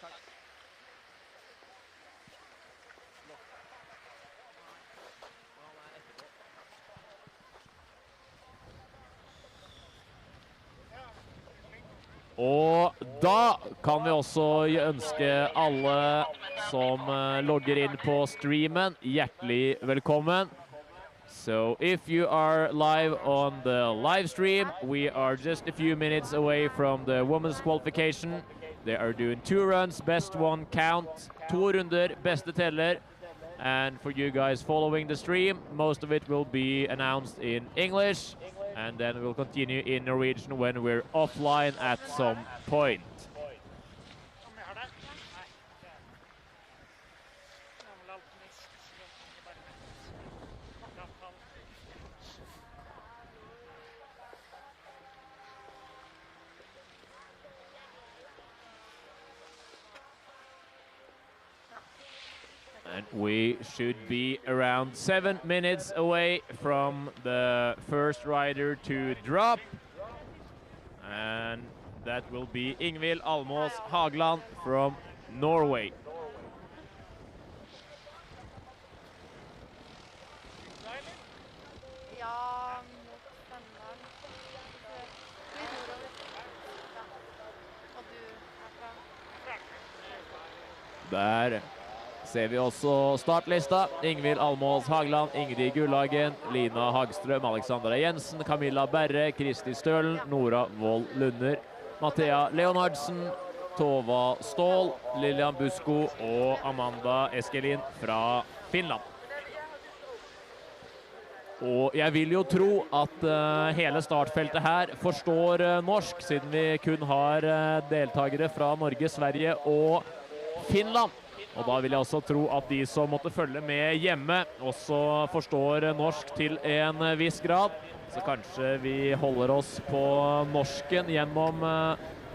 Og da kan vi også ønske alle som logger inn på streamen hjertelig velkommen. So if you are live on the live stream, we are just a few minutes away from the women's qualification. They are doing 2 runs, best one count, 2 runder, beste teller. And for you guys following the stream, most of it will be announced in English. And then we'll continue in Norwegian when we're offline at some point. And we should be around 7 minutes away from the first rider to drop. And that will be Ingvild Almås Hagland from Norway. Der ser vi også startlista. Ingvild Almås Hagland, Ingrid Gullagen, Lina Hagstrøm, Alexandra Jensen, Camilla Berre, Kristi Stølen, Nora Vold Lunder, Mathea Leonardsen, Tova Stål, Lilian Busko og Amanda Eskelin fra Finland. Og jeg vil jo tro at hele startfeltet her forstår norsk, siden vi kun har deltagere fra Norge, Sverige og Finland. Og da vil jeg også tro at de som måtte følge med hjemme også forstår norsk til en viss grad. Så kanskje vi holder oss på norsken gjennom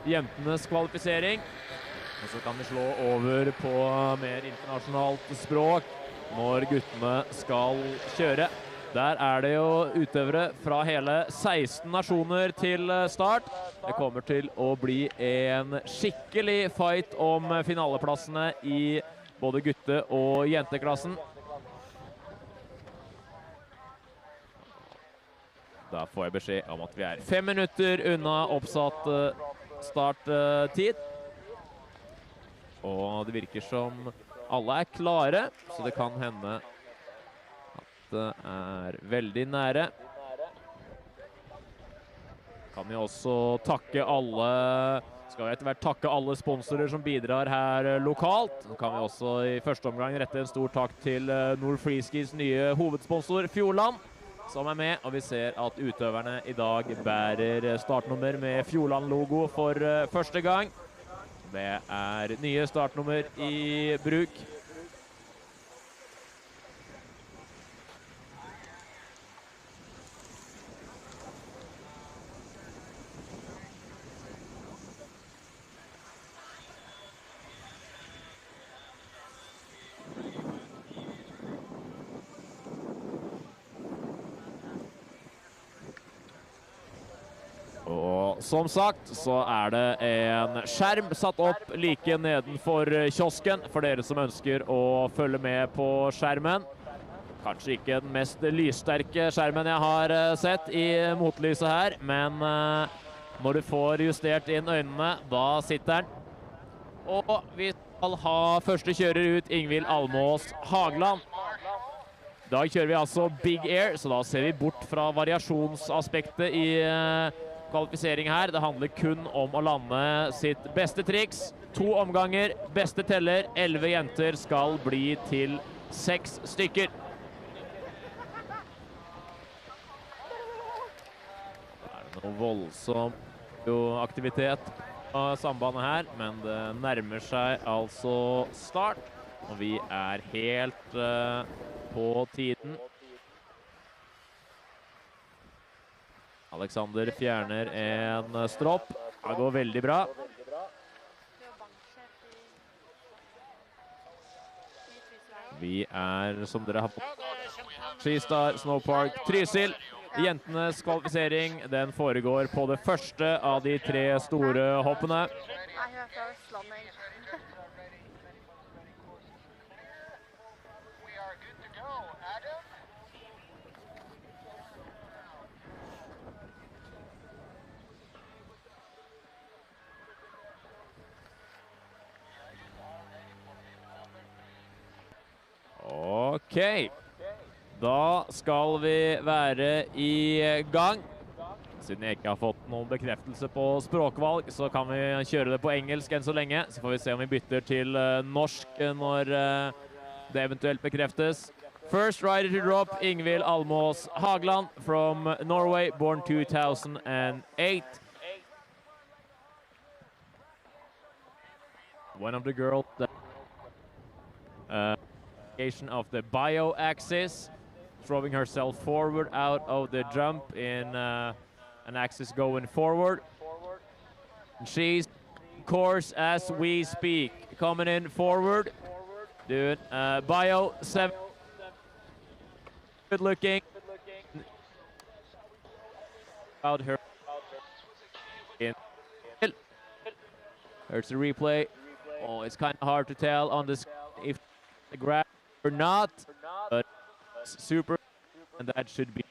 jentenes kvalifisering. Og så kan vi slå over på mer internasjonalt språk når guttene skal kjøre. Der er det jo utøvere fra hele 16 nasjoner til start. Det kommer til å bli en skikkelig fight om finaleplassene i både gutte- og jenteklassen. Da får jeg beskjed om at vi er 5 minutter unna oppsatt starttid. Og det virker som alle er klare, så det kan hende det er veldig nære. Kan vi også takke alle, skal vi etter hvert takke alle sponsorer som bidrar her lokalt. Så kan vi også i første omgang rette en stor takk til Europa Freeskis nye hovedsponsor Fjordland, som er med. Og vi ser at utøverne i dag bærer startnummer med Fjordland-logo for første gang. Det er nye startnummer i bruk. Og som sagt så er det en skjerm satt opp like nedenfor kiosken for dere som ønsker å følge med på skjermen. Kanskje ikke den mest lyssterke skjermen jeg har sett i motlyset her, men når du får justert inn øynene, da sitter den. Og vi skal ha første kjører ut, Ingvild Almås Hagland. I dag kjører vi altså Big Air, så da ser vi bort fra variasjonsaspektet i kvalifisering her. Det handler kun om å lande sitt beste triks. 2 omganger, beste teller, 11 jenter skal bli til 6 stykker. Det er noe voldsom aktivitet av sambandet her, men det nærmer seg altså start, og vi er helt på tiden. Alexander fjerner en stropp. Det går veldig bra. Vi er, som dere har fått, Skistar Snowpark Trysil. Jentenes kvalifisering, den foregår på det første av de 3 store hoppene. OK. Da skal vi være i gang. Siden jeg ikke har fått noen bekreftelse på språkvalg, så kan vi kjøre det på engelsk enn så lenge. Så får vi se om vi bytter til norsk når det eventuelt bekreftes. First rider to drop, Ingvild Almås Hagland from Norway, born 2008. One of the girls that of the bio axis, throwing herself forward out of the jump in an axis going forward. And she's course as we speak, coming in forward, doing bio 7. Good looking. Out her. In. There's the replay. Oh, it's kind of hard to tell on this if the grab or not, but it's super, and that should be.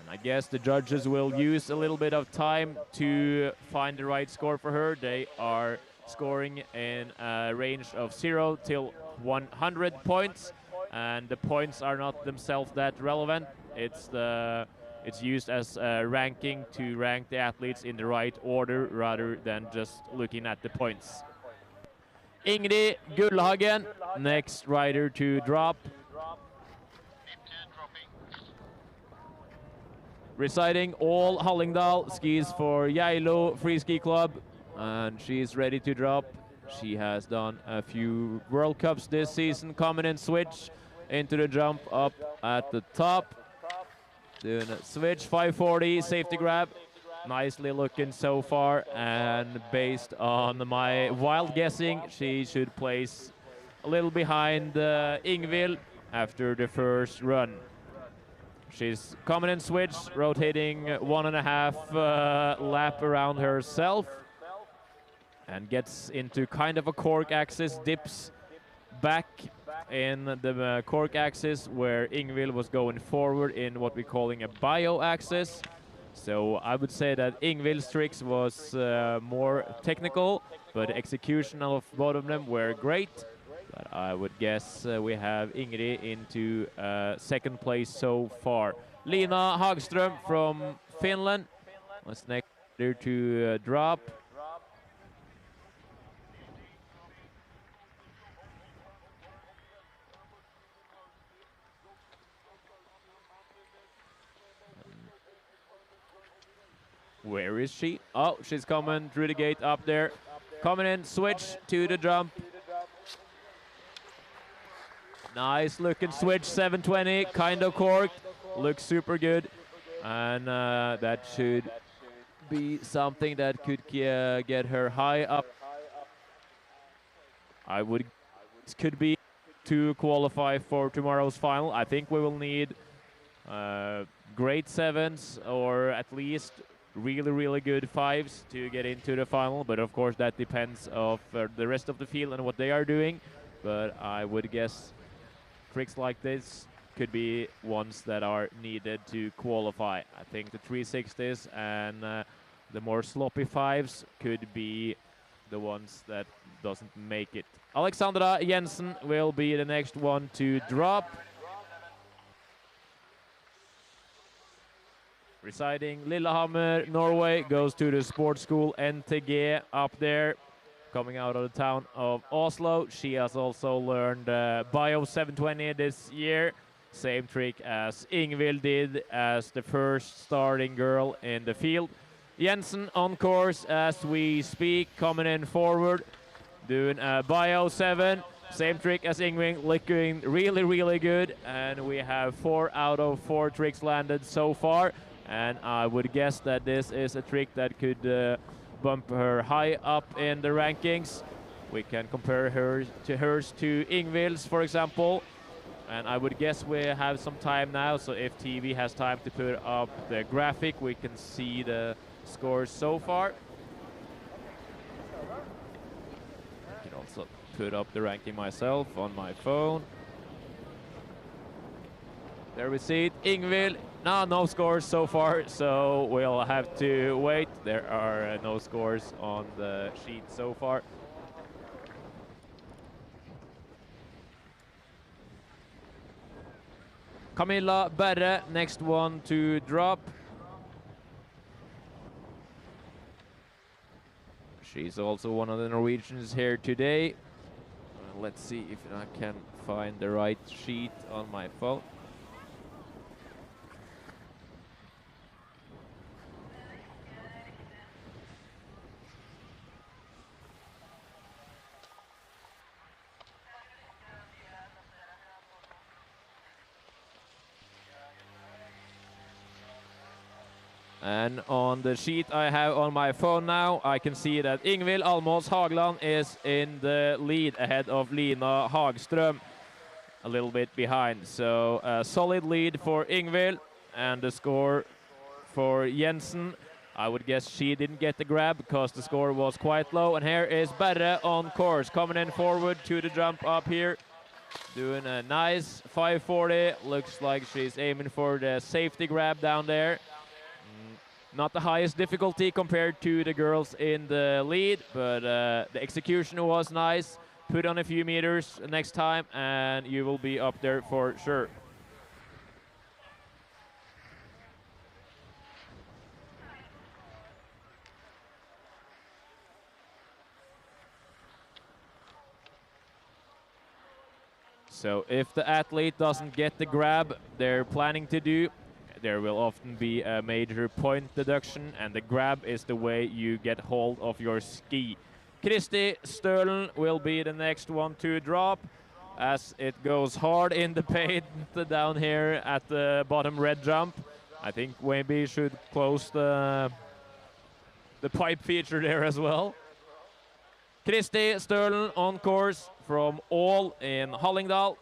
And I guess the judges will use a little bit of time to find the right score for her. They are scoring in a range of 0 till 100 points, and the points are not themselves that relevant. It's used as ranking to rank the athletes in the right order rather than just looking at the points. Ingrid Gullhagen, next rider to drop. Reciting all Hallingdal, skis for Geilo Freeski Club, and she's ready to drop. She has done a few World Cups this season, coming in switch into the jump up at the top. Doing a switch, 540, safety grab. Nicely looking so far, and based on my wild guessing, she should place a little behind Ingvild after the first run. She's coming in switch, rotating 1.5 lap around herself, and gets into kind of a cork axis, dips back in the cork axis where Ingvild was going forward in what we're calling a bio axis. So I would say that Ingvild's tricks was more technical, but execution of both of them were great. But I would guess we have Ingrid into second place so far. Lina Hagström from Finland was next to drop. Where is she? Oh, she's coming through the gate up there. Coming in, switch to the jump. Nice looking switch, 720, kind of corked. Looks super good. And that should be something that could get her high up. This could be to qualify for tomorrow's final. I think we will need grade 7s or at least really good 5s to get into the final, but of course that depends of the rest of the field and what they are doing. But I would guess tricks like this could be ones that are needed to qualify. I think the 360s and the more sloppy 5s could be the ones that doesn't make it. Alexandra Jensen will be the next one to drop. Residing Lillehammer, Norway, goes to the sports school NTG up there, coming out of the town of Oslo. She has also learned Bio 720 this year. Same trick as Ingvild did as the first starting girl in the field. Jensen on course as we speak, coming in forward, doing a Bio 7. Same trick as Ingvild, looking really good. And we have 4 out of 4 tricks landed so far. And I would guess that this is a trick that could bump her high up in the rankings. We can compare hers to Ingvild's, for example. And I would guess we have some time now, so if TV has time to put up the graphic, we can see the scores so far. I can also put up the ranking myself on my phone. There we see it, Ingvild. No scores so far, so we'll have to wait. There are no scores on the sheet so far. Camilla Berre, next one to drop. She's also one of the Norwegians here today. Let's see if I can find the right sheet on my phone. And on the sheet I have on my phone now, I can see that Ingvild Almås Hagland is in the lead ahead of Lina Hagström, a little bit behind. So a solid lead for Ingvild, and the score for Jensen. I would guess she didn't get the grab because the score was quite low. And here is Berre on course, coming in forward to the jump up here. Doing a nice 540. Looks like she's aiming for the safety grab down there. Not the highest difficulty compared to the girls in the lead, but the execution was nice. Put on a few meters next time and you will be up there for sure. So if the athlete doesn't get the grab they're planning to do, there will often be a major point deduction, and the grab is the way you get hold of your ski. Kristi Stølen will be the next one to drop, as it goes hard in the paint down here at the bottom red jump. I think Wemby should close the pipe feature there as well. Kristi Stølen on course from All in Hallingdal.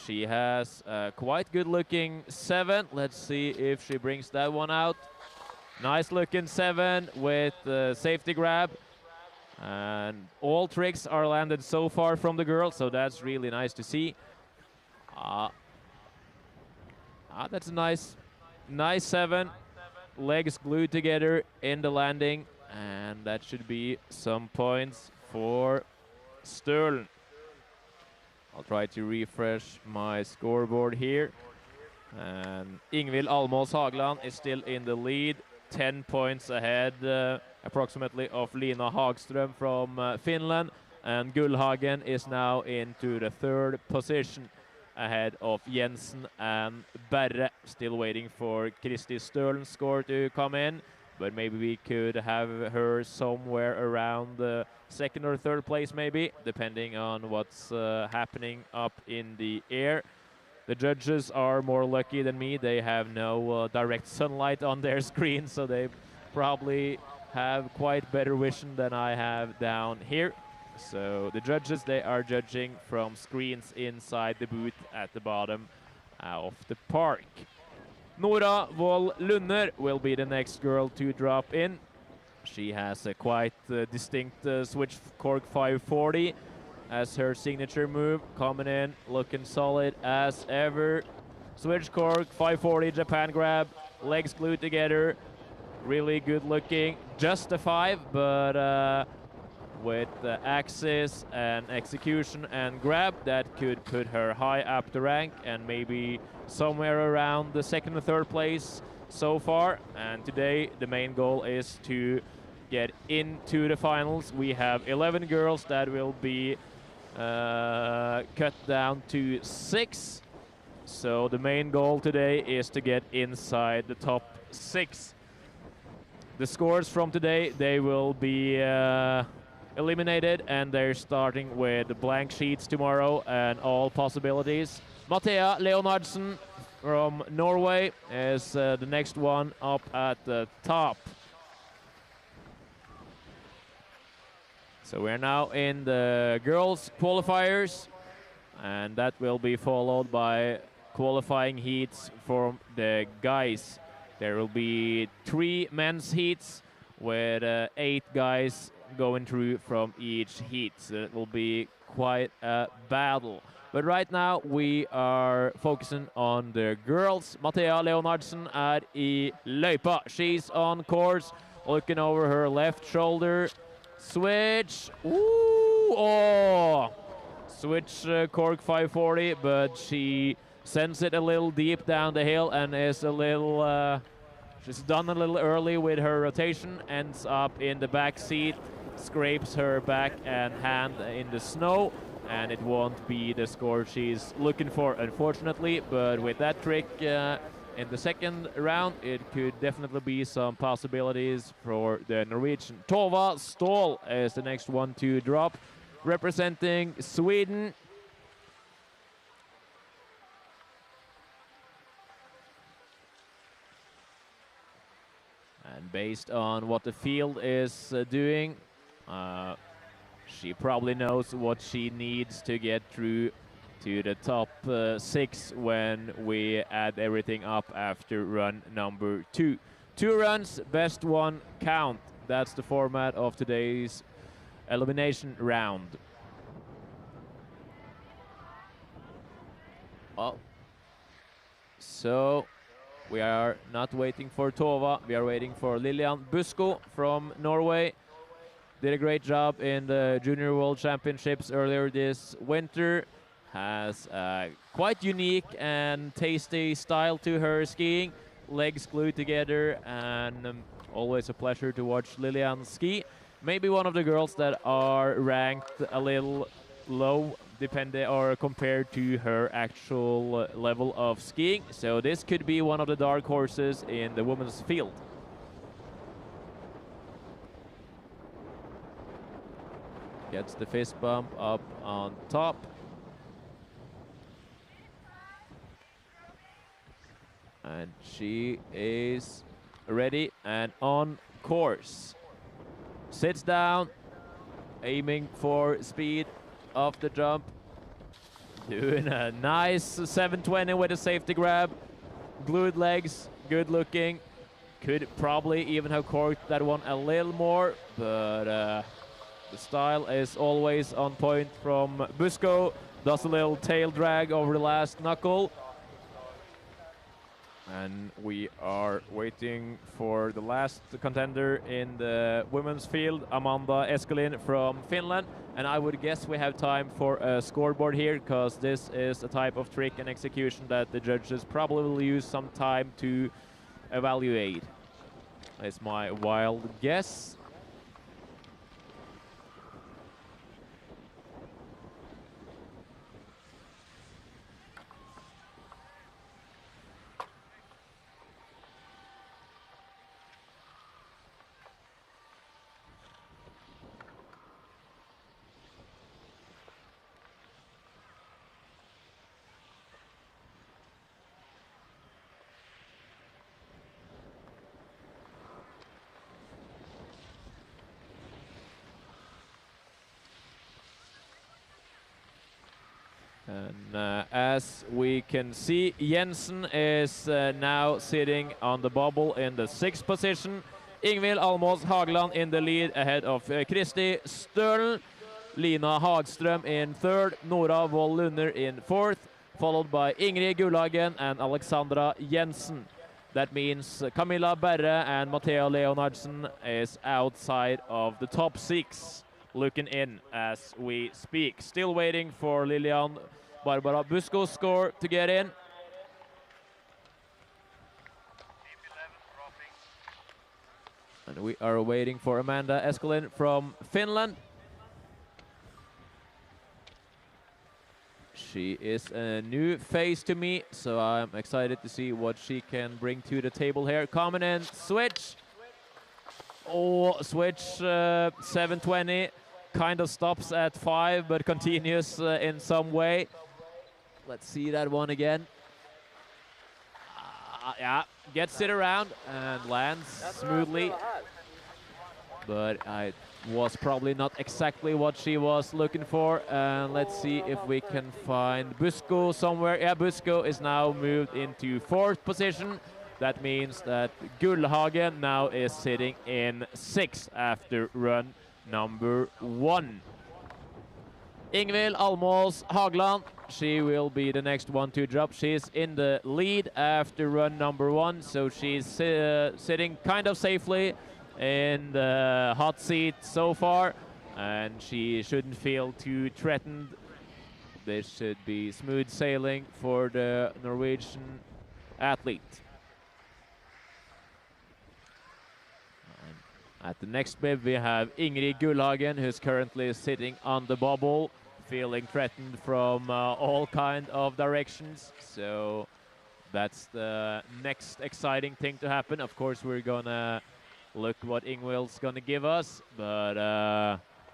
She has a quite good looking 7. Let's see if she brings that one out. Nice looking 7 with the safety grab. And all tricks are landed so far from the girl, so that's really nice to see. That's a nice 7. Legs glued together in the landing, and that should be some points for Stølen. I'll try to refresh my scoreboard here. And Ingvild Almås Hagland is still in the lead, 10 points ahead approximately of Lina Hagström from Finland. And Gullhagen is now into the 3rd position ahead of Jensen and Berre. Still waiting for Kristi Stølen's score to come in, but maybe we could have her somewhere around the 2nd or 3rd place maybe, depending on what's happening up in the air. The judges are more lucky than me. They have no direct sunlight on their screen, so they probably have quite better vision than I have down here. So the judges, they are judging from screens inside the booth at the bottom of the park. Nora Wold Lunder will be the next girl to drop in. She has a quite distinct switch cork 540 as her signature move, coming in looking solid as ever. Switch cork 540 Japan grab, legs glued together, really good looking. Just a 5, but with axis and execution and grab, that could put her high up the rank and maybe somewhere around the 2nd or 3rd place so far. And today the main goal is to get into the finals. We have 11 girls that will be cut down to 6. So the main goal today is to get inside the top 6. The scores from today, they will be eliminated, and they're starting with blank sheets tomorrow and all possibilities. Mathea Leonardsen from Norway is the next one up at the top. So we're now in the girls qualifiers, and that will be followed by qualifying heats for the guys. There will be 3 men's heats with 8 guys going through from each heat. So it will be quite a battle. But right now we are focusing on the girls. Mathea Leonardsen er I løypa. She's on course, looking over her left shoulder. Switch. Ooh, oh! switch cork 540, but she sends it a little deep down the hill and is a little, she's done a little early with her rotation, ends up in the back seat, scrapes her back and hand in the snow, and it won't be the score she's looking for, unfortunately. But with that trick in the second round, it could definitely be some possibilities for the Norwegian. Tova Ståhl is the next one to drop, representing Sweden. And based on what the field is doing, she probably knows what she needs to get through to the top 6 when we add everything up after run number 2. 2 runs, best one count. That's the format of today's elimination round. Oh. So we are not waiting for Tova, we are waiting for Lillian Busko from Norway. Did a great job in the Junior World Championships earlier this winter. Has a quite unique and tasty style to her skiing. Legs glued together, and always a pleasure to watch Lillian ski. Maybe one of the girls that are ranked a little low depending or compared to her actual level of skiing. So this could be one of the dark horses in the women's field. Gets the fist bump up on top. And she is ready and on course. Sits down, aiming for speed off the jump. Doing a nice 720 with a safety grab. Glued legs, good looking. Could probably even have corked that one a little more, but the style is always on point from Busko. Does a little tail drag over the last knuckle. And we are waiting for the last contender in the women's field, Amanda Eskelin from Finland. And I would guess we have time for a scoreboard here, because this is a type of trick and execution that the judges probably will use some time to evaluate. That's my wild guess. And as we can see, Jensen is now sitting on the bubble in the 6th position. Ingvild Almås Hageland in the lead ahead of Kristi Stølen. Lina Hagström in 3rd, Nora Wold Lunder in 4th, followed by Ingrid Gullhagen and Alexandra Jensen. That means Camilla Berre and Mathea Leonardsen is outside of the top 6, looking in as we speak. Still waiting for Lillian Barbara Busko's score to get in. And we are waiting for Amanda Eskelin from Finland. She is a new face to me, so I'm excited to see what she can bring to the table here. Coming in, switch. Oh, switch 720. Kind of stops at 5, but continues in some way. Let's see that one again. Yeah, gets it around and lands smoothly. But I was probably not exactly what she was looking for. And let's see if we can find Busko somewhere. Yeah, Busko is now moved into 4th position. That means that Gullhagen now is sitting in 6th after run number 1. Ingvild Almås Hageland, she will be the next one to drop. She's in the lead after run number 1, so she's sitting kind of safely in the hot seat so far, and she shouldn't feel too threatened this should be smooth sailing for the Norwegian athlete. And at the next bib, we have Ingrid Gullhagen, who's currently sitting on the bubble, feeling threatened from all kind of directions. So that's the next exciting thing to happen. Of course, we're gonna look what Ingvild's gonna give us, but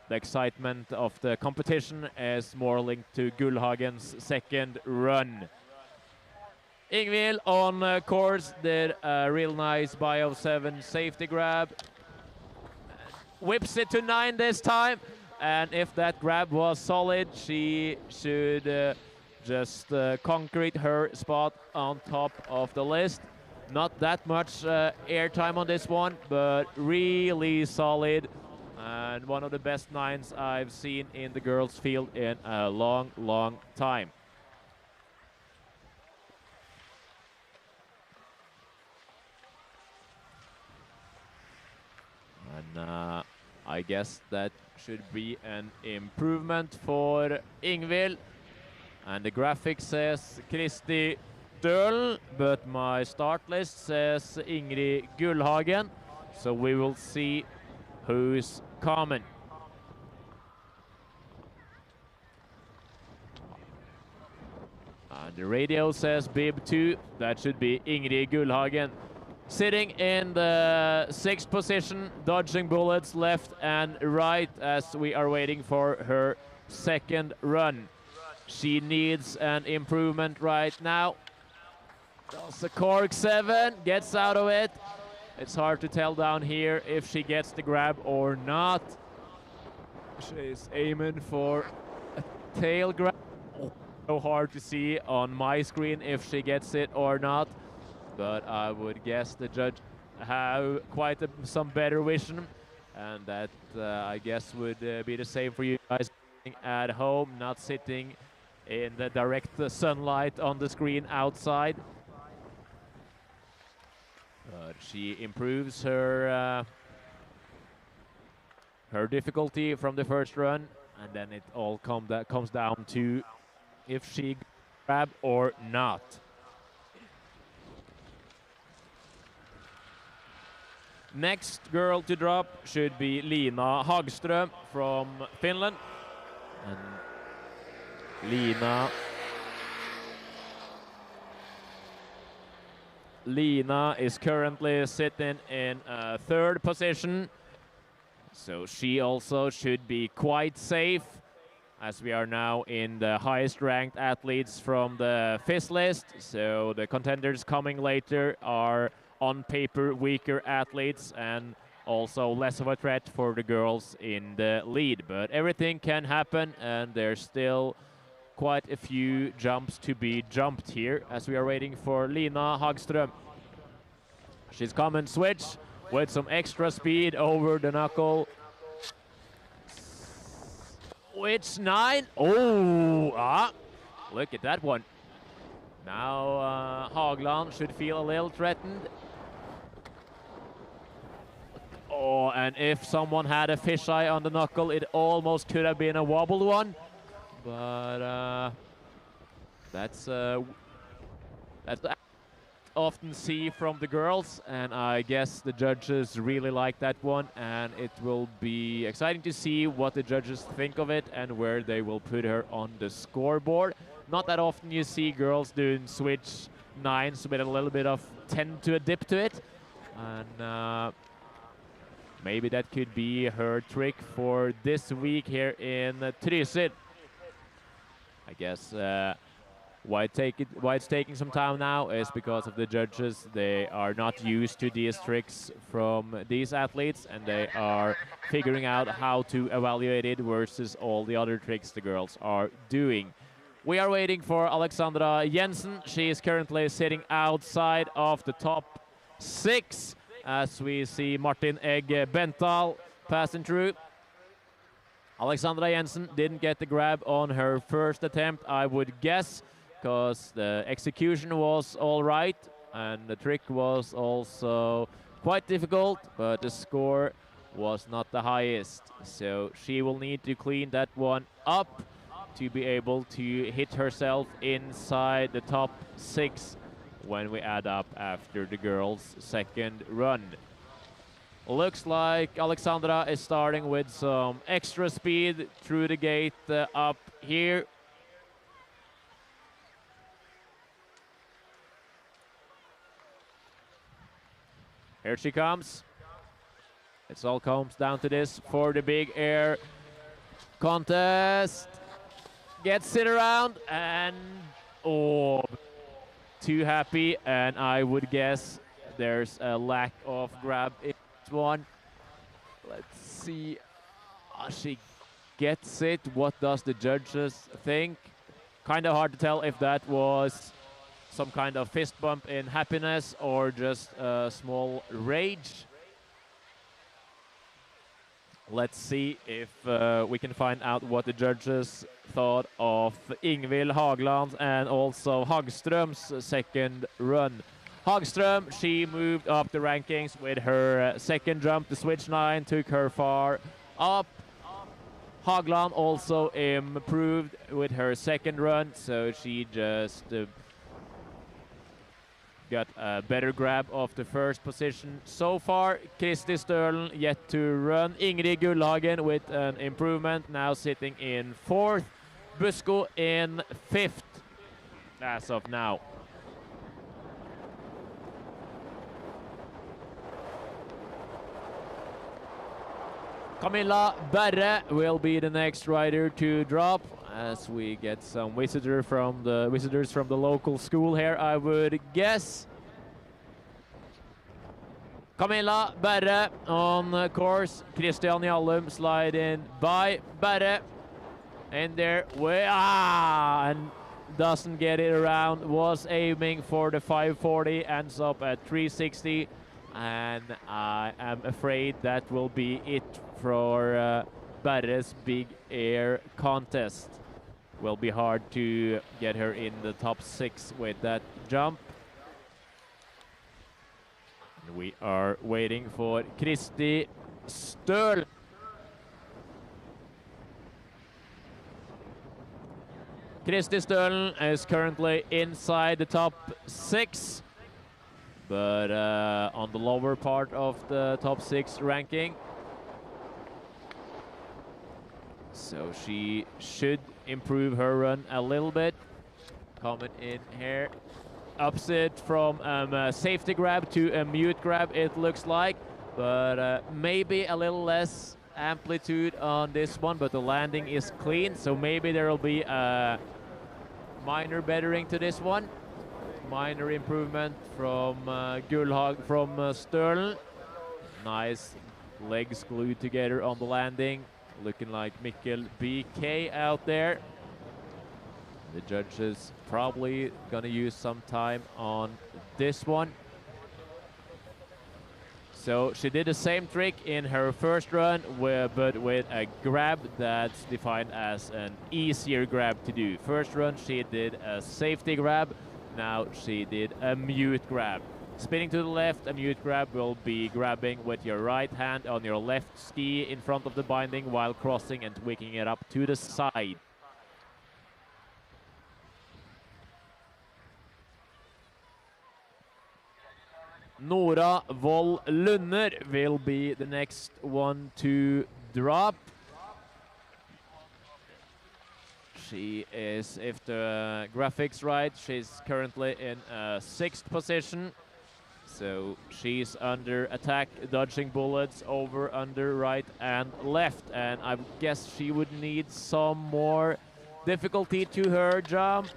the excitement of the competition is more linked to Gullhagen's second run. Ingvild on course did a real nice bio 7 safety grab. Whips it to 9 this time. And if that grab was solid, she should just concrete her spot on top of the list. Not that much airtime on this one, but really solid. And one of the best 9s I've seen in the girls' field in a long, long time. And I guess that should be an improvement for Ingvild. And the graphic says Kristi Dølen, but my start list says Ingrid Gullhagen. So we will see who's coming. And the radio says bib 2, that should be Ingrid Gullhagen. Sitting in the 6th position, dodging bullets left and right as we are waiting for her second run. She needs an improvement right now. Does a cork 7, gets out of it. It's hard to tell down here if she gets the grab or not. She's aiming for a tail grab. So hard to see on my screen if she gets it or not. But I would guess the judge have quite some better vision. And that, I guess, would be the same for you guys at home, not sitting in the direct sunlight on the screen outside. But she improves her her difficulty from the first run, and then it all comes down to if she grab or not. Next girl to drop should be Lina Hagström from Finland. And Lina is currently sitting in 3rd position. So she also should be quite safe, as we are now in the highest ranked athletes from the FIS list. So the contenders coming later are on paper weaker athletes and also less of a threat for the girls in the lead. But everything can happen, and there's still quite a few jumps to be jumped here as we are waiting for Lina Hagström. She's coming switch with some extra speed over the knuckle. Switch 9. Oh, look at that one. Now Hagland should feel a little threatened. Oh, and if someone had a fisheye on the knuckle, it almost could have been a wobbled one. But that's often see from the girls, and I guess the judges really like that one, and it will be exciting to see what the judges think of it and where they will put her on the scoreboard. Not that often you see girls doing switch 9s with a little bit of 10 to a dip to it, and maybe that could be her trick for this week here in Trysil. I guess why it's taking some time now is because of the judges. They are not used to these tricks from these athletes, and they are figuring out how to evaluate it versus all the other tricks the girls are doing. We are waiting for Alexandra Jensen. She is currently sitting outside of the top 6 as we see Martin Egg Bental passing through. Alexandra Jensen didn't get the grab on her first attempt, I would guess, because the execution was all right and the trick was also quite difficult, but the score was not the highest. So she will need to clean that one up. to be able to hit herself inside the top 6 when we add up after the girls' second run. Looks like Alexandra is starting with some extra speed through the gate up here. Here she comes. It all comes down to this for the big air contest. Gets it around and oh, too happy, and I would guess there's a lack of grab in this one. Let's see. She gets it. What does the judges think? Kind of hard to tell if that was some kind of fist bump in happiness or just a small rage. Let's see if we can find out what the judges thought of Ingvild Hagland and also Hagström's second run. Hagström, she moved up the rankings with her second jump. The switch 9 took her far up. Hagland also improved with her second run, so she just got a better grab of the first position so far. Kristi Stølen yet to run. Ingrid Gullhagen with an improvement, now sitting in 4th. Busko in 5th as of now. Camilla Berre will be the next rider to drop as we get some visitors from the local school here, I would guess. Camilla Berre on course. Christian Jallum slide in by Berre. In there, and doesn't get it around. Was aiming for the 540, ends up at 360. And I am afraid that will be it for Berre's big air contest. Will be hard to get her in the top 6 with that jump. And we are waiting for Kristi Stølen. Kristi Stølen is currently inside the top 6. But on the lower part of the top 6 ranking. So she should improve her run a little bit. Coming in here. Ups it from a safety grab to a mute grab, it looks like. But maybe a little less amplitude on this one, but the landing is clean. So maybe there will be a minor bettering to this one. Minor improvement from Stølen. Nice legs glued together on the landing. Looking like Mikkel BK out there. The judges probably gonna use some time on this one. So she did the same trick in her first run, but with a grab that's defined as an easier grab to do. First run she did a safety grab. Now she did a mute grab. Spinning to the left, a mute grab will be grabbing with your right hand on your left ski in front of the binding while crossing and tweaking it up to the side. Nora Vold Lunder will be the next one to drop. She is, if the graphics right, she's currently in 6th position. So she's under attack, dodging bullets over, under, right and left. And I guess she would need some more difficulty to her jump.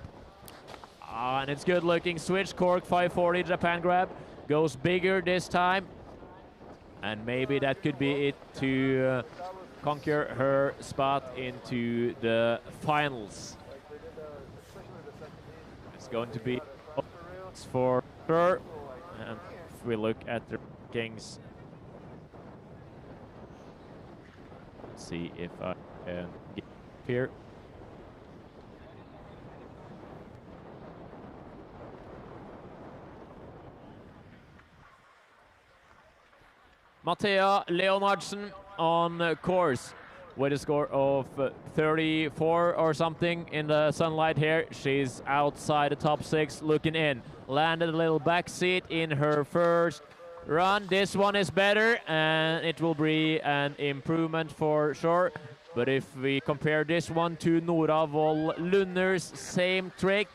And it's good looking. Switch cork 540 Japan grab. Goes bigger this time. And maybe that could be it to conquer her spot into the finals. It's going to be for her. And if we look at the rankings, see if I can get here. Mathea Leonardsen on course. with a score of 34 or something in the sunlight here. She's outside the top 6 looking in. Landed a little backseat in her first run. This one is better and it will be an improvement for sure. But if we compare this one to Nora Vold Lunder's same trick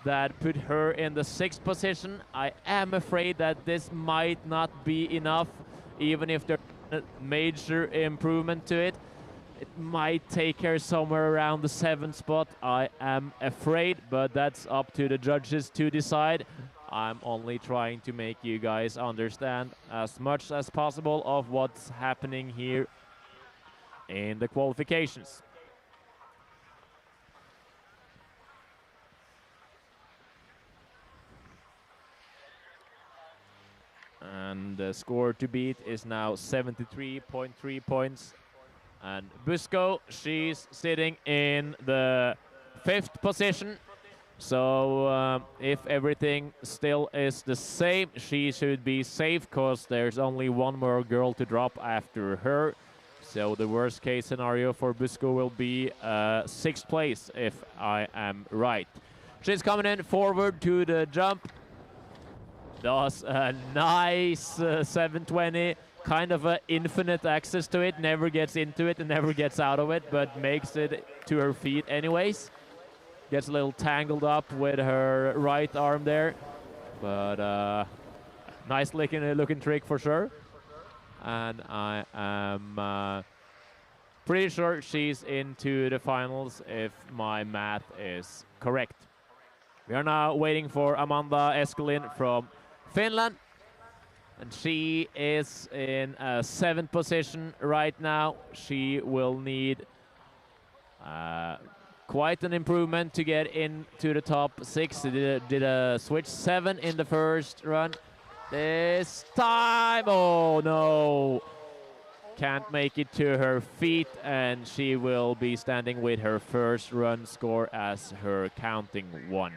that put her in the 6th position, I am afraid that this might not be enough. Even if there's a major improvement to it, it might take her somewhere around the 7th spot, I am afraid, but that's up to the judges to decide. I'm only trying to make you guys understand as much as possible of what's happening here in the qualifications. And the score to beat is now 73.3 points. And Busko, she's sitting in the 5th position. So if everything still is the same, she should be safe because there's only one more girl to drop after her. So the worst case scenario for Busko will be 6th place, if I am right. She's coming in forward to the jump. Does a nice 720, kind of an infinite access to it, never gets into it and never gets out of it, but makes it to her feet anyways. Gets a little tangled up with her right arm there, but nice looking trick for sure. And I am pretty sure she's into the finals if my math is correct. We are now waiting for Amanda Eskelin from Finland, and she is in a 7th position right now. She will need quite an improvement to get into the top 6. She did a switch 7 in the first run. This time, oh no, can't make it to her feet, and she will be standing with her first run score as her counting 1.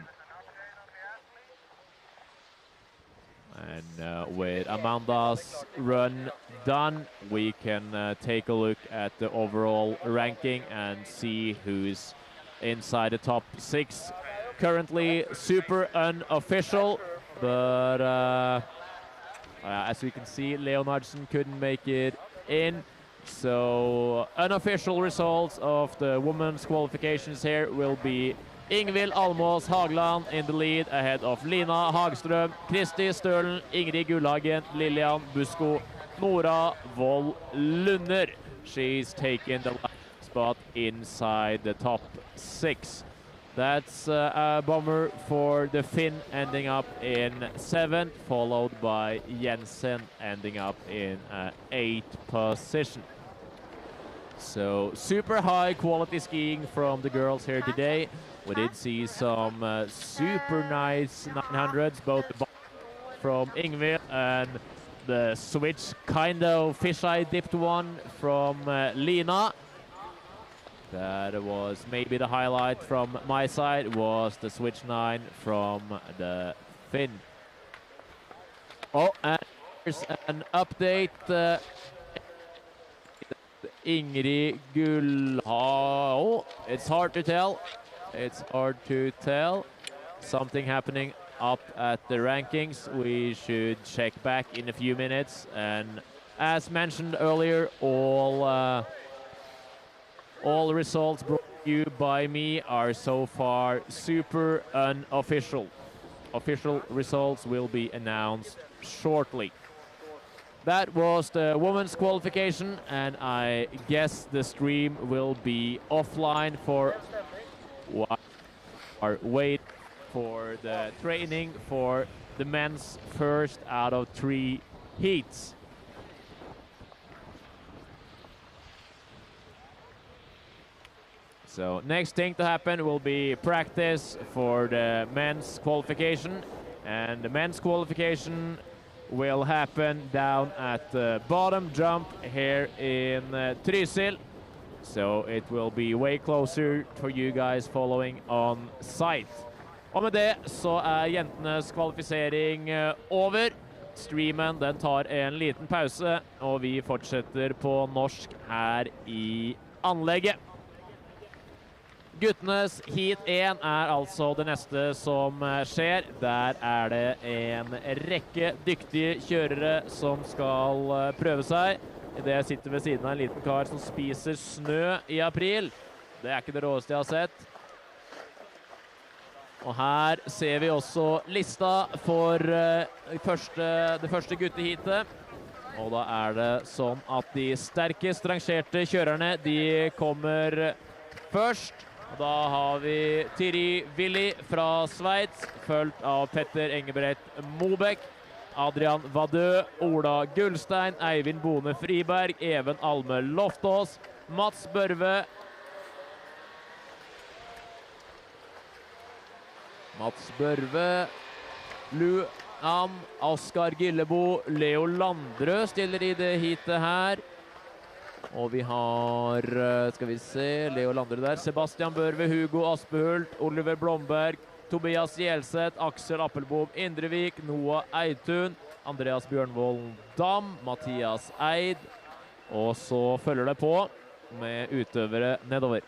And with Amanda's run done, we can take a look at the overall ranking and see who's inside the top 6. Currently super unofficial, but as we can see, Leonardsen couldn't make it in. So unofficial results of the women's qualifications here will be Ingvild Almås Hagland in the lead ahead of Lina Hagström, Kristi Stølen, Ingrid Gullhagen, Lillian Busko, Nora Vold Lunder. She's taken the last spot inside the top 6. That's a bummer for the Finn, ending up in 7th, followed by Jensen ending up in 8th position. So super high quality skiing from the girls here today. We did see some super nice 900s, both from Ingvild and the switch kind of fisheye dipped one from Lina. That was maybe the highlight from my side, was the switch 9 from the Finn. Oh, and there's an update. Ingrid Gullhagen. Oh, it's hard to tell. It's hard to tell. Something happening up at the rankings. We should check back in a few minutes. And as mentioned earlier, all results brought to you by me are so far super unofficial. Official results will be announced shortly. That was the women's qualification, and I guess the stream will be offline for our wait for the training for the men's first out of 3 heats. So next thing to happen will be practice for the men's qualification, and the men's qualification will happen down at the bottom jump here in Trysil. So it will be way closer for you guys following on site. Og med det så jentenes kvalifisering over. Streamen den tar en liten pause, og vi fortsetter på norsk her i anlegget. Guttenes heat 1 altså det neste som skjer. Der det en rekke dyktige kjørere som skal prøve seg. I det jeg sitter ved siden av en liten kar som spiser snø i april. Det ikke det råeste jeg har sett. Og her ser vi også lista for det første gutteheatet. Og da det sånn at de sterkest rangerte kjørerne, de kommer først. Og da har vi Thierry Willi fra Sveits, fulgt av Petter Engebrett Mobek, Adrian Vadø, Ola Gullstein, Eivind Bone Friberg, Even Alme Loftås, Mats Børve, Luan, Oskar Gillebo, Leo Landrø stiller i det heatet her. Og vi har, skal vi se, Leo Landrø der, Sebastian Børve, Hugo Aspehult, Oliver Blomberg, Tobias Gjelseth, Aksel Appelbom Indrevik, Noah Eidtun, Andreas Bjørnvold Dam, Mathias Eid. Og så følger det på med utøvere nedover.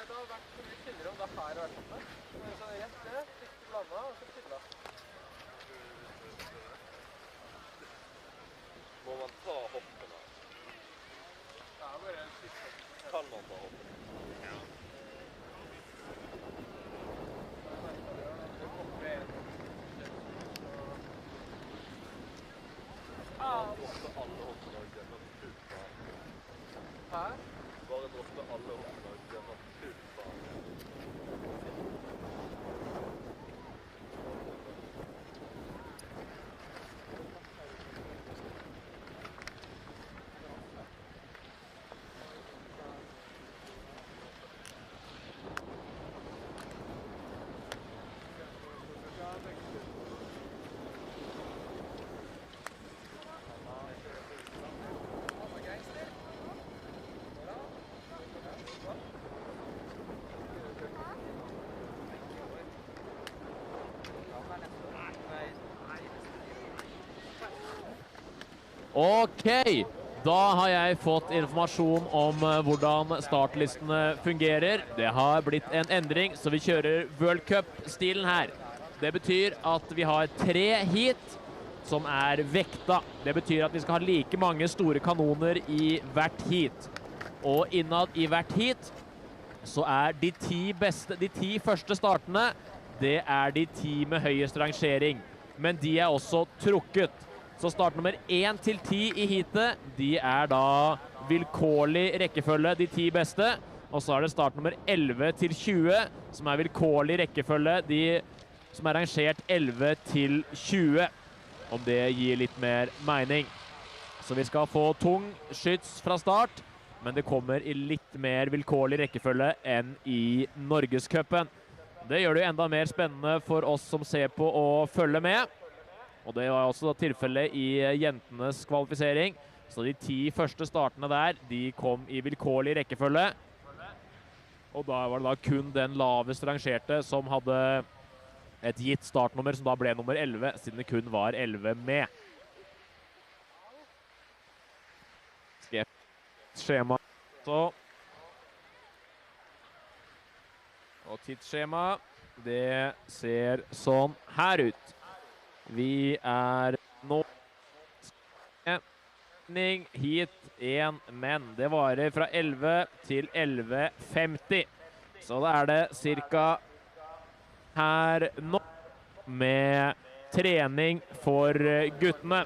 Det har vært så mye skiller om det her har vært med. Så rett det, fikk blanda og så skilla. Må man ta hoppene? Det bare en siste. Kan man ta hoppene? Ja. Det hopper en. Droppe alle hoppene og gjemme fullt bane. Hæ? Bare droppe alle hoppene og gjemme fullt bane. Ok, da har jeg fått informasjon om hvordan startlistene fungerer. Det har blitt en endring, så vi kjører World Cup-stilen her. Det betyr at vi har 3 heat som vekta. Det betyr at vi skal ha like mange store kanoner i hvert heat. Og innad i hvert heat så de 10 første startene, det de 10 med høyest rangering. Men de også trukket. Så start nummer 1 til 10 i heatet, de da vilkårlig rekkefølge, de 10 beste. Og så det start nummer 11 til 20, som vilkårlig rekkefølge, de som rangert 11 til 20. Om det gir litt mer mening. Så vi skal få tung skyts fra start, men det kommer i litt mer vilkårlig rekkefølge enn i Norgescupen. Det gjør det enda mer spennende for oss som ser på og følger med. Og det var også tilfellet i jentenes kvalifisering. Så de 10 første startene der, de kom i vilkårlig rekkefølge. Og da var det da kun den lavest rangerte som hadde et gitt startnummer, som da ble nummer 11, siden det kun var 11 med. Skjema. Og tidsskjema, det ser sånn her ut. Vi er nå hit 1 menn. Det varer fra 11 til 11.50. Så da er det cirka her nå med trening for guttene.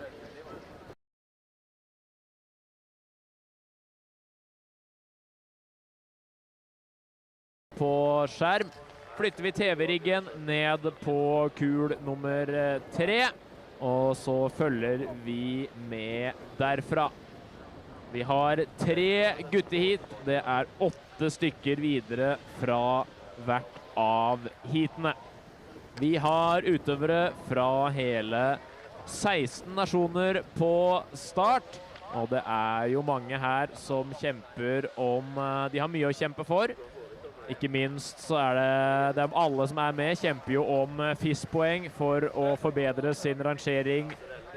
På skjerm flytter vi TV-riggen ned på kul nummer 3, og så følger vi med derfra. Vi har 3 guttehit. Det er 8 stykker videre fra hvert av heatene. Vi har utøvere fra hele 16 nasjoner på start, og det er jo mange her som kjemper om, de har mye å kjempe for. Ikke minst så er det alle som er med, kjemper jo om FIS-poeng for å forbedre sin rangering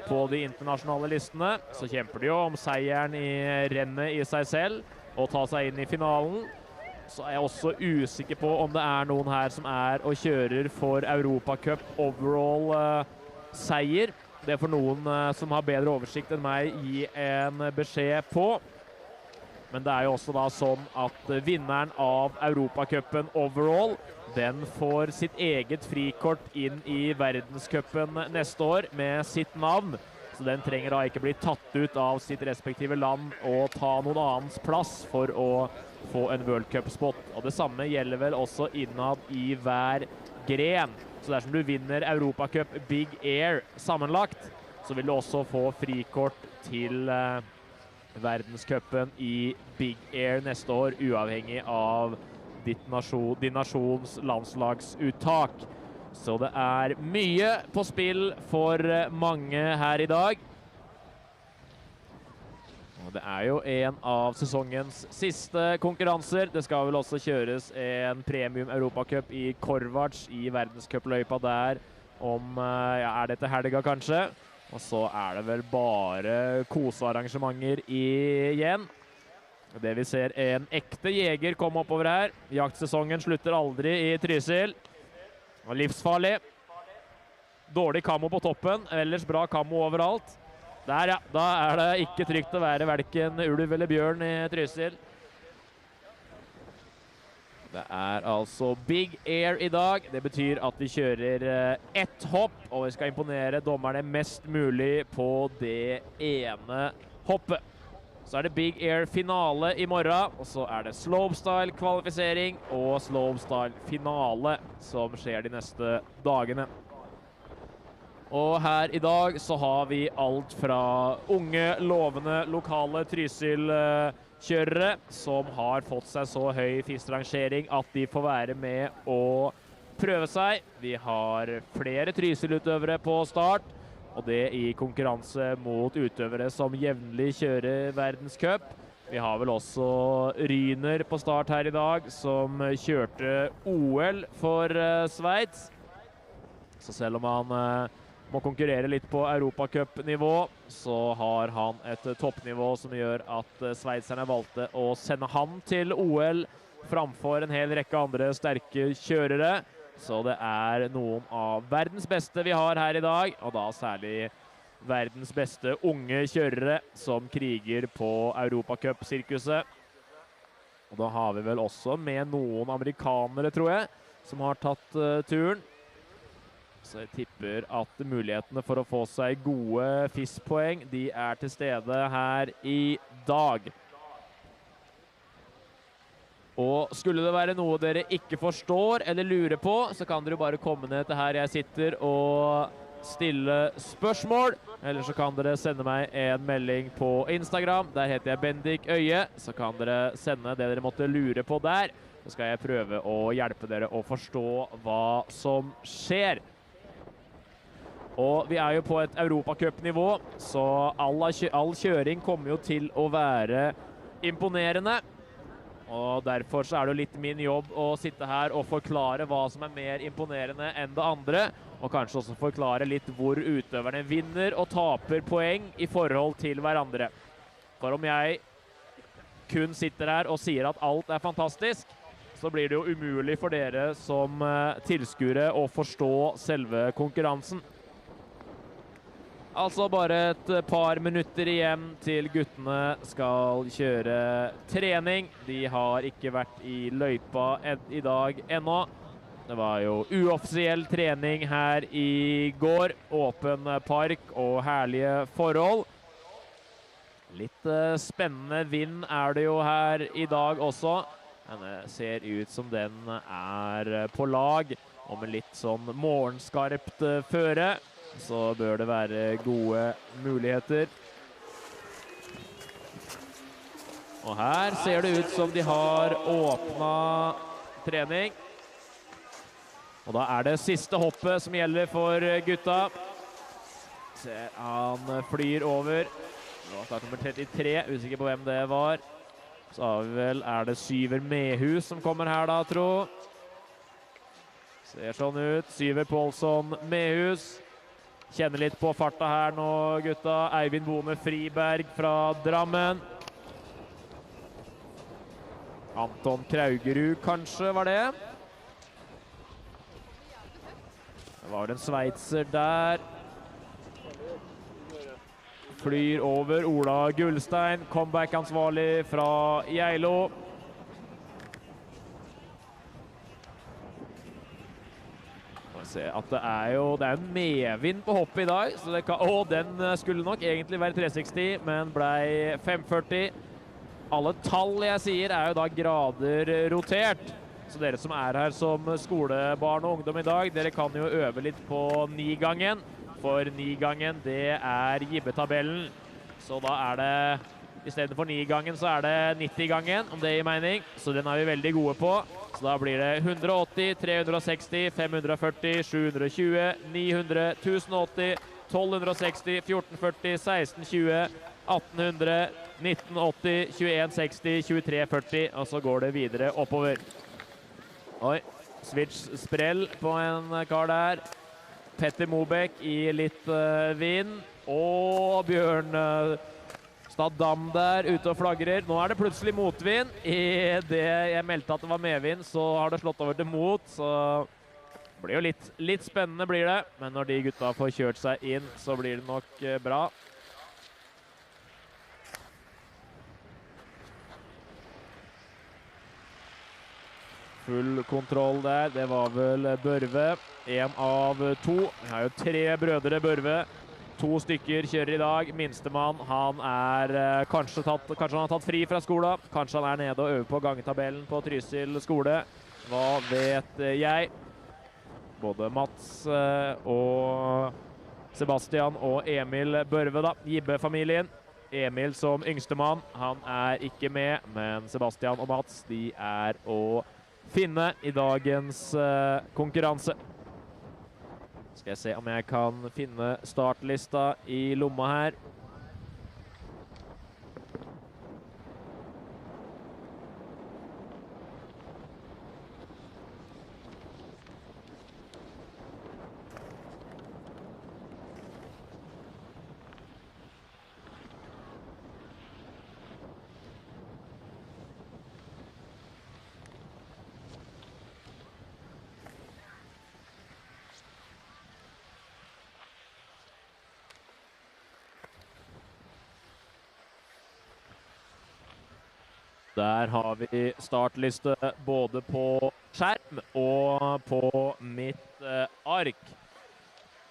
på de internasjonale listene. Så kjemper de jo om seieren i rennet i seg selv og ta seg inn i finalen. Så er jeg også usikker på om det er noen her som er og kjører for Europa Cup overall seier. Det får noen som har bedre oversikt enn meg gi en beskjed på. Men det er jo også da sånn at vinneren av Europacupen overall, den får sitt eget frikort inn i verdenscupen neste år med sitt navn. Så den trenger da ikke bli tatt ut av sitt respektive land og ta noen annens plass for å få en World Cup-spot. Og det samme gjelder vel også innad i hver gren. Så dersom du vinner Europacup Big Air sammenlagt, så vil du også få frikort til verdenscupen i Big Air neste år, uavhengig av din nasjons landslagsuttak. Så det er mye på spill for mange her i dag. Og det er jo en av sesongens siste konkurranser. Det skal vel også kjøres en premium Europacup i Korvac i verdenscupløypa der om, ja, er dette helga kanskje? Og så er det vel bare kosearrangementer igjen. Det vi ser en ekte jeger komme oppover her. Jaktsesongen slutter aldri i Trysil. Og livsfarlig. Dårlig kammo på toppen, ellers bra kammo overalt. Der, ja. Da er det ikke trygt å være hverken ulv eller bjørn i Trysil. Det er altså Big Air i dag. Det betyr at vi kjører ett hopp, og vi skal imponere dommerne mest mulig på det ene hoppet. Så er det Big Air finale i morgen, og så er det slopestyle kvalifisering og slopestyle finale som skjer de neste dagene. Og her i dag så har vi alt fra unge, lovende, lokale Trysil-kjørere som har fått seg så høy FIS-rangering at de får være med og prøve seg. Vi har flere Trysil-utøvere på start, og det i konkurranse mot utøvere som jevnlig kjører verdenscup. Vi har vel også Ryner på start her i dag, som kjørte OL for Sveits. Så selv om han må konkurrere litt på Europacup-nivå, så har han et toppnivå som gjør at sveitserne valgte å sende han til OL framfor en hel rekke andre sterke kjørere. Så det er noen av verdens beste vi har her i dag, og da særlig verdens beste unge kjørere som kriger på Europacup-sirkuset. Og da har vi vel også med noen amerikanere, tror jeg, som har tatt turen. Så jeg tipper at mulighetene for å få seg gode FIS-poeng, de er til stede her i dag. Og skulle det være noe dere ikke forstår eller lurer på, så kan dere bare komme ned til her jeg sitter og stille spørsmål. Eller så kan dere sende meg en melding på Instagram. Der heter jeg Bendik Øye. Så kan dere sende det dere måtte lure på der. Så skal jeg prøve å hjelpe dere å forstå hva som skjer. Og vi er jo på et Europacup-nivå, så all kjøring kommer jo til å være imponerende. Og derfor så det jo litt min jobb å sitte her og forklare hva som mer imponerende enn det andre, og kanskje også forklare litt hvor utøverne vinner og taper poeng i forhold til hverandre. For om jeg kun sitter her og sier at alt fantastisk, så blir det jo umulig for dere som tilskuere å forstå selve konkurransen. Altså bare et par minutter igjen til guttene skal kjøre trening. De har ikke vært i løypa i dag ennå. Det var jo uoffisiell trening her i går. Åpen park og herlige forhold. Litt spennende vind det jo her i dag også. Den ser ut som den på lag, og med litt sånn morgenskarpt føre. Så bør det være gode muligheter. Og her ser det ut som de har åpnet trening. Og da det siste hoppet som gjelder for gutta. Ser han flyr over. Nå start nummer 33, usikker på hvem det var. Så har vi vel, det Syver Mehus som kommer her da, tro. Ser sånn ut. Syver Pålsson Mehus. Kjenner litt på farta her nå, gutta. Eivind Bone Friberg fra Drammen. Anton Kraugerud, kanskje, var det? Det var en sveitser der. Flyr over Ola Gullstein, comeback-ansvarlig fra Geilo. Se at det jo en medvind på hoppet i dag, så det kan, den skulle nok egentlig være 360, men ble 540. Alle tall jeg sier jo da grader rotert, så dere som her som skolebarn og ungdom i dag, dere kan jo øve litt på 9-gangen, for 9-gangen det gibbetabellen, så da det, i stedet for 9-gangen så det 90-gangen, om det gir mening, så den vi veldig gode på. Så da blir det 180, 360, 540, 720, 900, 1080, 1260, 1440, 1620, 1800, 1980, 2160, 2340, og så går det videre oppover. Oi, switch sprell på en kar der. Petter Mobek i litt vind, og Bjørn Staddam der ute og flagrer. Nå det plutselig motvind. I det jeg meldte at det var medvind, så har det slått over til mot, så det blir jo litt spennende blir det. Men når de gutta får kjørt seg inn, så blir det nok bra. Full kontroll der, det var vel Børve. En av to. Vi har jo 3 brødre Børve. 2 stykker kjører i dag. Minstemann, han kanskje han har tatt fri fra skolen. Kanskje han nede og øver på gangetabellen på Trysil skole. Hva vet jeg? Både Mats og Sebastian og Emil Børve da. Gibbe-familien. Emil som yngstemann, han ikke med, men Sebastian og Mats, de å finne i dagens konkurranse. Skal jeg se om jeg kan finne startlista i lomma her. Der har vi startliste både på skjerm og på mitt ark.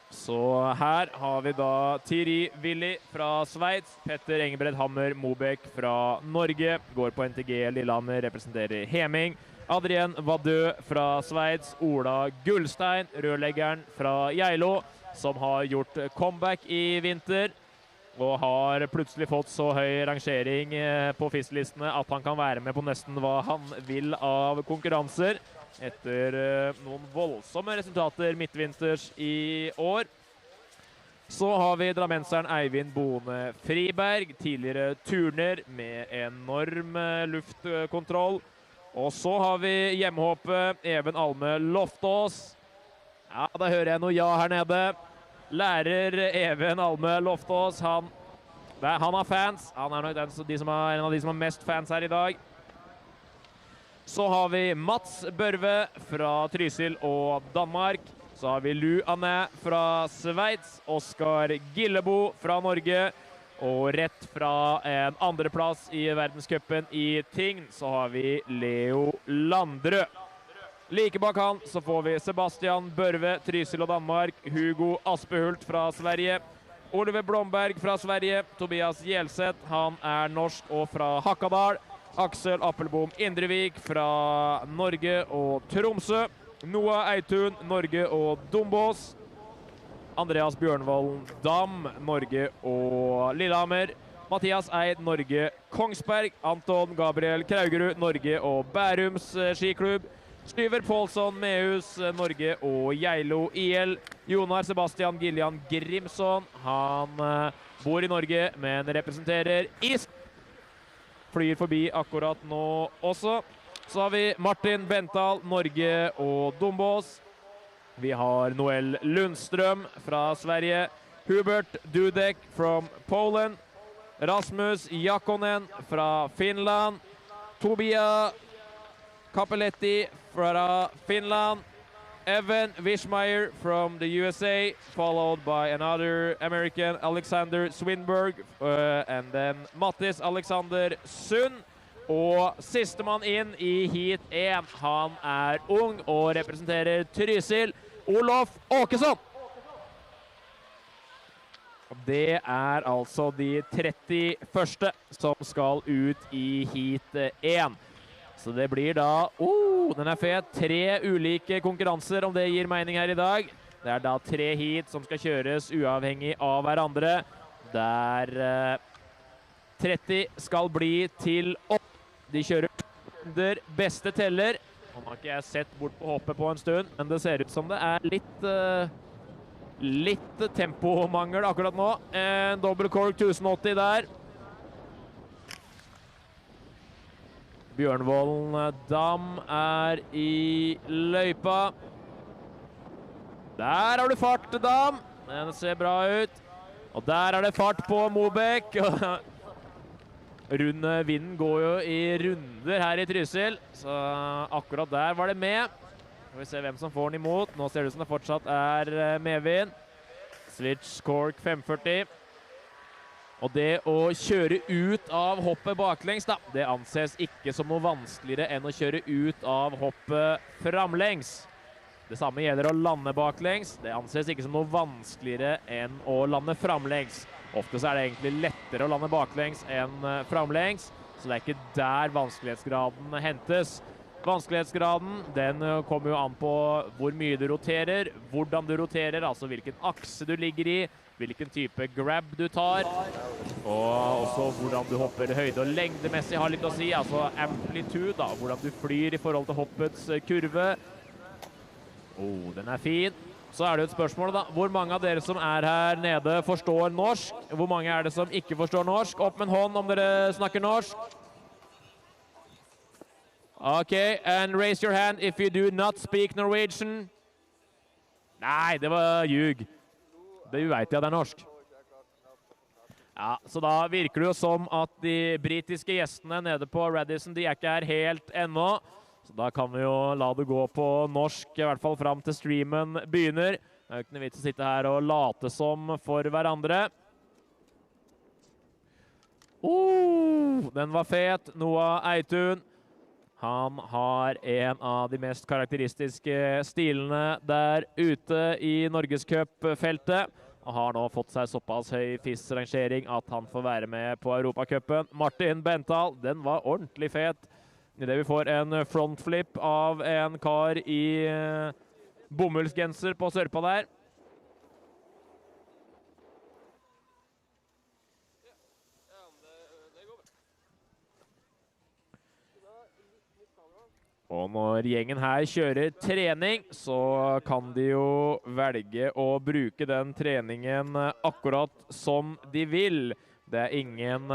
Så her har vi da Thierry Willi fra Sveits, Petter Engebred Hammer Mobek fra Norge, går på NTG Lillehammer, representerer Heming, Adrien Vadø fra Sveits, Ola Gullstein, rørleggeren fra Geilo, som har gjort comeback i vinter, og har plutselig fått så høy rangering på FIS-listene at han kan være med på nesten hva han vil av konkurranser etter noen voldsomme resultater midtvinters i år. Så har vi drammenseren Eivind Bone Friberg, tidligere turner med enorm luftkontroll. Og så har vi hjemmehoppet Even Alme Loftås. Ja, da hører jeg noe ja her nede. Lærer Even Alme Loftås, han har fans. Han er nok en av de som har mest fans her i dag. Så har vi Mats Børve fra Trysil og Danmark. Så har vi Lu Anne fra Sveits, Oskar Gillebo fra Norge, og rett fra en andreplass i verdenscupen i Tign, så har vi Leo Landrød. Like bak han så får vi Sebastian Børve, Trysil og Danmark, Hugo Aspehult fra Sverige, Oliver Blomberg fra Sverige, Tobias Gjelseth, han er norsk og fra Hakadal, Aksel Appelbom Indrevik fra Norge og Tromsø, Noah Eitun, Norge og Dombås. Andreas Bjørnvolden Dam, Norge og Lillehammer. Mathias Eid, Norge, Kongsberg. Anton Gabriel Kraugerud, Norge og Bærums skiklubb. Styver Pålsson, Mehus, Norge og Geilo IL. Jonar Sebastian Gillian Grimson. Han bor i Norge, men representerer IS. Flyr forbi akkurat nå også. Så har vi Martin Bental, Norge og Dombås. Vi har Noel Lundstrøm fra Sverige. Hubert Dudek from Poland. Rasmus Jakonen fra Finland. Tobia Capelletti fra Finland. Evan Wishmeyer from the USA, followed by another American, Alexander Swinburg, and then Mattis Alexander Sund. Og sistemann inn i heat 1, han er ung og representerer Trysil, Olof Åkesson. Det er altså de 31. som skal ut i heat 1. Så det blir da, den er fet, 3 ulike konkurranser om det gir mening her i dag. Det er da 3 heat som skal kjøres uavhengig av hverandre. Der 30 skal bli til 8. De kjører under beste teller. Nå har ikke jeg sett bort på hoppet på en stund, men det ser ut som det er litt tempomangel akkurat nå. En double cork 1080 der. Bjørnvolden Dam er i løypa. Der har du fart, Dam. Den ser bra ut. Og der er det fart på Mobek. Vinden går jo i runder her i Trysil, så akkurat der var det med. Skal vi se hvem som får den imot. Nå ser det ut som det fortsatt er medvind. Switch cork 540. Og det å kjøre ut av hoppet baklengs, da, det anses ikke som noe vanskeligere enn å kjøre ut av hoppet framlengs. Det samme gjelder å lande baklengs. Det anses ikke som noe vanskeligere enn å lande framlengs. Ofte så er det egentlig lettere å lande baklengs enn framlengs, så det er ikke der vanskelighetsgraden hentes. Vanskelighetsgraden, den kommer jo an på hvor mye du roterer, hvordan du roterer, altså hvilken akse du ligger i, hvilken type grab du tar, og også hvordan du hopper høyde- og lengdemessig har litt å si, altså amplitude, da, hvordan du flyr i forhold til hoppets kurve. Den er fin. Så er det et spørsmål da, hvor mange av dere som er her nede forstår norsk? Hvor mange er det som ikke forstår norsk? Opp med en hånd om dere snakker norsk. Ok, and raise your hand if you do not speak Norwegian. Nei, det var ljug. Det vet jeg det er norsk. Ja, så da virker det jo som at de britiske gjestene nede på Radisson, de er ikke her helt ennå. Så da kan vi jo la det gå på norsk, i hvert fall frem til streamen begynner. Det er jo ikke noe vits å sitte her og late som for hverandre. Den var fet. Noah Eitun. Han har en av de mest karakteristiske stilene der ute i Norgescup-feltet. Og har nå fått seg såpass høy FIS-rangering at han får være med på Europacupen. Martin Bental, den var ordentlig fet. I det vi får en frontflip av en kar i bomullsgenser på sørpa der. Og når gjengen her kjører trening, så kan de jo velge å bruke den treningen akkurat som de vil. Det er ingen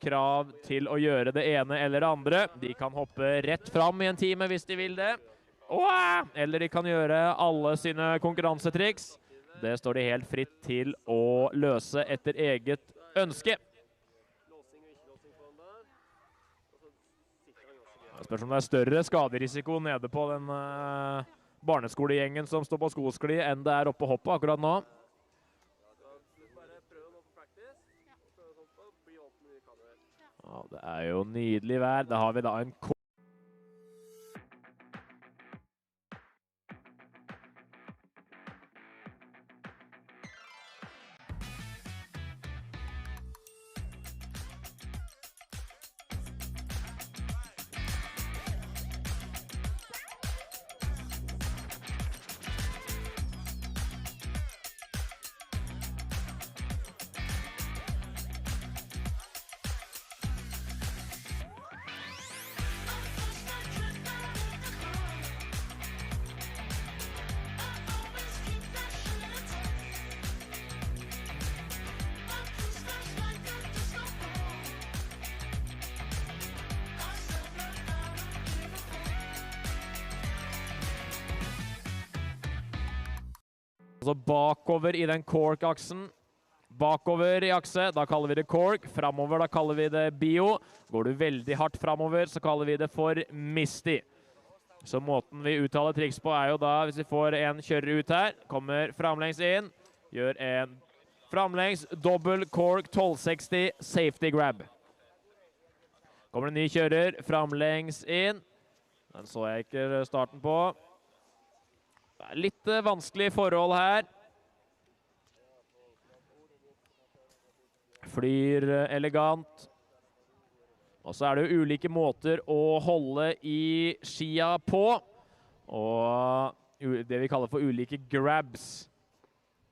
krav til å gjøre det ene eller det andre. De kan hoppe rett fram i en time hvis de vil det. Eller de kan gjøre alle sine konkurransetriks. Det står de helt fritt til å løse etter eget ønske. Det spørs om det er større skaderisiko nede på den barneskolegjengen som står på skoskli enn det er oppe på hoppet akkurat nå. Ja, det er jo nydelig vær. Da har vi da en altså bakover i den cork-aksen. Bakover i akse, da kaller vi det cork. Framover, da kaller vi det bio. Går du veldig hardt framover, så kaller vi det for misty. Så måten vi uttaler triks på er jo da, hvis vi får en kjører ut her, kommer framlengs inn, gjør en framlengs, dobbel cork, 1260, safety grab. Kommer en ny kjører, framlengs inn. Den så jeg ikke starten på. Det er litt vanskelig forhold her. Flyr elegant. Og så er det jo ulike måter å holde i skia på. Og det vi kaller for ulike grabs.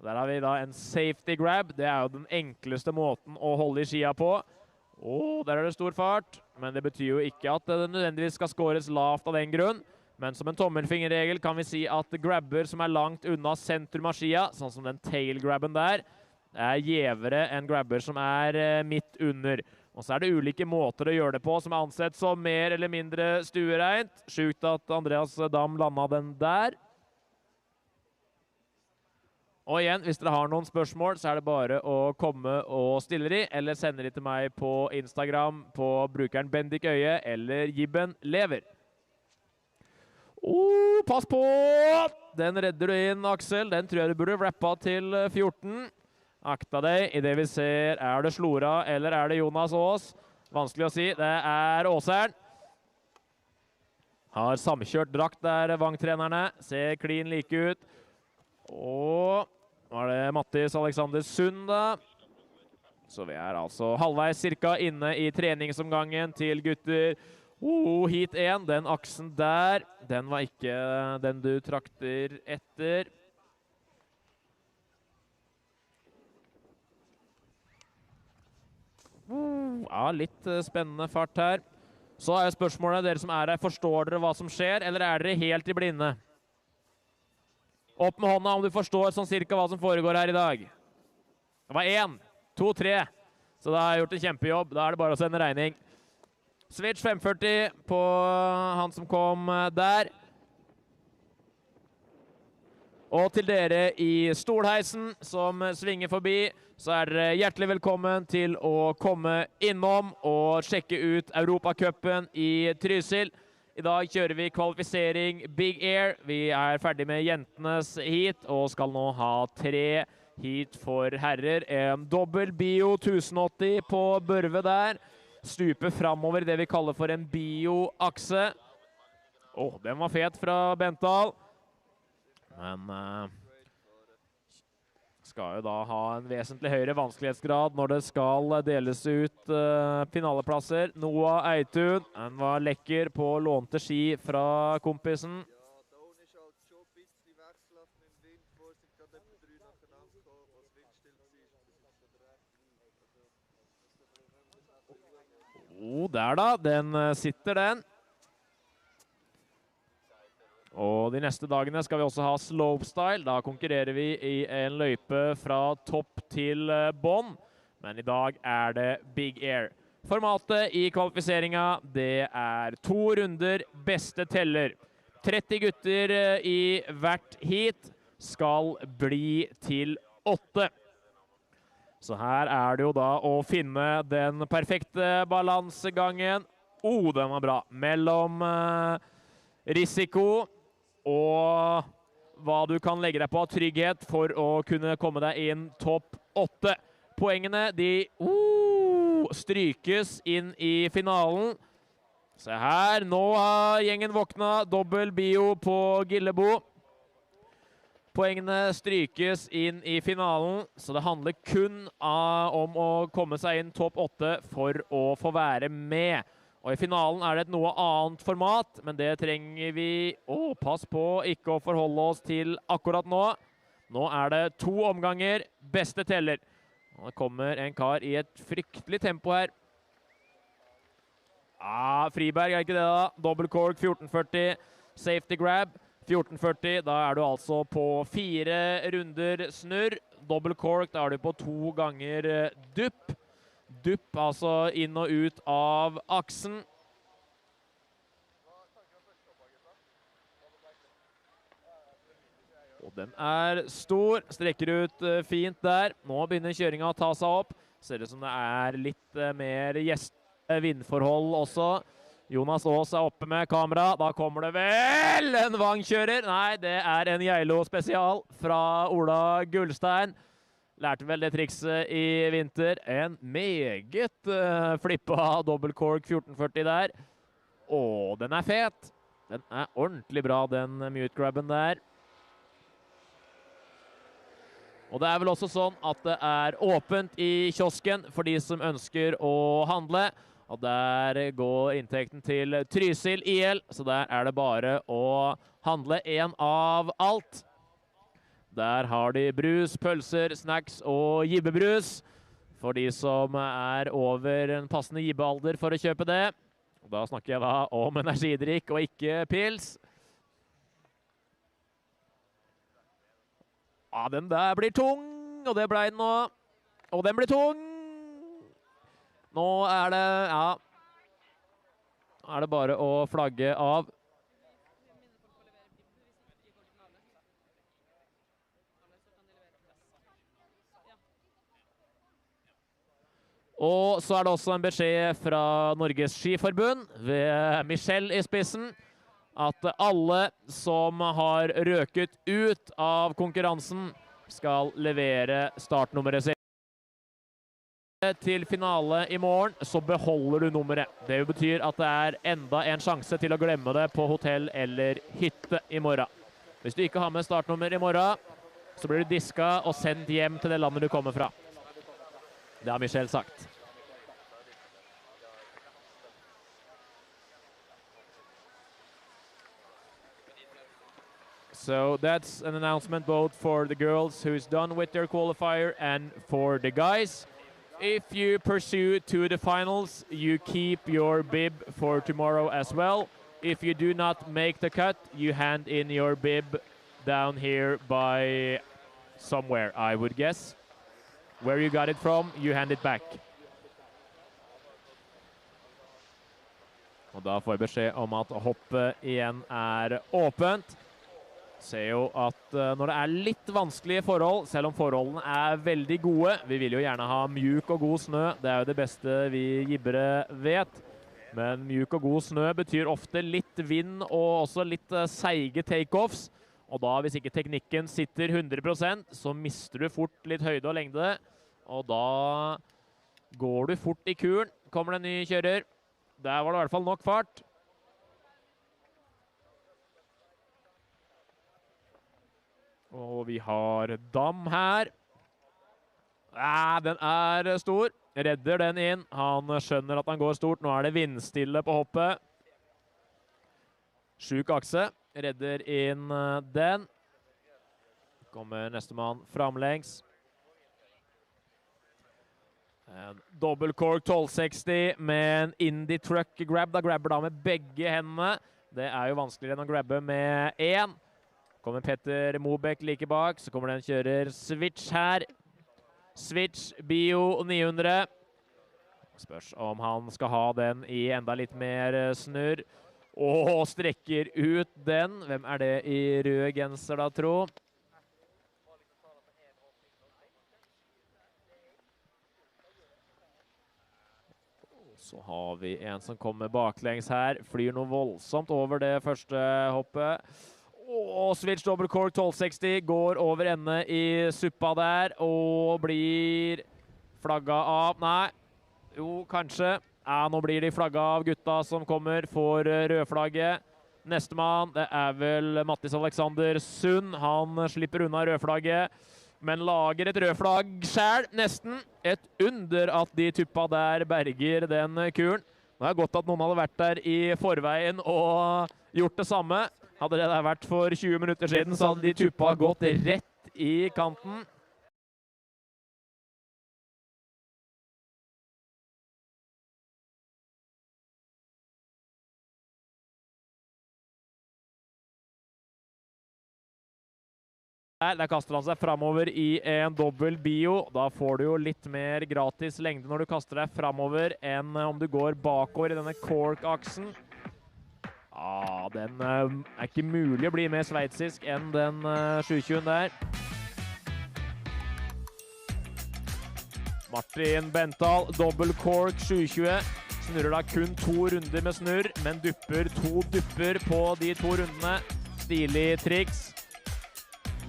Der har vi da en safety grab. Det er jo den enkleste måten å holde i skia på. Der er det stor fart. Men det betyr jo ikke at det nødvendigvis skal skåres lavt av den grunn. Men som en tommelfingerregel kan vi si at grabber som er langt unna sentrum av skia, sånn som den tail-grabben der, er gjevere enn grabber som er midt under. Og så er det ulike måter å gjøre det på som er ansett som mer eller mindre stuereint. Sjukt at Andreas Dam landet den der. Og igjen, hvis dere har noen spørsmål, så er det bare å komme og stille de, eller sende de til meg på Instagram på brukeren Bendik Øye eller Gibben Lever. Pass på! Den redder du inn, Aksel. Den tror jeg du burde rappa til 14. Akta deg. I det vi ser, er det Slora eller er det Jonas Aas? Vanskelig å si. Det er Åsern. Har samkjørt drakt der, Vang-trenerne. Ser clean like ut. Og var det Mattis Alexander Sund da. Så vi er altså halvveis cirka inne i treningsomgangen til gutter. Hit 1, den aksen der, den var ikke den du trakter etter. Ja, litt spennende fart her. Så er spørsmålet, dere som er her, forstår dere hva som skjer, eller er dere helt i blinde? Opp med hånda om du forstår sånn cirka hva som foregår her i dag. Det var 1, 2, 3. Så da har jeg gjort en kjempejobb. Da er det bare å sende regning. Switch 540 på han som kom der. Og til dere i stolheisen som svinger forbi, så er dere hjertelig velkommen til å komme innom og sjekke ut Europa Cupen i Trysil. I dag kjører vi kvalifisering Big Air. Vi er ferdig med jentenes heat og skal nå ha 3 heat for herrer. En dobbel bio 1080 på Børve der. Stupe framover det vi kaller for en bio-akse. Den var fet fra Bental. Men skal jo da ha en vesentlig høyere vanskelighetsgrad når det skal deles ut finaleplasser. Noah Eitun, han var lekker på lånte ski fra kompisen. Der da, den sitter den. Og de neste dagene skal vi også ha slopestyle. Da konkurrerer vi i en løype fra topp til bånd. Men i dag er det Big Air. Formatet i kvalifiseringa, det er 2 runder, beste teller. 30 gutter i hvert heat skal bli til 8. Så her er det jo da å finne den perfekte balansegangen. Den var bra. Mellom risiko og hva du kan legge deg på av trygghet for å kunne komme deg inn topp 8. Poengene, de strykes inn i finalen. Se her, nå har gjengen våkna. Dobbel bio på Gillebo. Poengene strykes inn i finalen, så det handler kun om å komme seg inn topp 8 for å få være med. Og i finalen er det et noe annet format, men det trenger vi pass på ikke å forholde oss til akkurat nå. Nå er det 2 omganger, beste teller. Og det kommer en kar i et fryktelig tempo her. Friberg er ikke det da. Double cork 1440, safety grab 1440. Da er du altså på 4 runder snurr. Double cork, da er du på 2 ganger dupp. Dupp, altså inn og ut av aksen. Og den er stor, strekker ut fint der. Nå begynner kjøringen å ta seg opp. Ser det som det er litt mer vindforhold også. Jonas Aas er oppe med kamera. Da kommer det vel en vangkjører. Nei, det er en Geilo spesial fra Ola Gullstein. Lærte vel det trikset i vinter. En meget flippa double cork 1440 der. Den er fet. Den er ordentlig bra, den mute-grabben der. Og det er vel også sånn at det er åpent i kiosken for de som ønsker å handle. Og der går inntekten til Trysil IL, så der er det bare å handle en av alt. Der har de brus, pølser, snacks og gibbebrus for de som er over en passende gibbealder for å kjøpe det. Og da snakker jeg da om energidrikk og ikke pils. Den der blir tung, og det ble den nå. Og den blir tung. Nå er det, nå er det bare å flagge av. Og så er det også en beskjed fra Norges Skiforbund ved Michelle i spissen, at alle som har røket ut av konkurransen skal levere startnummeret sitt. Til finale i morgen så beholder du nummeret. Det betyr at det er enda en sjanse til å glemme det på hotell eller hytte i morgen. Hvis du ikke har med startnummer i morgen, så blir du diska og sendt hjem til det landet du kommer fra. Det har Michelle sagt. So that's an announcement both for the girls who's done with their qualifier and for the guys. If you pursue to the finals, you keep your bib for tomorrow as well. If you do not make the cut, you hand in your bib down here by somewhere, I would guess. Where you got it from, you hand it back. Og da får jeg beskjed om at hoppet igjen er åpent. Ser jo at når det er litt vanskelige forhold, selv om forholdene er veldig gode, vi vil jo gjerne ha mjuk og god snø, det er jo det beste vi gibbere vet. Men mjuk og god snø betyr ofte litt vind og også litt seige take-offs. Og da, hvis ikke teknikken sitter 100%, så mister du fort litt høyde og lengde. Og da går du fort i kuren. Kommer det en ny kjører. Der var det i hvert fall nok fart. Og vi har dam her. Den er stor. Redder den inn. Han skjønner at han går stort. Nå er det vindstille på hoppet. Sjuk akse. Redder inn den. Kommer neste mann framlengs. En double cork 1260 med en indie truck grab. Da grabber da med begge hendene. Det jo vanskeligere enn å grabbe med 1. Kommer Petter Mobek like bak, så kommer det en kjører switch her. Switch Bio 900. Spørs om han skal ha den i enda litt mer snurr. Og strekker ut den. Hvem det i rød genser da, tro? Så har vi en som kommer baklengs her. Flyr noe voldsomt over det første hoppet. Og switch double cork 1260 går over ende i suppa der. Og blir flagga av. Nei, jo, kanskje. Ja, nå blir de flagga av gutta som kommer for rødflagget. Nestemann, det vel Mattis Alexander Sund. Han slipper unna rødflagget, men lager et rødflagg selv, nesten. Et under at de tuppa der berger den kuren. Nå det godt at noen hadde vært der i forveien og gjort det samme. Hadde det der vært for 20 minutter siden, så hadde de tuppa gått rett i kanten. Der kaster han seg fremover i en dobbel bio. Da får du jo litt mer gratis lengde når du kaster deg fremover enn om du går bakover i denne cork-aksen. Ja, den ikke mulig å bli mer sveitsisk enn den 720 der. Martin Bental, dobbel cork 720. Snurrer da kun 2 runder med snurr, men dupper 2 dupper på de 2 rundene. Stilig triks.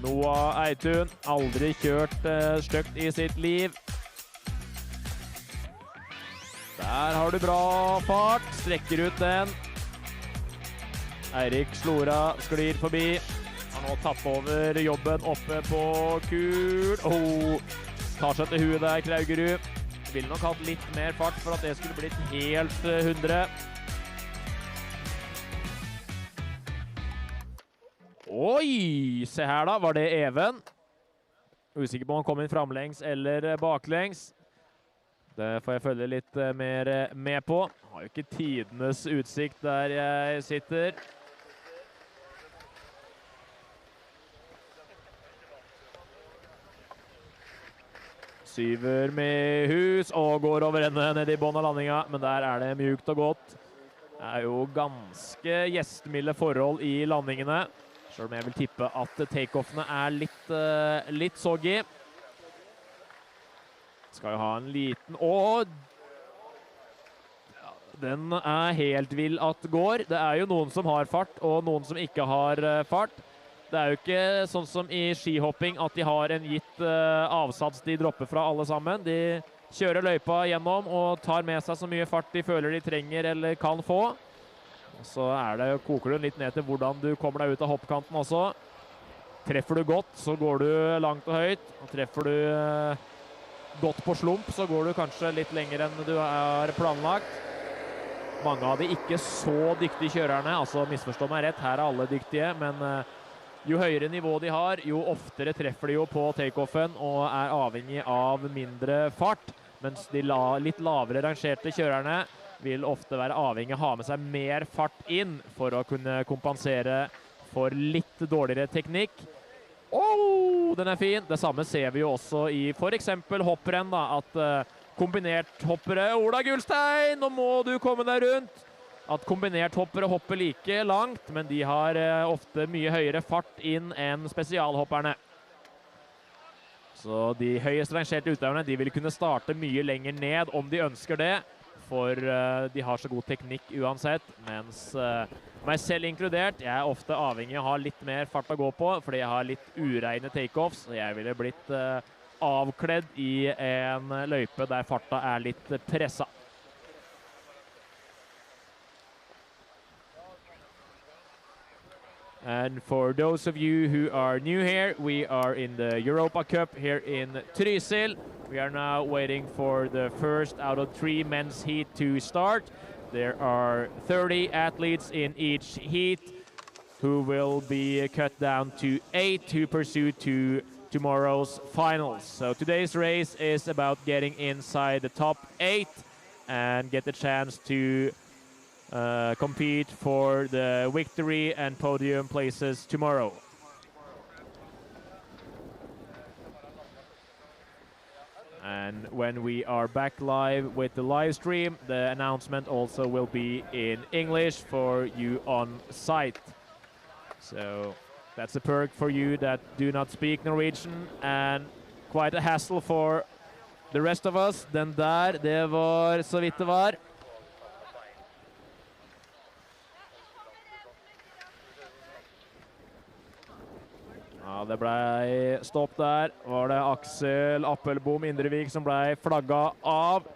Noah Eitun, aldri kjørt støkt i sitt liv. Der har du bra fart, strekker ut den. Eirik Slora sklir forbi. Har nå tatt over jobben oppe på kul. Tar seg til huet der, Kraugerud. Ville nok hatt litt mer fart for at det skulle blitt helt 100. Oi, se her da, var det Even? Usikker på om han kom inn framlengs eller baklengs. Det får jeg følge litt mer med på. Har jo ikke tidenes utsikt der jeg sitter. Syver med hus og går over ende ned i bånd av landinga, men der det mjukt og godt. Det jo ganske gjestmilde forhold i landingene. Selv om jeg vil tippe at takeoffene litt soggy. Skal jo ha en liten... Den helt vill at går. Det jo noen som har fart, og noen som ikke har fart. Det jo ikke sånn som i skihopping at de har en gitt avsats de dropper fra alle sammen. De kjører løypa gjennom og tar med seg så mye fart de føler de trenger eller kan få. Så koker du litt ned til hvordan du kommer deg ut av hoppkanten også. Treffer du godt, så går du langt og høyt. Og treffer du godt på slump, så går du kanskje litt lenger enn du planlagt. Mange av de ikke så dyktige kjørerne, altså misforstå meg rett, her alle dyktige, men jo høyere nivå de har, jo oftere treffer de jo på takeoffen og avhengig av mindre fart, mens de litt lavere rangerte kjørerne vil ofte være avhengig av å ha med seg mer fart inn for å kunne kompensere for litt dårligere teknikk. Den fin! Det samme ser vi jo også i for eksempel hopprenn, da, at kombinert hoppere, Ola Gullstein, nå må du komme deg rundt! At kombinert hoppere hopper like langt, men de har ofte mye høyere fart inn enn spesialhopperne. Så de høyest rangerte utøverne, de vil kunne starte mye lenger ned om de ønsker det, for de har så god teknikk uansett, mens meg selv inkludert, jeg ofte avhengig av å ha litt mer fart å gå på, fordi jeg har litt ureine takeoffs, og jeg ville blitt avkledd i en løype der farta litt pressa. And for those of you who are new here, we are in the Europa Cup here in Trysil. We are now waiting for the first out of 3 men's heat to start. There are 30 athletes in each heat who will be cut down to 8 to pursue to tomorrow's finals. So today's race is about getting inside the top 8 and get the chance to compete for the victory and podium places tomorrow. And when we are back live with the live stream, the announcement also will be in English for you on site. So that's a perk for you that do not speak Norwegian, and quite a hassle for the rest of us. Den der, det var så vidt det var. Ja, det ble stopp der. Var det Aksel Appelbom Indrevik som ble flagget av.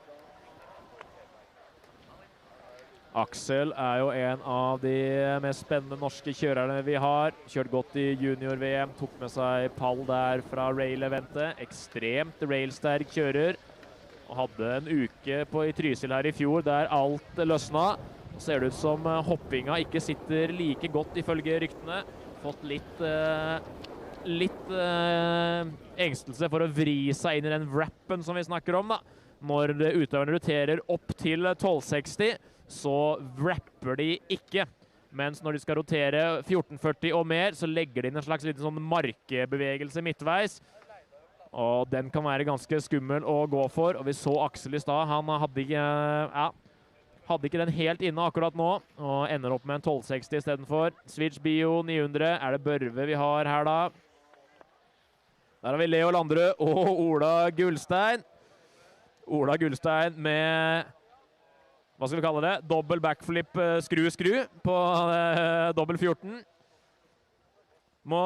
Aksel er jo en av de mest spennende norske kjørerne vi har. Kjørt godt i junior-VM, tok med seg pall der fra rail-eventet. Ekstremt railsterk kjører. Og hadde en uke i Trysil her i fjor der alt løsna. Ser det ut som hoppinga ikke sitter like godt ifølge ryktene. Fått litt engstelse for å vri seg inn i den wrappen som vi snakker om da. Når utøverne roterer opp til 1260, så wrapper de ikke. Mens når de skal rotere 1440 og mer, så legger de inn en slags liten sånn markebevegelse midtveis. Og den kan være ganske skummel å gå for. Og vi så Aksel i stad, han hadde ikke den helt inne akkurat nå, og ender opp med en 1260 i stedet for. Switch Bio 900, er det Børve vi har her da? Der har vi Leo Landrød og Ola Gullstein. Ola Gullstein med, hva skal vi kalle det? Dobbel backflip skru på dobbel 14. Må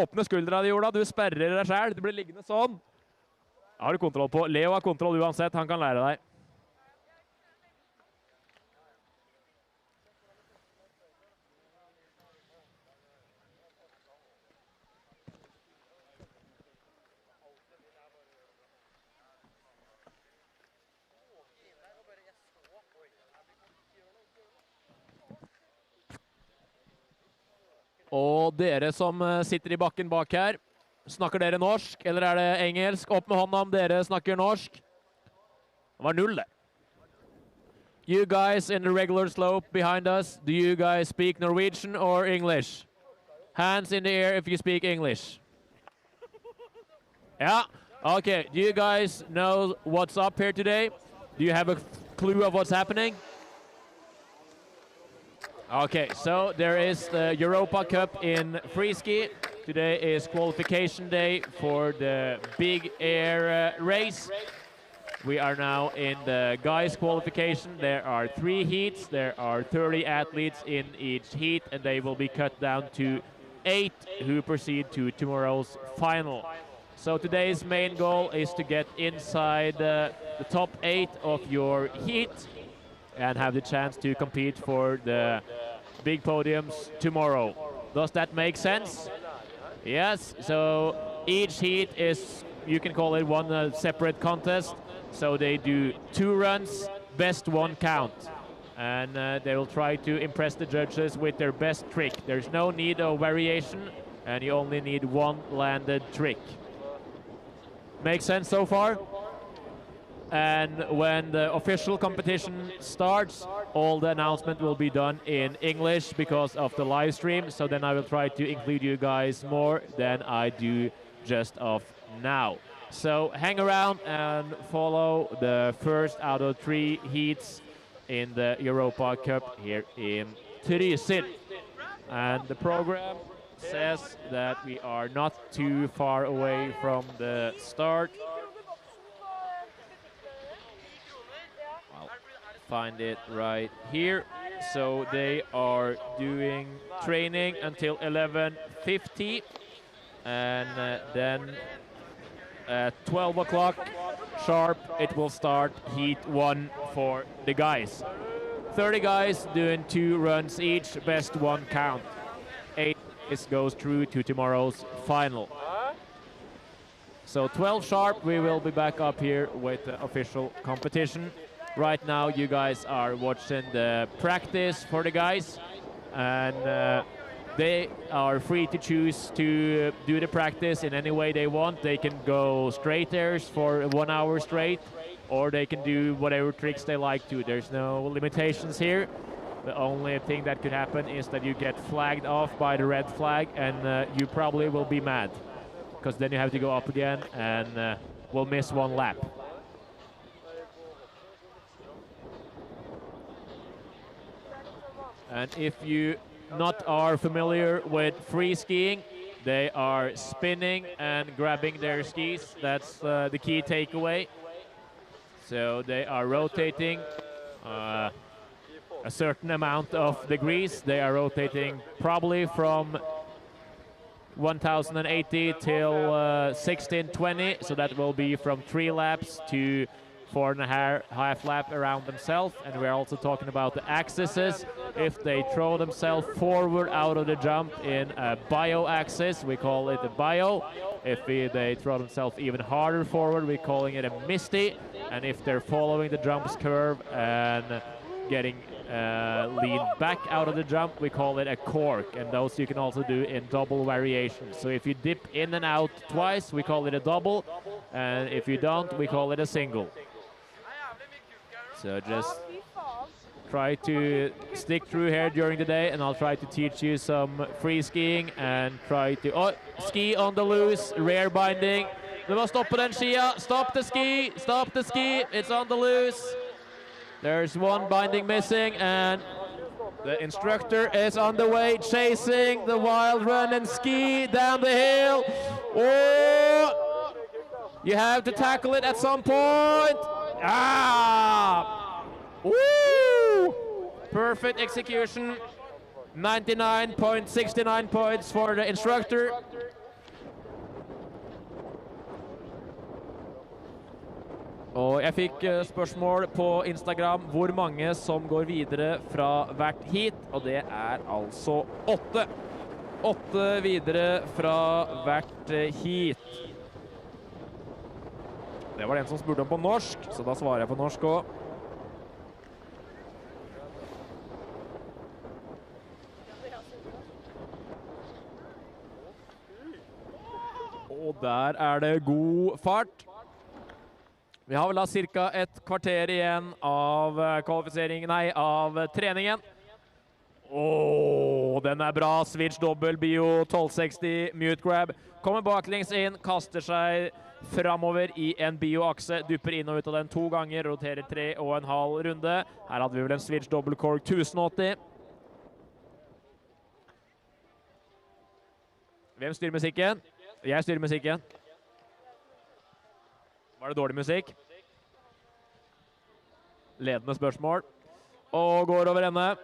åpne skuldra di, Ola. Du sperrer deg selv. Du blir liggende sånn. Har du kontroll på. Leo har kontroll uansett. Han kan lære deg. Og dere som sitter i bakken bak her, snakker dere norsk, eller er det engelsk? Opp med hånda om dere snakker norsk. Det var 0 det. You guys in the regular slope behind us, do you guys speak Norwegian or English? Hands in the air if you speak English. Yeah, okay. Do you guys know what's up here today? Do you have a clue of what's happening? Okay, so there is the Europa Cup in Freeski. Today is qualification day for the big air race. We are now in the guys qualification. There are 3 heats. There are 30 athletes in each heat, and they will be cut down to 8 who proceed to tomorrow's final. So today's main goal is to get inside the top 8 of your heat and have the chance to compete for the big podiums tomorrow. Does that make sense? Yes, so each heat is, you can call it one separate contest. So they do 2 runs, best 1 count. And they will try to impress the judges with their best trick. There's no need of variation, and you only need 1 landed trick. Make sense so far? And when the official competition starts, all the announcement will be done in English because of the live stream. So then I will try to include you guys more than I do just of now. So hang around and follow the first out of 3 heats in the Europa Cup here in Trysil. And the program says that we are not too far away from the start. Find it right here. So they are doing training until 11:50, and then at 12 o'clock sharp it will start heat 1 for the guys. 30 guys doing 2 runs each, best 1 count. 8 goes through to tomorrow's final. So 12 sharp we will be back up here with the official competition. Right now you guys are watching the practice for the guys, and they are free to choose to do the practice in any way they want. They can go straight airs for 1 hour straight, or they can do whatever tricks they like to. There's no limitations here. The only thing that could happen is that you get flagged off by the red flag, and you probably will be mad, because then you have to go up again and will miss one lap. And if you not are familiar with free skiing, they are spinning and grabbing their skis. That's the key takeaway. So they are rotating a certain amount of degrees. They are rotating probably from 1080 till 1620, so that will be from 3 laps to 4.5 lap around themselves. And we're also talking about the axes. If they throw themselves forward out of the jump in a bio axis, we call it a bio. If they throw themselves even harder forward, we're calling it a misty. And if they're following the jumps curve and getting lean back out of the jump, we call it a cork, and those you can also do in double variations. So if you dip in and out twice, we call it a double, and if you don't, we call it a single. So just try to stick through here during the day, and I'll try to teach you some free skiing and try to ski on the loose, rear binding. Du må stoppe den skia, stop the ski, it's on the loose. There's one binding missing, and the instructor is on the way, chasing the wild run and ski down the hill. Oh! You have to tackle it at some point. Ah! Woo! Perfect execution. 99.69 points for the instructor. Og jeg fikk spørsmål på Instagram hvor mange som går videre fra hvert heat, og det er altså 8. 8 videre fra hvert heat. Det var den som spurte om på norsk, så da svarer jeg på norsk også. Og der er det god fart. Vi har vel da cirka et kvarter igjen av av treningen. Den er bra. Switch dobbel, bio 1260, mute grab. Kommer baklengs inn, kaster seg framover i en bioakse, dupper inn og ut av den 2 ganger, roterer 3,5 runde. Her hadde vi vel en switch dobbel cork 1080. Hvem styrer musikken? Jeg styrer musikken. Var det dårlig musikk? Ledende spørsmål. Og går over ende.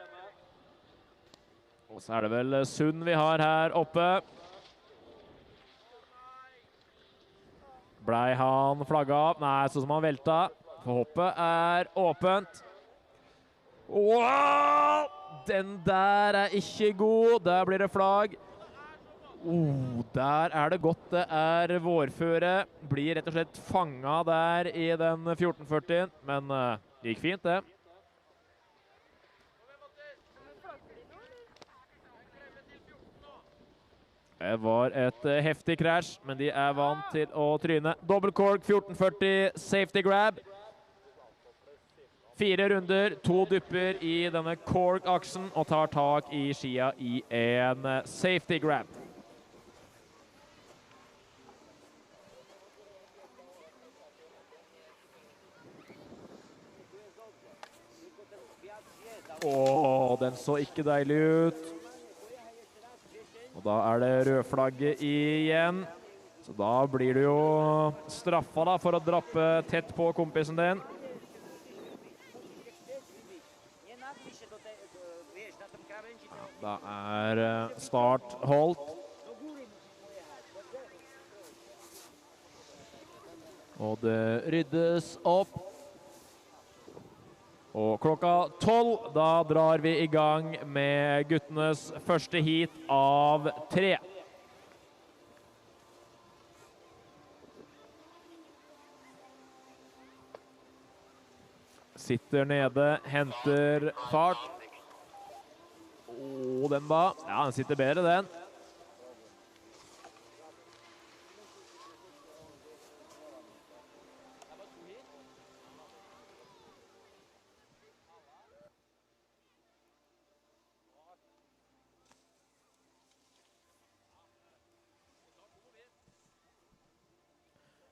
Og så er det vel Sund vi har her oppe. Blei han flagget av? Nei, sånn som han velta. For hoppet er åpent. Wow! Den der er ikke god. Der blir det flagg. Der er det godt det er vårføre. Blir rett og slett fanget der i den 1440, men det gikk fint det. Det var et heftig krasj, men de er vant til å tryne. Double cork 1440, safety grab. 4 runder, 2 dupper i denne cork-aksen og tar tak i skia i en safety grab. Den så ikke deilig ut. Og da er det rødflagget igjen. Så da blir du jo straffa da for å drappe tett på kompisen din. Da er start holdt. Og det ryddes opp. Og klokka 12, da drar vi i gang med guttenes første heat av 3. Sitter nede, henter fart. Den da. Ja, den sitter bedre, den.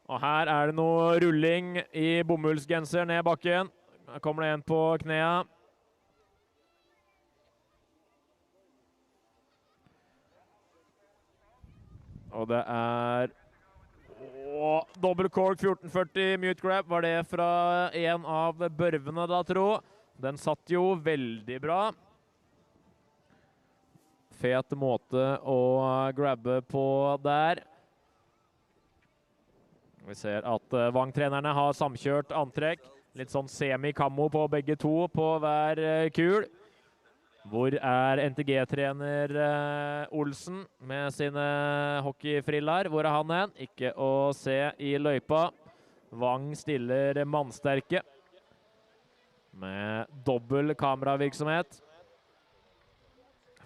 Og her er det noe rulling i bomullsgenser ned bakken. Her kommer det en på knea. Og det er dobbelt cork 1440 mute grab. Var det fra en av børvene da, tro? Den satt jo veldig bra. Fet måte å grabbe på der. Vi ser at Vang-trenerne har samkjørt antrekk. Litt sånn semi-kammo på begge to på hver kul. Hvor er NTG-trener Olsen med sine hockeyfriller? Hvor er han hen? Ikke å se i løypa. Vang stiller mannsterke med dobbel kameravirksomhet.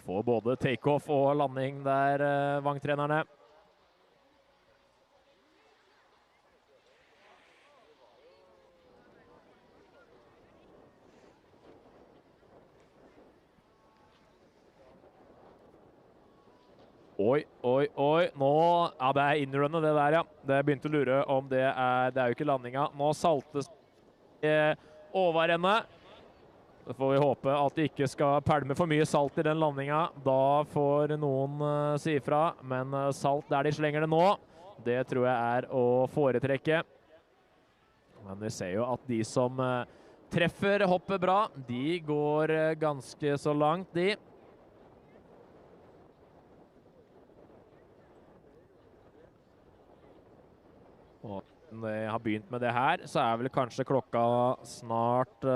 Får både take-off og landing der, Vang-trenerne. Oi, oi, oi. Nå, ja, det er innrunnet det der, ja. Det begynte å lure om det er jo ikke landinga. Nå saltes overrennet. Så får vi håpe at de ikke skal pælme for mye salt i den landinga. Da får noen si ifra, men salt der de slenger det nå, det tror jeg er å foretrekke. Men vi ser jo at de som treffer hoppet bra, de går ganske så langt, de. Og når jeg har begynt med det her, så er vel kanskje klokka snart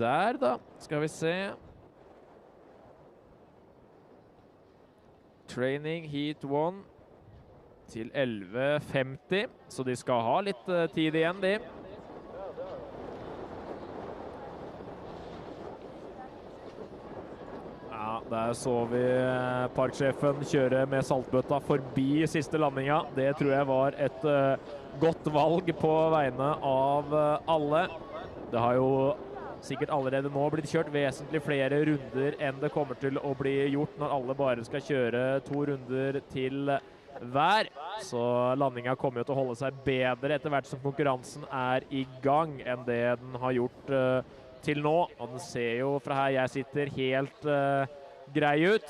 der da. Skal vi se. Training heat 1 til 11.50, så de skal ha litt tid igjen, de. Ja, der så vi parksjefen kjøre med saltbøtta forbi siste landinga. Det tror jeg var et godt valg på vegne av alle. Det har jo sikkert allerede nå blitt kjørt vesentlig flere runder enn det kommer til å bli gjort når alle bare skal kjøre 2 runder til hver. Så landinga kommer jo til å holde seg bedre etter hvert som konkurransen er i gang enn det den har gjort til nå. Og den ser jo fra her jeg sitter helt grei ut.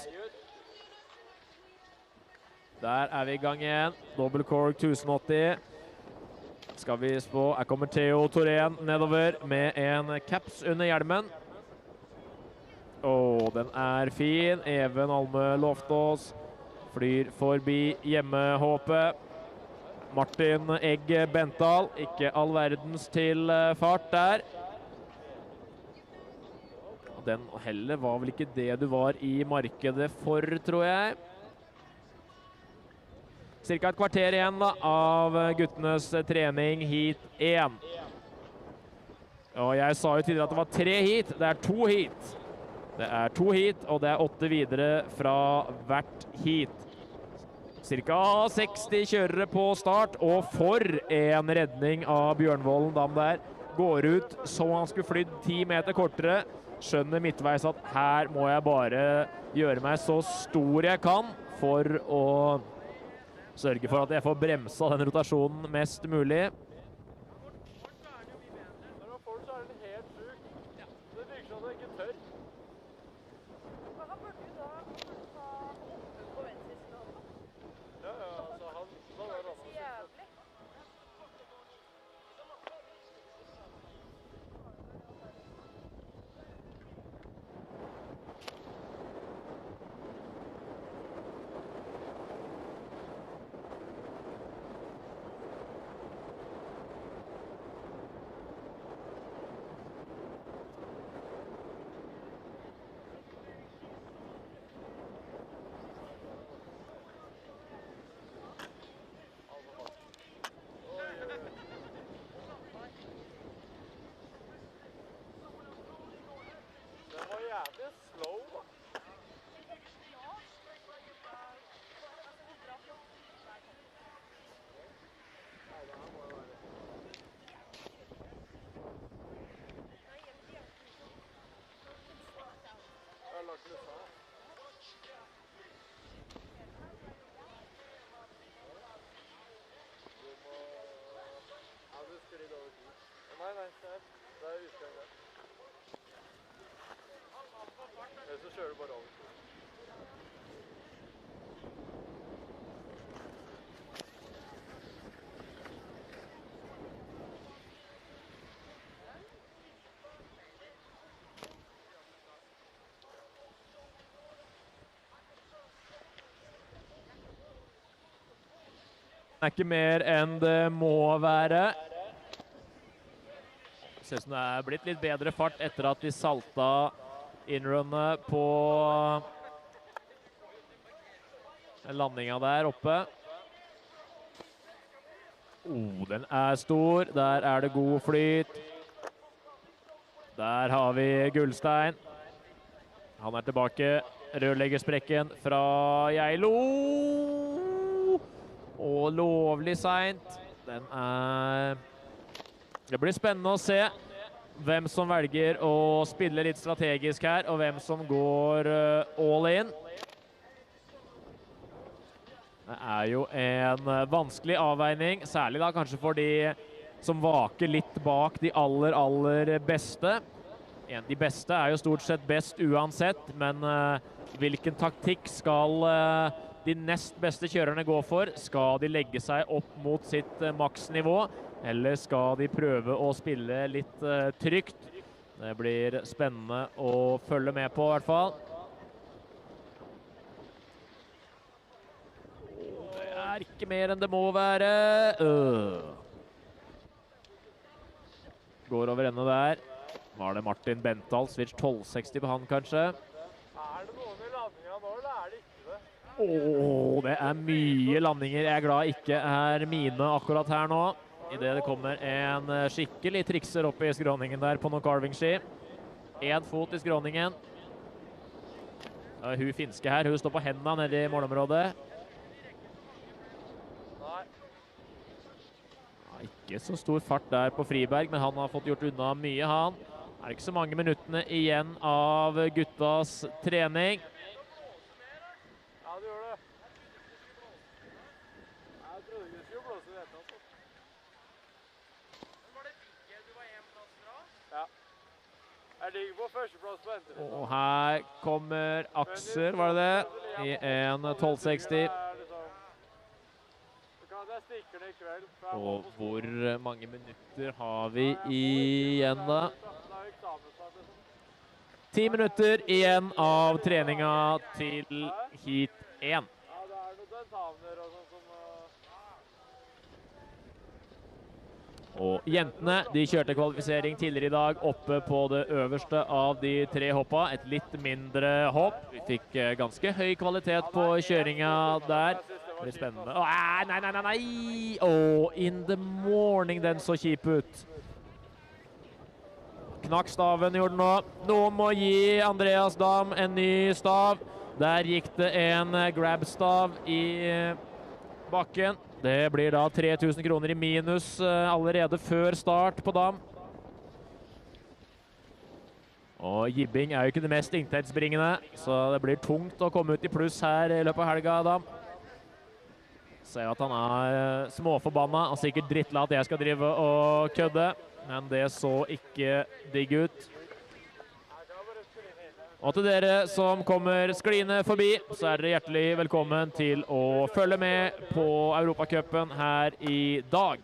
Der er vi i gang igjen. Double cork 1080. Skal vi spå, her kommer Theo Torén nedover med en caps under hjelmen. Den er fin. Even Alme Loftås flyr forbi hjemmehåpet. Martin Egg Bental, ikke all verdens til fart der. Den heller var vel ikke det du var i markedet for, tror jeg. Cirka et kvarter igjen da, av guttenes trening heat 1. Og jeg sa jo tidligere at det var 3 heat. Det er 2 heat. Det er 2 heat, og det er 8 videre fra hvert heat. Cirka 60 kjørere på start, og for en redning av Bjørnvolden dam der. Går ut så han skulle flydd 10 meter kortere. Skjønner midtveis at her må jeg bare gjøre meg så stor jeg kan for å sørge for at jeg får bremsa den rotasjonen mest mulig. Når man får det, så er den helt sjuk. Det virker som den ikke tør. Men han burde jo da ta hoppen på venstre siden av hodet. Ja, altså han var Det er rammet. så jævlig. Den var jævlig slow, da. Jeg har lagt lufta. Nei, det er utgang der. Eller så kjører du bare over. Det er ikke mer enn det må være. Det ser ut som det er blitt litt bedre fart etter at de salta innrunnet på landinga der oppe. Den er stor. Der er det god flyt. Der har vi Gullstein. Han er tilbake. Rørleggersprekken fra Geilo. Og lovlig sent. Det blir spennende å se hvem som velger å spille litt strategisk her, og hvem som går all in. Det er jo en vanskelig avveining, særlig da kanskje for de som vaker litt bak de aller beste. De beste er jo stort sett best uansett, men hvilken taktikk skal de nest beste kjørerne gå for? Skal de legge seg opp mot sitt maksnivå, eller skal de prøve å spille litt trygt? Det blir spennende å følge med på i hvert fall. Det er ikke mer enn det må være. Går over ende der. Var det Martin Benthal, switch 1260 på han kanskje? Er det noen i landinga nå, eller er det ikke det? Det er mye landinger. Jeg er glad ikke er mine akkurat her nå. I det kommer en skikkelig trikser opp i skråningen der på noen carving-ski. En fot i skråningen. Hun finske her, hun står på hendene nede i målområdet. Ikke så stor fart der på Friberg, men han har fått gjort unna mye, han. Det er ikke så mange minuttene igjen av guttas trening. Ja, det gjør det. Jeg trodde ikke du skulle blåse i dette. Var det Vigge du var en plass fra? Ja. Jeg ligger på førsteplass på enteret. Og her kommer Akser, var det det? I en 1260. Og hvor mange minutter har vi igjen da? 10 minutter igjen av treninga til heat 1. Ja, det er noen tentamener og sånn som... Og jentene, de kjørte kvalifisering tidligere i dag oppe på det øverste av de 3 hoppa. Et litt mindre hopp. Vi fikk ganske høy kvalitet på kjøringa der. Det blir spennende. Nei! In the morning, den så kjip ut. Knakk staven gjorde den nå. Noen må gi Andreas Dam en ny stav. Der gikk det en grab-stav i bakken. Det blir da 3000 kroner i minus allerede før start på Dam. Og jibbing er jo ikke det mest inntektsbringende, så det blir tungt å komme ut i pluss her i løpet av helga, Dam. Ser at han er småforbanna og sikkert drittlei at jeg skal drive og kødde, men det så ikke digg ut. Og til dere som kommer skliende forbi, så er dere hjertelig velkommen til å følge med på Europacupen her i dag.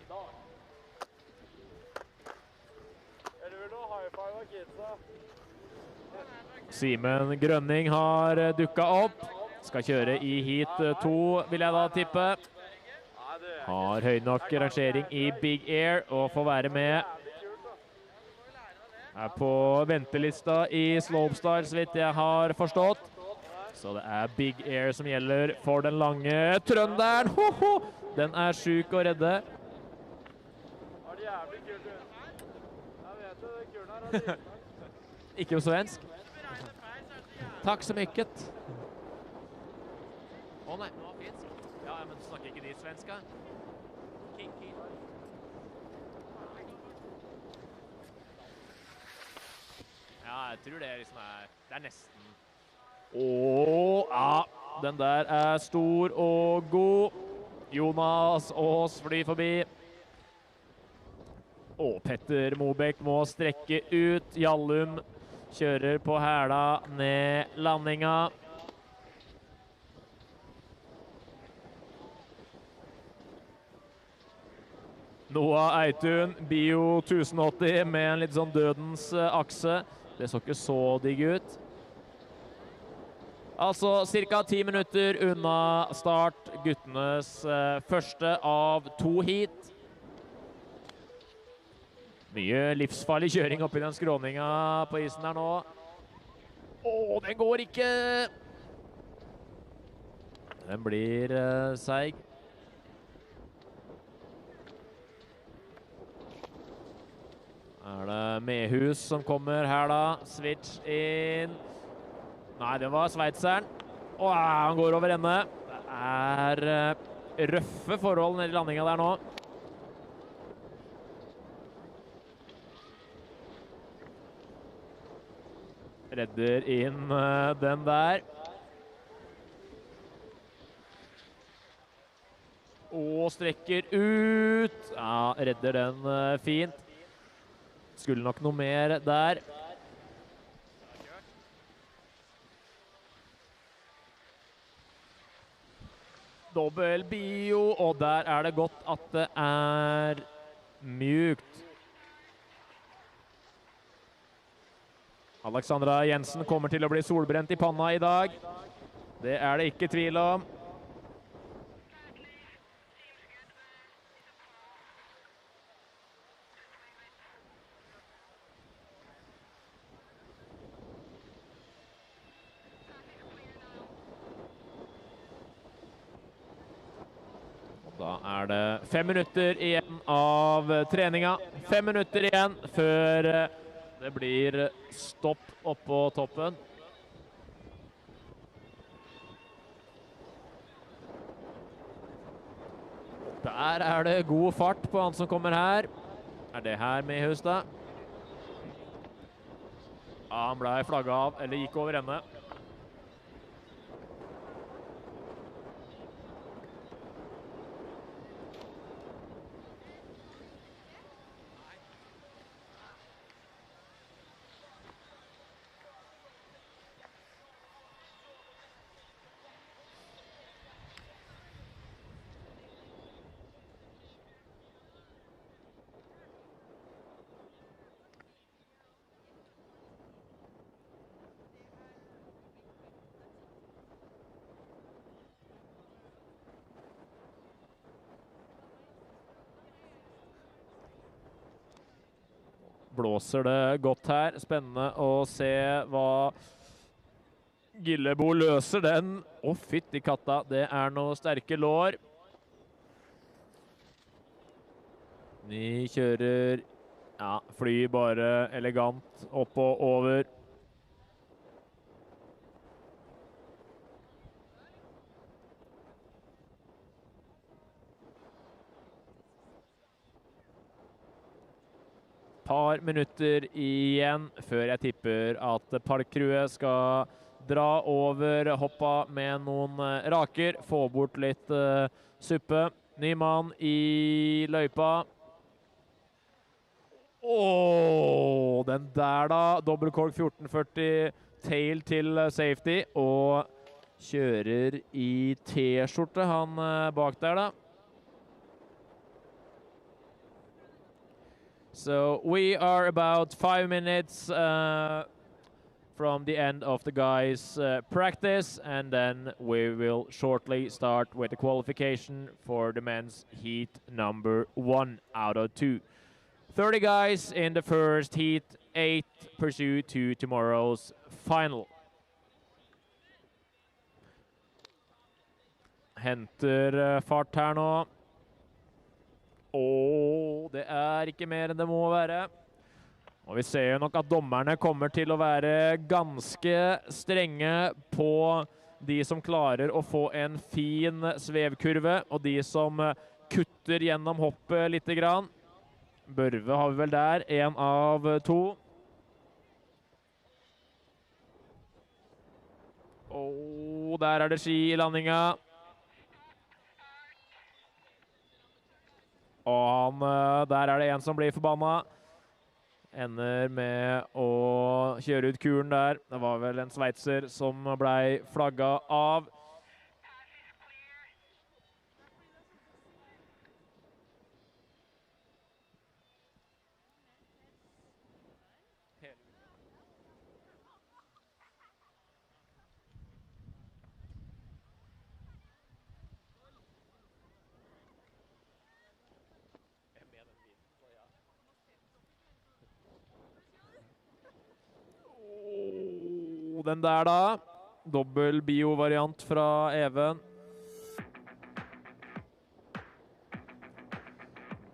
Simen Grønning har dukket opp. Skal kjøre i heat 2, vil jeg da tippe. Har høy nok rangering i Big Air og får være med. Er på ventelista i slopestyle, så vidt jeg har forstått. Så det er Big Air som gjelder for den lange trønderen. Den er syk å redde. Ikke på svensk. Takk så mykket. Nei, det var finsk. Ja, men snakker ikke de svenska? Ja, jeg tror det liksom det er nesten. Ja, den der er stor og god. Jonas Aas flyr forbi. Petter Mobek må strekke ut. Jallum kjører på hæla ned landinga. Noah Eitun, Bio 1080 med en litt sånn dødens akse. Det så ikke så digg ut. Altså ca. 10 minutter unna start, guttenes første av 2 heat. Mye livsfarlig kjøring oppi den skråninga på isen her nå. Åh, den går ikke! Den blir seig. Er det Mehus som kommer her da? Switch inn. Nei, det var sveitseren. Åh, han går over ende. Det er røffe forhold nede i landinga der nå. Redder inn den der. Og strekker ut. Ja, redder den fint. Skulle nok noe mer der. Dobbel bio, og der er det godt at det er mjukt. Alexandra Jensen kommer til å bli solbrent i panna i dag. Det er det ikke tvil om. Da er det 5 minutter igjen av treninga. 5 minutter igjen før det blir stopp oppå toppen. Der er det god fart på han som kommer her. Er det her Mehus da? Ja, han ble flagget av, eller gikk over ende. Blåser det godt her. Spennende å se hva Gillebo løser den. Å, fytti katta. Det er noe sterke lår. De kjører, ja, fly bare elegant opp og over. Par minutter igjen før jeg tipper at parkcrewet skal dra over hoppa med noen raker, få bort litt suppe. Ny mann i løypa. Åh, den der da, dobbeltkork 1440, tail til safety, og kjører i T-skjorte han bak der da. So we are about 5 minutes from the end of the guys' practice, and then we will shortly start with the qualification for the men's heat number 1 out of 2. 30 guys in the first heat, 8 pursue to tomorrow's final. Henter fart her nå. Åh, det er ikke mer enn det må være. Og vi ser jo nok at dommerne kommer til å være ganske strenge på de som klarer å få en fin svevkurve, og de som kutter gjennom hoppet litt grann. Børve har vi vel der, 1 av 2. Åh, der er det ski i landinga. Og der er det en som blir forbanna. Ender med å kjøre ut kuren der. Det var vel en sveitser som ble flagget av. Den der da, dobbel bio-variant fra Even.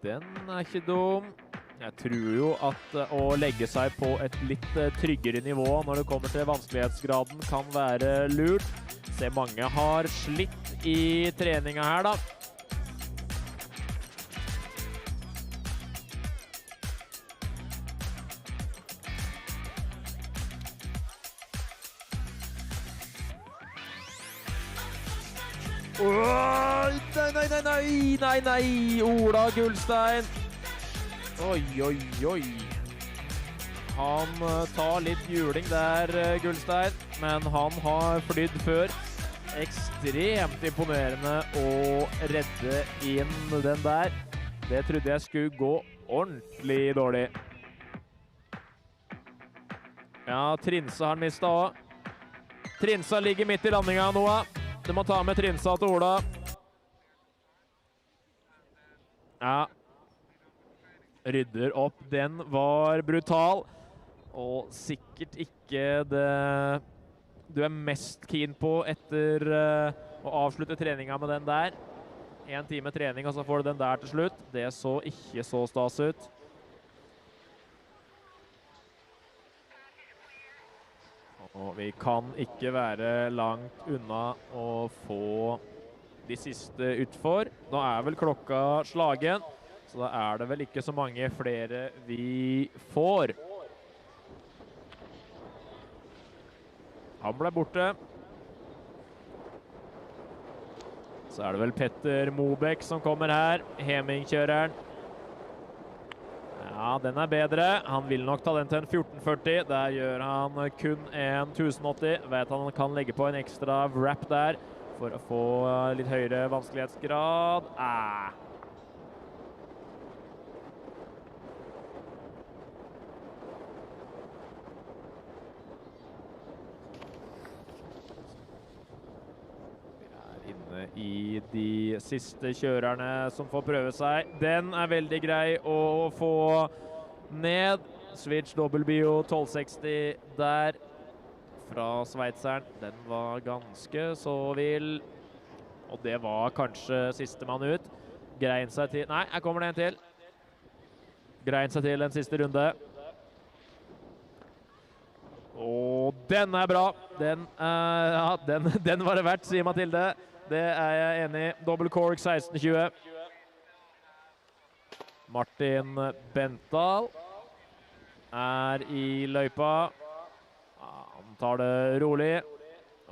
Den er ikke dum. Jeg tror jo at å legge seg på et litt tryggere nivå når det kommer til vanskelighetsgraden kan være lurt. Se, mange har slitt i treninga her da. Nei, Ola Gullstein. Oi. Han tar litt juling der, Gullstein, men han har flydd før. Ekstremt imponerende å redde inn den der. Det trodde jeg skulle gå ordentlig dårlig. Ja, Trinsa har mistet også. Trinsa ligger midt i landinga nå. Du må ta med Trinsa til Ola. Ja. Rydder opp. Den var brutal. Og sikkert ikke det du er mest keen på etter å avslutte treninga med den der. 1 time trening, og så får du den der til slutt. Det så ikke så stas ut. Og vi kan ikke være langt unna å få de siste utfor. Nå er vel klokka slagen, så da er det vel ikke så mange flere vi får. Han ble borte. Så er det vel Petter Mobek som kommer her, Heming-kjøreren. Ja, den er bedre. Han vil nok ta den til en 1440. Der gjør han kun en 1080. Vet han kan legge på en ekstra wrap der for å få litt høyere vanskelighetsgrad. Vi er inne i de siste kjørerne som får prøve seg. Den er veldig grei å få ned. Switch dobbel bio 1260 der fra sveitseren. Den var ganske så vill. Og det var kanskje siste mann ut. Grein seg til... Nei, her kommer det en til. Grein seg til en siste runde. Og den er bra. Den var det verdt, sier Mathilde. Det er jeg enig i. Double cork 1620. Martin Bental er i løypa. Han tar det rolig.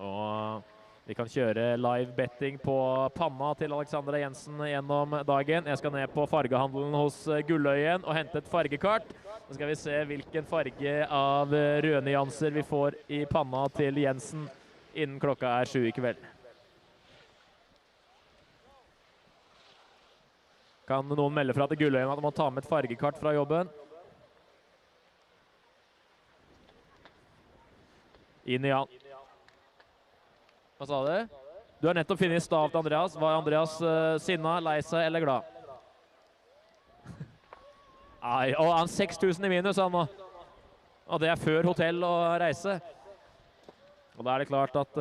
Og vi kan kjøre live betting på panna til Alexandra Jensen gjennom dagen. Jeg skal ned på fargehandelen hos Gulløyen og hente et fargekart. Så skal vi se hvilken farge av røde nyanser vi får i panna til Jensen innen klokka er 7 i kveld. Kan noen melde fra til Gulløyen at de må ta med et fargekart fra jobben? Inn i han. Hva sa du? Du har nettopp funnet stav til Andreas. Var Andreas sinna, lei seg eller glad? Nei, og han 6000 i minus han nå. Og det er før hotell og reise. Og da er det klart at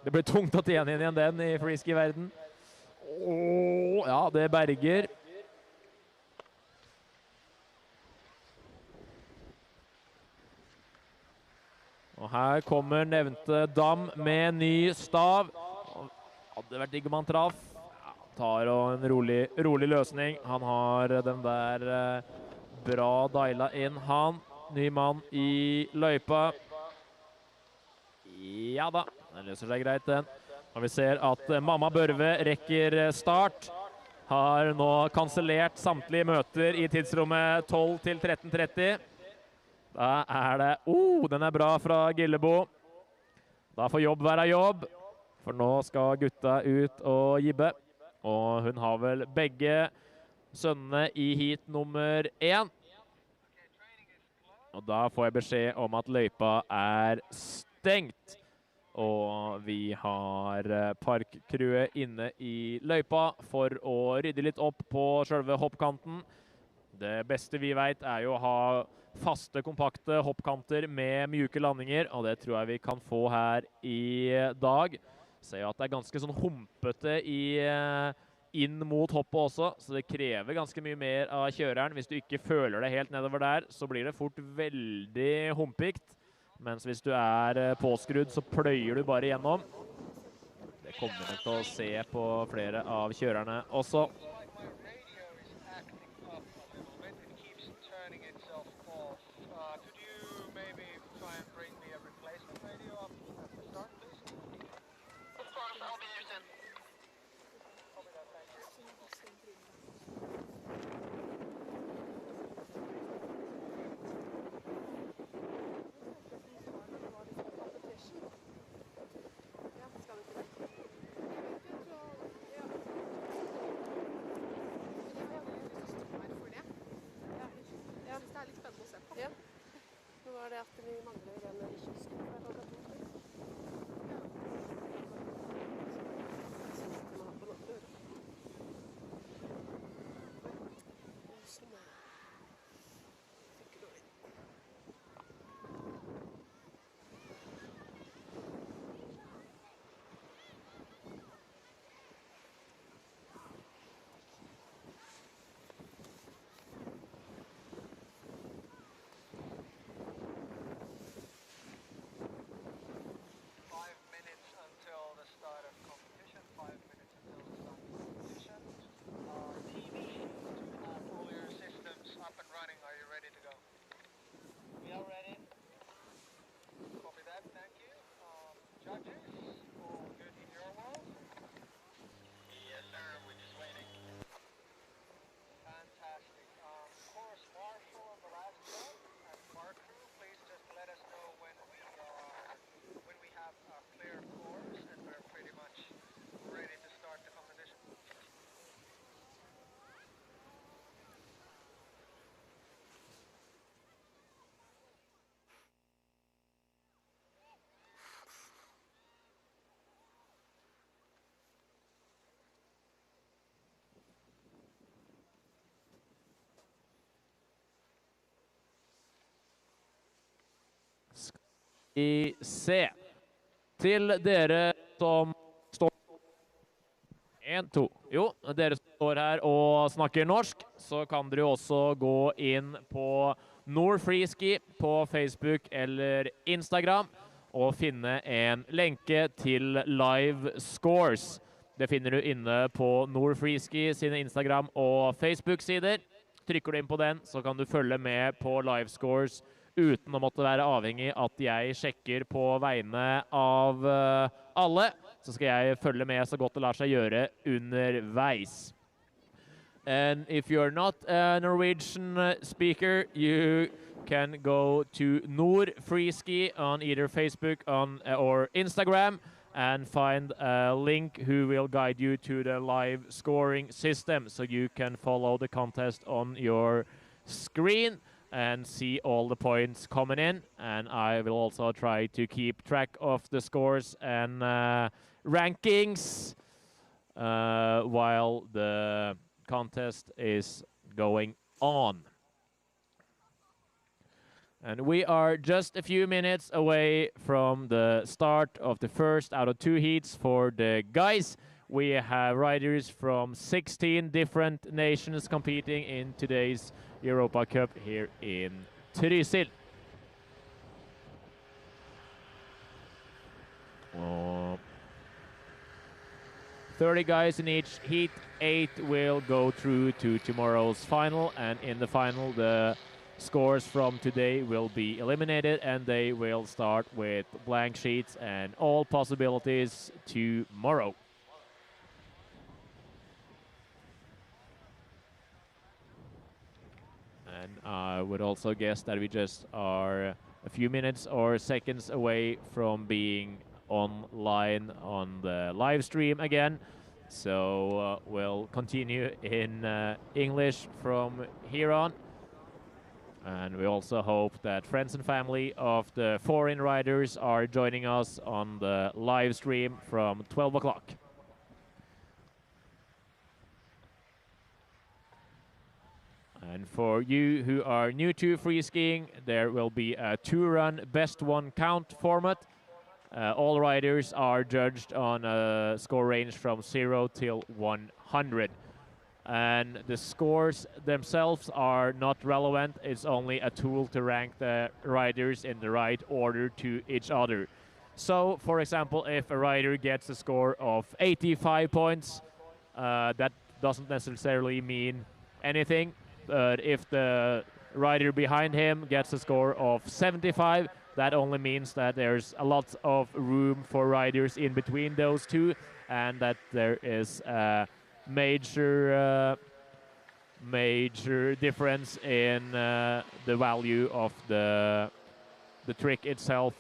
det blir tungt å tjene inn igjen den i freeski-verden. Ja, det berger. Og her kommer nevnte Dam med ny stav. Hadde vært digg om han traff. Ja, tar en rolig løsning. Han har den der bra deila inn. Han, ny mann i løypa. Ja da, den løser seg greit den. Og vi ser at Mamma Børve rekker start. har nå kansellert samtlige møter i tidsrommet 12 til 13.30. Da er det... den er bra fra Gillebo. Da får jobb være jobb, for nå skal gutta ut og jibbe. Og hun har vel begge sønnene i heat nummer 1. Og da får jeg beskjed om at løypa er stengt. Og vi har parkcrewet inne i løypa for å rydde litt opp på selve hoppkanten. Det beste vi vet er jo å ha faste, kompakte hoppkanter med mjuke landinger, og det tror jeg vi kan få her i dag. Ser jo at det er ganske sånn humpete inn mot hoppet også, så det krever ganske mye mer av kjøreren. Hvis du ikke føler det helt nedover der, så blir det fort veldig humpikt. Mens hvis du er påskrudd, så pløyer du bare gjennom. Det kommer vi til å se på flere av kjørerne også. I C. Til dere som står 1, 2. Jo, dere som står her og snakker norsk, så kan dere jo også gå inn på Europa Freeski på Facebook eller Instagram og finne en lenke til live scores. Det finner du inne på Europa Freeski sine Instagram og Facebook-sider. Trykker du inn på den, så kan du følge med på live scores uten å måtte være avhengig at jeg sjekker på vegne av alle. Så skal jeg følge med så godt det lar seg gjøre underveis. And if you're not a Norwegian speaker, you can go to Nord Freeski on either Facebook or Instagram and find a link who will guide you to the live scoring system so you can follow the contest on your screen and see all the points coming in. And I will also try to keep track of the scores and rankings while the contest is going on. And we are just a few minutes away from the start of the first out of 2 heats for the guys. We have riders from 16 different nations competing in today's Europa Cup here in Trysil. 30 guys in each heat. 8 will go through to tomorrow's final, and in the final the scores from today will be eliminated and they will start with blank sheets and all possibilities tomorrow. And I would also guess that we just are a few minutes or seconds away from being online on the live stream again. So we'll continue in English from here on. And we also hope that friends and family of the foreign riders are joining us on the live stream from 12 o'clock. And for you who are new to free skiing, there will be a 2-run best one count format. All riders are judged on a score range from 0 till 100. And the scores themselves are not relevant. It's only a tool to rank the riders in the right order to each other. So, for example, if a rider gets a score of 85 points, that doesn't necessarily mean anything. But if the rider behind him gets a score of 75, that only means that there's a lot of room for riders in between those two, and that there is a major difference in the value of the trick itself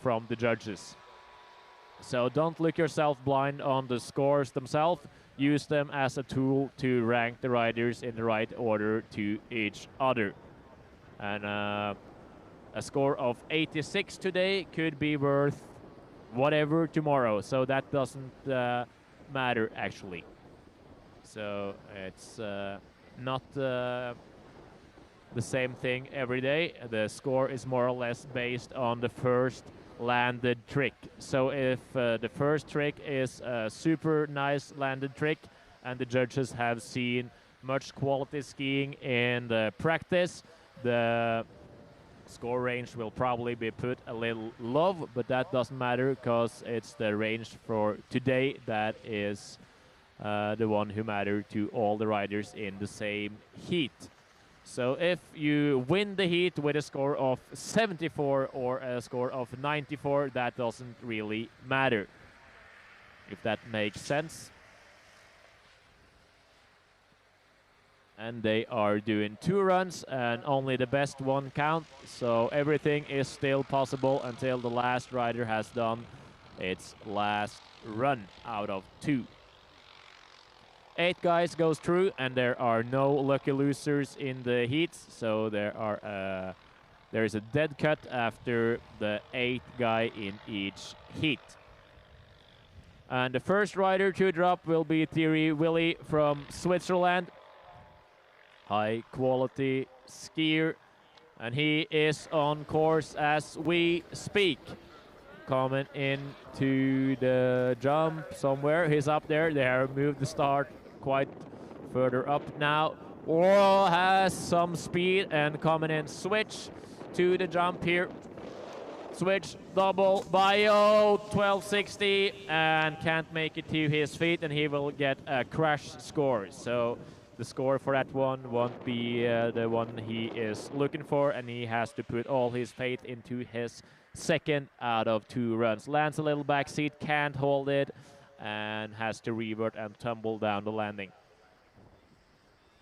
from the judges. So don't look yourself blind on the scores themselves. Use them as a tool to rank the riders in the right order to each other. And a score of 86 today could be worth whatever tomorrow, so that doesn't matter actually. So it's not the same thing every day. The score is more or less based on the first landed trick. So if the first trick is a super nice landed trick and the judges have seen much quality skiing in the practice, the score range will probably be put a little low, but that doesn't matter because it's the range for today that is the one who mattered to all the riders in the same heat. So if you win the heat with a score of 74 or a score of 94, that doesn't really matter, if that makes sense. And they are doing 2 runs and only the best one count, so everything is still possible until the last rider has done its last run out of 2. 8 guys goes through, and there are no lucky losers in the heats, so there is a dead cut after the 8th guy in each heat. And the first rider to drop will be Thierry Willy from Switzerland. High quality skier, and he is on course as we speak. Coming into the jump somewhere, he's up there. They have moved the start quite further up now. Oro has some speed and coming in switch to the jump here. Switch double bio 1260 and can't make it to his feet, and he will get a crash score. So the score for that one won't be the one he is looking for, and he has to put all his faith into his second out of 2 runs. Lands a little back seat, can't hold it, and has to revert and tumble down the landing.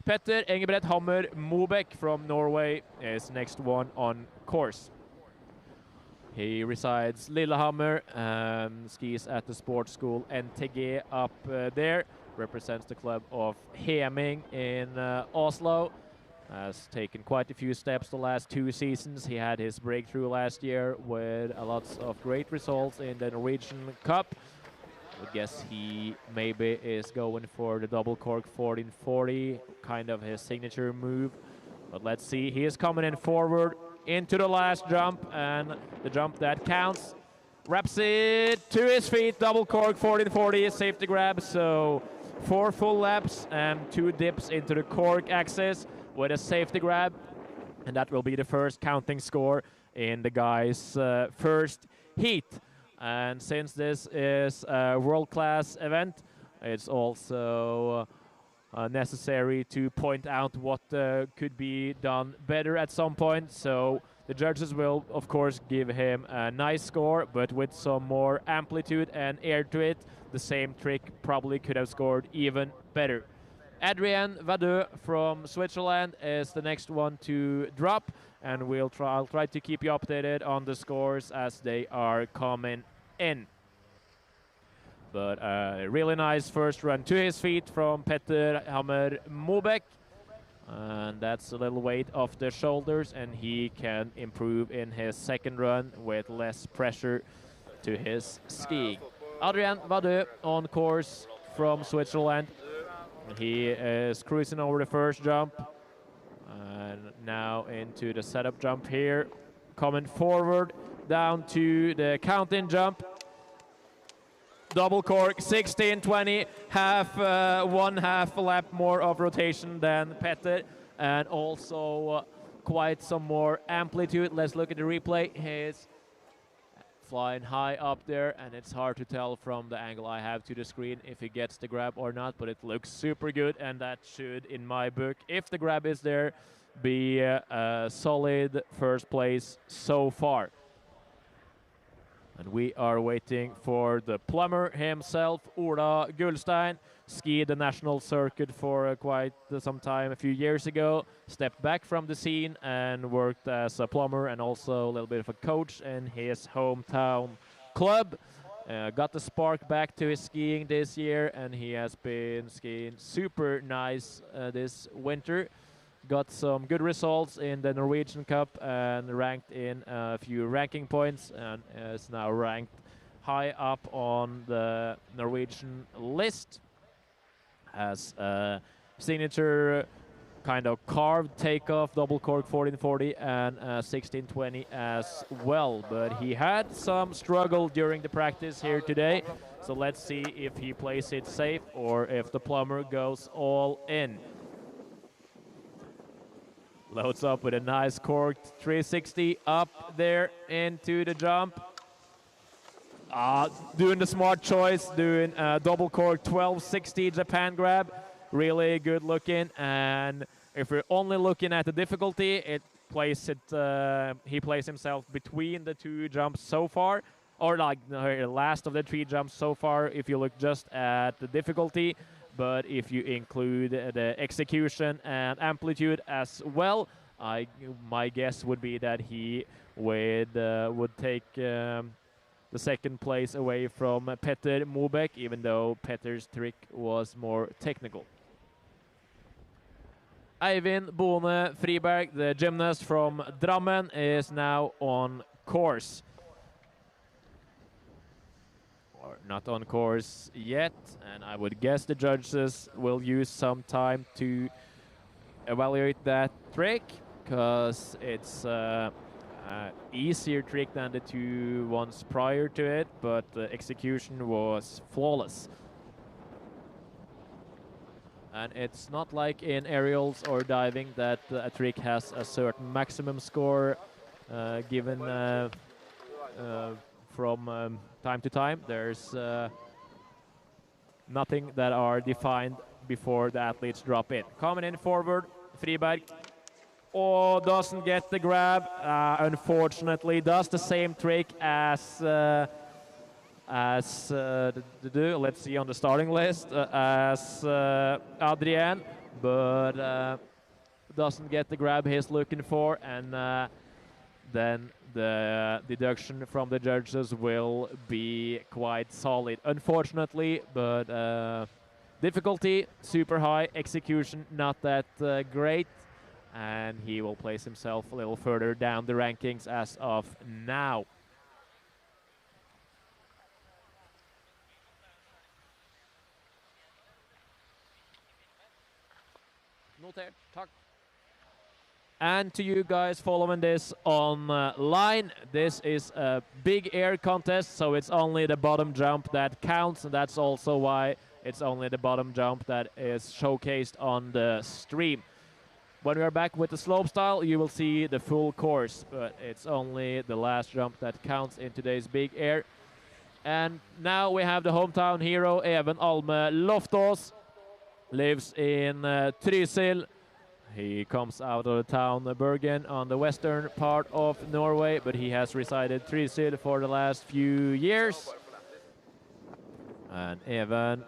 Petter Engebret Hammer Mobek from Norway is next one on course. He resides Lillehammer, skis at the sports school NTG up there, represents the club of Heming in Oslo. Has taken quite a few steps the last 2 seasons. He had his breakthrough last year with a lots of great results in the Norwegian Cup. I guess he maybe is going for the double cork 1440, kind of his signature move. But let's see, he is coming in forward into the last jump, and the jump that counts. Wraps it to his feet, double cork 1440, safety grab. So 4 full laps and 2 dips into the cork axis with a safety grab. And that will be the first counting score in the guys' first heat. And since this is a world-class event, it's also necessary to point out what could be done better at some point. So the judges will, of course, give him a nice score, but with some more amplitude and air to it, the same trick probably could have scored even better. Adrien Vadeux from Switzerland is the next one to drop, and I'll try to keep you updated on the scores as they are coming in. But a really nice first run to his feet from Petter Hammer Mobeck. And that's a little weight off the shoulders, and he can improve in his second run with less pressure to his skiing. Adrien Vadeux on course from Switzerland. He is cruising over the first jump, and now into the setup jump here. Coming forward down to the counting jump. Double cork, 16-20, one half a lap more of rotation than Petter, and also quite some more amplitude. Let's look at the replay. He's flying high up there, and it's hard to tell from the angle I have to the screen if he gets the grab or not, but it looks super good, and that should, in my book, if the grab is there, be a solid first place so far. And we are waiting for the plumber himself, Ola Gullstein. Skied the national circuit for quite some time a few years ago. Stepped back from the scene and worked as a plumber and also a little bit of a coach in his hometown club. Got the spark back to his skiing this year, and he has been skiing super nice this winter. Got some good results in the Norwegian Cup and ranked in a few ranking points, and is now ranked high up on the Norwegian list. Has a signature kind of carved takeoff, double cork 1440 and 1620 as well. But he had some struggle during the practice here today, so let's see if he plays it safe or if the plumber goes all in. Loads up with a nice corked 360 up there into the jump. Doing the smart choice, doing a double cork 1260 Japan grab. Really good looking. And if we're only looking at the difficulty, he plays himself between the two jumps so far, or like the last of the three jumps so far if you look just at the difficulty. But if you include the execution and amplitude as well, my guess would be that he would take the second place away from Petter Mobeck, even though Petter's trick was more technical. Eivind Bone Friberg, the gymnast from Drammen, is now on course. Not on course yet, and I would guess the judges will use some time to evaluate that trick, because it's an easier trick than the two ones prior to it, but the execution was flawless. And it's not like in aerials or diving that a trick has a certain maximum score given from time to time. There's nothing that are defined before the athletes drop in. Coming in forward, Friberg. Oh, doesn't get the grab. Unfortunately, does the same trick as let's see on the starting list as Adrien, but doesn't get the grab he's looking for, and then the deduction from the judges will be quite solid, unfortunately. But difficulty super high, execution not that great, and he will place himself a little further down the rankings as of now. Notert, tack. And to you guys following this online, this is a big air contest, so it's only the bottom jump that counts, and that's also why it's only the bottom jump that is showcased on the stream. When we are back with the slopestyle, you will see the full course, but it's only the last jump that counts in today's big air. And now we have the hometown hero, Even Alme Loftaas, lives in Trysil. He comes out of the town Bergen on the western part of Norway, but he has resided in Trysil for the last few years. And Even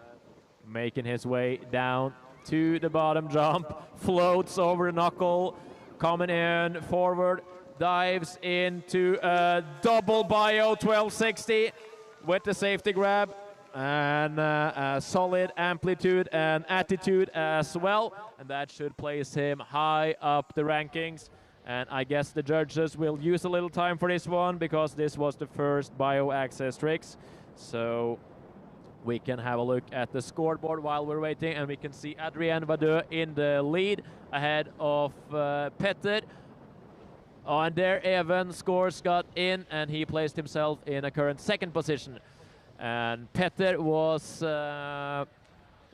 making his way down to the bottom jump, floats over the knuckle, coming in forward, dives into a double bio 1260 with the safety grab, and a solid amplitude and attitude as well, and that should place him high up the rankings. And I guess the judges will use a little time for this one because this was the first bio access tricks. So we can have a look at the scoreboard while we're waiting, and we can see Adrien Vadeux in the lead ahead of Petter. Oh, and there Even scores got in, and he placed himself in a current second position. And Petter was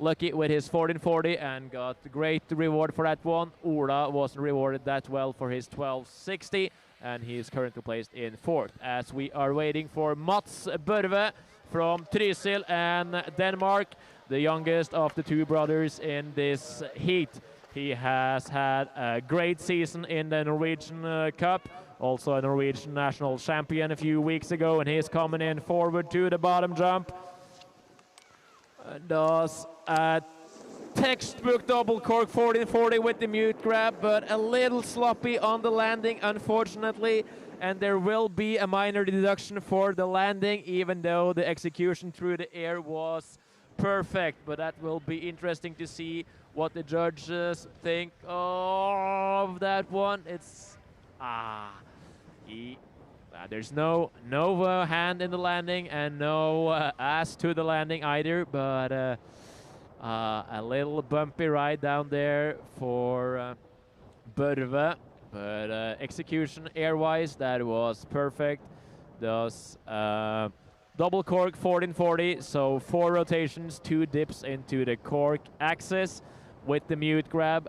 lucky with his 1440 and got great reward for that one. Ola wasn't rewarded that well for his 1260, and he's currently placed in fourth. As we are waiting for Mats Børve from Trysil and Denmark, the youngest of the two brothers in this heat. He has had a great season in the Norwegian Cup, also a Norwegian national champion a few weeks ago, and he's coming in forward to the bottom jump. Does a textbook double cork 1440 with the mute grab, but a little sloppy on the landing, unfortunately. And there will be a minor deduction for the landing, even though the execution through the air was perfect. But that will be interesting to see what the judges think of that one. It's there's no hand in the landing and no ass to the landing either, but a little bumpy ride down there for Børve. But execution air-wise, that was perfect. Does double cork 1440, so 4 rotations, 2 dips into the cork axis with the mute grab.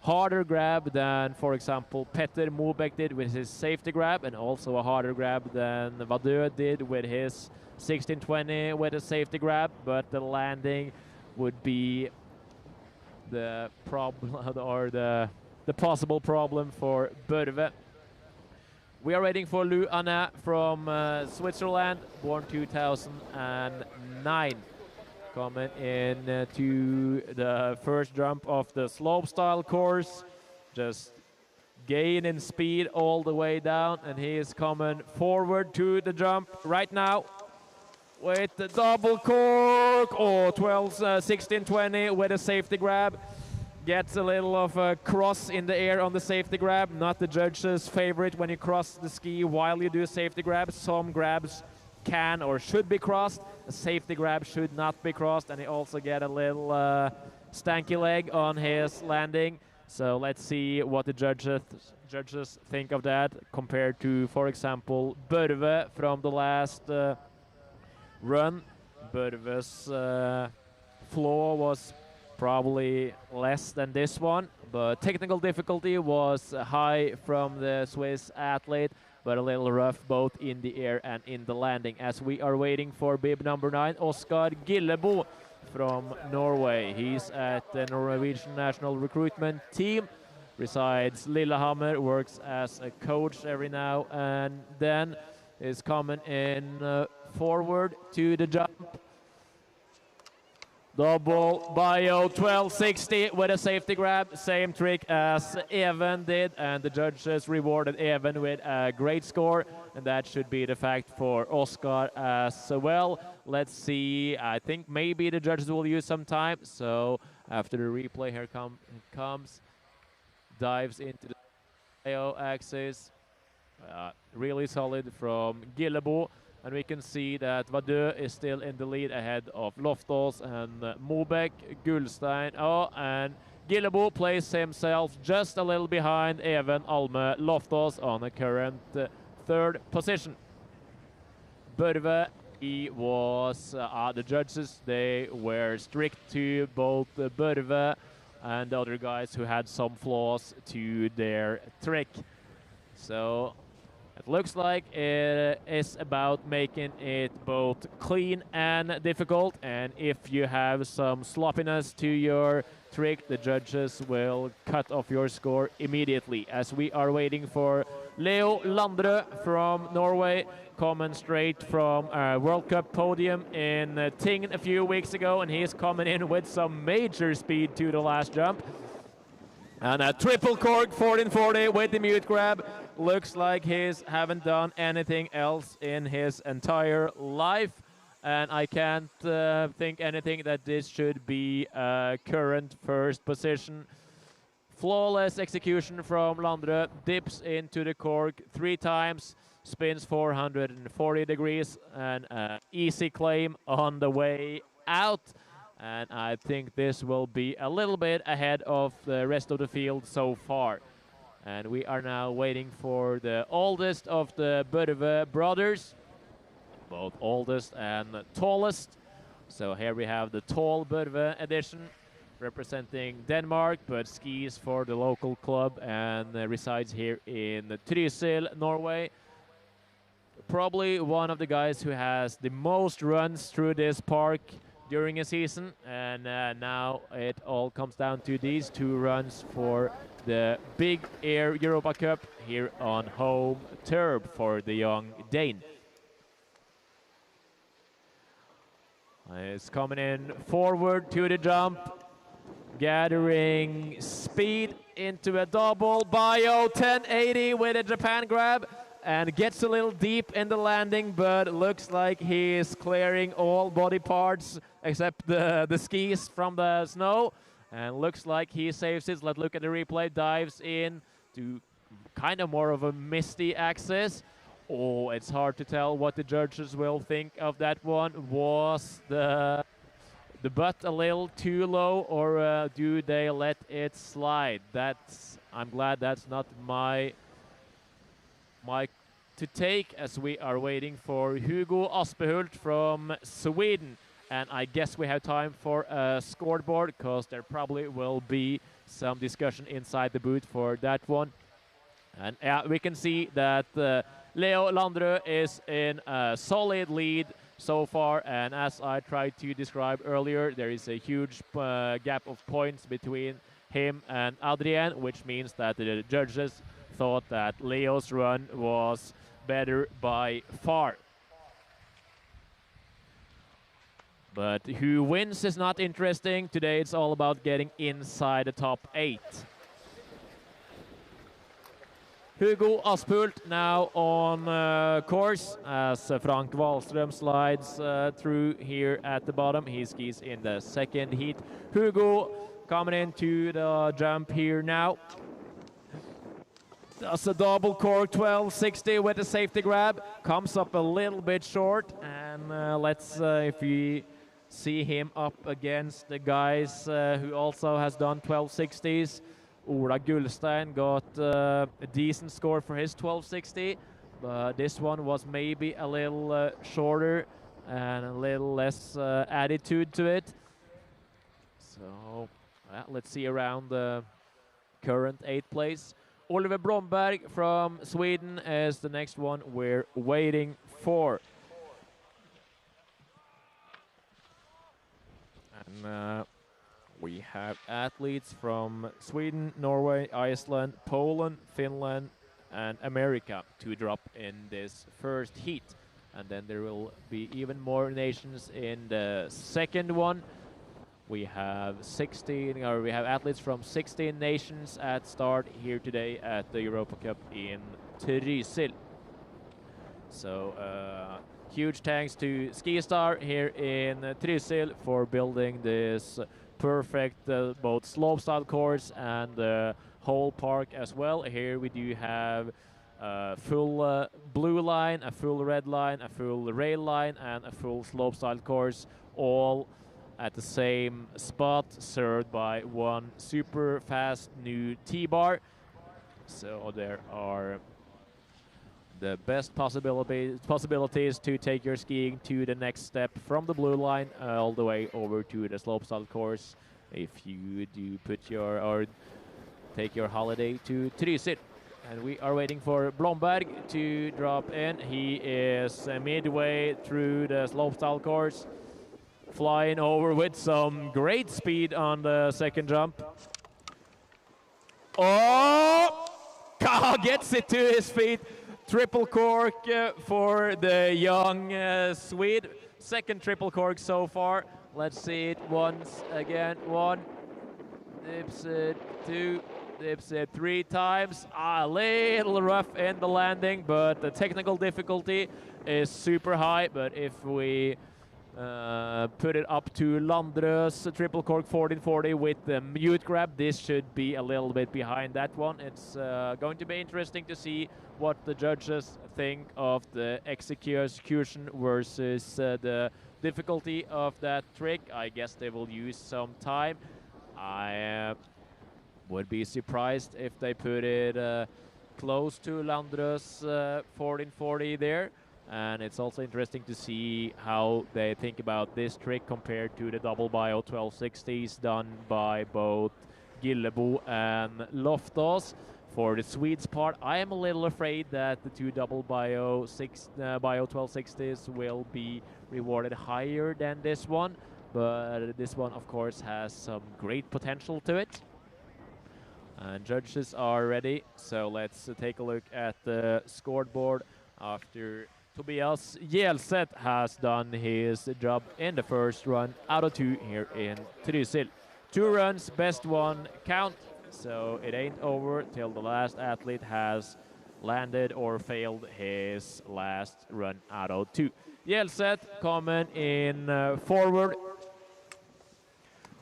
Harder grab than, for example, Petter Mobeck did with his safety grab, and also a harder grab than Vadeux did with his 1620 with a safety grab, but the landing would be the problem or the possible problem for Børve. We are waiting for Lou Anna from Switzerland, born 2009. Coming in to the first jump of the slopestyle course. Just gaining speed all the way down, and he is coming forward to the jump right now with the double cork. Oh, 1620 with a safety grab. Gets a little of a cross in the air on the safety grab. Not the judge's favorite when you cross the ski while you do safety grabs. Some grabs can or should be crossed. A safety grab should not be crossed, and he also get a little stanky leg on his landing. So let's see what the judges think of that compared to, for example, Børve from the last run. Børve's flaw was probably less than this one, but technical difficulty was high from the Swiss athlete, but a little rough both in the air and in the landing. As we are waiting for bib number 9, Oskar Gillebo from Norway. He's at the Norwegian national recruitment team, resides Lillehammer, works as a coach every now and then, is coming in forward to the jump. Double bio 1260 with a safety grab, same trick as Even did, and the judges rewarded Even with a great score, and that should be the fact for Oskar as well. Let's see, I think maybe the judges will use some time, so after the replay here comes, dives into the bio axis, really solid from Gillebo. And we can see that Vadeux is still in the lead ahead of Loftaas and Mobeck, Gullstein. Oh, and Gillebo placed himself just a little behind Even Alme Loftaas on the current third position. Børve, he was, the judges, they were strict to both Børve and the other guys who had some flaws to their trick. So it looks like it is about making it both clean and difficult, and if you have some sloppiness to your trick, the judges will cut off your score immediately. As we are waiting for Leo Landrø from Norway, coming straight from a World Cup podium in Tingen a few weeks ago, and he's coming in with some major speed to the last jump. And a triple cork 1440 with the mute grab. Looks like he's haven't done anything else in his entire life. And I can't think anything that this should be a current first position. Flawless execution from Landrø. Dips into the cork 3 times. Spins 440 degrees. And easy claim on the way out. And I think this will be a little bit ahead of the rest of the field so far. And we are now waiting for the oldest of the Børve brothers, both oldest and tallest. So here we have the tall Børve edition, representing Denmark, but skis for the local club and resides here in Trysil, Norway. Probably one of the guys who has the most runs through this park during a season, and now it all comes down to these 2 runs for the Big Air Europa Cup here on home turf for the young Dane. It's coming in forward to the jump, gathering speed into a double bio 1080 with a Japan grab, and gets a little deep in the landing, but looks like he is clearing all body parts except the skis from the snow, and looks like he saves it. Let's look at the replay. Dives in to kind of more of a misty access. Oh, it's hard to tell what the judges will think of that one. Was the butt a little too low, or do they let it slide? I'm glad that's not my to take, as we are waiting for Hugo Aspehult from Sweden. And I guess we have time for a scoreboard, because there probably will be some discussion inside the booth for that one. And we can see that Leo Landrø is in a solid lead so far, and as I tried to describe earlier, there is a huge gap of points between him and Adrien, which means that the judges thought that Leo's run was better by far. But who wins is not interesting. Today it's all about getting inside the top 8. Hugo Aspehult now on course as Frank Wahlström slides through here at the bottom. He skis in the second heat. Hugo coming into the jump here now. Does a double cork 1260 with a safety grab. Comes up a little bit short, and let's if we see him up against the guys who also has done 1260s. Ola Gullstein got a decent score for his 1260, but this one was maybe a little shorter and a little less attitude to it. So let's see around the current 8th place. Oliver Bromberg from Sweden is the next one we're waiting for. And we have athletes from Sweden, Norway, Iceland, Poland, Finland, and America to drop in this first heat. And then there will be even more nations in the second one. We have we have athletes from 16 nations at start here today at the Europa Cup in Trysil. So huge thanks to Skistar here in Trysil for building this perfect both slopestyle course and the whole park as well. Here we do have a full blue line, a full red line, a full rail line, and a full slopestyle course, all at the same spot, served by one super fast new T-bar. So there are the best possibilities to take your skiing to the next step from the blue line all the way over to the slopestyle course if you do put your or take your holiday to Trysil. And we are waiting for Blomberg to drop in. He is midway through the slopestyle course, flying over with some great speed on the second jump. Oh! gets it to his feet. Triple cork for the young Swede. Second triple cork so far. Let's see it once again. One, dips it, two, dips it three times. A little rough in the landing, but the technical difficulty is super high. But if we put it up to Landre's triple cork 1440 with the mute grab, this should be a little bit behind that one. It's going to be interesting to see what the judges think of the execution versus the difficulty of that trick. I guess they will use some time. I would be surprised if they put it close to Landre's 1440 there. And it's also interesting to see how they think about this trick compared to the double bio 1260s done by both Gillebo and Loftos. For the Swedes part, I am a little afraid that the two double bio 1260s will be rewarded higher than this one. But this one, of course, has some great potential to it. And judges are ready, so let's take a look at the scoreboard after Tobias Jelset has done his job in the first run out of 2 here in Trysil. 2 runs, best one count, so it ain't over till the last athlete has landed or failed his last run out of 2. Jelset coming in forward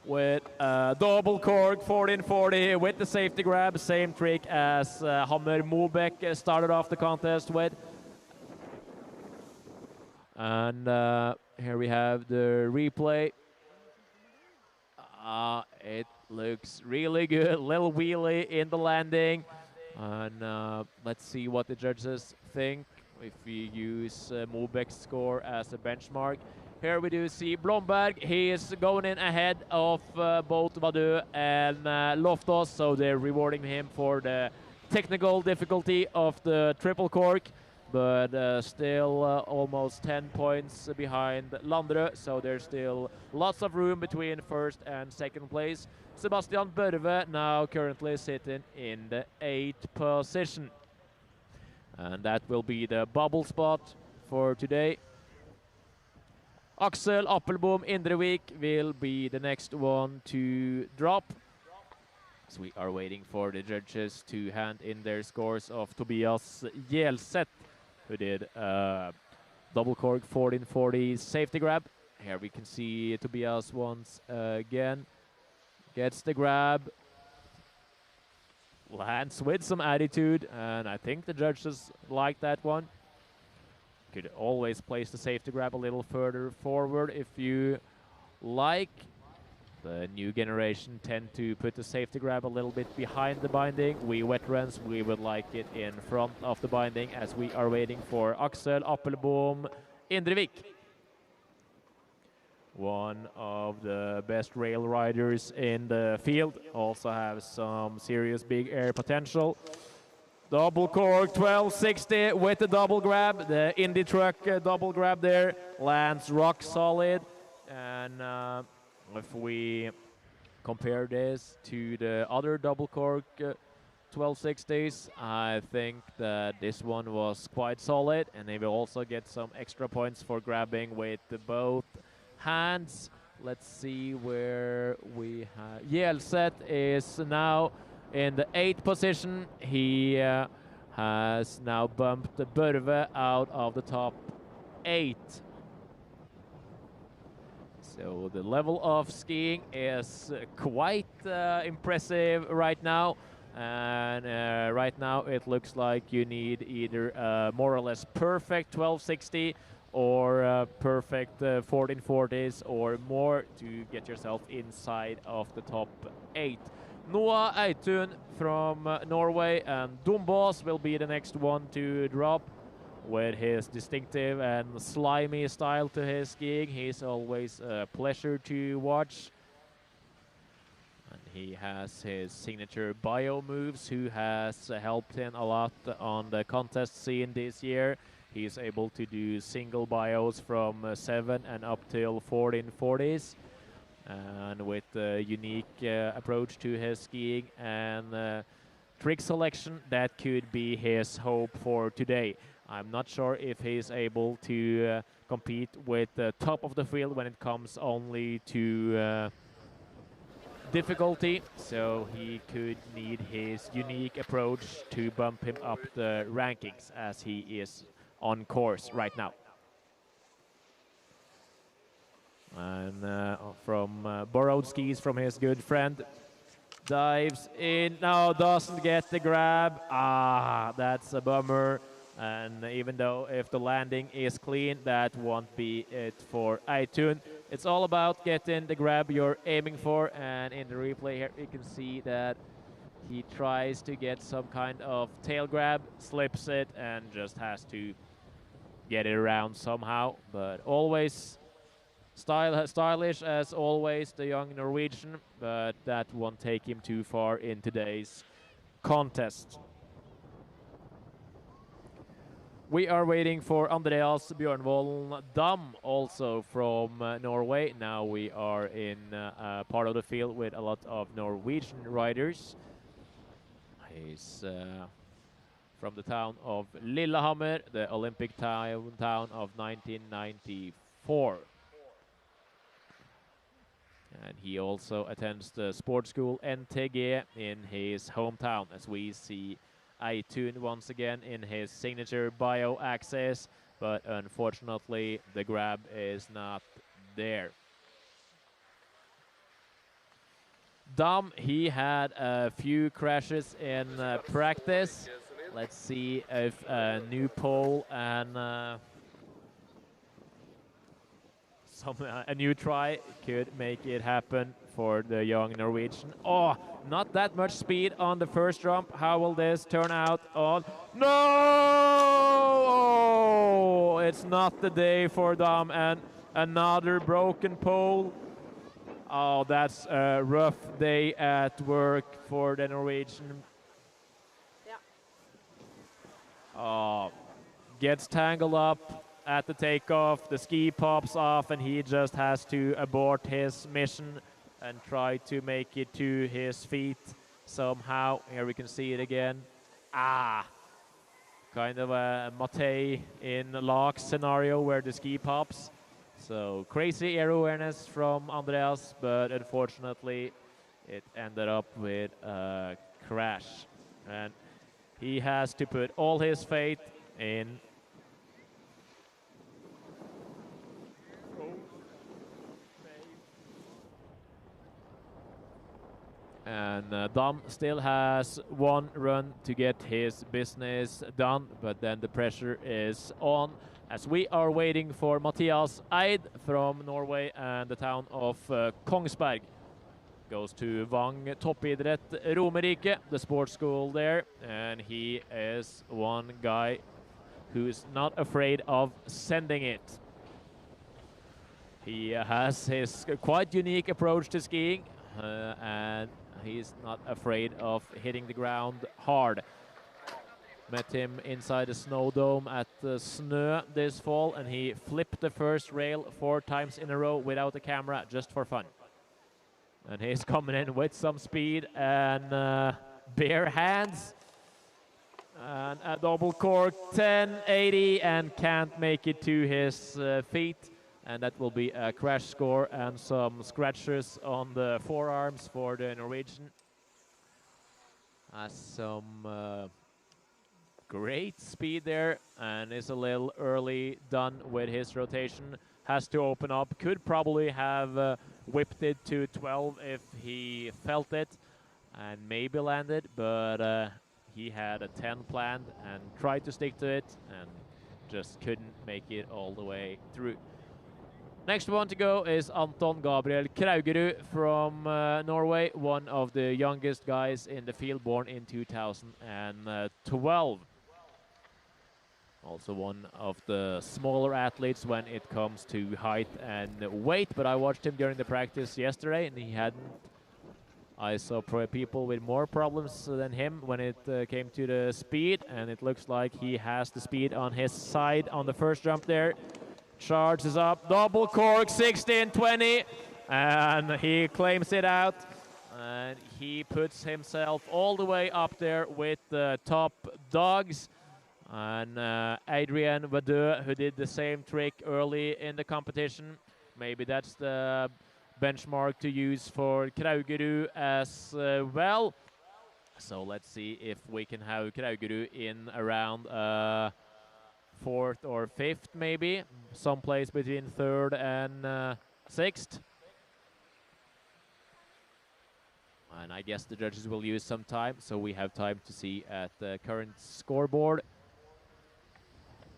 with double cork 1440 with the safety grab, same trick as Hammer Mobeck started off the contest with. And here we have the replay. It looks really good. Little wheelie in the landing. And let's see what the judges think if we use Mobeck's score as a benchmark. Here we do see Blomberg. He is going in ahead of both Vadö and Loftos, so they're rewarding him for the technical difficulty of the triple cork. But still almost 10 points behind Landre, so there's still lots of room between first and second place. Sebastian Børve now currently sitting in the 8th position. And that will be the bubble spot for today. Axel Appelbom Indrevik will be the next one to drop. So we are waiting for the judges to hand in their scores of Tobias Jelset, who did double cork 1440 safety grab. Here we can see Tobias once again. Gets the grab. Lands with some attitude, and I think the judges like that one. Could always place the safety grab a little further forward if you like. The new generation tend to put the safety grab a little bit behind the binding. We veterans, we would like it in front of the binding as we are waiting for Axel Appelbom Indrevik. One of the best rail riders in the field. Also has some serious big air potential. Double cork 1260 with the double grab. The Indy truck double grab there lands rock solid. And if we compare this to the other double cork 1260s, I think that this one was quite solid, and they will also get some extra points for grabbing with both hands. Let's see where we have. Jelset is now in the 8th position. He has now bumped Børve out of the top 8. So the level of skiing is quite impressive right now. And right now it looks like you need either more or less perfect 1260 or perfect 1440s or more to get yourself inside of the top 8. Noah Eitun from Norway and Dombås will be the next one to drop. With his distinctive and slimy style to his skiing, he's always a pleasure to watch. And he has his signature bio moves, who has helped him a lot on the contest scene this year. He's able to do single bios from 7 and up till 1440s. And with a unique approach to his skiing and trick selection that could be his hope for today. I'm not sure if he's able to compete with the top of the field when it comes only to difficulty, so he could need his unique approach to bump him up the rankings as he is on course right now. And from borrowed skis from his good friend, dives in, no, doesn't get the grab. That's a bummer. And even though if the landing is clean, that won't be it for Aitun. It's all about getting the grab you're aiming for, and in the replay here you can see that he tries to get some kind of tail grab, slips it, and just has to get it around somehow. But always stylish as always, the young Norwegian, but that won't take him too far in today's contest. We are waiting for Andreas Bjørnvolden Dam, also from Norway. Now we are in a part of the field with a lot of Norwegian riders. He's from the town of Lillehammer, the Olympic town of 1994. And he also attends the sports school NTG in his hometown, as we see Aitun once again in his signature bio access, but unfortunately the grab is not there. Dam, he had a few crashes in practice. Let's see if a new pole and a new try could make it happen for the young Norwegian. Oh, not that much speed on the first jump. How will this turn out on? No! Oh, it's not the day for Dam, and another broken pole. Oh, that's a rough day at work for the Norwegian. Yeah. Oh, gets tangled up at the takeoff, the ski pops off, and he just has to abort his mission and try to make it to his feet somehow. Here we can see it again. Kind of a Matei in lock scenario where the ski pops. So crazy air awareness from Andreas, but unfortunately it ended up with a crash. And he has to put all his faith in and Dam still has one run to get his business done, but then the pressure is on as we are waiting for Mathias Eid from Norway and the town of Kongsberg. Goes to Vang Toppidrett Romerike, the sports school there, and he is one guy who's not afraid of sending it. He has his quite unique approach to skiing, and he's not afraid of hitting the ground hard. Met him inside the snow dome at Snø this fall, and he flipped the first rail 4 times in a row without a camera, just for fun. And he's coming in with some speed and bare hands. And a double cork 1080 and can't make it to his feet. And that will be a crash score and some scratches on the forearms for the Norwegian. Has some great speed there and is a little early done with his rotation. Has to open up. Could probably have whipped it to 12 if he felt it and maybe landed, but he had a 10 planned and tried to stick to it and just couldn't make it all the way through. Next one to go is Anton Gabriel Kraugerud from Norway, one of the youngest guys in the field, born in 2012. Also one of the smaller athletes when it comes to height and weight, but I watched him during the practice yesterday and he hadn't. I saw people with more problems than him when it came to the speed, and it looks like he has the speed on his side on the first jump there. Charges up, double cork, 16-20, and he claims it out. And he puts himself all the way up there with the top dogs. And Adrien Vadeux, who did the same trick early in the competition. Maybe that's the benchmark to use for Kraugerud as well. So let's see if we can have Kraugerud in around 4th or 5th, maybe. Someplace between 3rd and 6th. And I guess the judges will use some time, so we have time to see at the current scoreboard.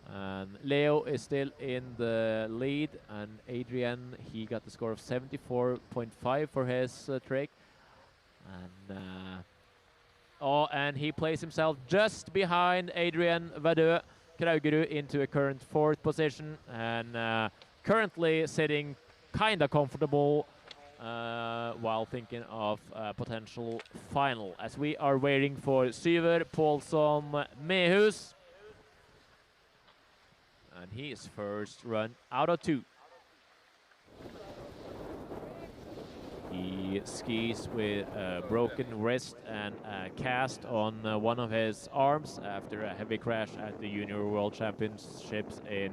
And Leo is still in the lead, and Adrien, he got the score of 74.5 for his trick. And and he placed himself just behind Adrien Vadeux Kraugerud into a current 4th position, and currently sitting kind of comfortable while thinking of a potential final, as we are waiting for Syver Paulsson Mehus. And his first run out of 2. He skis with a broken wrist and a cast on one of his arms after a heavy crash at the Junior World Championships in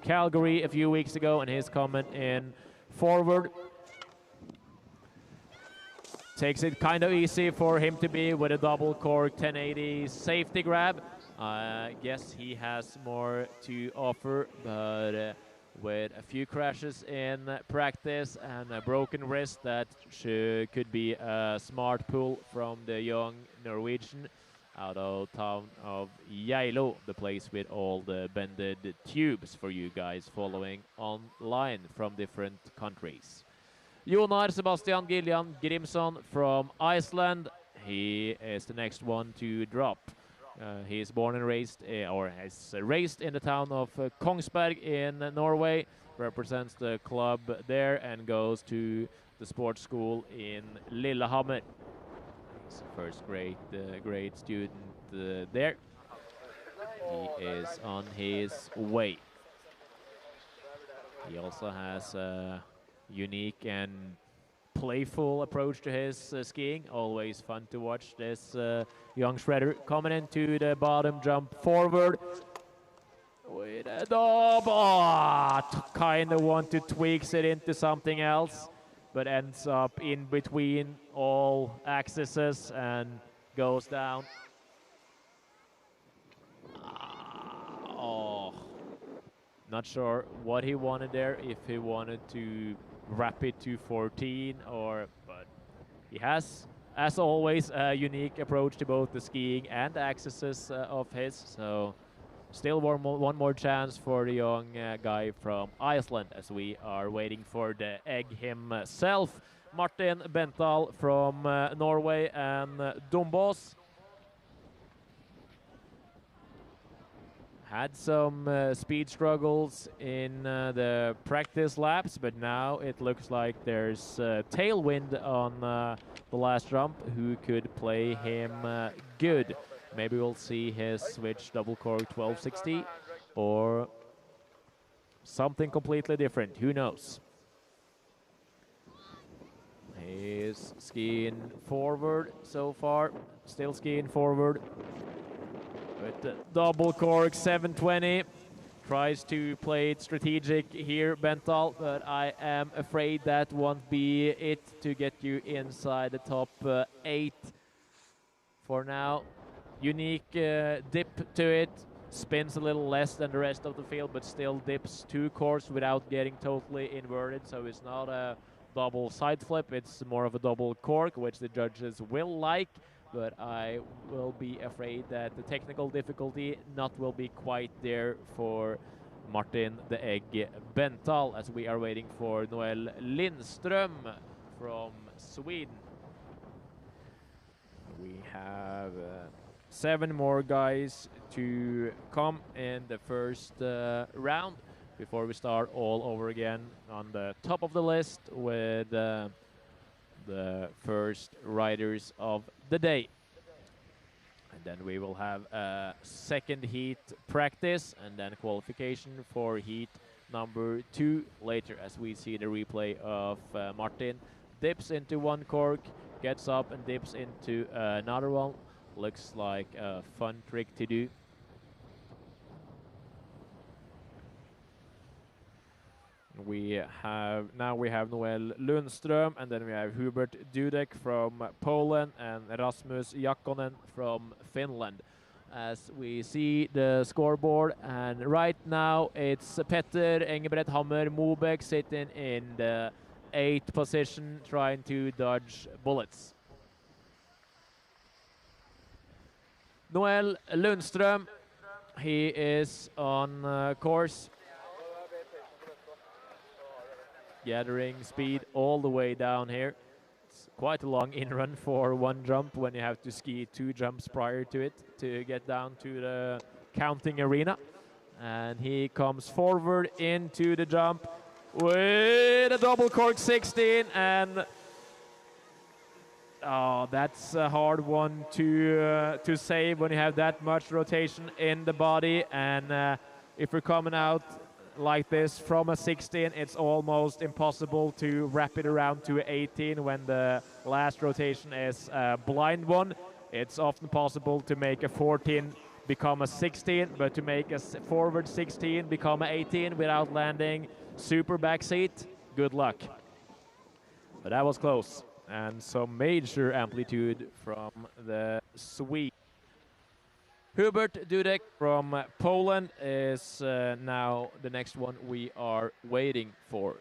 Calgary a few weeks ago, and he's coming in forward. Takes it kind of easy for him to be with a double cork 1080 safety grab. I guess he has more to offer, but with a few crashes in practice and a broken wrist, that could be a smart pull from the young Norwegian out of town of Geilo, the place with all the bended tubes for you guys following online from different countries. Jonar Sebastian Gillian Grimson from Iceland. He is the next one to drop. He is born and raised, or has raised in the town of Kongsberg in Norway, represents the club there, and goes to the sports school in Lillehammer. He's a first grade student there. He is on his way. He also has a unique and playful approach to his skiing. Always fun to watch this young shredder coming into the bottom jump forward with a double. Kind of want to tweaks it into something else, but ends up in between all axes and goes down. Not sure what he wanted there, if he wanted to wrap it to 14 but he has, as always, a unique approach to both the skiing and the axes of his. So still one more chance for the young guy from Iceland, as we are waiting for the egg himself, Martin Bental from Norway and Dombås. Had some speed struggles in the practice laps, but now it looks like there's tailwind on the last jump, who could play him good. Maybe we'll see his switch double cork 1260 or something completely different. Who knows? He's skiing forward so far, still skiing forward. With the double cork 720, tries to play it strategic here, Bental, but I am afraid that won't be it to get you inside the top 8 for now. Unique dip to it, spins a little less than the rest of the field, but still dips 2 corks without getting totally inverted, so it's not a double side flip, it's more of a double cork, which the judges will like. But I will be afraid that the technical difficulty will be quite there for Martin the Egg Bental, as we are waiting for Noel Lindström from Sweden. We have 7 more guys to come in the first round before we start all over again on the top of the list with the first riders of the day. And then we will have a second heat practice and then qualification for heat number 2 later, as we see the replay of Martin dips into 1 cork, gets up and dips into another one. Looks like a fun trick to do. We have Noel Lundström, and then we have Hubert Dudek from Poland and Rasmus Jakkonen from Finland. As we see the scoreboard, and right now it's Petter Engebret Hammer Mobeck sitting in the 8th position, trying to dodge bullets. Noel Lundström, he is on course, gathering speed all the way down here. It's quite a long in-run for one jump when you have to ski 2 jumps prior to it to get down to the counting arena. And he comes forward into the jump with a double cork 16, and oh, that's a hard one to save when you have that much rotation in the body. And if you're coming out like this from a 16, it's almost impossible to wrap it around to 18 when the last rotation is a blind one. It's often possible to make a 14 become a 16, but to make a forward 16 become an 18 without landing super backseat, good luck. But that was close, and some major amplitude from the Swede. Hubert Dudek from Poland is now the next one we are waiting for.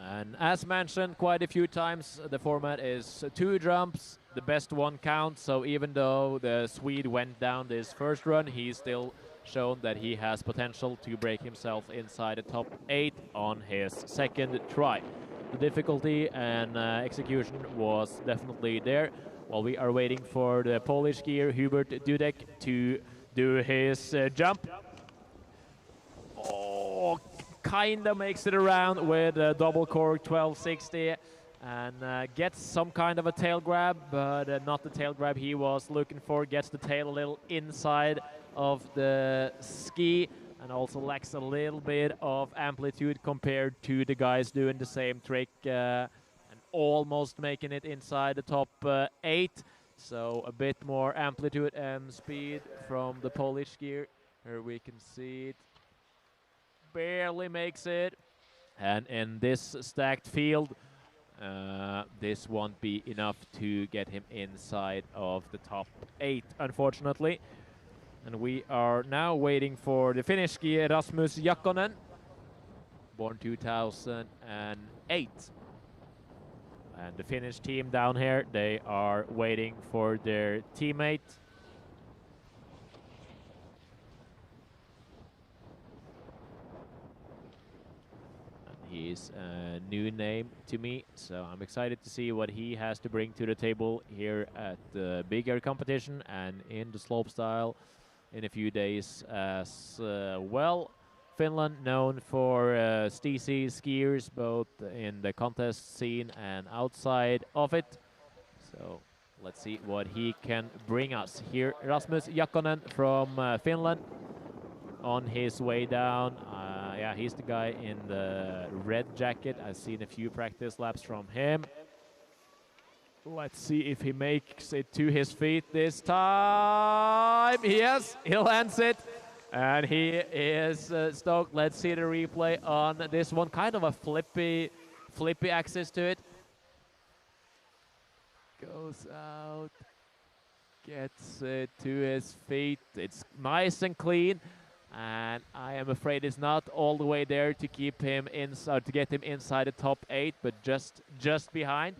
And as mentioned quite a few times, the format is 2 jumps, the best one counts. So even though the Swede went down this first run, he's still shown that he has potential to break himself inside the top 8 on his second try. The difficulty and execution was definitely there. While we are waiting for the Polish skier Hubert Dudek to do his jump. Oh, kinda makes it around with a double cork 1260 and gets some kind of a tail grab, but not the tail grab he was looking for. Gets the tail a little inside of the ski and also lacks a little bit of amplitude compared to the guys doing the same trick and almost making it inside the top 8. So a bit more amplitude and speed from the Polish skier. Here we can see it. Barely makes it, and in this stacked field this won't be enough to get him inside of the top 8, unfortunately. And we are now waiting for the Finnish skier Rasmus Jakkonen, born 2008. And the Finnish team down here, they are waiting for their teammate. He's a new name to me, so I'm excited to see what he has to bring to the table here at the bigger competition and in the slopestyle in a few days as well. Finland known for steezy skiers, both in the contest scene and outside of it. So let's see what he can bring us here. Rasmus Jakkonen from Finland on his way down. Yeah, he's the guy in the red jacket. I've seen a few practice laps from him. Let's see if he makes it to his feet this time. Yes, he lands it. And he is stoked. Let's see the replay on this one. Kind of a flippy axis to it. Goes out. Gets it to his feet. It's nice and clean. And I am afraid it's not all the way there to keep him inside, to get him inside the top 8, but just behind.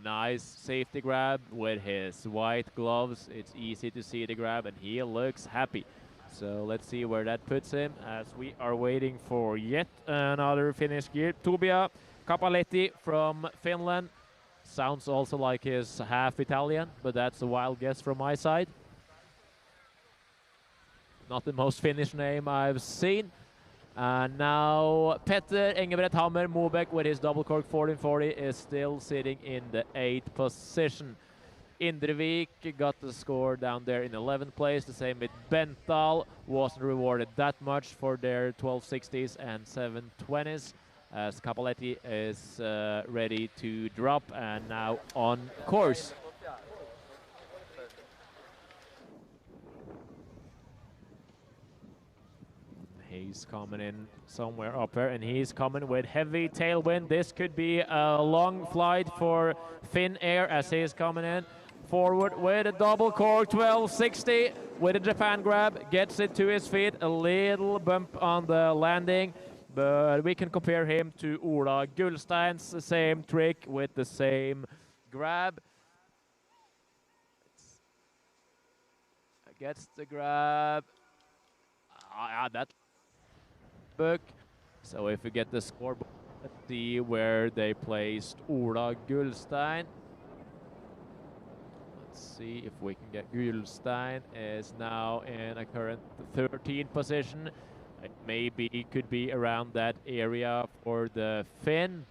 Nice safety grab with his white gloves. It's easy to see the grab, and he looks happy. So let's see where that puts him as we are waiting for yet another Finnish skier. Tobia Capaletti from Finland. Sounds also like he's half Italian, but that's a wild guess from my side. Not the most Finnish name I've seen. And now Petter Engebret Hammer Mobeck with his double cork 1440 is still sitting in the 8th position. Indrevik got the score down there in 11th place. The same with Bental. Wasn't rewarded that much for their 1260s and 720s. As Capoletti is ready to drop and now on course. He's coming in somewhere up here, and he's coming with heavy tailwind. This could be a long flight for Finn Air as he's coming in forward with a double cork 1260 with a Japan grab. Gets it to his feet, a little bump on the landing, but we can compare him to Ola Gullstein's same trick with the same grab. Gets the grab. That book. So if we get the scoreboard, let's see where they placed Ola Gullstein. Let's see if we can get Gullstein is now in a current 13th position. It maybe could be around that area for the Finn.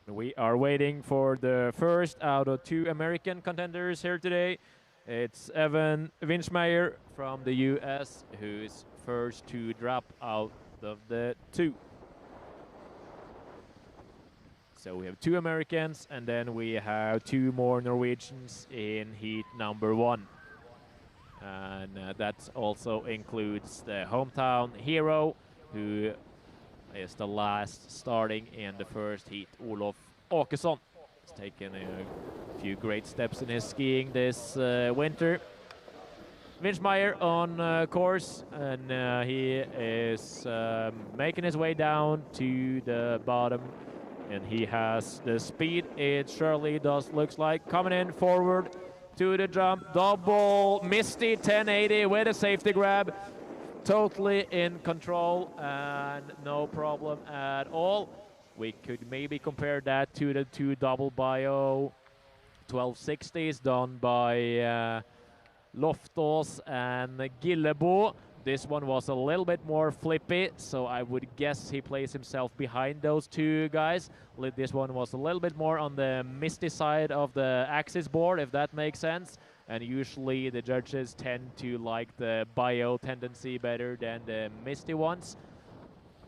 We are waiting for the first out of 2 American contenders here today. It's Evan Winchmeyer from the US who's first to drop out of the 2. So we have 2 Americans, and then we have 2 more Norwegians in heat number 1. And that also includes the hometown hero, who is the last starting in the first heat, Olof Åkesson. He's taken a few great steps in his skiing this winter. Winchmeyer on course, and he is making his way down to the bottom, and he has the speed it surely does looks like. Coming in forward to the jump, double misty 1080 with a safety grab, totally in control and no problem at all. We could maybe compare that to the 2 double bio 1260s done by Loftos and Gillebo. This one was a little bit more flippy, so I would guess he placed himself behind those 2 guys. This one was a little bit more on the misty side of the axis board, if that makes sense. And usually the judges tend to like the bio tendency better than the misty ones.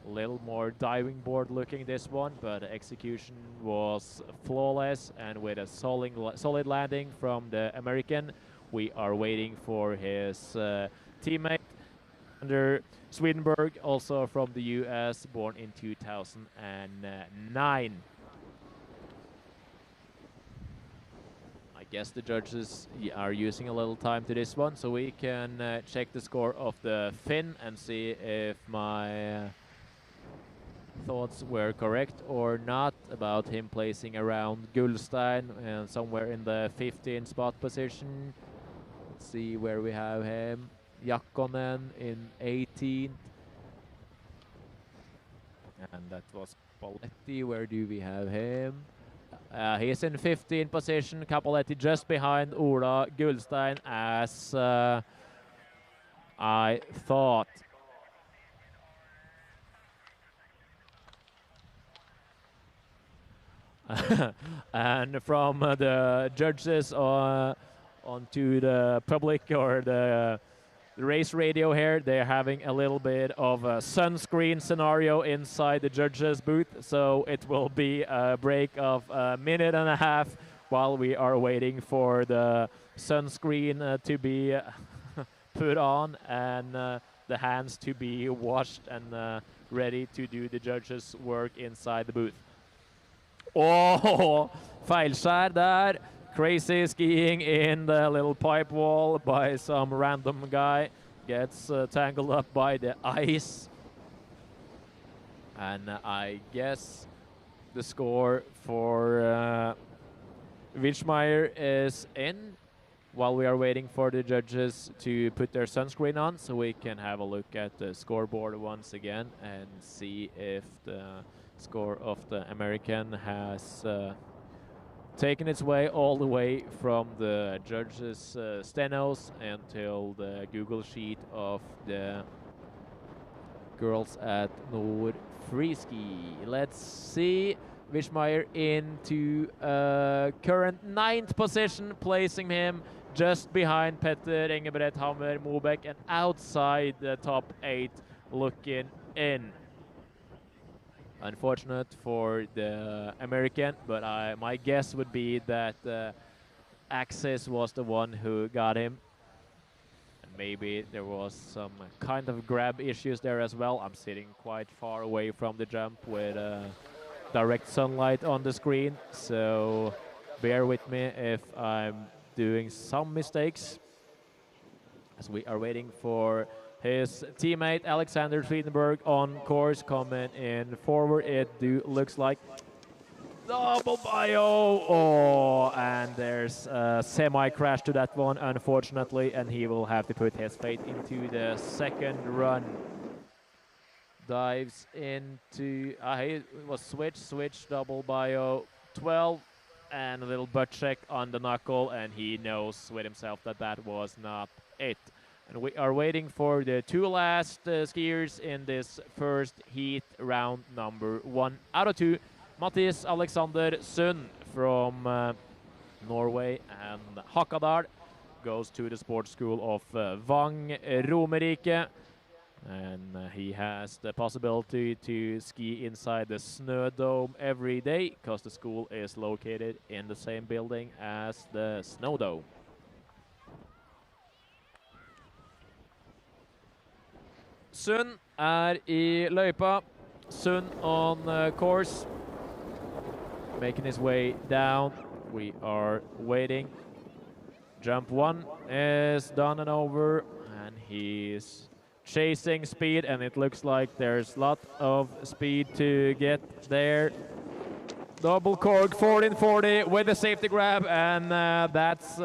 A little more diving board looking this one, but execution was flawless and with a solid landing from the American. We are waiting for his teammate, Under Swedenborg, also from the US, born in 2009. I guess the judges are using a little time to this one, so we can check the score of the Finn and see if my thoughts were correct or not about him placing around Gullstein and somewhere in the 15th spot position. Let's see where we have him. Jakkonen in 18th. And that was Capoletti. Where do we have him? He's in 15th position. Capoletti just behind Ola Gullstein, as I thought. And from the judges onto the public or the race radio here, they're having a little bit of a sunscreen scenario inside the judges booth, so it will be a break of 1.5 minutes while we are waiting for the sunscreen to be put on and the hands to be washed and ready to do the judges work inside the booth. Oh, feilskjær der. Crazy skiing in the little pipe wall by some random guy. Gets tangled up by the ice. And I guess the score for Winchmeyer is in while we are waiting for the judges to put their sunscreen on, so we can have a look at the scoreboard once again and see if the score of the American has taken its way all the way from the judges' stenos until the Google sheet of the girls at Nord Freeski. Let's see. Wischmeier into current 9th position, placing him just behind Petter Engebret Hammer Mobeck and outside the top 8 looking in. Unfortunate for the American, but my guess would be that Axis was the one who got him. And maybe there was some kind of grab issues there as well. I'm sitting quite far away from the jump with direct sunlight on the screen, so bear with me if I'm doing some mistakes, as we are waiting for his teammate Alexander Friedenberg on course coming in forward. It looks like double bio. Oh, and there's a semi-crash to that one, unfortunately, and he will have to put his fate into the second run. Dives into, he was switch, double bio 12, and a little butt check on the knuckle, and he knows with himself that that was not it. And we are waiting for the 2 last skiers in this first heat, round number 1 out of 2. Mathias Alexander Sund from Norway, and Hakadal goes to the sports school of Vang Romerike. And he has the possibility to ski inside the Snødome every day, because the school is located in the same building as the Snowdome. Sund I løypa. Sund on course, making his way down. We are waiting. Jump 1 is done and over, and he's chasing speed, and it looks like there's a lot of speed to get there. Double cork 1440 with a safety grab, and that's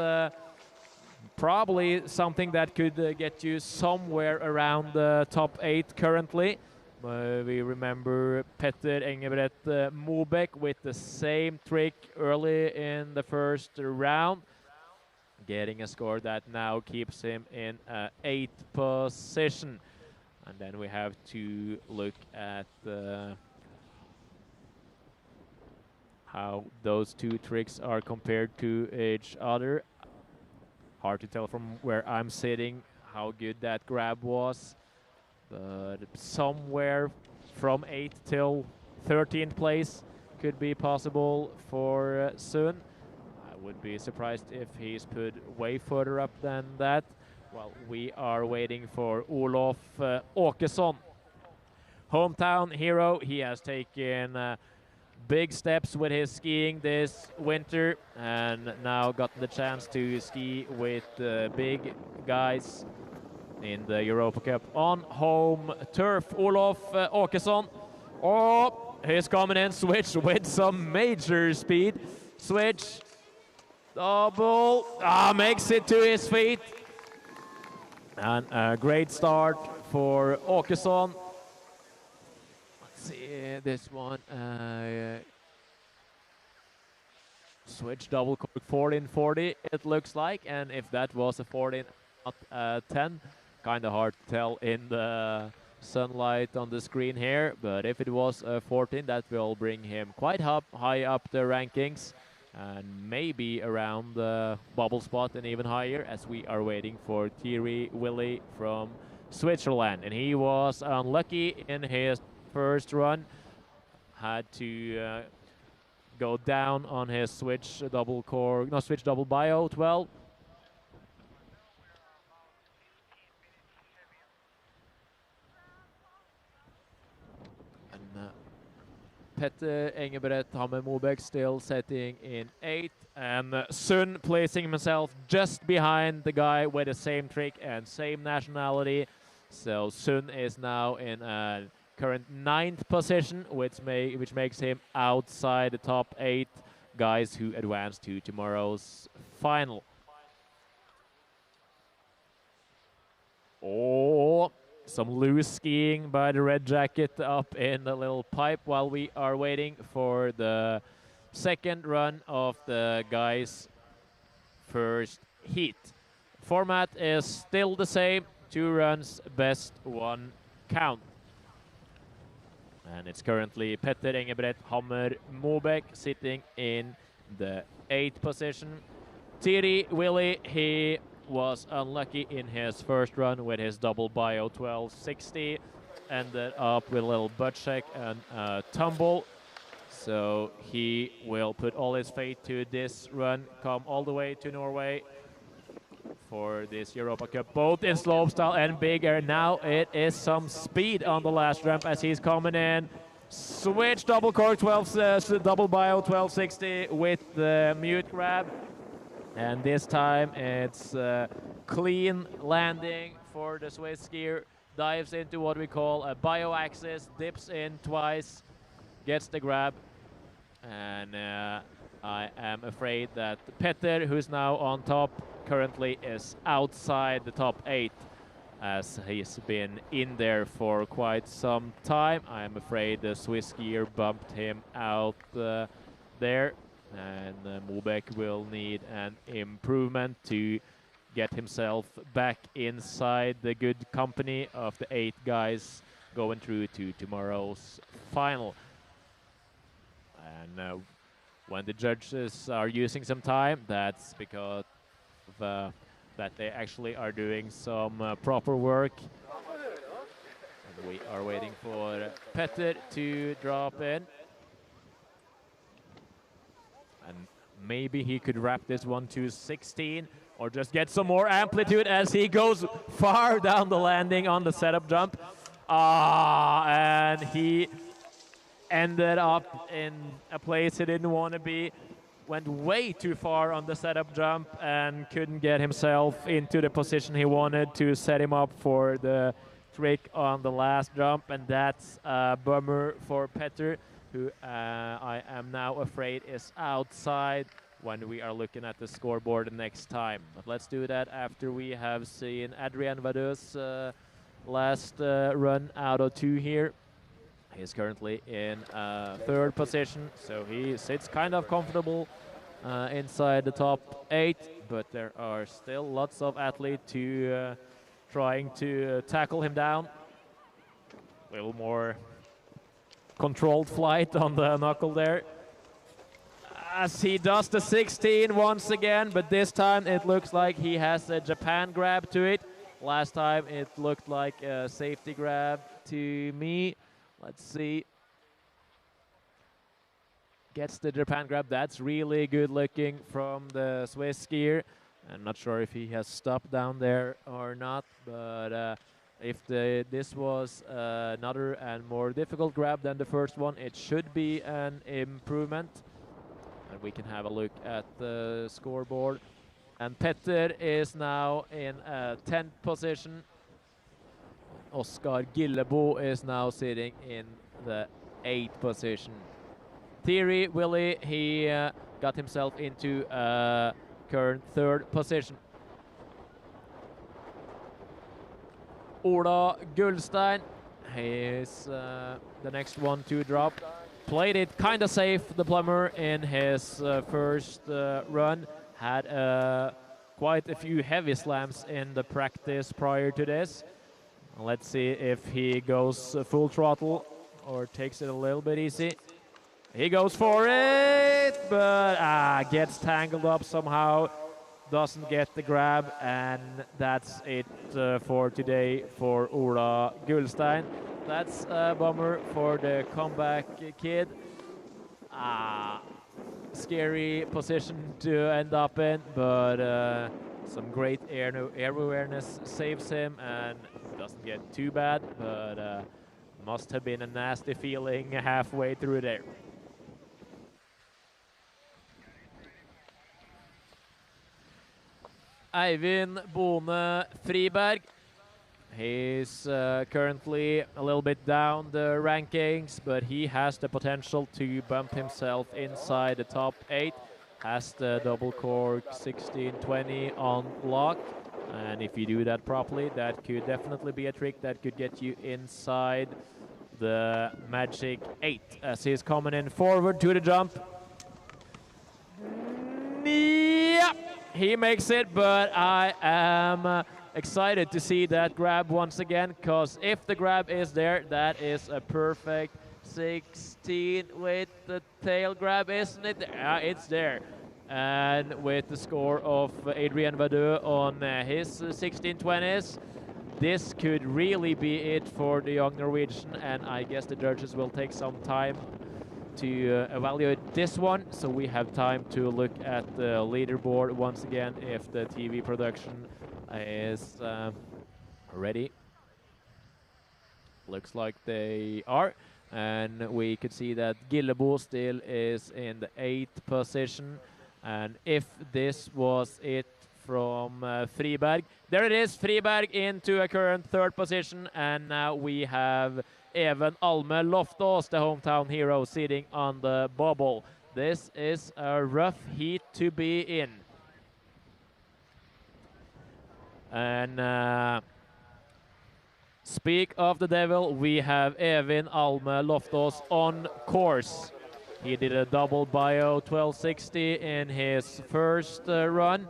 probably something that could get you somewhere around the top 8 currently. We remember Petter Engebret Mobeck with the same trick early in the first round, getting a score that now keeps him in 8th position. And then we have to look at how those 2 tricks are compared to each other. Hard to tell from where I'm sitting how good that grab was, but somewhere from 8th till 13th place could be possible for Sund. I would be surprised if he's put way further up than that. Well, we are waiting for Olof Åkesson. Hometown hero, he has taken big steps with his skiing this winter, and now gotten the chance to ski with big guys in the Europa Cup on home turf. Olof Åkesson. Oh, he's coming in, switch with some major speed. Switch, double, makes it to his feet. And a great start for Åkesson. Let's see this one. Switch double cork 1440 it looks like, and if that was a 14, not a 10, kind of hard to tell in the sunlight on the screen here, but if it was a 14, that will bring him quite high up the rankings, and maybe around the bubble spot and even higher, as we are waiting for Thierry Willy from Switzerland. And he was unlucky in his first run, had to go down on his switch double cork, no, switch double bio 12. And Petter Engebret Hammer Mobeck still setting in 8th, and Sund placing himself just behind the guy with the same trick and same nationality. So Sund is now in a current 9th position, which makes him outside the top 8 guys who advance to tomorrow's final. Oh, some loose skiing by the red jacket up in the little pipe while we are waiting for the second run of the guys' first heat. Format is still the same, 2 runs, best 1 count. And it's currently Petter Engebret Hammer Mobek sitting in the 8th position. Thierry Willy, he was unlucky in his first run with his double bio 1260. Ended up with a little butt check and a tumble. So he will put all his faith to this run, come all the way to Norway for this Europa Cup, both in slopestyle and big air. Now it is some speed on the last ramp as he's coming in. Switch double cork 12, double bio 1260 with the mute grab. And this time it's clean landing for the Swiss skier. Dives into what we call a bio axis, dips in twice, gets the grab. And I am afraid that Petter, who's now on top, currently is outside the top 8 as he's been in there for quite some time. I'm afraid the Swiss skier bumped him out there, and Mobek will need an improvement to get himself back inside the good company of the 8 guys going through to tomorrow's final. And when the judges are using some time, that's because of, that they actually are doing some proper work. And we are waiting for Petter to drop in. And maybe he could wrap this one to 16 or just get some more amplitude as he goes far down the landing on the setup jump. And he ended up in a place he didn't want to be. Went way too far on the setup jump and couldn't get himself into the position he wanted to set him up for the trick on the last jump. And that's a bummer for Petter, who I am now afraid is outside when we are looking at the scoreboard next time. But let's do that after we have seen Adrien Vadeu's last run out of 2 here. He's currently in 3rd position, so he sits kind of comfortable inside the top 8, but there are still lots of athletes to trying to tackle him down. A little more controlled flight on the knuckle there, as he does the 16 once again, but this time it looks like he has a Japan grab to it. Last time it looked like a safety grab to me. Let's see. Gets the Japan grab. That's really good looking from the Swiss skier. I'm not sure if he has stopped down there or not, but if this was another and more difficult grab than the first one, it should be an improvement. And we can have a look at the scoreboard. And Petter is now in 10th position. Oskar Gillebo is now sitting in the 8th position. Thierry Willy, he got himself into current 3rd position. Ola Gullstein, he's the next one to drop. Played it kind of safe, the plumber, in his first run. Had quite a few heavy slams in the practice prior to this. Let's see if he goes full throttle or takes it a little bit easy. He goes for it, but gets tangled up somehow. Doesn't get the grab, and that's it for today for Ola Gullstein. That's a bummer for the comeback kid. Scary position to end up in, but some great air awareness saves him and doesn't get too bad, but must have been a nasty feeling halfway through there. Eivind Bone Friberg. He's currently a little bit down the rankings, but he has the potential to bump himself inside the top 8. Has the double cork 1620 on lock. And if you do that properly, that could definitely be a trick that could get you inside the magic 8 as he's coming in forward to the jump. Yep, he makes it, but I am excited to see that grab once again, because if the grab is there, that is a perfect 16 with the tail grab, isn't it? Yeah, it's there. And with the score of Adrien Vadeux on his 1620s, this could really be it for the young Norwegian, and I guess the judges will take some time to evaluate this one, so we have time to look at the leaderboard once again if the TV production is ready. Looks like they are, and we could see that Gillebo still is in the 8th position, and if this was it from Friberg, there it is, Friberg into a current 3rd position, and now we have Even Alme Loftaas, the hometown hero, sitting on the bubble. This is a rough heat to be in. And speak of the devil, we have Even Alme Loftaas on course. He did a double bio 1260 in his first run.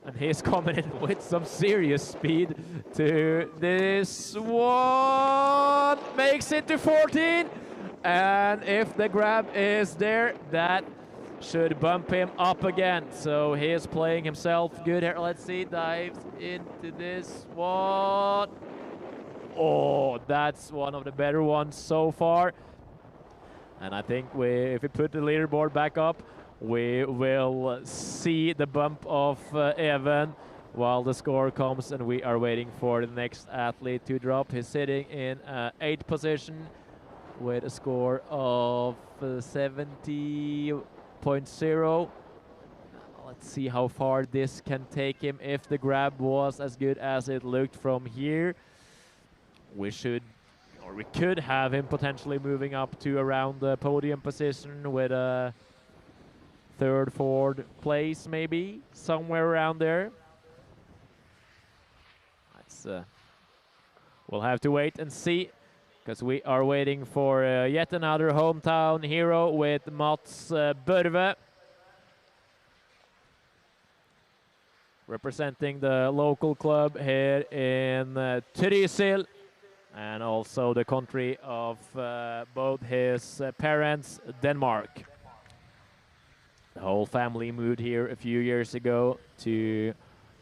And he's coming in with some serious speed to this one. Makes it to 14. And if the grab is there, that should bump him up again. So he's playing himself good here. Let's see, dives into this one. Oh, that's one of the better ones so far. And I think if we put the leaderboard back up, we will see the bump of Even while the score comes, and we are waiting for the next athlete to drop. He's sitting in 8th position with a score of 70.0. Let's see how far this can take him. If the grab was as good as it looked from here, we could have him potentially moving up to around the podium position with a 3rd, 4th place, maybe somewhere around there. We'll have to wait and see, because we are waiting for yet another hometown hero with Mats Børve, representing the local club here in Trysil, and also the country of both his parents, Denmark. The whole family moved here a few years ago to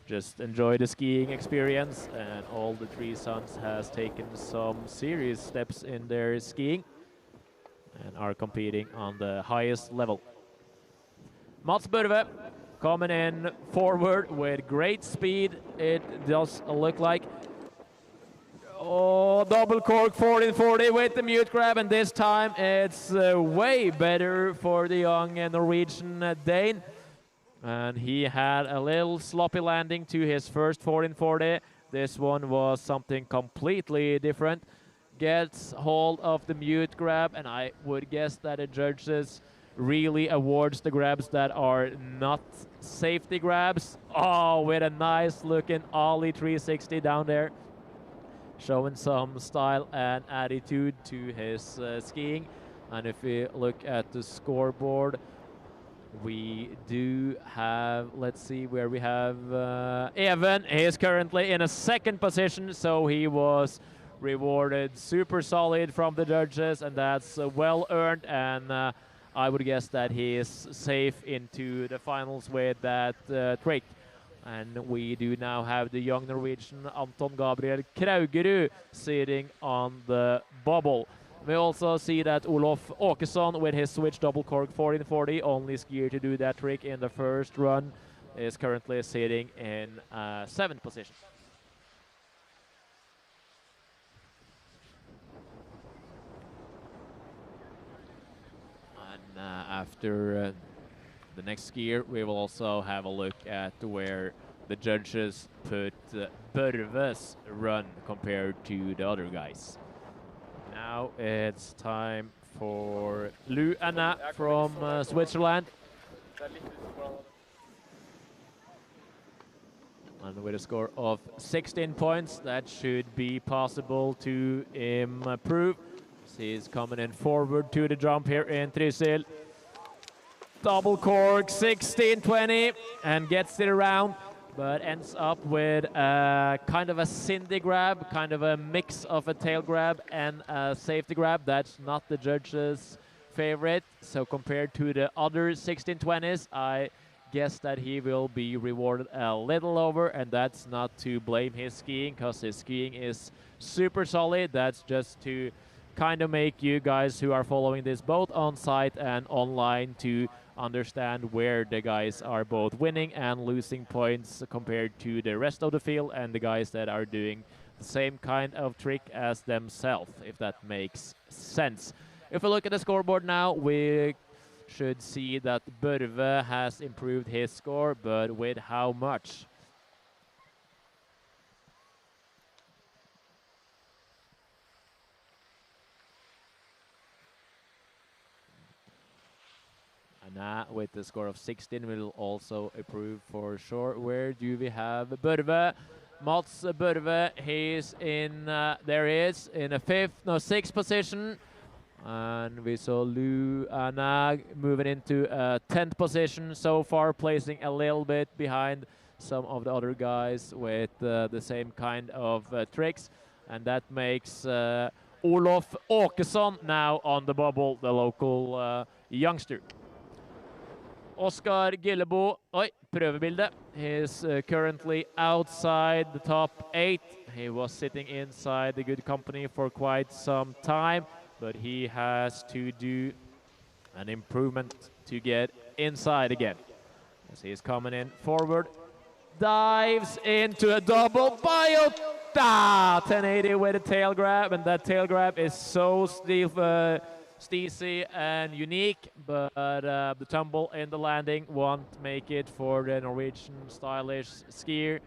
just enjoy the skiing experience, and all the 3 sons has taken some serious steps in their skiing and are competing on the highest level. Mats Børve coming in forward with great speed, it does look like. Oh, double cork 1440 with the mute grab, and this time it's way better for the young Norwegian Dane. And he had a little sloppy landing to his first 1440. This one was something completely different. Gets hold of the mute grab, and I would guess that the judges really awards the grabs that are not safety grabs. Oh, with a nice looking ollie 360 down there, showing some style and attitude to his skiing. And if we look at the scoreboard, we do have, let's see where we have Even. He is currently in a 2nd position, so he was rewarded super solid from the judges, and that's well earned. And I would guess that he is safe into the finals with that trick. And we do now have the young Norwegian Anton Gabriel Kraugerud sitting on the bubble. We also see that Olof Åkesson with his switch double cork 1440, only skier to do that trick in the first run, is currently sitting in 7th position. And after the next skier, we will also have a look at where the judges put Børve's run compared to the other guys. Now it's time for Lou Anna from Switzerland. And with a score of 16 points, that should be possible to improve. He's coming in forward to the jump here in Trysil. Double cork 16-20 and gets it around. but ends up with kind of a Cindy grab, kind of a mix of a tail grab and a safety grab. That's not the judge's favorite. So compared to the other 1620s, I guess that he will be rewarded a little over, and that's not to blame his skiing, because his skiing is super solid. That's just to kind of make you guys who are following this both on site and online to understand where the guys are both winning and losing points compared to the rest of the field and the guys that are doing the same kind of trick as themselves, if that makes sense. If we look at the scoreboard now, we should see that Børve has improved his score, but with how much? Anna with the score of 16 will also improve for sure. Where do we have Børve? Mats Børve, he's in, there he is, in a sixth position. And we saw Lou Anna moving into a 10th position so far, placing a little bit behind some of the other guys with the same kind of tricks. And that makes Olof Åkesson now on the bubble, the local youngster. Oskar Gillebo, prøvebilde. He's currently outside the top 8. He was sitting inside the good company for quite some time, but he has to do an improvement to get inside again. As he's coming in forward, dives into a double bio. 1080 with a tail grab, and that tail grab is so steezy and unique, but the tumble in the landing won't make it for the Norwegian stylish skier.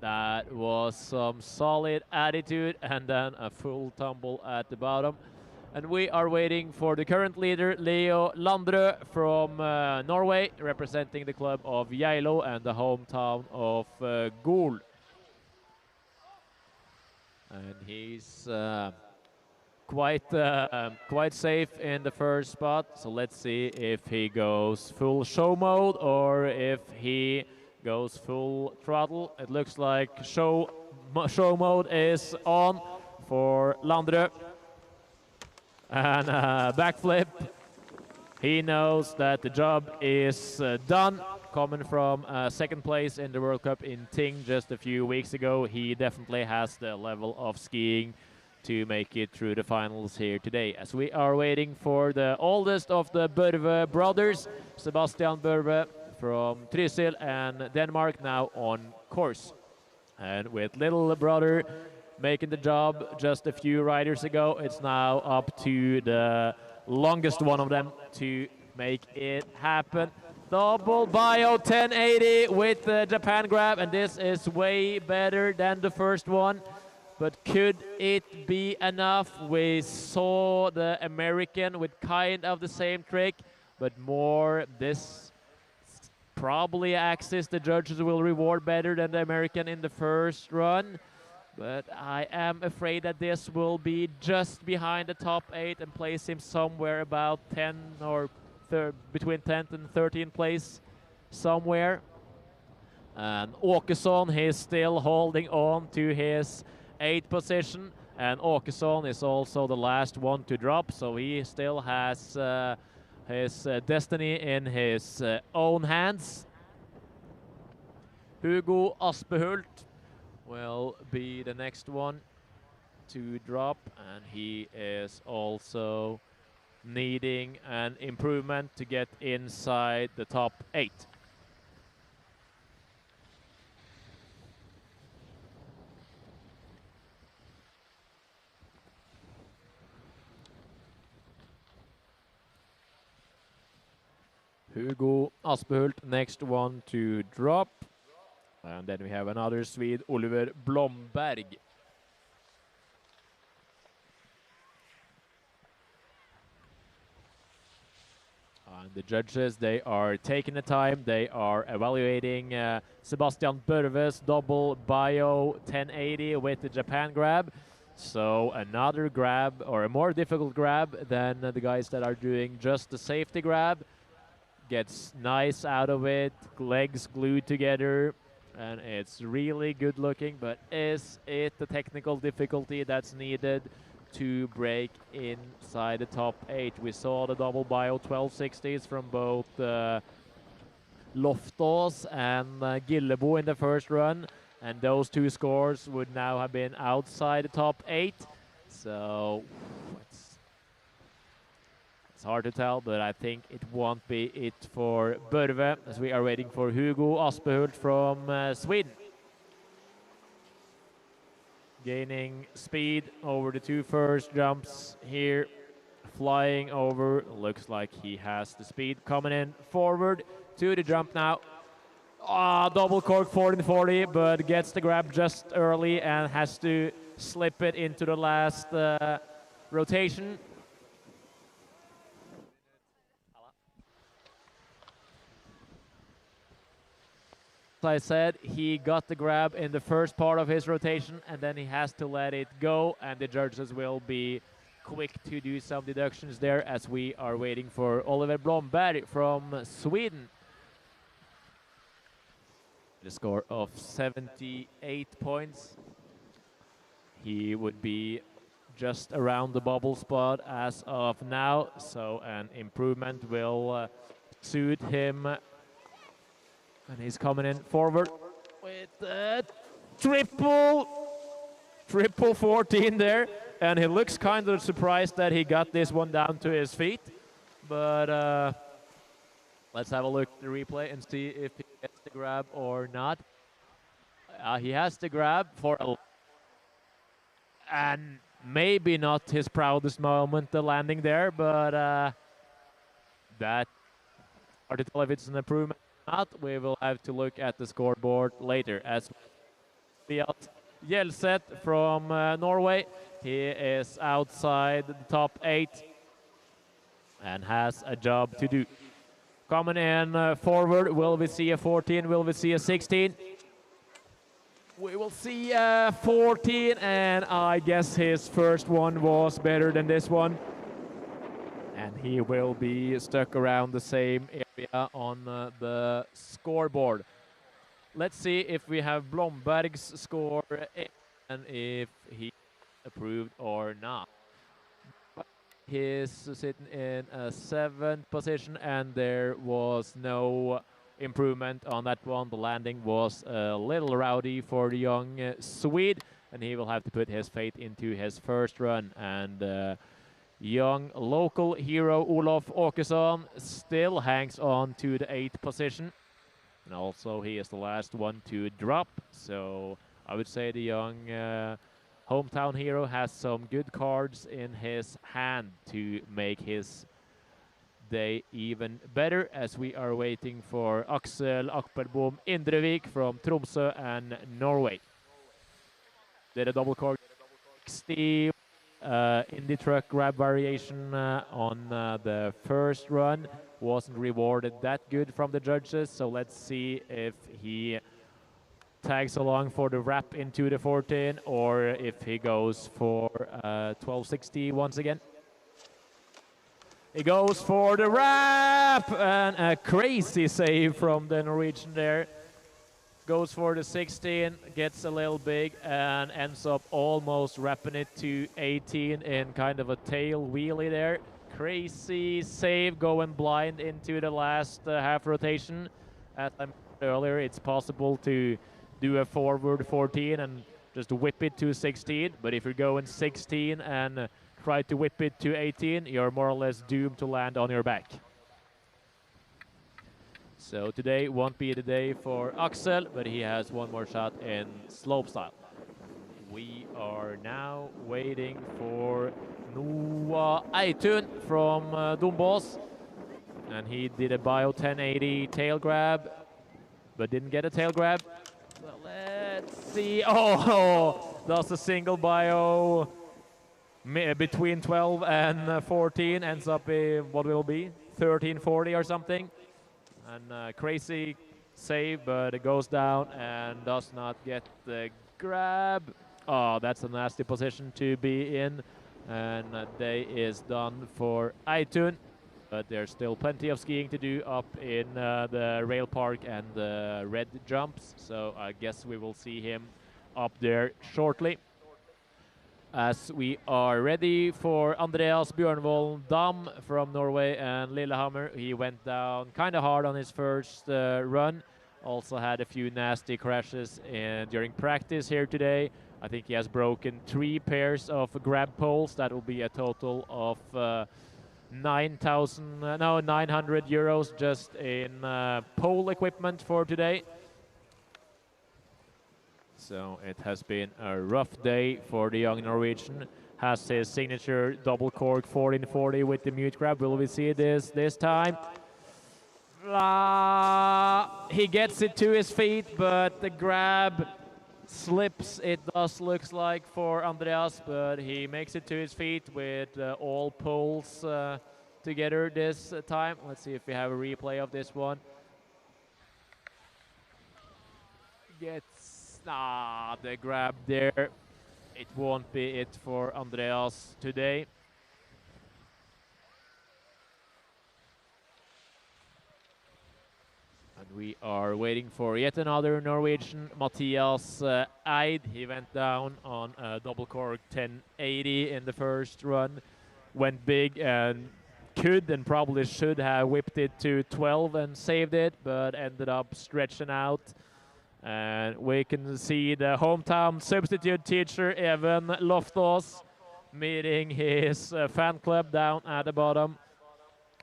That was some solid attitude, and then a full tumble at the bottom. And we are waiting for the current leader, Leo Landrø from Norway, representing the club of Geilo and the hometown of Gol. And he's quite safe in the first spot, so let's see if he goes full show mode or if he goes full throttle. It looks like show mode is on for Landrø. And backflip. He knows that the job is done. Coming from second place in the World Cup in Ting just a few weeks ago, he definitely has the level of skiing to make it through the finals here today. As we are waiting for the oldest of the Børve brothers, Sebastian Børve from Trysil and Denmark, now on course. And with little brother making the job just a few riders ago, it's now up to the longest one of them to make it happen. Double bio 1080 with the Japan grab, and this is way better than the first one. But could it be enough? We saw the American with kind of the same trick, but more this probably axis the judges will reward better than the American in the first run. But I am afraid that this will be just behind the top 8 and place him somewhere about 10 or between 10th and 13th place somewhere. And Åkesson, he's still holding on to his 8th position, and Åkesson is also the last one to drop, so he still has his destiny in his own hands. Hugo Aspehult will be the next one to drop, and he is also needing an improvement to get inside the top 8. Hugo Aspehult, next one to drop. And then we have another Swede, Oliver Blomberg. And the judges, they are taking the time. They are evaluating Sebastian Børve's double bio 1080 with the Japan grab. So another grab, or a more difficult grab than the guys that are doing just the safety grab. gets nice out of it, legs glued together, and it's really good looking. But is it the technical difficulty that's needed to break inside the top 8? We saw the double bio 1260s from both Loftaas and Gillebo in the first run, and those two scores would now have been outside the top 8. So it's hard to tell, but I think it won't be it for Børve, as we are waiting for Hugo Aspehult from Sweden. Gaining speed over the two first jumps here. Flying over, looks like he has the speed coming in forward to the jump now. Double cork 1440, but gets the grab just early and has to slip it into the last rotation. As I said, he got the grab in the first part of his rotation, and then he has to let it go, and the judges will be quick to do some deductions there, as we are waiting for Oliver Blomberg from Sweden. The score of 78 points. He would be just around the bubble spot as of now, so an improvement will suit him. And he's coming in forward with a triple 14 there. And he looks kind of surprised that he got this one down to his feet. But let's have a look at the replay and see if he gets the grab or not. He has the grab for a... And maybe not his proudest moment, the landing there, but that hard to tell if it's an improvement or not. We will have to look at the scoreboard later. As Gjelseth from Norway, he is outside the top 8 and has a job to do. Coming in forward, will we see a 14? Will we see a 16? We will see a 14, and I guess his first one was better than this one. And he will be stuck around the same area on the scoreboard. Let's see if we have Blomberg's score and if he approved or not. He's sitting in a 7th position, and there was no improvement on that one. The landing was a little rowdy for the young Swede, and he will have to put his faith into his first run. And young local hero Olof Åkesson still hangs on to the 8th position, and also he is the last one to drop. So I would say the young hometown hero has some good cards in his hand to make his day even better, as we are waiting for Aksel Akperbom Indrevik from Tromsø and Norway. Did a double cork 60 in the truck grab variation on the first run. Wasn't rewarded that good from the judges, so let's see if he tags along for the wrap into the 14 or if he goes for 1260 once again. He goes for the wrap, and a crazy save from the Norwegian there. Goes for the 16, gets a little big, and ends up almost wrapping it to 18 in kind of a tail wheelie there. Crazy save, going blind into the last half rotation. As I mentioned earlier, it's possible to do a forward 14 and just whip it to 16, but if you're going 16 and try to whip it to 18, you're more or less doomed to land on your back. So today won't be the day for Aksel, but he has one more shot in slopestyle. We are now waiting for Noah Eitun from Dombås, and he did a bio 1080 tail grab, but didn't get a tail grab. So let's see. Oh, that's a single bio between 12 and 14, ends up in what will be 1340 or something. And crazy save, but it goes down and does not get the grab. Oh, that's a nasty position to be in, and day is done for Eitun. but there's still plenty of skiing to do up in the rail park and the red jumps, so I guess we will see him up there shortly. As we are ready for Andreas Bjørnvold Dam from Norway and Lillehammer. He went down kind of hard on his first run. Also had a few nasty crashes during practice here today. I think he has broken 3 pairs of grab poles. That will be a total of 900 euros just in pole equipment for today. So it has been a rough day for the young Norwegian. Has his signature double cork 1440 with the mute grab. Will we see this time? He gets it to his feet, but the grab slips, it does looks like, for Andreas, but he makes it to his feet with all poles together this time. Let's see if we have a replay of this one. Gets the grab there. It won't be it for Andreas today. And we are waiting for yet another Norwegian, Mathias Eid. He went down on a double cork 1080 in the first run. Went big and could and probably should have whipped it to 12 and saved it, but ended up stretching out. And we can see the hometown substitute teacher, Even Loftaas, meeting his fan club down at the bottom.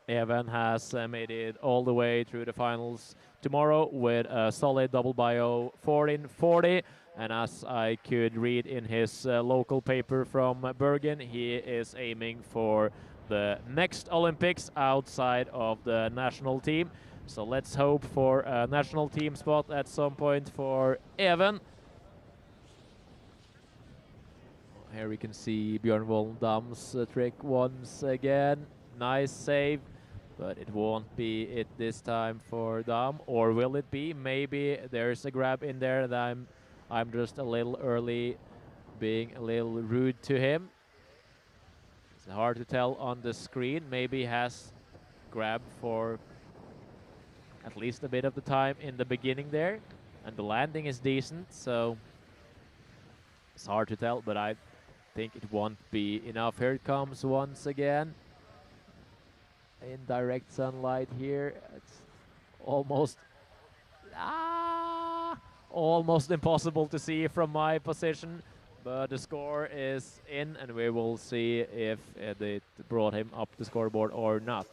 Even has made it all the way through the finals tomorrow with a solid double bio 1440. And as I could read in his local paper from Bergen, he is aiming for the next Olympics outside of the national team. So let's hope for a national team spot at some point for Even. Here we can see Bjørnvold Dam's trick once again. Nice save, but it won't be it this time for Dam. Or will it be? Maybe there's a grab in there that I'm just a little early, being a little rude to him. It's hard to tell on the screen. Maybe he has grab for at least a bit of the time in the beginning there, and the landing is decent, so it's hard to tell, but I think it won't be enough. Here it comes once again in direct sunlight here. It's almost impossible to see from my position, but the score is in, and we will see if it brought him up the scoreboard or not.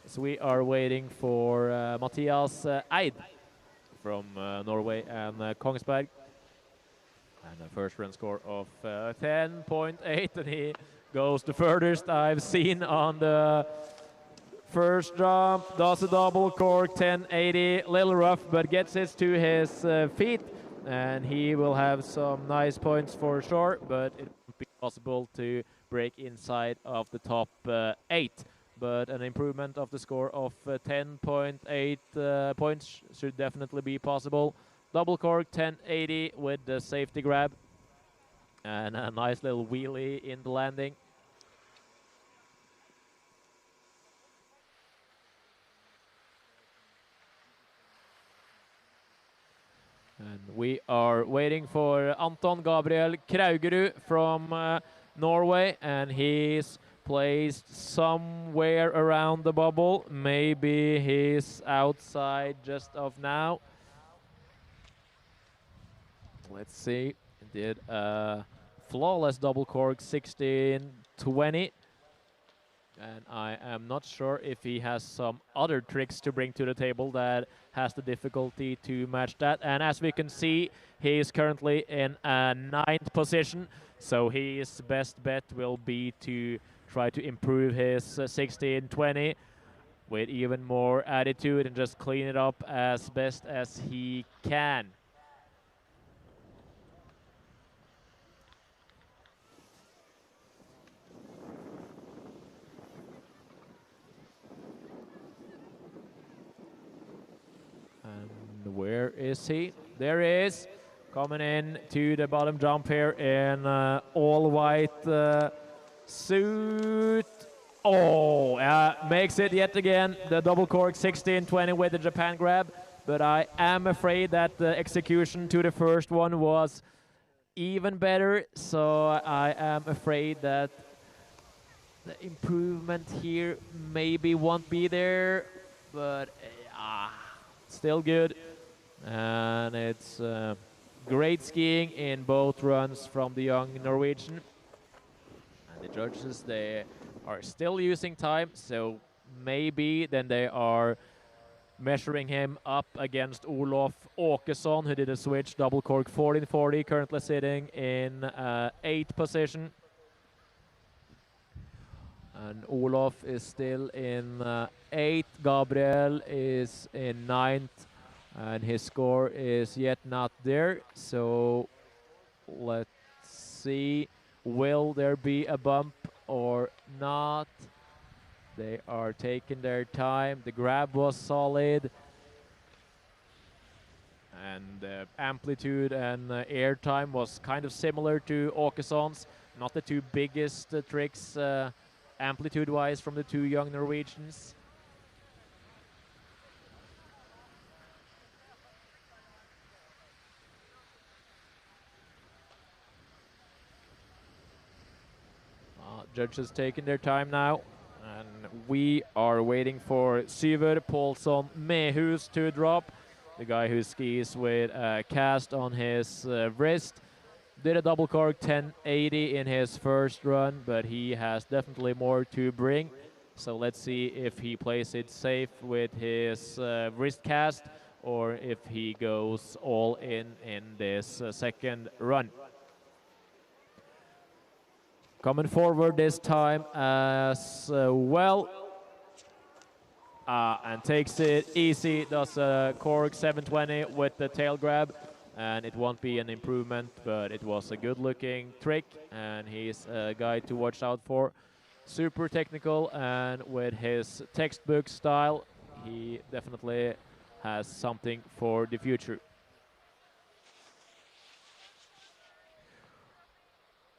So we are waiting for Mathias Eid from Norway and Kongsberg. And a first run score of 10.8, and he goes the furthest I've seen on the first jump. Does a double cork 1080, little rough, but gets it to his feet. And he will have some nice points for sure, but it won't be possible to break inside of the top 8. But an improvement of the score of 10.8 points should definitely be possible. Double cork 1080 with the safety grab. And a nice little wheelie in the landing. And we are waiting for Anton Gabriel Kraugerud from Norway, and he's placed somewhere around the bubble. Maybe he's outside just of now. Let's see. He did a flawless double cork 1620. And I am not sure if he has some other tricks to bring to the table that has the difficulty to match that. And as we can see, he is currently in a 9th position. So his best bet will be to try to improve his 1620 with even more attitude and just clean it up as best as he can. And where is he? There he is, coming in to the bottom jump here in all white suit. Oh, makes it yet again. The double cork 16-20 with the Japan grab. But I am afraid that the execution to the first one was even better. So I am afraid that the improvement here maybe won't be there. But still good. And it's great skiing in both runs from the young Norwegian. And the judges, they are still using time, so maybe then they are measuring him up against Olof Åkesson, who did a switch double cork 1440, currently sitting in 8th position. And Olof is still in 8th. Gabriel is in 9th, and his score is yet not there. So let's see, will there be a bump or not? They are taking their time. The grab was solid. And the amplitude and air time was kind of similar to Åkesson's. Not the two biggest tricks amplitude-wise from the two young Norwegians. Judges taking their time now. And we are waiting for Syver Paulsson Mehus to drop. The guy who skis with a cast on his wrist. Did a double cork 1080 in his first run, but he has definitely more to bring. So let's see if he plays it safe with his wrist cast or if he goes all in this second run. Coming forward this time as well. And takes it easy, does a cork 720 with the tail grab. And it won't be an improvement, but it was a good looking trick. And he's a guy to watch out for. Super technical, and with his textbook style, he definitely has something for the future.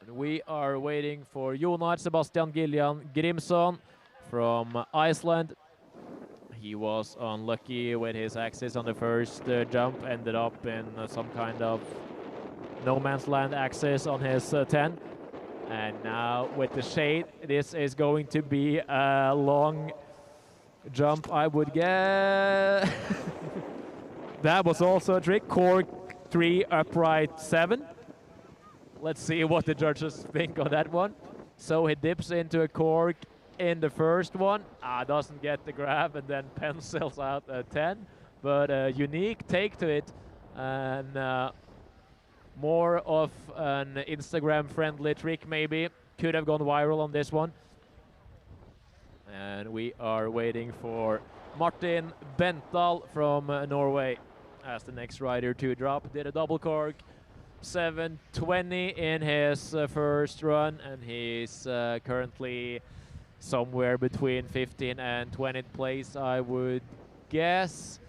We are waiting for Jonar Sebastian Gillian Grimson from Iceland. He was unlucky with his axis on the first jump, ended up in some kind of no man's land axis on his 10. And now with the shade, this is going to be a long jump, I would guess. That was also a trick, cork 3 upright 7. Let's see what the judges think on that one. So he dips into a cork in the first one. Doesn't get the grab and then pencils out a 10. But a unique take to it. And more of an Instagram-friendly trick maybe. Could have gone viral on this one. And we are waiting for Martin Bental from Norway as the next rider to drop. Did a double cork 720 in his first run, and he's currently somewhere between 15th and 20th place, I would guess.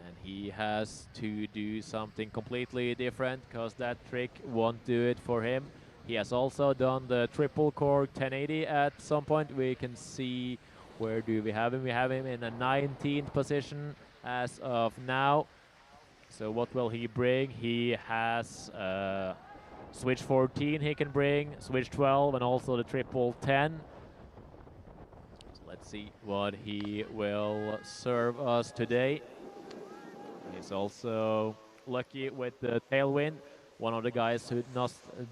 And he has to do something completely different because that trick won't do it for him. He has also done the triple cork 1080 at some point. We can see, where do we have him? We have him in a 19th position as of now. So what will he bring? He has switch 14 he can bring, switch 12, and also the triple 10. So let's see what he will serve us today. He's also lucky with the tailwind. One of the guys who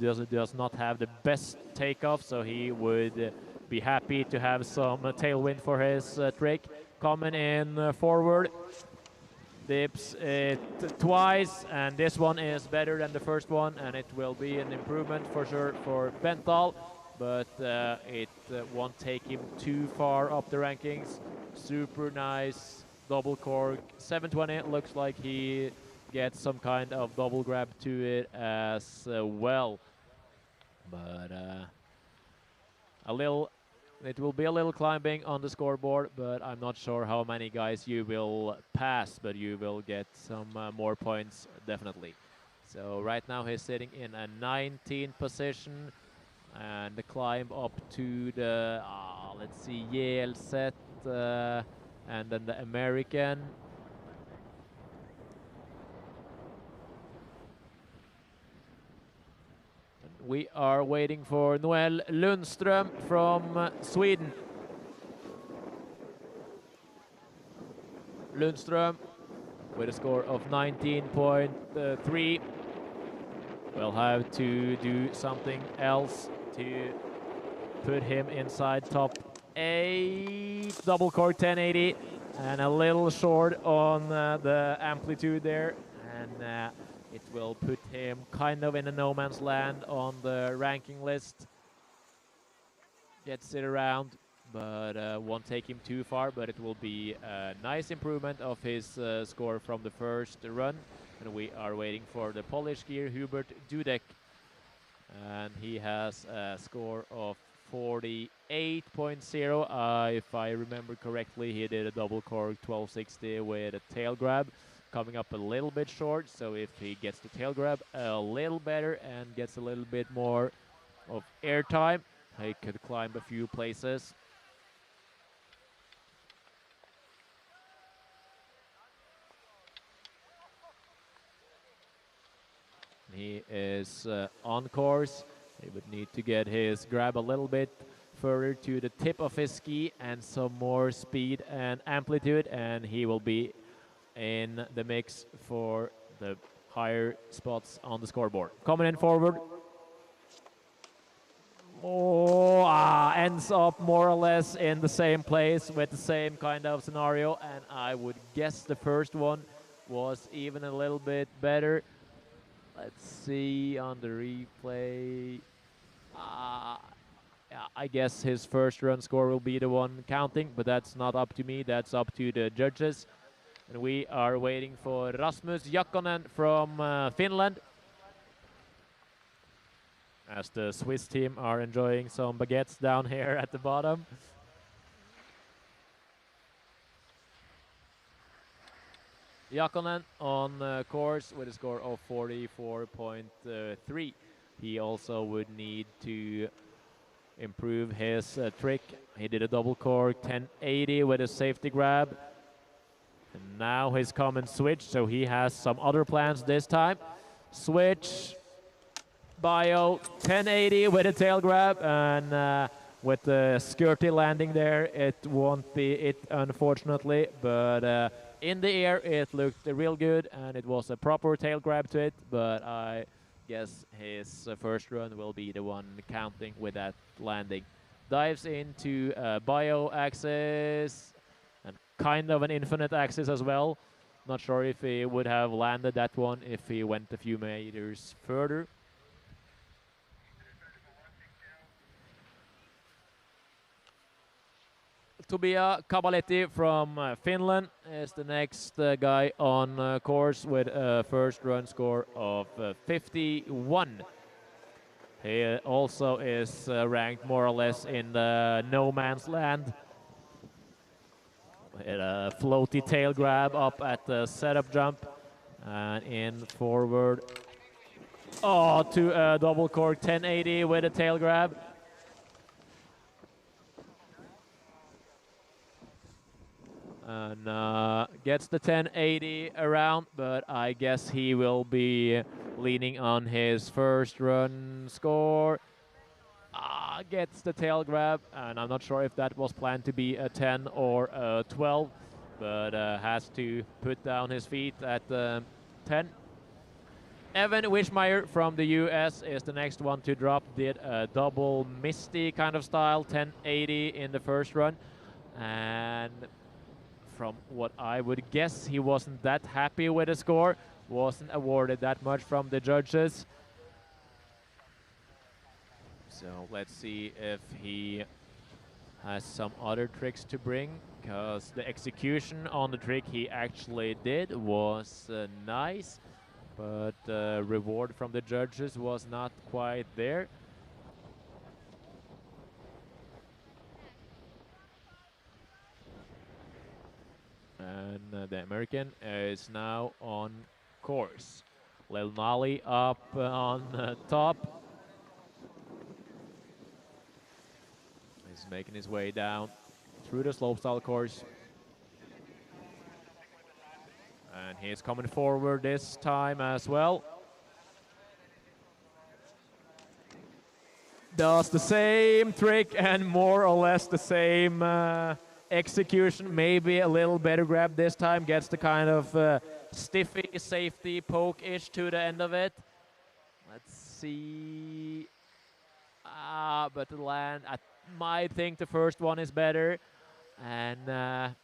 does not have the best takeoff, so he would be happy to have some tailwind for his trick. Coming in forward. Dips it twice, and this one is better than the first one, and it will be an improvement for sure for Bental, but it won't take him too far up the rankings. Super nice double cork 720. Looks like he gets some kind of double grab to it as well, but it will be a little climbing on the scoreboard, but I'm not sure how many guys you will pass, but you will get some more points, definitely. So right now he's sitting in a 19th position, And the climb up to the, let's see, Yale set, and then the American. We are waiting for Noel Lundström from Sweden. Lundström with a score of 19.3. We'll have to do something else to put him inside top 8. Double cork 1080 and a little short on the amplitude there. And it will put him kind of in a no man's land on the ranking list. Gets it around, but won't take him too far, but it will be a nice improvement of his score from the first run. And we are waiting for the Polish skier Hubert Dudek, and he has a score of 48.0. If I remember correctly, he did a double cork 1260 with a tail grab, coming up a little bit short. So if he gets the tail grab a little better and gets a little bit more of air time, he could climb a few places. He is on course. He would need to get his grab a little bit further to the tip of his ski and some more speed and amplitude, and he will be in the mix for the higher spots on the scoreboard. Coming in forward. Ends up more or less in the same place with the same kind of scenario, and I would guess the first one was even a little bit better. Let's see on the replay. Yeah, I guess his first run score will be the one counting, but that's not up to me. That's up to the judges. And we are waiting for Rasmus Jakkonen from Finland, as the Swiss team are enjoying some baguettes down here at the bottom. Jakkonen on course with a score of 44.3. He also would need to improve his trick. He did a double cork 1080 with a safety grab. And now his common switch, so he has some other plans this time. Switch, bio 1080 with a tail grab, and with the skirty landing there, it won't be it, unfortunately, but in the air it looked real good, and it was a proper tail grab to it, but I guess his first run will be the one counting with that landing. Dives into bio axis and kind of an infinite axis as well. Not sure if he would have landed that one if he went a few meters further. Tobia Kabaletti from Finland is the next guy on course with a first run score of 51. He also is ranked more or less in the no man's land. With a floaty tail grab up at the setup jump and in forward. To a double cork 1080 with a tail grab. And gets the 1080 around, but I guess he will be leaning on his first run score. Gets the tail grab, and I'm not sure if that was planned to be a 10 or a 12, but has to put down his feet at 10. Evan Wishmeyer from the US is the next one to drop. Did a double misty kind of style, 1080 in the first run, and from what I would guess, he wasn't that happy with the score. Wasn't awarded that much from the judges. So let's see if he has some other tricks to bring, because the execution on the trick he actually did was nice, but the reward from the judges was not quite there. And the American is now on course. Lil Nolly up on top. He's making his way down through the slopestyle course. And he's coming forward this time as well. Does the same trick and more or less the same execution. Maybe a little better grab this time. Gets the kind of stiffy safety poke-ish to the end of it. Let's see. But the land, I might think the first one is better. And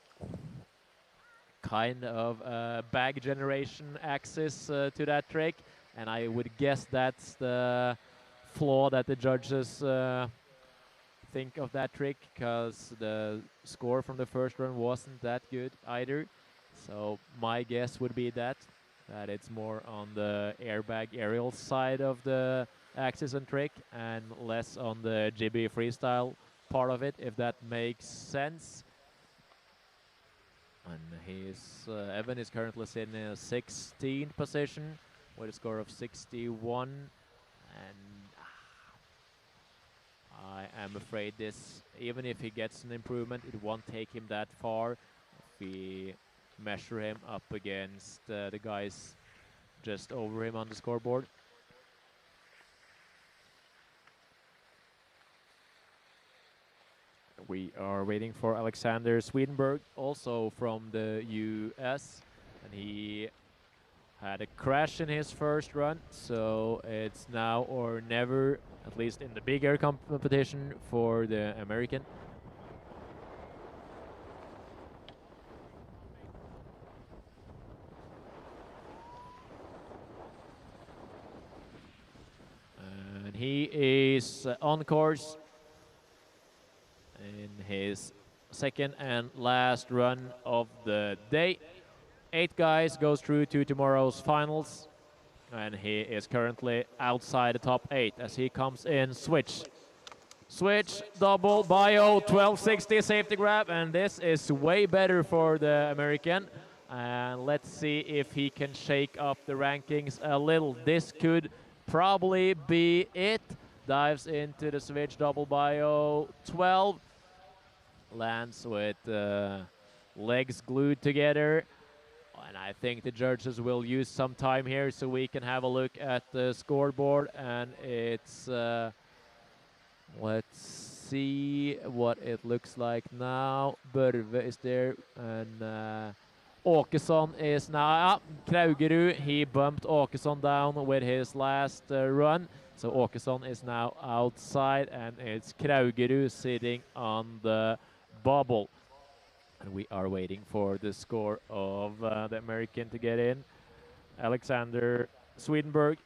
kind of bag generation axis to that trick. And I would guess that's the flaw that the judges think of that trick, because the score from the first run wasn't that good either. So my guess would be that it's more on the airbag aerial side of the axis and trick and less on the jibby freestyle part of it, if that makes sense. And Evan is currently sitting in a 16th position with a score of 61. And I am afraid this, even if he gets an improvement, it won't take him that far if we measure him up against the guys just over him on the scoreboard. We are waiting for Alexander Swedenberg, also from the US, and he had a crash in his first run, so it's now or never, at least in the big air competition for the American. And he is on course in his second and last run of the day. 8 guys goes through to tomorrow's finals, and he is currently outside the top 8 as he comes in. Switch, double bio, 1260 safety grab, and this is way better for the American. And let's see if he can shake up the rankings a little. This could probably be it. Dives into the switch, double bio, 12. Lands with legs glued together. And I think the judges will use some time here so we can have a look at the scoreboard. And it's, let's see what it looks like now. Børve is there, and Åkesson is now, Kraugerud, he bumped Åkesson down with his last run. So Åkesson is now outside, and it's Kraugerud sitting on the bubble. And we are waiting for the score of the American to get in. Alexander Swedenberg.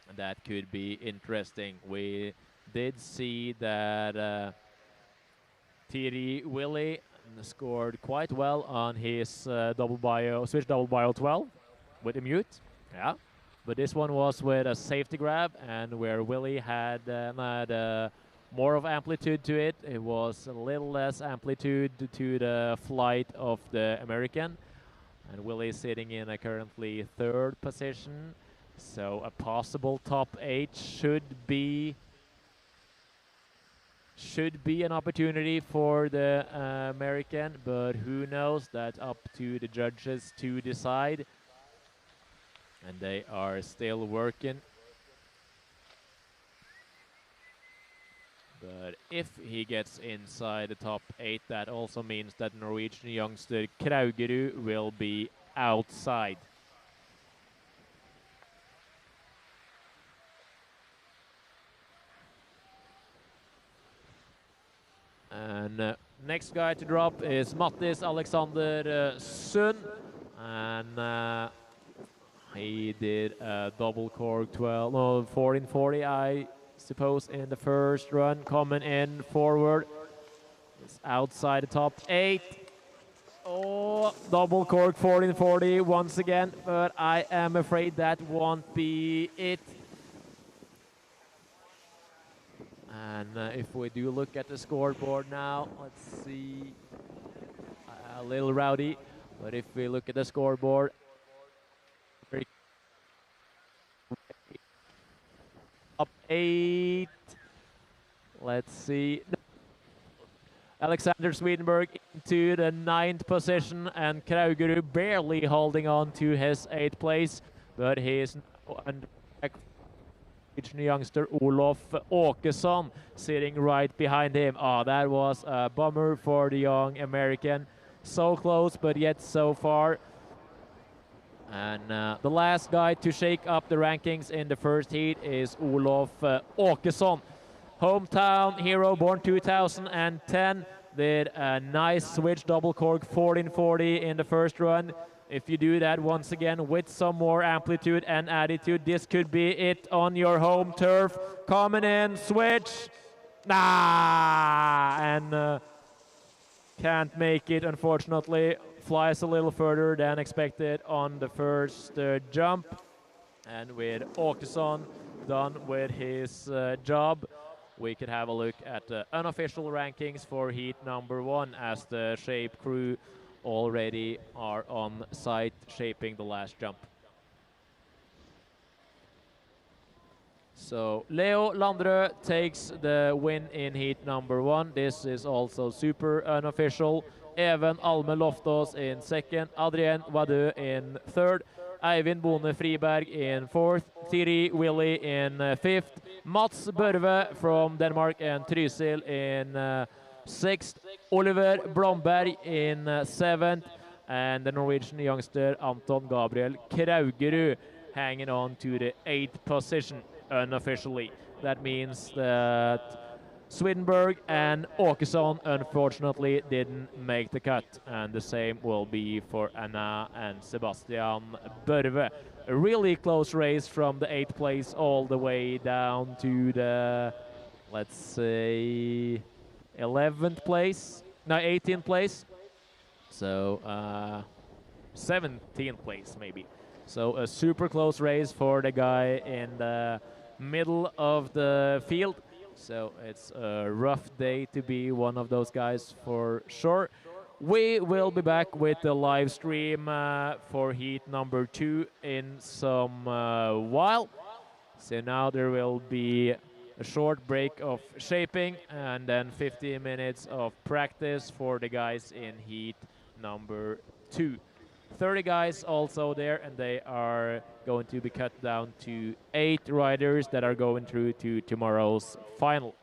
And that could be interesting. We did see that Thierry Willy scored quite well on his switch double bio 12 with a mute. Yeah. But this one was with a safety grab, and where Willy had more of amplitude to it. It was a little less amplitude to the flight of the American. And Willy sitting in a currently 3rd position. So a possible top 8 should be an opportunity for the American, but who knows? That's up to the judges to decide. And they are still working. But if he gets inside the top 8, that also means that Norwegian youngster Kraugerud will be outside. And next guy to drop is Mattis Alexander Sund. And he did a double cork 1440, I suppose, in the first run, coming in forward. It's outside the top 8. Oh, double cork 1440 once again, but I am afraid that won't be it. And if we do look at the scoreboard now, let's see, a little rowdy, but if we look at the scoreboard, up 8. Let's see. Alexander Swedenberg into the 9th position, and Kraugerud barely holding on to his 8th place, but he is now under youngster Olof Åkesson sitting right behind him. Oh, that was a bummer for the young American. So close, but yet so far. And the last guy to shake up the rankings in the first heat is Olof Åkesson. Hometown hero, born 2010, did a nice switch double cork 1440 in the first run. If you do that once again with some more amplitude and attitude, this could be it on your home turf. Coming in, switch. And can't make it, unfortunately. Flies a little further than expected on the first jump. And with Åkesson done with his job, we could have a look at the unofficial rankings for heat number 1, as the shape crew already are on site shaping the last jump. So Leo Landrø takes the win in heat number 1. This is also super unofficial. Even Alme Loftaas in 2nd, Adrien Vadø in 3rd, Eivind Bone Friberg in 4th, Thierry Willy in 5th, Mats Børve from Denmark and Trysil in 6th, Oliver Blomberg in 7th, and the Norwegian youngster Anton Gabriel Kraugerud hanging on to the 8th position unofficially. That means that Swedenberg and Åkesson unfortunately didn't make the cut, and the same will be for Anna and Sebastian Børve. A really close race from the 8th place all the way down to the, let's say, 11th place, no, 18th place. So 17th place maybe. So a super close race for the guy in the middle of the field. So it's a rough day to be one of those guys for sure. We will be back with the live stream for heat number 2 in some while. So now there will be a short break of shaping and then 15 minutes of practice for the guys in heat number 2. 30 guys also there, and they are going to be cut down to 8 riders that are going through to tomorrow's final.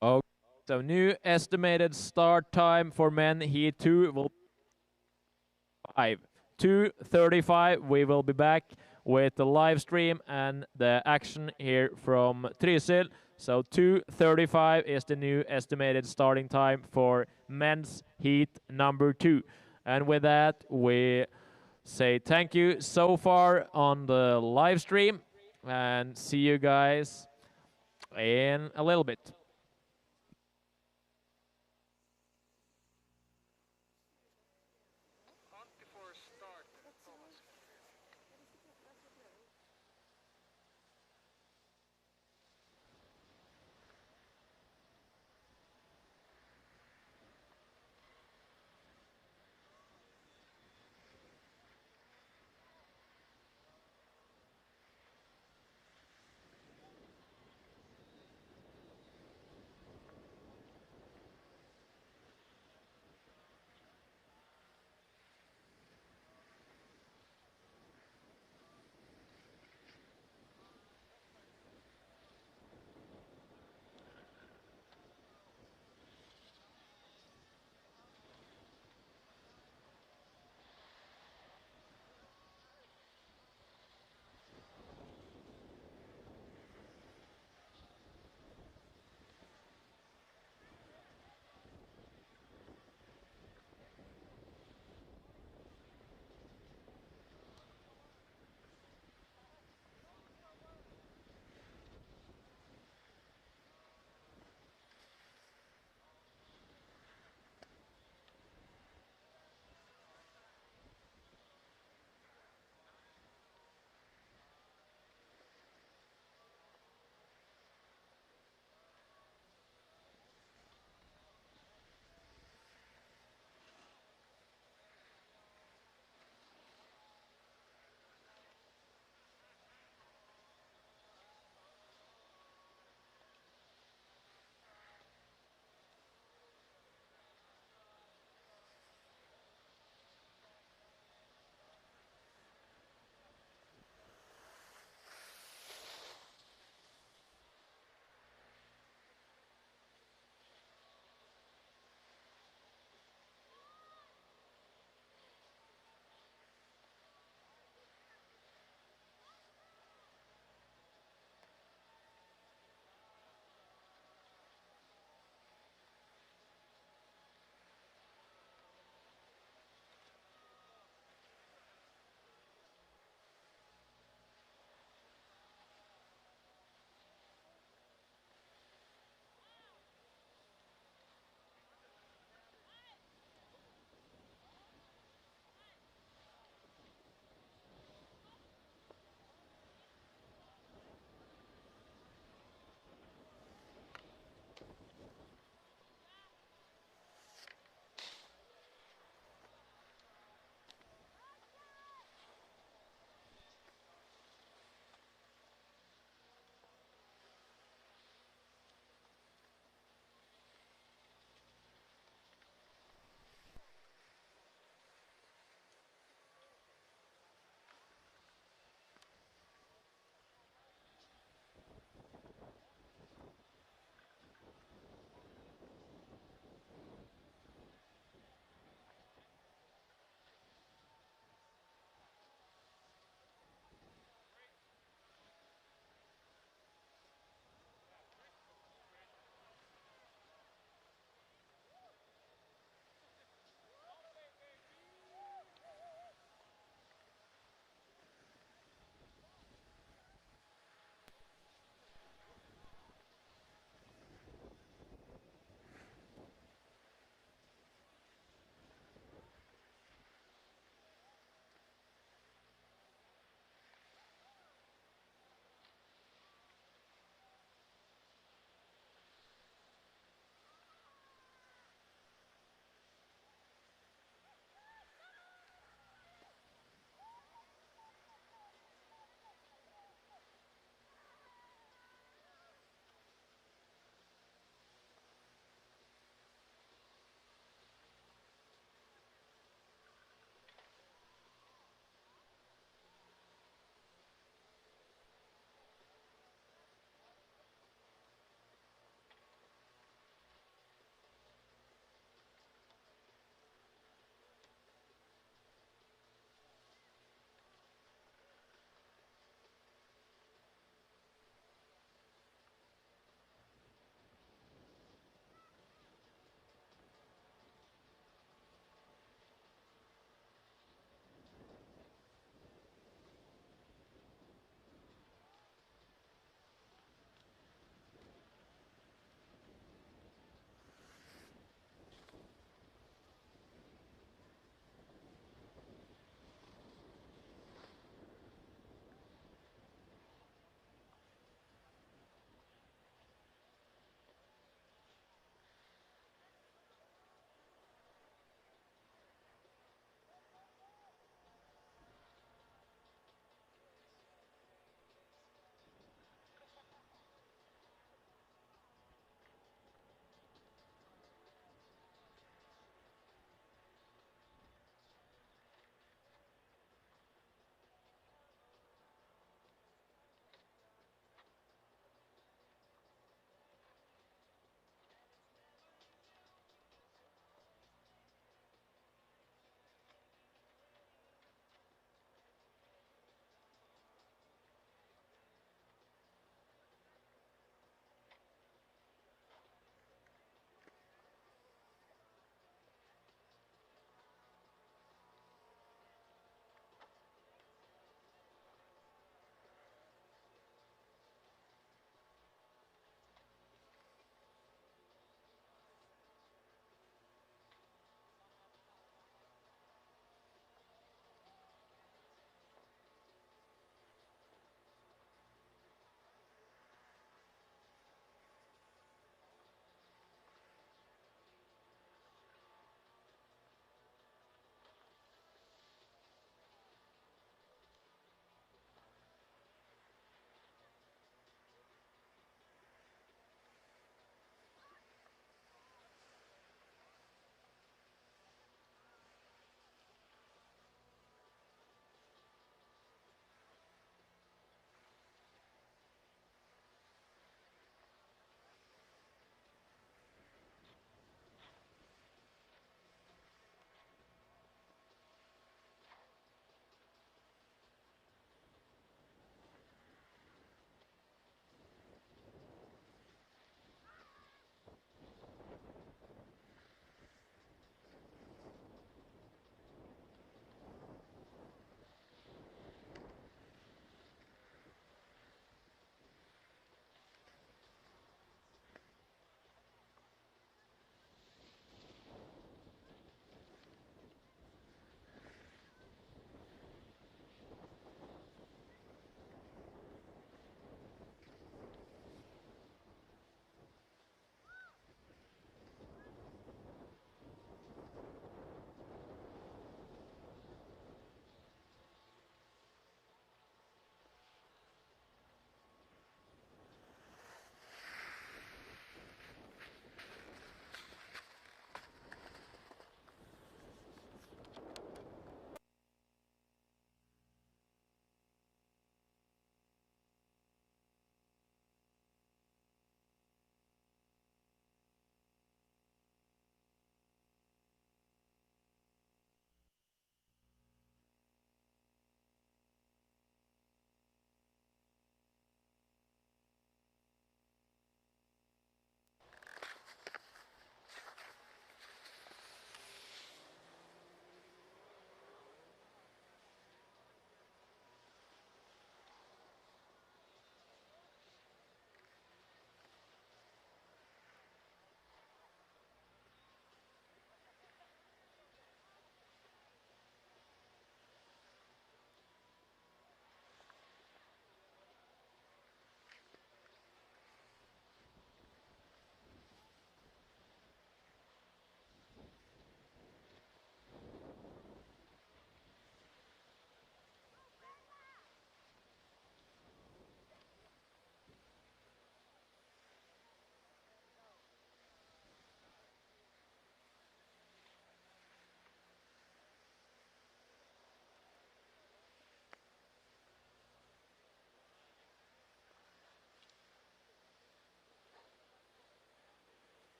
Okay, so new estimated start time for men heat 2 will be 2:35. We will be back with the live stream and the action here from Trysil. So 2:35 is the new estimated starting time for men's heat number 2. And with that, we say thank you so far on the live stream, and see you guys in a little bit.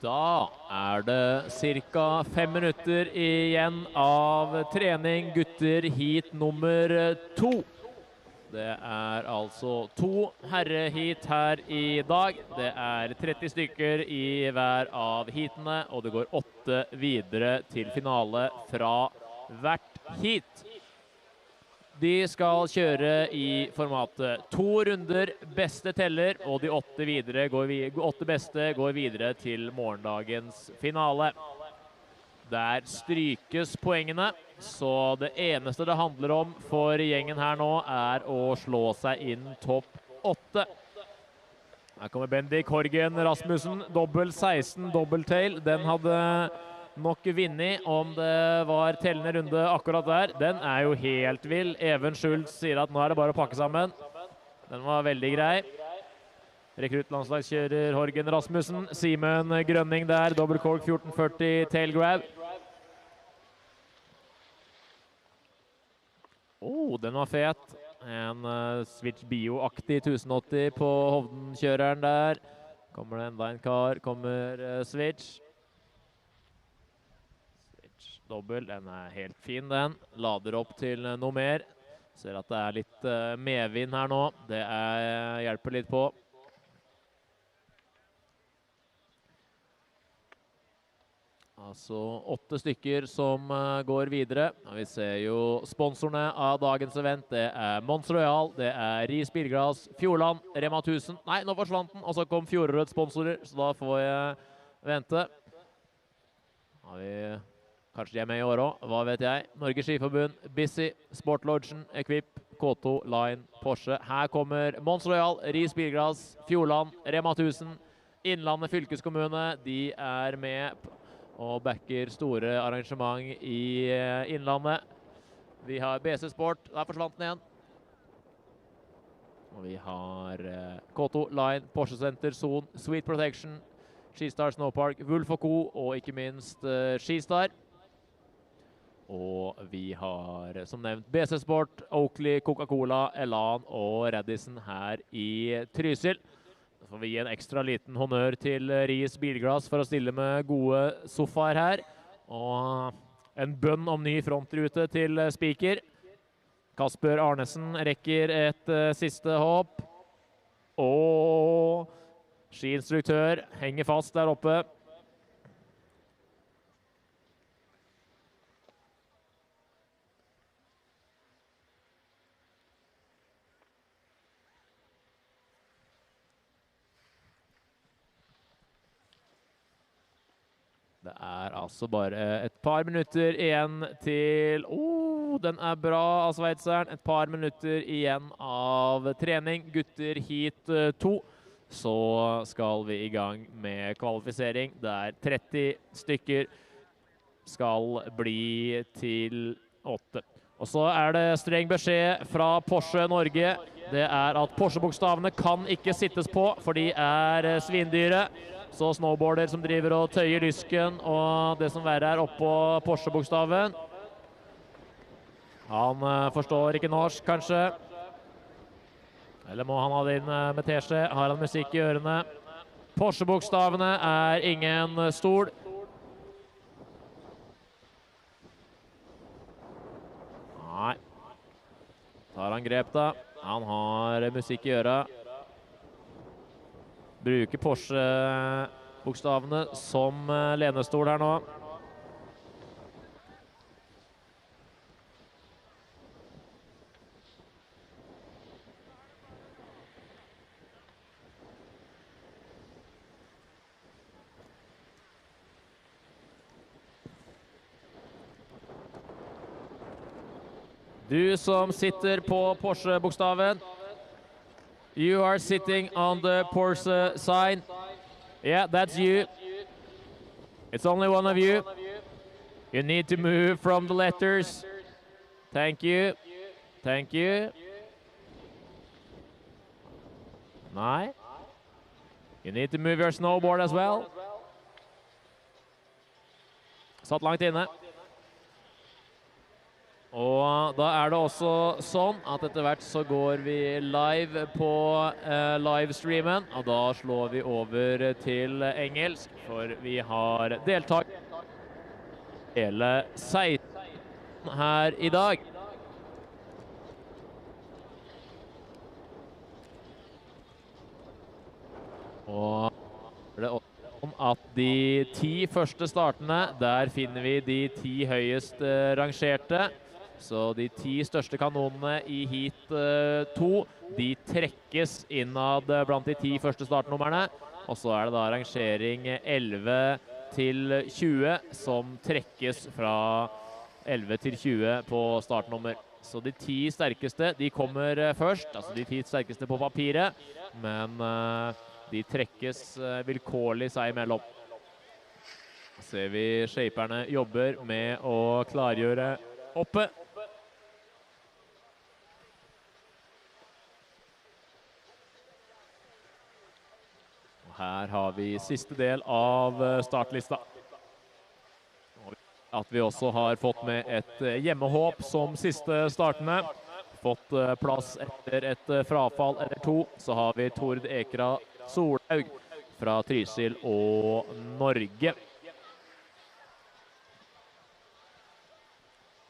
Da det cirka 5 minutter igjen av trening, gutter, heat nummer 2. Det altså 2 herreheat her i dag. Det 30 stykker i hver av heatene, og det går 8 videre til finale fra hvert heat. De skal kjøre i formatet 2 runder, beste teller, og de 8 beste går videre til morgendagens finale. Der strykes poengene, så det eneste det handler om for gjengen her nå å slå seg inn topp 8. Her kommer Bendik Horgen Rasmussen, dobbel 16, dobbelttail. Den hadde nok vinnet om det var tellende runde akkurat der. Den jo helt vill. Even Schultz sier at nå det bare å pakke sammen. Den var veldig grei. Rekruttlandslagskjører Horgen Rasmussen. Simen Grønning der, dobbeltkork 1440, tail grab. Den var fet. En Switch Bio-aktig 1080 på Hovden-kjøreren der. Kommer det enda en kar, kommer Switch. Dobbel, den helt fin den. Lader opp til noe mer. Ser at det litt medvind her nå. Det hjelper litt på. Altså 8 stykker som går videre. Vi ser jo sponsorene av dagens event. Det Mons Royal, det Ris Bilglass, Fjordland, Rema 1000. Nei, nå forsvant den, og så kom fjorårets sponsorer, så da får jeg vente. Har vi kanskje de med i år også, hva vet jeg. Norges Skiforbund, Busy, Sportlodgen, Equip, K2, Line, Porsche. Her kommer Mons Royal, Ris Bilglass, Fjordland, Rema 1000, Innlandet fylkeskommune. De med og backer store arrangement i Innlandet. Vi har BC Sport, der forsvant den igjen. Og vi har K2, Line, Porsche Center, Zone, Sweet Protection, Skistar Snowpark, Wolf & Co, og ikke minst Skistar. Og vi har, som nevnt, BC Sport, Oakley, Coca-Cola, Elan og Radisson her i Trysil. Da får vi gi en ekstra liten honnør til Ris Bilglass for å stille med gode sofaer her. Og en bønn om ny frontrute til speaker. Kasper Arnesen rekker et siste hopp. Og skiinstruktør henger fast der oppe. Det altså bare et par minutter igjen til... den bra av sveitseren. Et par minutter igjen av trening. Gutter heat 2. Så skal vi i gang med kvalifisering. Der 30 stykker skal bli til 8. Og så det streng beskjed fra Porsche Norge. Det at Porsche-bokstavene kan ikke sittes på, for de svindyre. Så snowboarder som driver og tøyer lysken, og det som verre oppå Porsche-bokstaven. Han forstår ikke norsk, kanskje. Eller må han ha det inn med teskje? Har han musikk i ørene? Porsche-bokstavene ingen stol. Nei. Tar han grep da. Han har musikk i øra. Bruker Porsche-bokstavene som lenestol her nå. Du som sitter på Porsche-bokstaven. You are sitting on the Porsche sign. Yeah, that's you. It's only one of you. You need to move from the letters. Thank you. Thank you. Nei. You need to move your snowboard as well. Satt langt inne. Og da er det også sånn at etter hvert så går vi live på livestreamen, og da slår vi over til engelsk, for vi har deltak hele 16 her i dag. Og det er også sånn at de 10 første startene, der finner vi de 10 høyest rangerte. Så de 10 største kanonene i heat 2, de trekkes innad blant de 10 første startnumrene. Og så er det da rangering 11 til 20 som trekkes fra 11 til 20 på startnummer. Så de 10 sterkeste, de kommer først, altså de 10 sterkeste på papiret, men de trekkes vilkårlig seg imellom. Ser vi shaperne jobber med å klargjøre oppe. Her har vi siste del av startlista. At vi også har fått med et hjemmehåp som siste startende. Fått plass etter et frafall eller 2. Så har vi Tord Ekra Solhaug fra Trysil og Norge.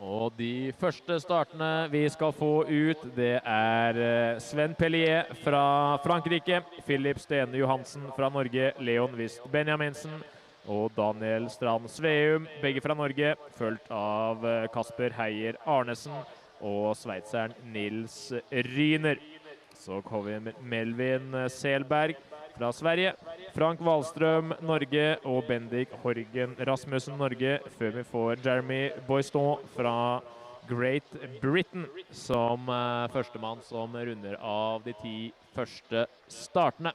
Og de første startene vi skal få ut, det er Sven Pellier fra Frankrike, Philip Stene Johansen fra Norge, Leon Wist Benjaminsen og Daniel Strand Sveum, begge fra Norge, fulgt av Kasper Heier Arnesen og sveitseren Nils Ryner. Så kommer vi Melvin Selberg fra Sverige, Frank Wallstrøm, Norge og Bendik Horgen Rasmussen, Norge, før vi får Jeremy Boiston fra Great Britain som førstemann som runder av de 10 første startene.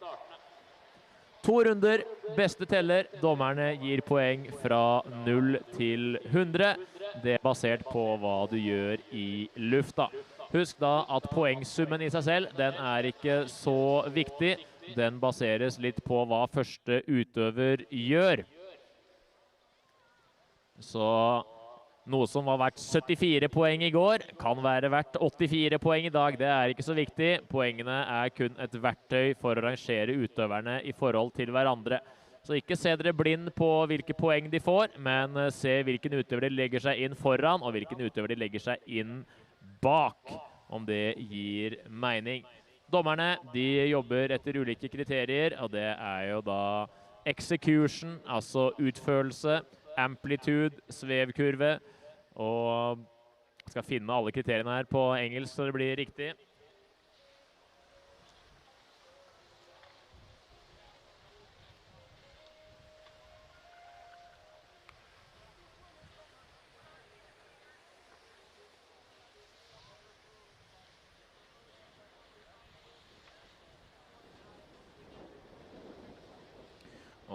2 runder, beste teller. Dommerne gir poeng fra 0 til 100. Det er basert på hva du gjør i lufta. Husk da at poengsummen i seg selv, den er ikke så viktig. Den baseres litt på hva første utøver gjør. Så noe som var verdt 74 poeng i går, kan være verdt 84 poeng i dag. Det er ikke så viktig. Poengene er kun et verktøy for å rangere utøverne i forhold til hverandre. Så ikke se dere blind på hvilke poeng de får, men se hvilken utøver de legger seg inn foran, og hvilken utøver de legger seg inn bak, om det gir mening. Dommerne, de jobber etter ulike kriterier, og det er jo da execution, altså utførelse, amplitude, svevkurve, og jeg skal finne alle kriteriene her på engelsk så det blir riktig.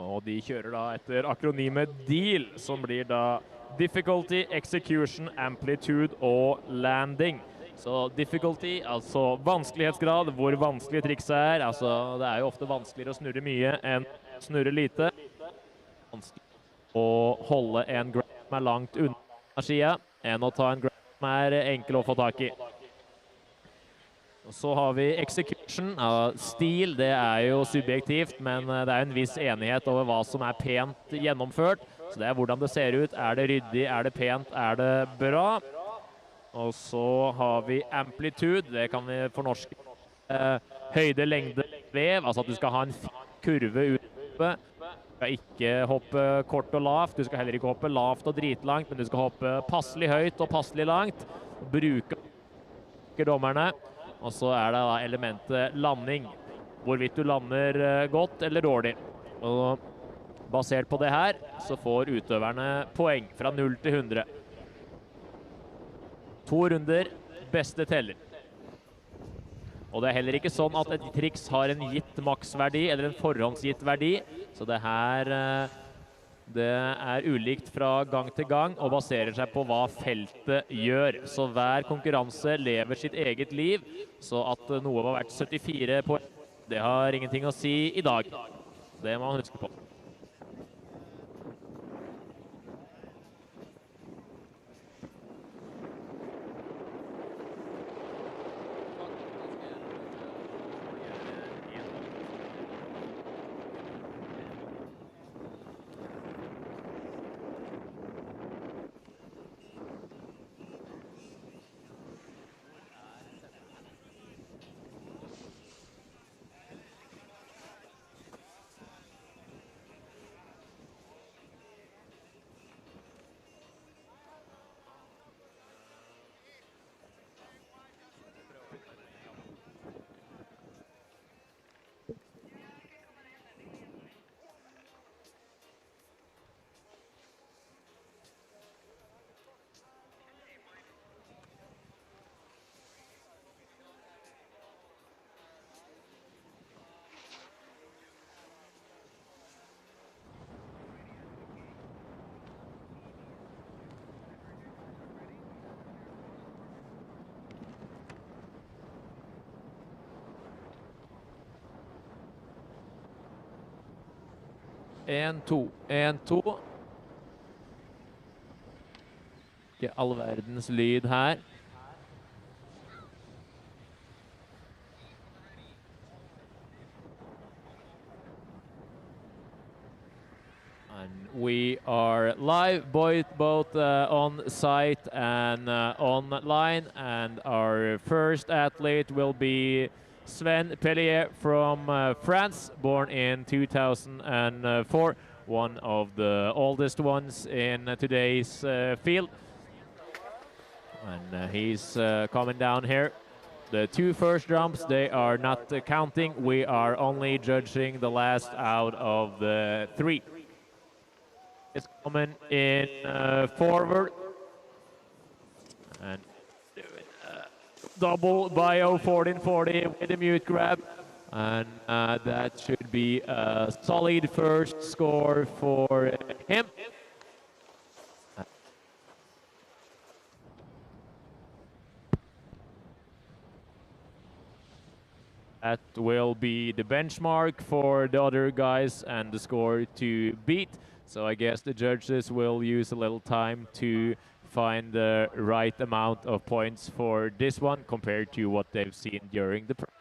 Og de kjører da etter akronymet DEAL, som blir da Difficulty, Execution, Amplitude og Landing. Så difficulty, altså vanskelighetsgrad, hvor vanskelig trikset er. Altså, det er jo ofte vanskeligere å snurre mye enn snurre lite. Vanskelig å holde en grab som er langt unna skia, enn å ta en grab som er enkel å få tak i. Og så har vi execution. Stil, det er jo subjektivt, men det er en viss enighet over hva som er pent gjennomført. Så det er hvordan det ser ut. Er det ryddig, er det pent, er det bra? Og så har vi amplitude. Det kan vi fornorske. Høyde, lengde, vev. Altså at du skal ha en kurve ute. Du skal ikke hoppe kort og lavt. Du skal heller ikke hoppe lavt og dritlangt, men du skal hoppe passelig høyt og passelig langt. Bruke dommerne. Og så er det da elementet landing. Hvorvidt du lander godt eller dårlig. Og basert på det her, så får utøverne poeng fra 0 til 100. 2 runder, beste teller. Og det er heller ikke sånn at et triks har en gitt maksverdi, eller en forhåndsgitt verdi. Så det her det er ulikt fra gang til gang og baserer seg på hva feltet gjør. Så hver konkurranse lever sitt eget liv, så at noe var verdt 74 poeng, det har ingenting å si i dag. Det må man huske på. 1-2. 1-2. Ikke all verdens lyd her. And we are live, both on site and online. And our first athlete will be Sven Pellier from France, born in 2004, one of the oldest ones in today's field. And he's coming down here. The two first jumps, they are not counting. We are only judging the last out of the three. It's coming in forward. And doing double bio 1440 with a mute grab. And that should be a solid first score for him. That will be the benchmark for the other guys and the score to beat. So I guess the judges will use a little time to find the right amount of points for this one compared to what they've seen during the practice.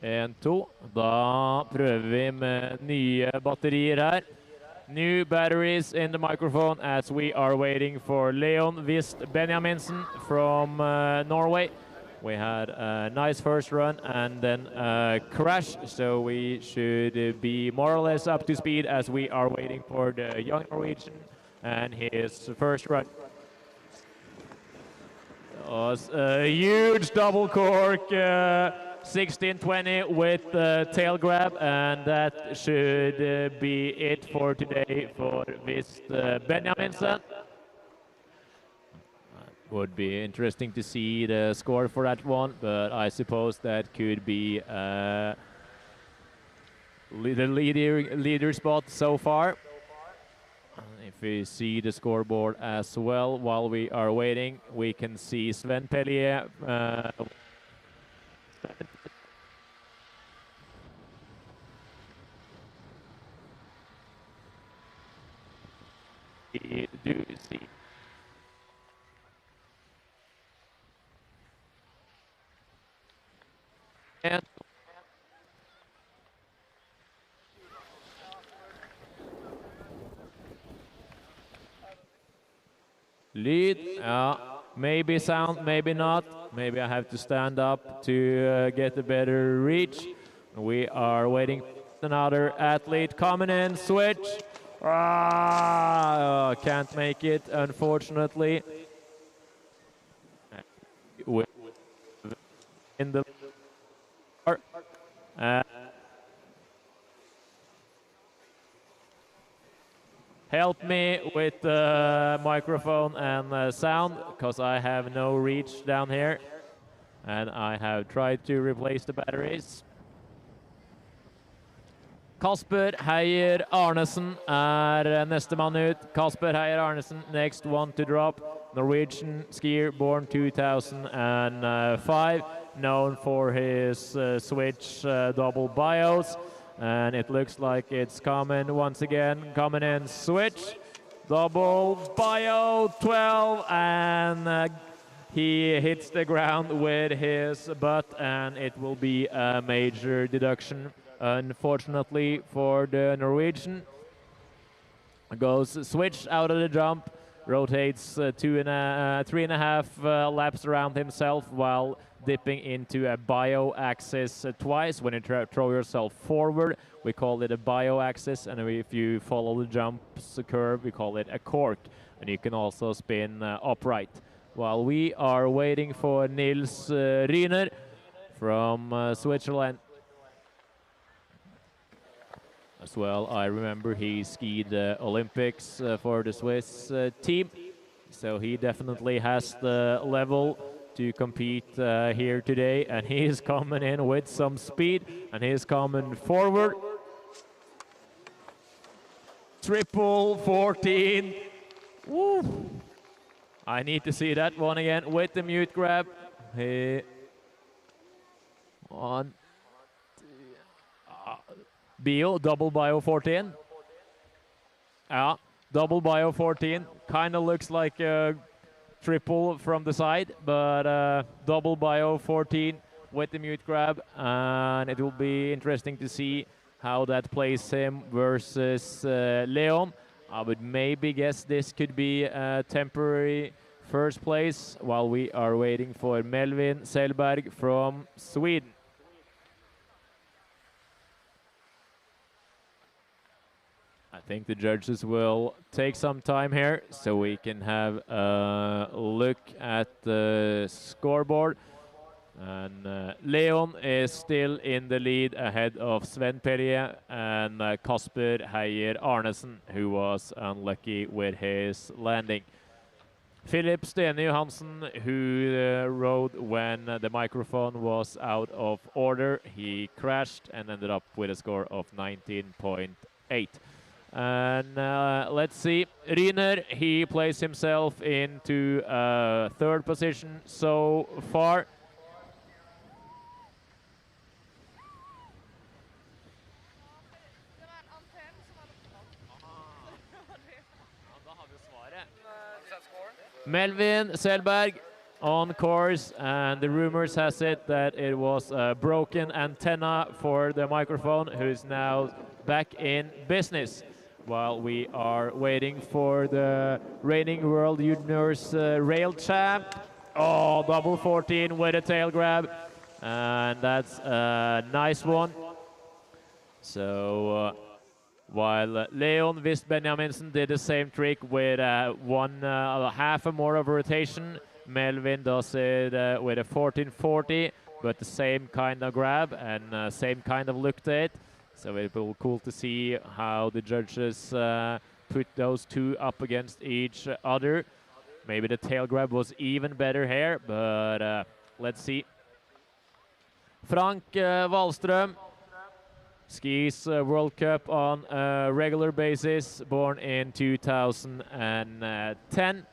En, to. Da prøver vi med nye batterier her. New batteries in the microphone as we are waiting for Leon Wist Benjaminsen from Norway. We had a nice first run and then a crash, so we should be more or less up to speed as we are waiting for the young Norwegian and his first run. It was a huge double cork 1620 with the tail grab, and that should be it for today for Wist Benjaminsen. Would be interesting to see the score for that one, but I suppose that could be the leader spot so far. If we see the scoreboard as well while we are waiting, we can see Sven Pellier do see. And lead, maybe sound, maybe not. Maybe I have to stand up to get a better reach. We are waiting for another athlete coming in, switch. Can't make it, unfortunately. In the help me with the microphone and sound, because I have no reach down here. And I have tried to replace the batteries. Kasper Heier Arnesen neste mann ut. Kasper Heier Arnesen, next one to drop. Norwegian skier, born 2005, known for his switch double bios. And it looks like it's coming once again, coming in switch. Double bio 12, and he hits the ground with his butt, and it will be a major deduction. Unfortunately for the Norwegian, goes switch out of the jump, rotates 3.5 laps around himself while dipping into a bio axis twice. When you throw yourself forward, we call it a bio axis, and if you follow the jumps curve, we call it a cork. And you can also spin upright. While we are waiting for Nils Ryner from Switzerland. As well, I remember he skied Olympics for the Swiss team, so he definitely has the level to compete here today, and he is coming in with some speed, and he is coming forward. Triple 14. Woo. I need to see that one again with the mute grab. On Bio, double bio 14. Yeah, double bio 14. Kind of looks like a triple from the side, but double bio 14 with the mute grab. And it will be interesting to see how that plays him versus Leon. I would maybe guess this could be a temporary first place while we are waiting for Melvin Selberg from Sweden. I think the judges will take some time here so we can have a look at the scoreboard. And Leon is still in the lead ahead of Sven Pellier and Kasper Heier Arnesen, who was unlucky with his landing. Philip Stene Johansen, who rode when the microphone was out of order, he crashed and ended up with a score of 19.8. And let's see, Ryner, he placed himself into third position so far. Melvin Selberg on course, and the rumors has it that it was a broken antenna for the microphone, who's now back in business. While we are waiting for the reigning World Juniors rail champ. Oh, double 14 with a tail grab, and that's a nice one. So while Leon Wist Benjaminsen did the same trick with half a more of a rotation, Melvin does it with a 1440, but the same kind of grab and same kind of look to it. So it will be cool to see how the judges put those two up against each other. Maybe the tail grab was even better here, but let's see. Frank Wallström skis World Cup on a regular basis, born in 2010,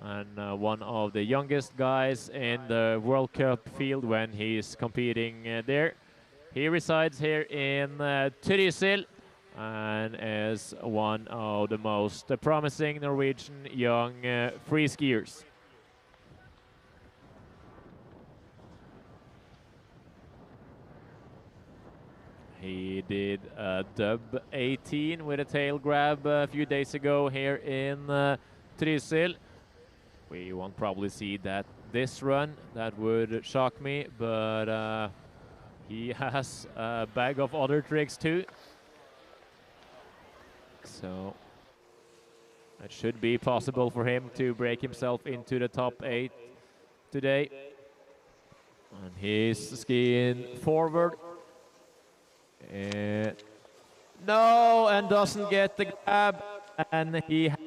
and one of the youngest guys in the World Cup field when he's competing there. He resides here in Trysil and is one of the most promising Norwegian young free skiers. He did a dub 18 with a tail grab a few days ago here in Trysil. We won't probably see that this run. That would shock me, but he has a bag of other tricks too. So it should be possible for him to break himself into the top 8 today. And he's skiing forward. No, and doesn't get the grab. and he has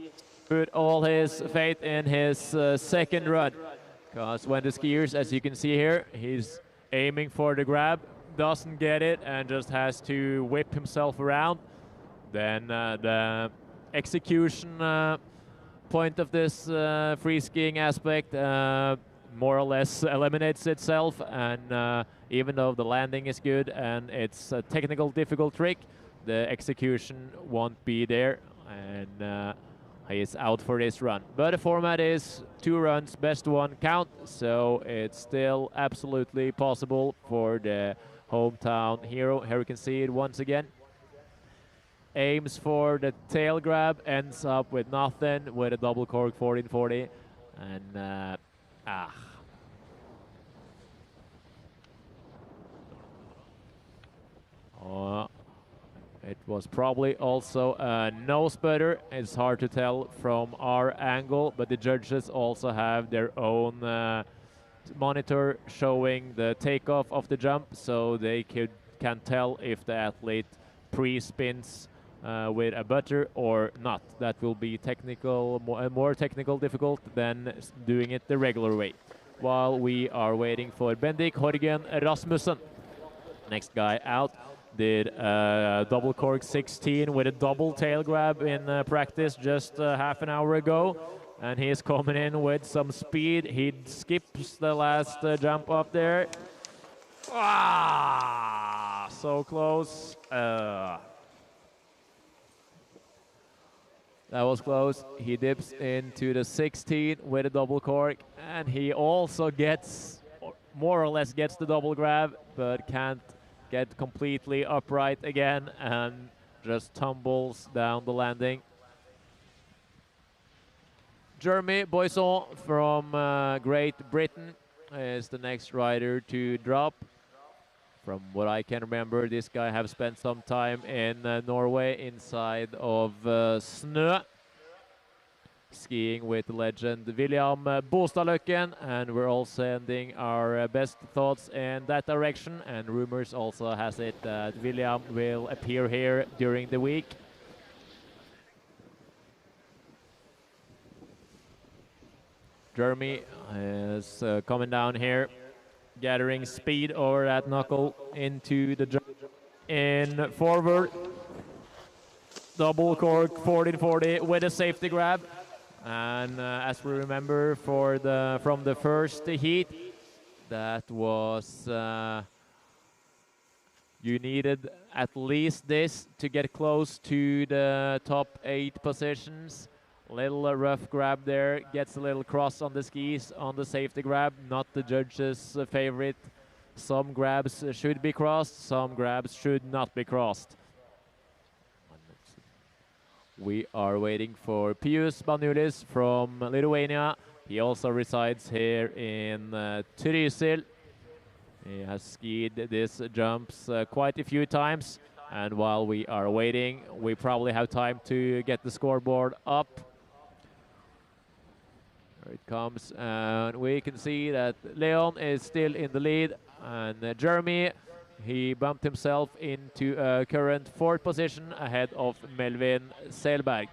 put all his faith in his second run. Because when the skiers, as you can see here, he's aiming for the grab, doesn't get it, and just has to whip himself around. Then the execution point of this free skiing aspect more or less eliminates itself, and even though the landing is good and it's a technical difficult trick, the execution won't be there, and he is out for this run. But the format is 2 runs, best one count, so it's still absolutely possible for the hometown hero. Here we can see it once again. Aims for the tail grab, ends up with nothing with a double cork 1440, and it was probably also a nose putter. It's hard to tell from our angle, but the judges also have their own monitor showing the takeoff of the jump, so they can tell if the athlete pre-spins with a butter or not. That will be technical, more technical difficult than doing it the regular way. While we are waiting for Bendik Horgen Rasmussen, next guy out, did a double cork 16 with a double tail grab in practice just half an hour ago, and he's coming in with some speed. He skips the last jump up there. Ah, so close. That was close. He dips into the 16 with a double cork, and he also gets, more or less gets the double grab, but can't get completely upright again and just tumbles down the landing. Jeremy Boisson from Great Britain is the next rider to drop. From what I can remember, this guy have spent some time in Norway inside of Snø, skiing with legend William Bostadløkken, and we're all sending our best thoughts in that direction, and rumors also has it that William will appear here during the week. Jeremy is coming down here, gathering speed over that knuckle into the jump in forward. Double cork 1440 with a safety grab. And as we remember from the first heat, that was you needed at least this to get close to the top 8 positions. Little rough grab there, gets a little cross on the skis on the safety grab, not the judge's favorite. Some grabs should be crossed, some grabs should not be crossed. We are waiting for Pius Banulis from Lithuania. He also resides here in Trysil. He has skied these jumps quite a few times, and while we are waiting, we probably have time to get the scoreboard up. Here it comes, and we can see that Leon is still in the lead, and Jeremy, he bumped himself into a current 4th position ahead of Melvin Selberg.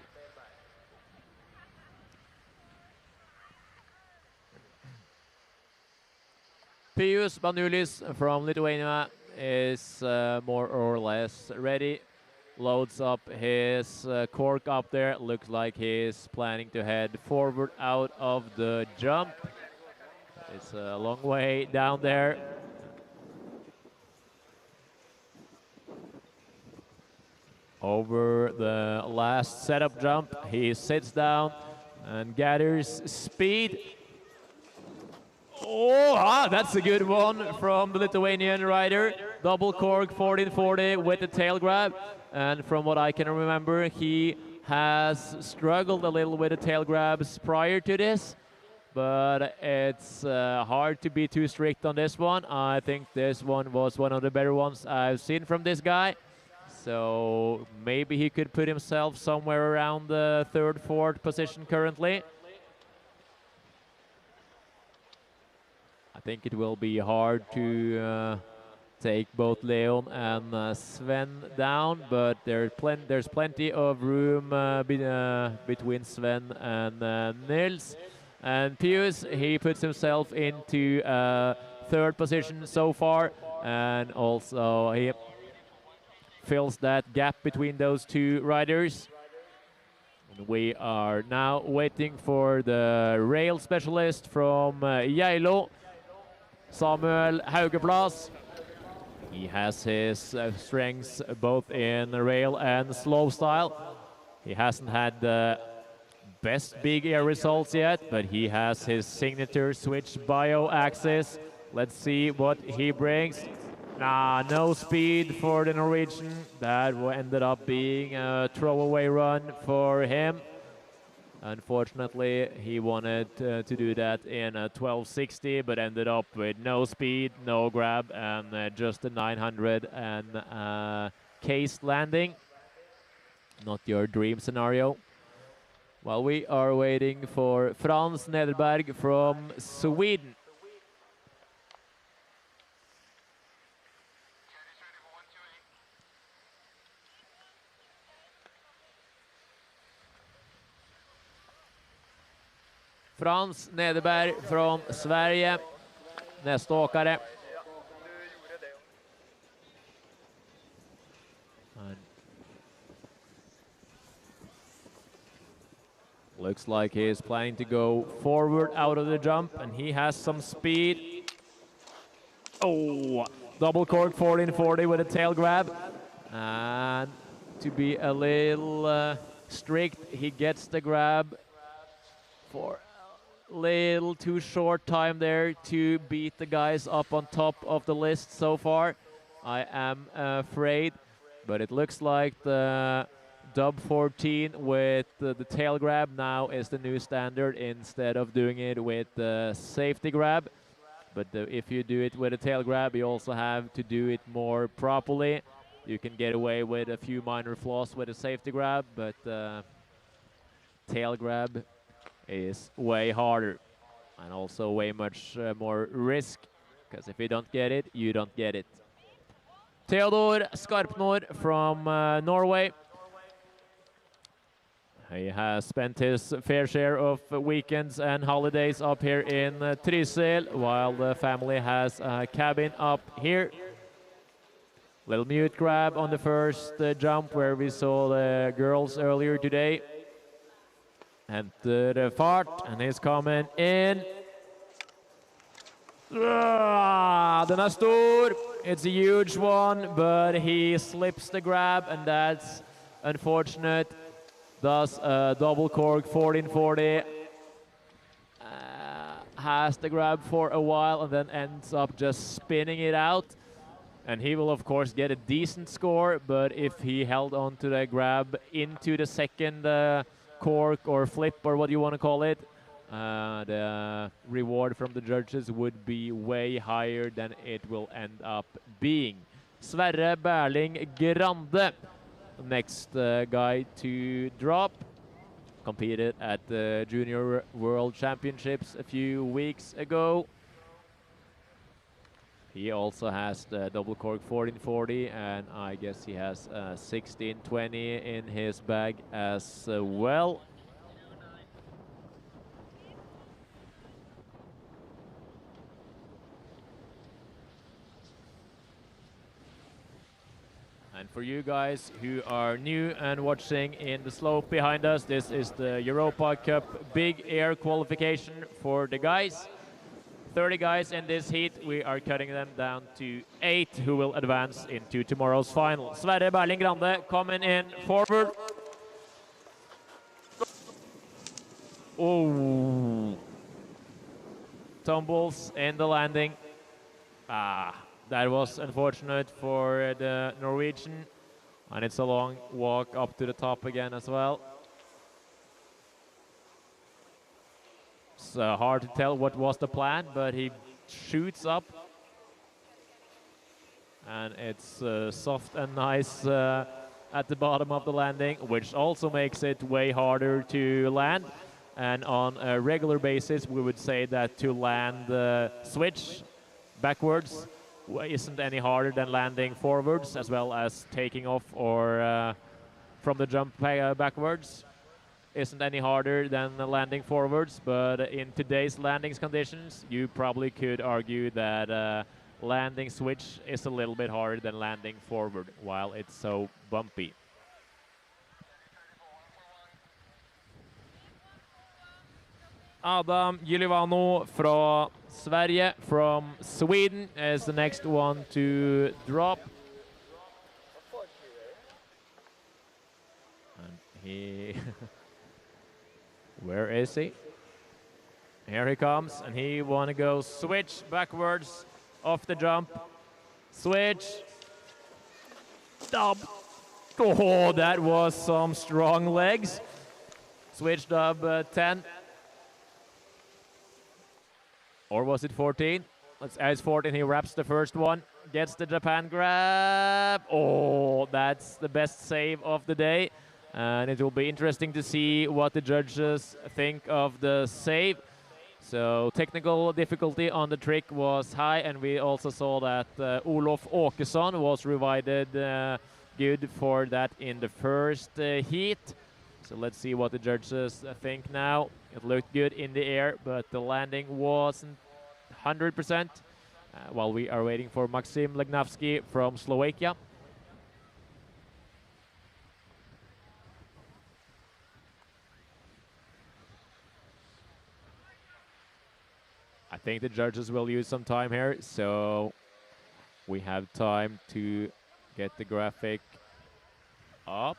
Pius Banulis from Lithuania is more or less ready. Loads up his cork up there. Looks like he's planning to head forward out of the jump. It's a long way down there. Over the last setup jump, he sits down and gathers speed. Oh, that's a good one from the Lithuanian rider. Double cork 1440 with the tail grab. And from what I can remember, he has struggled a little with the tail grabs prior to this. But it's hard to be too strict on this one. I think this one was one of the better ones I've seen from this guy. So maybe he could put himself somewhere around the 3rd, 4th position currently. I think it will be hard to take both Leon and Sven down, but there's plenty of room between Sven and Nils. And Pius, he puts himself into third position so far, and also he fills that gap between those two riders. And we are now waiting for the rail specialist from Geilo, Samuel Haugeplass. He has his strengths both in rail and slow style. He hasn't had the best big air results yet, but he has his signature switch bio axis. Let's see what he brings. Nah, no speed for the Norwegian. That ended up being a throwaway run for him. Unfortunately, he wanted to do that in a 1260, but ended up with no speed, no grab, and just a 900 and cased landing. Not your dream scenario. While we are waiting for Frans Nederberg from Sweden. Frans Nederberg från Sverige, nästa åkare. Looks like he is planning to go forward out of the jump, and he has some speed. Oh, double cork 1440 with a tail grab. And to be a little strict, he gets the grab for a little too short time there to beat the guys up on top of the list so far, I am afraid. But it looks like the dub 14 with the tail grab now is the new standard instead of doing it with the safety grab. But if you do it with a tail grab, you also have to do it more properly. You can get away with a few minor flaws with a safety grab, but tail grab is way harder and also way much more risk, because if you don't get it, you don't get it. Theodor Skarpnor from Norway. He has spent his fair share of weekends and holidays up here in Trysil, while the family has a cabin up here. Little mute grab on the first jump where we saw the girls earlier today. Enter the fart, and he's coming in. Den är stor. It's a huge one, but he slips the grab, and that's unfortunate. Does a double cork 1440. Has the grab for a while and then ends up just spinning it out. And he will, of course, get a decent score, but if he held on to the grab into the second cork or flip or what you want to call it, the reward from the judges would be way higher than it will end up being. Sverre Berling Grande, next guy to drop, competed at the Junior World Championships a few weeks ago. He also has the double cork 1440, and I guess he has 1620 in his bag as well. And for you guys who are new and watching in the slope behind us, this is the Europa Cup Big Air qualification for the guys. 30 guys in this heat. We are cutting them down to 8 who will advance into tomorrow's final. Sverre Berling Grande coming in forward. Oh, tumbles in the landing. That was unfortunate for the Norwegian, and it's a long walk up to the top again as well. It's hard to tell what was the plan, but he shoots up, and it's soft and nice at the bottom of the landing, which also makes it way harder to land. And on a regular basis, we would say that to land the switch backwards isn't any harder than landing forwards, as well as taking off or from the jump backwards. Isn't any harder than landing forwards, but in today's landings conditions, you probably could argue that landing switch is a little bit harder than landing forward while it's so bumpy. Adam Gylivano from Sverige, from Sweden, is the next one to drop. And he... Where is he? Here he comes, and he want to go switch backwards off the jump. Switch. Dub. Oh, that was some strong legs. Switch dub 10. Or was it 14? It's 14. He wraps the first one. Gets the Japan grab. Oh, that's the best save of the day. And it will be interesting to see what the judges think of the save. So technical difficulty on the trick was high, and we also saw that Olof Åkesson was rewarded good for that in the first heat. So let's see what the judges think now. It looked good in the air, but the landing wasn't 100%. While we are waiting for Maxim Legnavsky from Slovakia. I think the judges will use some time here, so we have time to get the graphic up.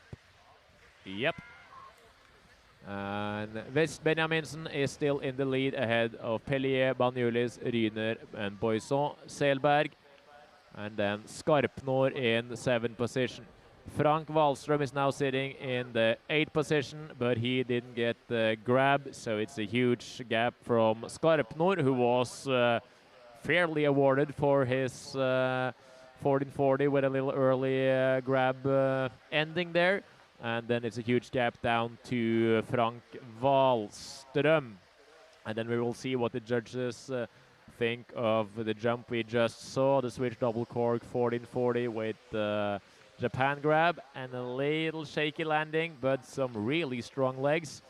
Yep. And West Benjaminsen is still in the lead ahead of Pellier, Banjulis, Ryner, and Boisson, Selberg. And then Skarpnor in the 7th position. Frank Wallström is now sitting in the 8th position, but he didn't get the grab, so it's a huge gap from Skarpnor, who was fairly awarded for his 1440 with a little early grab ending there. And then it's a huge gap down to Frank Wallström. And then we will see what the judges think of the jump we just saw, the switch double cork 1440 with Japan grab and a little shaky landing, but some really strong legs.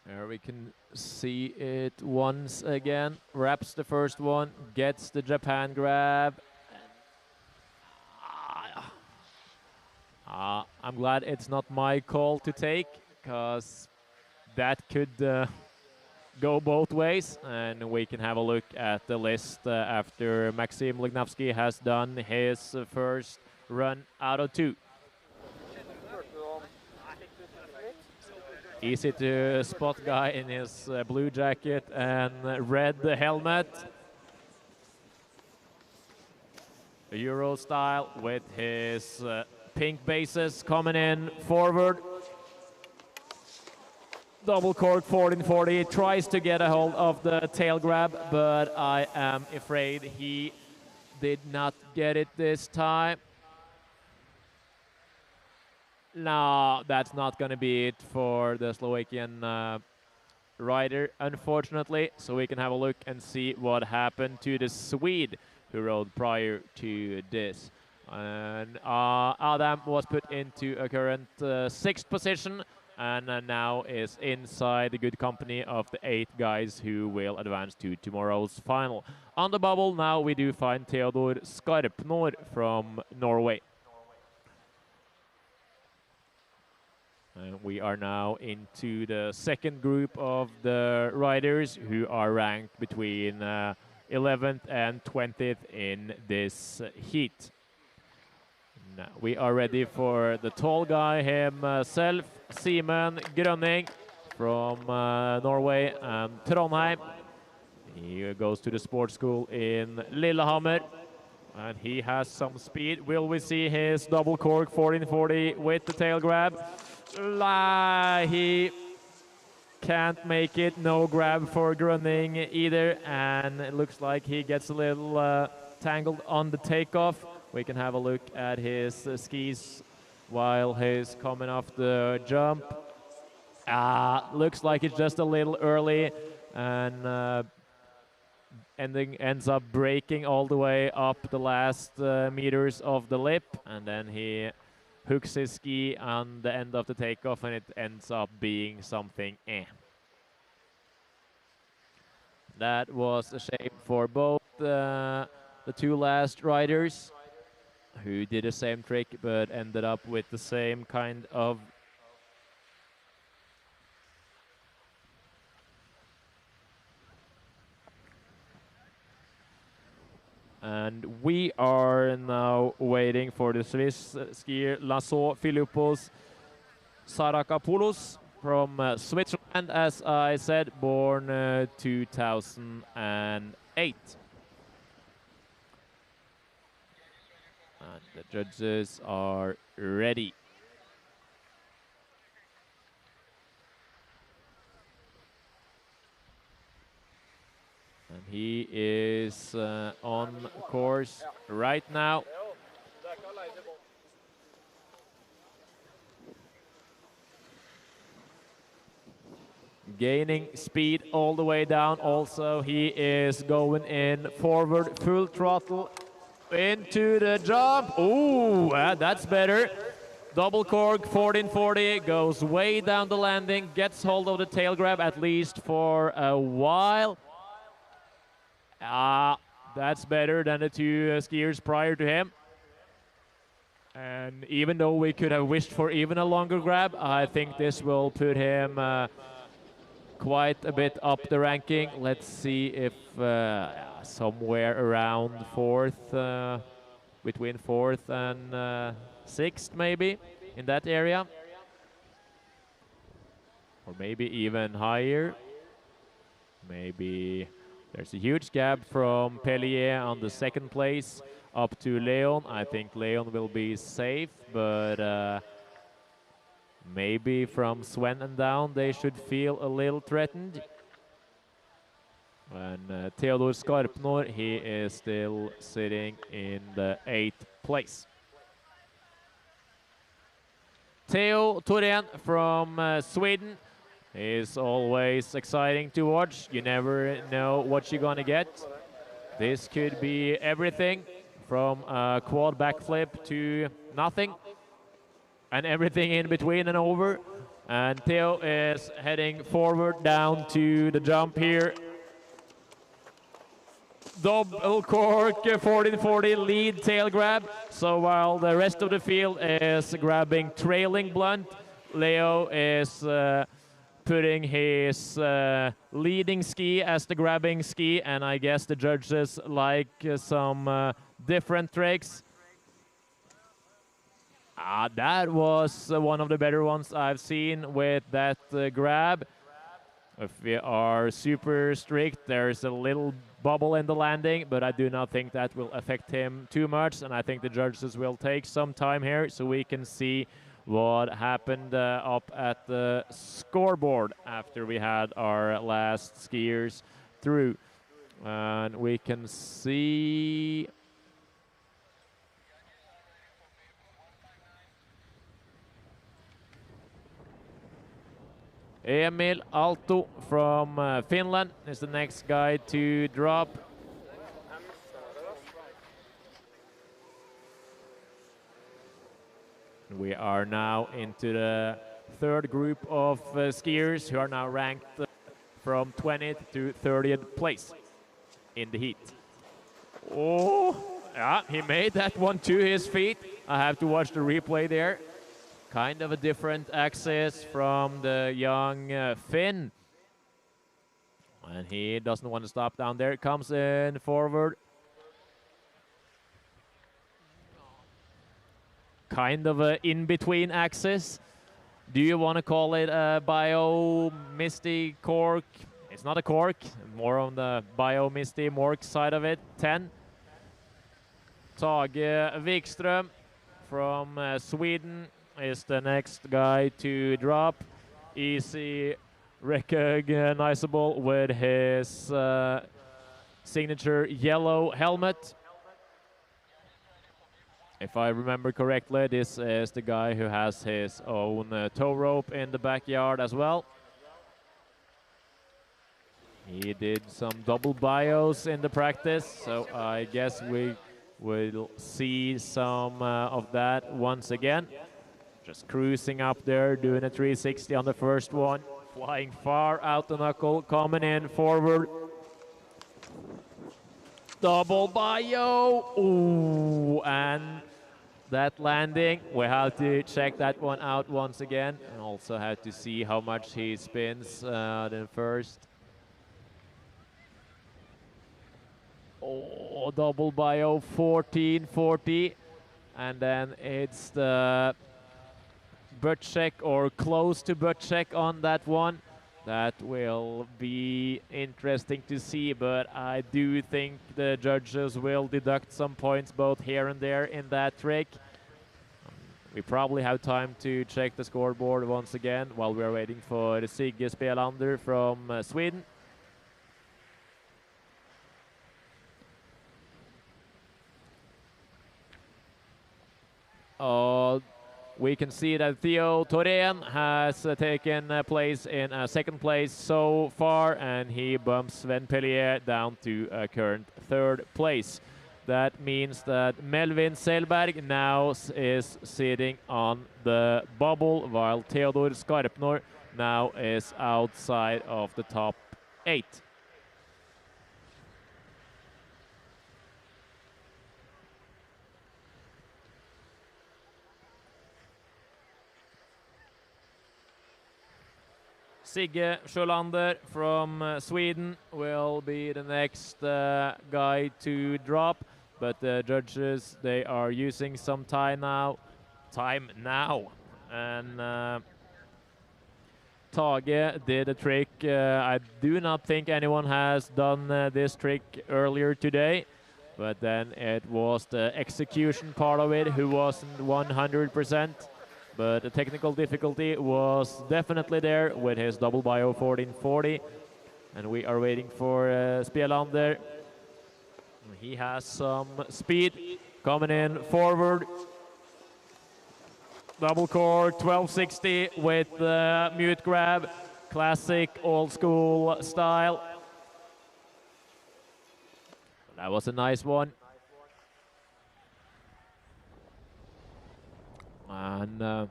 There we can see it once again. Wraps the first one, gets the Japan grab. I'm glad it's not my call to take, because that could go both ways. And we can have a look at the list after Maxim Legnavsky has done his first run out of 2. Easy to spot guy in his blue jacket and red helmet. Euro style with his pink bases coming in forward. Double cork 1440, tries to get a hold of the tail grab, but I am afraid he did not get it this time. No, that's not going to be it for the Slovakian rider, unfortunately. So we can have a look and see what happened to the Swede who rode prior to this. And Adam was put into a current 6th position, and now is inside the good company of the 8 guys who will advance to tomorrow's final. On the bubble now we do find Theodor Skarpnor from Norway. And we are now into the second group of the riders who are ranked between 11th and 20th in this heat. Now we are ready for the tall guy himself, Simen Grønning from Norway and Trondheim. He goes to the sports school in Lillehammer, and he has some speed. Will we see his double cork 1440 with the tail grab? He can't make it. No grab for Grønning either, and it looks like he gets a little tangled on the takeoff. We can have a look at his skis while he's coming off the jump. Looks like it's just a little early, and ends up breaking all the way up the last meters of the lip, and then he hooks his ski on the end of the takeoff, and it ends up being something That was a shame for both the two last riders, who did the same trick but ended up with the same kind of and we are now waiting for the Swiss skier Lasso Philippos Sarakopoulos from Switzerland, as I said, born 2008. And the judges are ready. And he is on course right now. Gaining speed all the way down. Also, he is going in forward, full throttle into the jump. Ooh, that's better. Double cork, 1440, goes way down the landing, gets hold of the tail grab at least for a while. That's better than the two skiers prior to him. And even though we could have wished for even a longer grab, I think this will put him quite a bit up the ranking. Let's see if somewhere around fourth, between fourth and sixth maybe, in that area. Or maybe even higher. Maybe there's a huge gap from Pellier on the second place up to Leon. I think Leon will be safe, but maybe from Sven and down they should feel a little threatened. And Theodor Skarpnor, he is still sitting in the 8th place. Theo Thorén from Sweden is always exciting to watch. You never know what you're gonna get. This could be everything from a quad backflip to nothing, and everything in between and over. And Theo is heading forward down to the jump here. Double cork, 1440 lead tail grab. So while the rest of the field is grabbing trailing blunt, Leo is putting his leading ski as the grabbing ski, and I guess the judges like some different tricks. That was one of the better ones I've seen with that grab. If we are super strict, there's a little bubble in the landing, but I do not think that will affect him too much, and I think the judges will take some time here so we can see what happened up at the scoreboard after we had our last skiers through. And we can see Emil Aalto from Finland is the next guy to drop. We are now into the third group of skiers who are now ranked from 20th to 30th place in the heat. Oh, yeah, he made that one to his feet. I have to watch the replay there. Kind of a different axis from the young Finn. And he doesn't want to stop down there. Comes in forward. Kind of a in-between axis. Do you want to call it a bio-misty cork? It's not a cork, more on the bio-misty mork side of it. 10. Tage Wikström from Sweden is the next guy to drop. Easy recognizable with his signature yellow helmet. If I remember correctly, this is the guy who has his own tow rope in the backyard as well. He did some double bios in the practice, so I guess we will see some of that once again. Just cruising up there, doing a 360 on the first one, flying far out the knuckle, coming in forward. Double bio, ooh, and that landing, we have to check that one out once again, and also have to see how much he spins the first. Oh, double bio 1440, and then it's the butt check or close to butt check on that one. That will be interesting to see, but I do think the judges will deduct some points both here and there in that trick. We probably have time to check the scoreboard once again while we are waiting for Sigge Spelander from Sweden. We can see that Theo Torén has taken place in second place so far, and he bumps Sven Pellier down to current third place. That means that Melvin Selberg now is sitting on the bubble, while Theodor Skarpnor now is outside of the top 8. Sigge Sjölander from Sweden will be the next guy to drop, but the judges, they are using some time now, and Tage did a trick. I do not think anyone has done this trick earlier today, but then it was the execution part of it who wasn't 100%. But the technical difficulty was definitely there with his double bio 1440. And we are waiting for Spelander. He has some speed coming in forward. Double core 1260 with the mute grab. Classic old school style. That was a nice one. And the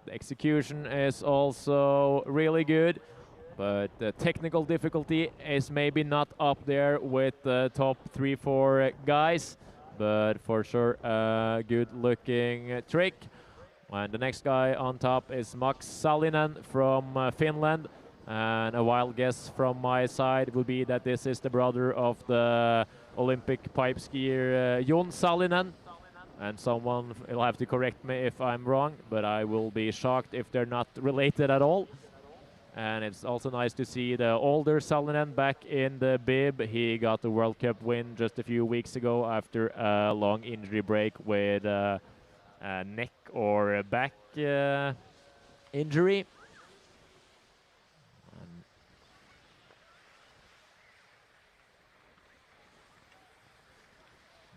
execution is also really good, but the technical difficulty is maybe not up there with the top 3-4 guys, but for sure a good looking trick. And the next guy on top is Max Salinen from Finland, and a wild guess from my side would be that this is the brother of the Olympic pipe skier Jon Salinen. And someone will have to correct me if I'm wrong, but I will be shocked if they're not related at all. And it's also nice to see the older Salinen back in the bib. He got the World Cup win just a few weeks ago after a long injury break with a neck or a back injury.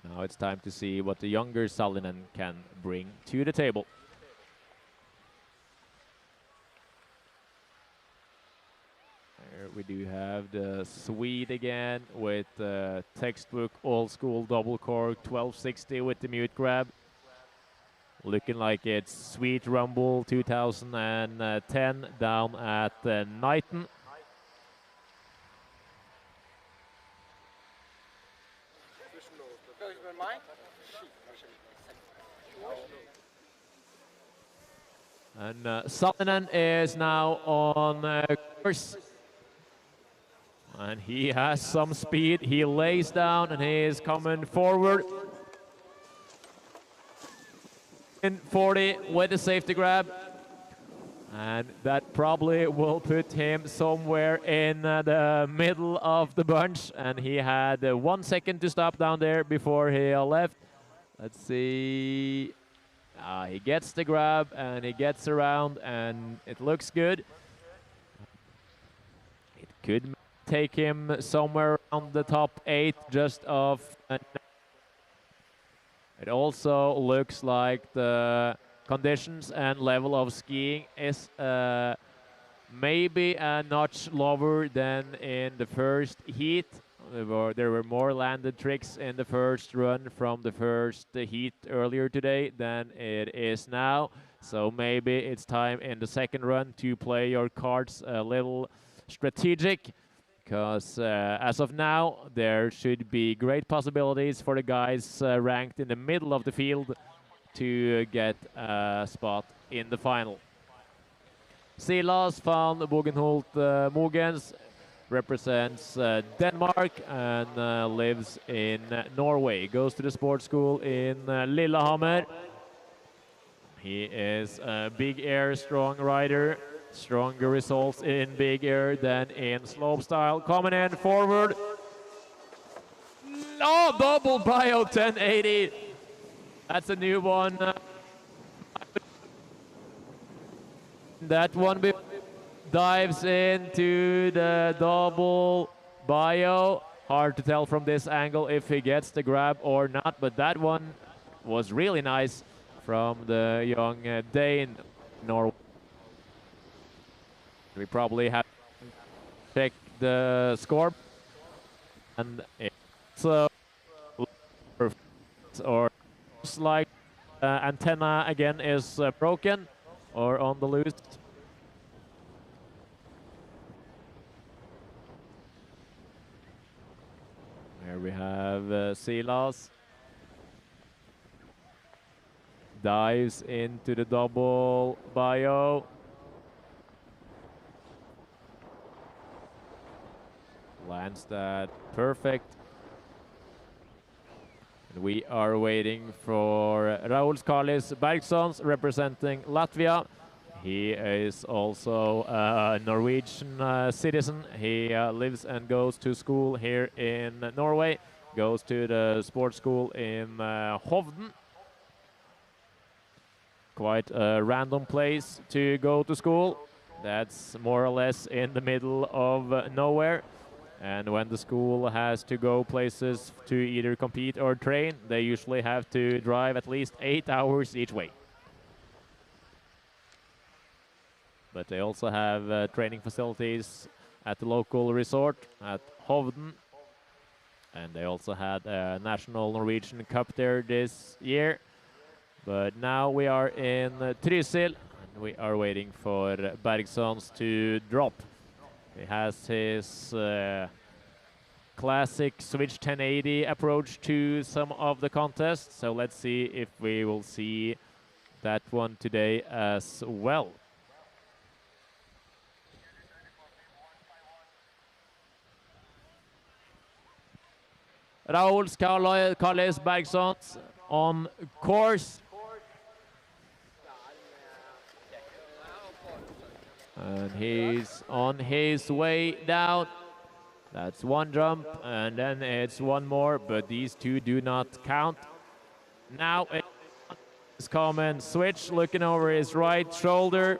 Now it's time to see what the younger Salinen can bring to the table. Here we do have the Swede again with textbook old school double core 1260 with the mute grab. Looking like it's Sweet Rumble 2010 down at Knighton. And Salinen is now on course. And he has some speed. He lays down and he is coming forward. In 40 with the safety grab. And that probably will put him somewhere in the middle of the bunch. And he had 1 second to stop down there before he left. Let's see. He gets the grab and he gets around and it looks good. It could take him somewhere around the top 8 just off. It also looks like the conditions and level of skiing is maybe a notch lower than in the first heat. There were more landed tricks in the first run from the first heat earlier today than it is now. So maybe it's time in the second run to play your cards a little strategic, because as of now, there should be great possibilities for the guys ranked in the middle of the field to get a spot in the final. Silas van Bogenholt Mogens represents Denmark and lives in Norway. Goes to the sports school in Lillehammer. He is a big air strong rider. Stronger results in big air than in slopestyle. Coming in forward. Oh, double bio 1080. That's a new one. That one dives into the double bio. Hard to tell from this angle if he gets the grab or not, but that one was really nice from the young Dane, Norway. We probably have to check the score, and it's or like antenna again is broken or on the loose. Here we have Silas. Dives into the double bio. Lands that perfect. And we are waiting for Raul Skarlis Bergsons representing Latvia. He is also a Norwegian citizen. He lives and goes to school here in Norway. Goes to the sports school in Hovden. Quite a random place to go to school. That's more or less in the middle of nowhere. And when the school has to go places to either compete or train, they usually have to drive at least 8 hours each way. But they also have training facilities at the local resort at Hovden. And they also had a national Norwegian Cup there this year. But now we are in Trysil, and we are waiting for Bergsons to drop. He has his classic switch 1080 approach to some of the contests. So let's see if we will see that one today as well. Raul Skarlis Bergsons on course. And he's on his way down. That's one jump, and then it's one more, but these two do not count. Now it's coming, switch, looking over his right shoulder.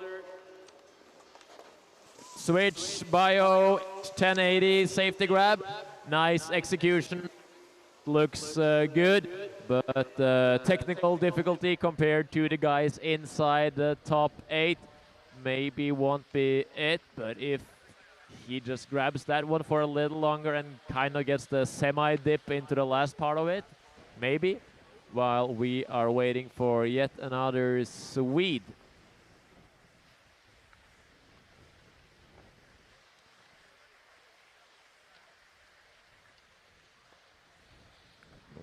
Switch, bio, 1080, safety grab. Nice execution. Looks good, but technical difficulty compared to the guys inside the top 8 maybe won't be it, but if he just grabs that one for a little longer and kind of gets the semi-dip into the last part of it, maybe, while we are waiting for yet another Swede.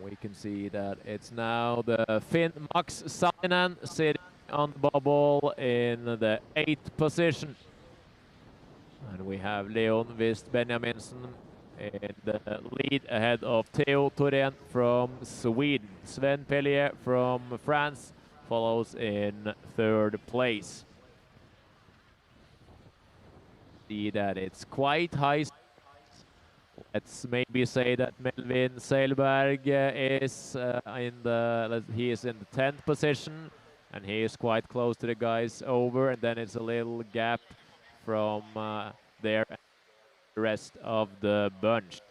We can see that it's now the Finn Max Sainen sitting on the bubble in the 8th position. And we have Leon Wist Benjaminsen in the lead ahead of Theo Thorén from Sweden. Sven Pellier from France follows in 3rd place. See that it's quite high. Let's maybe say that Melvin Seilberg is he is in the 10th position, and he is quite close to the guys over, and then it's a little gap from there and the rest of the bunch.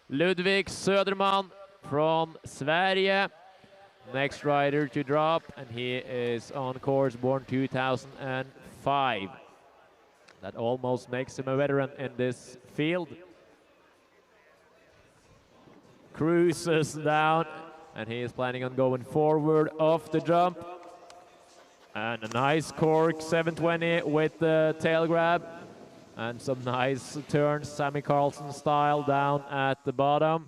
Ludvig Söderman from Sverige. Next rider to drop, and he is on course born 2005. That almost makes him a veteran in this field. Cruises down, and he is planning on going forward off the jump. And a nice cork 720 with the tail grab. And some nice turns, Sammy Carlson style, down at the bottom.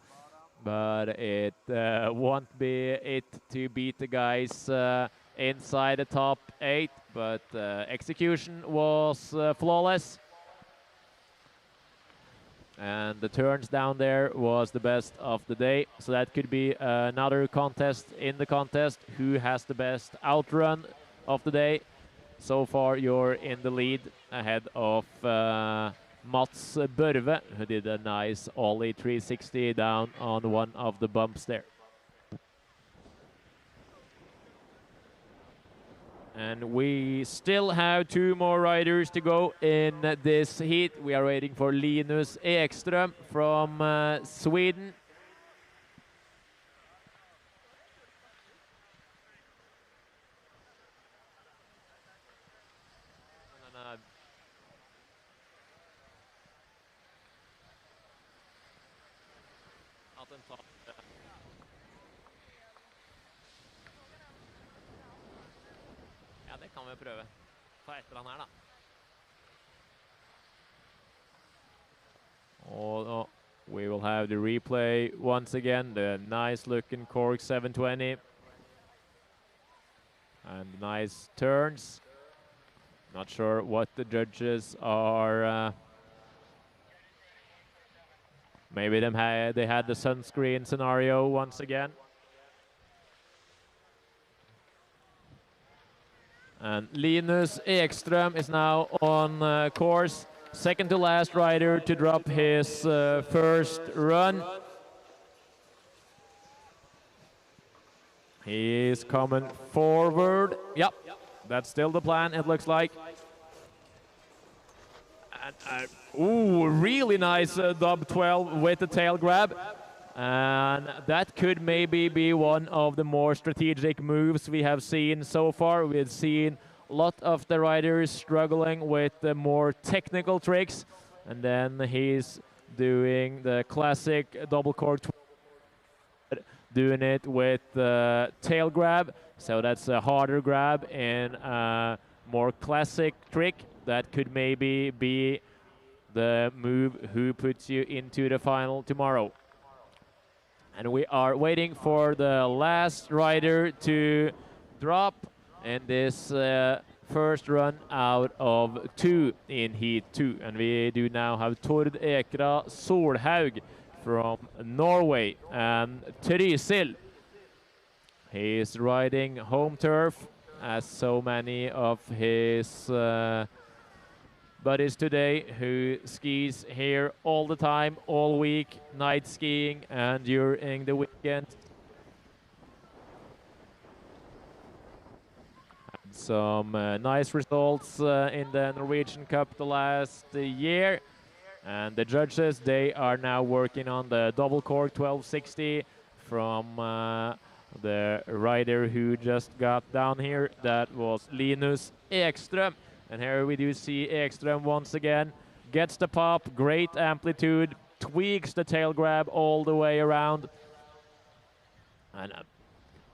But it won't be it to beat the guys inside the top 8. But execution was flawless. And the turns down there was the best of the day. So that could be another contest in the contest. Who has the best outrun of the day? So far you're in the lead ahead of Mats Børve, who did a nice ollie 360 down on one of the bumps there. And we still have 2 more riders to go in this heat. We are waiting for Linus Ekström from Sweden. Ja, det kan vi prøve. Ta etter han her, da. Oh, we will have the replay once again. The nice looking cork 720. And nice turns. Not sure what the judges are. Maybe they had the sunscreen scenario once again. And Linus Ekström is now on course. Second to last rider to drop his first run. He is coming forward. Yep, that's still the plan, it looks like. And, ooh, really nice dub 12 with the tail grab. And that could maybe be one of the more strategic moves we have seen so far. We've seen a lot of the riders struggling with the more technical tricks. And then he's doing the classic double cork, doing it with the tail grab. So that's a harder grab and a more classic trick. That could maybe be the move who puts you into the final tomorrow. And we are waiting for the last rider to drop in this first run out of 2 in Heat 2. And we do now have Tord Ekra Solhaug from Norway and Trysil. He is riding home turf, as so many of his buddies today who skis here all the time, all week, night skiing and during the weekend. Had some nice results in the Norwegian Cup the last year. And the judges, they are now working on the double cork 1260 from the rider who just got down here. That was Linus Ekström. And here we do see Ekström once again. Gets the pop, great amplitude, tweaks the tail grab all the way around. And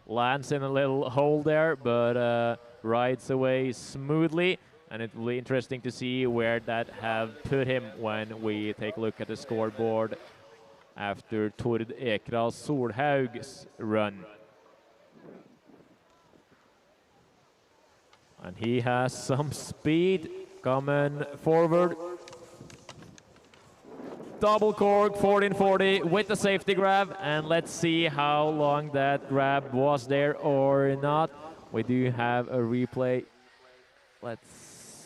lands in a little hole there, but rides away smoothly. And it will be interesting to see where that have put him when we take a look at the scoreboard after Tord Ekra Solhaug's run. And he has some speed coming forward. Double cork 1440 with the safety grab, and let's see how long that grab was there or not. We do have a replay. Let's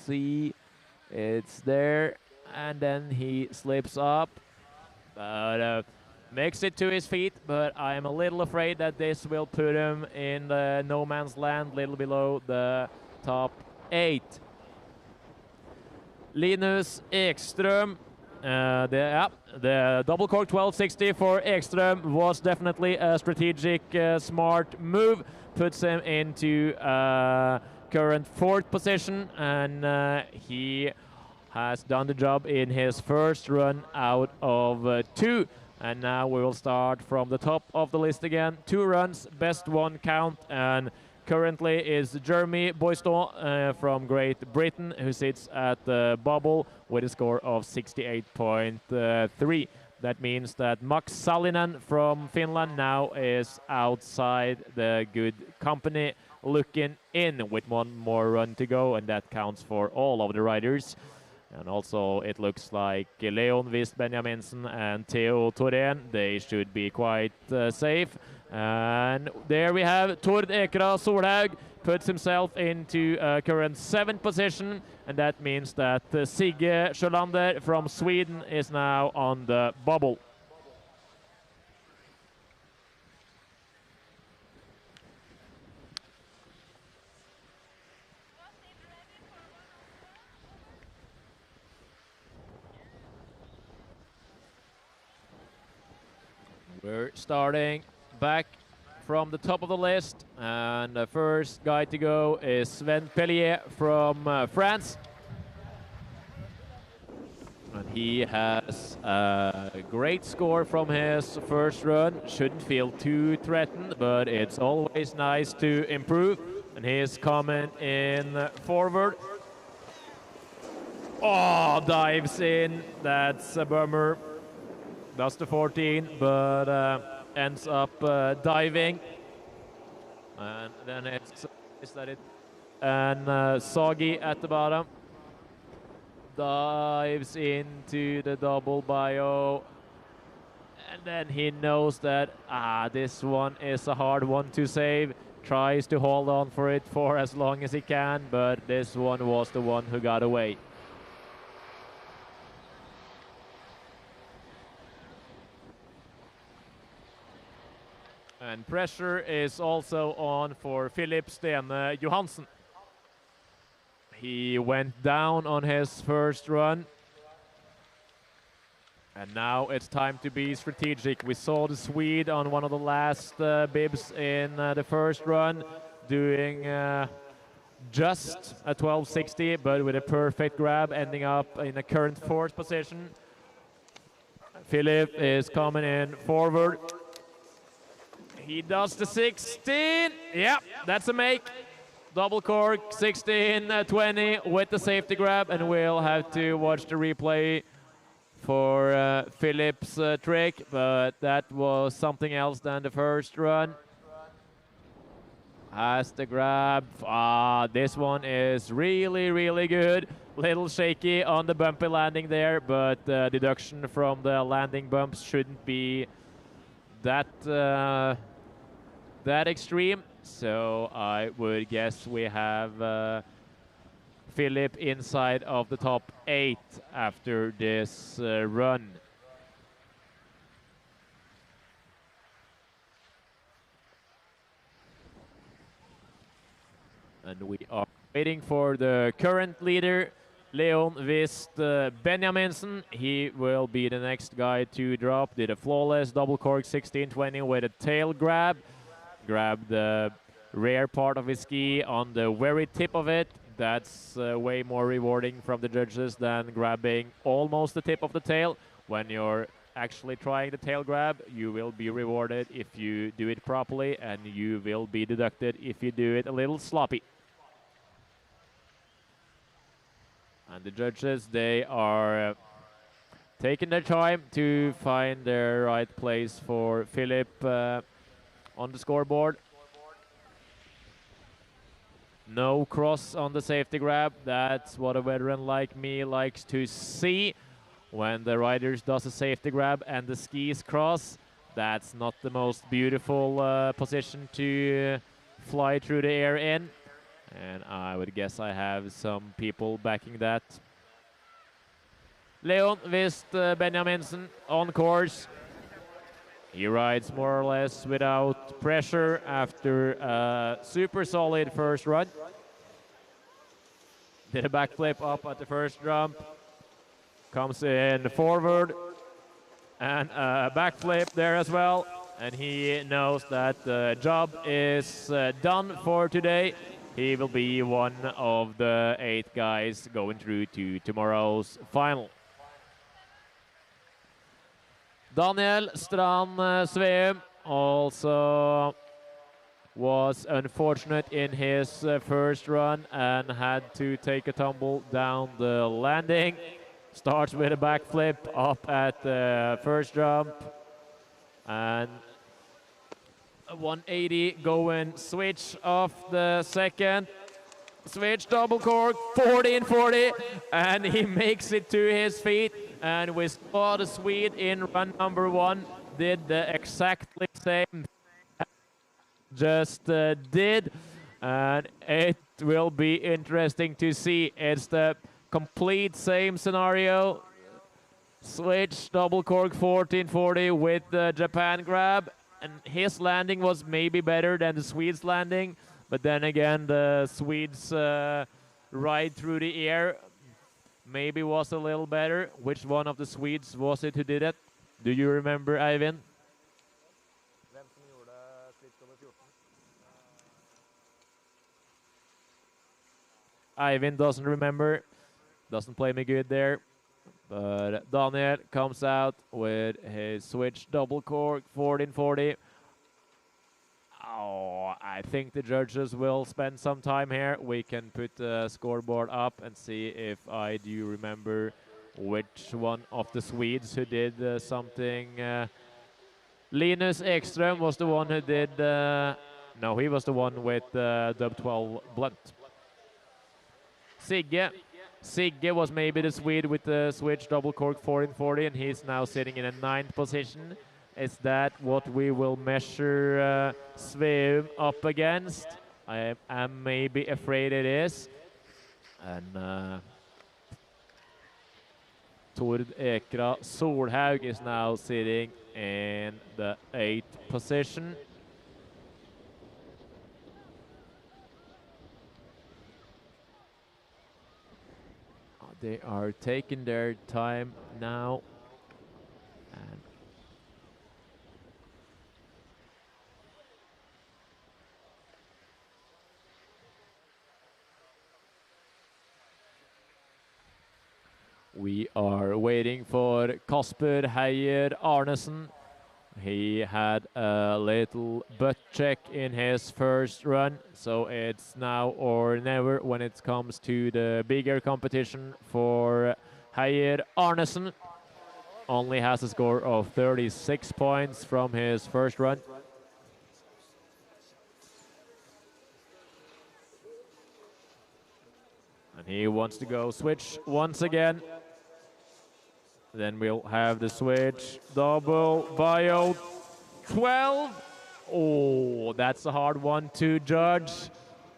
see. It's there, and then he slips up. But makes it to his feet, but I'm a little afraid that this will put him in the no man's land, little below the top 8. Linus Ekström The double cork 1260 for Ekström was definitely a strategic, smart move. Puts him into current 4th position, and he has done the job in his first run out of 2. And now we will start from the top of the list again. 2 runs, best 1 count, and currently is Jeremy Boiston from Great Britain, who sits at the bubble with a score of 68.3. That means that Max Salinen from Finland now is outside the good company, looking in with 1 more run to go, and that counts for all of the riders. And also it looks like Leon Wist Benjaminsen and Theo Torén, they should be quite safe. And there we have Tord Ekra Solhaug puts himself into current 7th position, and that means that Sigge Sjölander from Sweden is now on the bubble. We're starting back from the top of the list, and the first guy to go is Sven Pellier from France. And he has a great score from his first run. Shouldn't feel too threatened, but it's always nice to improve. And he's coming in forward. Oh, dives in. That's a bummer. That's the 14, but ends up diving. And then and Soggy at the bottom dives into the double bio, and then he knows that this one is a hard one to save. Tries to hold on for it for as long as he can, but this one was the one who got away. And pressure is also on for Philip Stene Johansen. He went down on his first run. And now it's time to be strategic. We saw the Swede on one of the last bibs in the first run doing just a 1260, but with a perfect grab, ending up in a current 4th position. Philip is coming in forward. He does the 16. Yeah, that's a make. Double cork, 16-20 with the safety grab, and we'll have to watch the replay for Philip's trick, but that was something else than the first run. Has the grab. This one is really, really good. Little shaky on the bumpy landing there, but deduction from the landing bumps shouldn't be that extreme. So I would guess we have Philip inside of the top 8 after this run. And we are waiting for the current leader, Leon Wist Benjaminsen. He will be the next guy to drop. Did a flawless double cork 16-20 with a tail grab. Grabbed the rear part of his ski on the very tip of it. That's way more rewarding from the judges than grabbing almost the tip of the tail. When you're actually trying the tail grab, you will be rewarded if you do it properly, and you will be deducted if you do it a little sloppy. And the judges, they are taking their time to find their right place for Philip on the scoreboard. No cross on the safety grab. That's what a veteran like me likes to see. When the riders does a safety grab and the skis cross, that's not the most beautiful position to fly through the air in. And I would guess I have some people backing that. Leon Wist Benjaminsen on course. He rides more or less without pressure after a super solid first run. Did a backflip up at the first jump. comes in forward and a backflip there as well. And he knows that the job is done for today. He will be one of the 8 guys going through to tomorrow's final. Daniel Strand Sveum also was unfortunate in his first run and had to take a tumble down the landing. Starts with a backflip up at the first jump and a 180 going switch off the second. Switch double cork 1440 and he makes it to his feet, and we saw the Swede in run number 1 did the exactly same just did, and it will be interesting to see. It's the complete same scenario. Switch double cork 1440 with the Japan grab, and his landing was maybe better than the Swede's landing, but then again the Swede's ride through the air maybe was a little better. Which one of the Swedes was it who did it? Do you remember, Eivind? Hvem som gjorde switch nummer 14? Eivind doesn't remember. Doesn't play me good there. But Daniel comes out with his switch double cork 1440. Oh, I think the judges will spend some time here. We can put the scoreboard up and see if I do remember which one of the Swedes who did something. Linus Ekström was the one who did. No, he was the one with dub 12 blunt. Sigge was maybe the Swede with the switch double cork 1440, and he's now sitting in a 9th position. Is that what we will measure Sveum up against? I am maybe afraid it is. And Tord Ekra Solhaug is now sitting in the 8th position. They are taking their time now. And we are waiting for Kasper Heier Arnesen. He had a little butt check in his first run, so it's now or never when it comes to the bigger competition for Heier Arnesen. Only has a score of 36 points from his first run. And he wants to go switch once again. Then we'll have the switch double bio 12. Oh, that's a hard one to judge.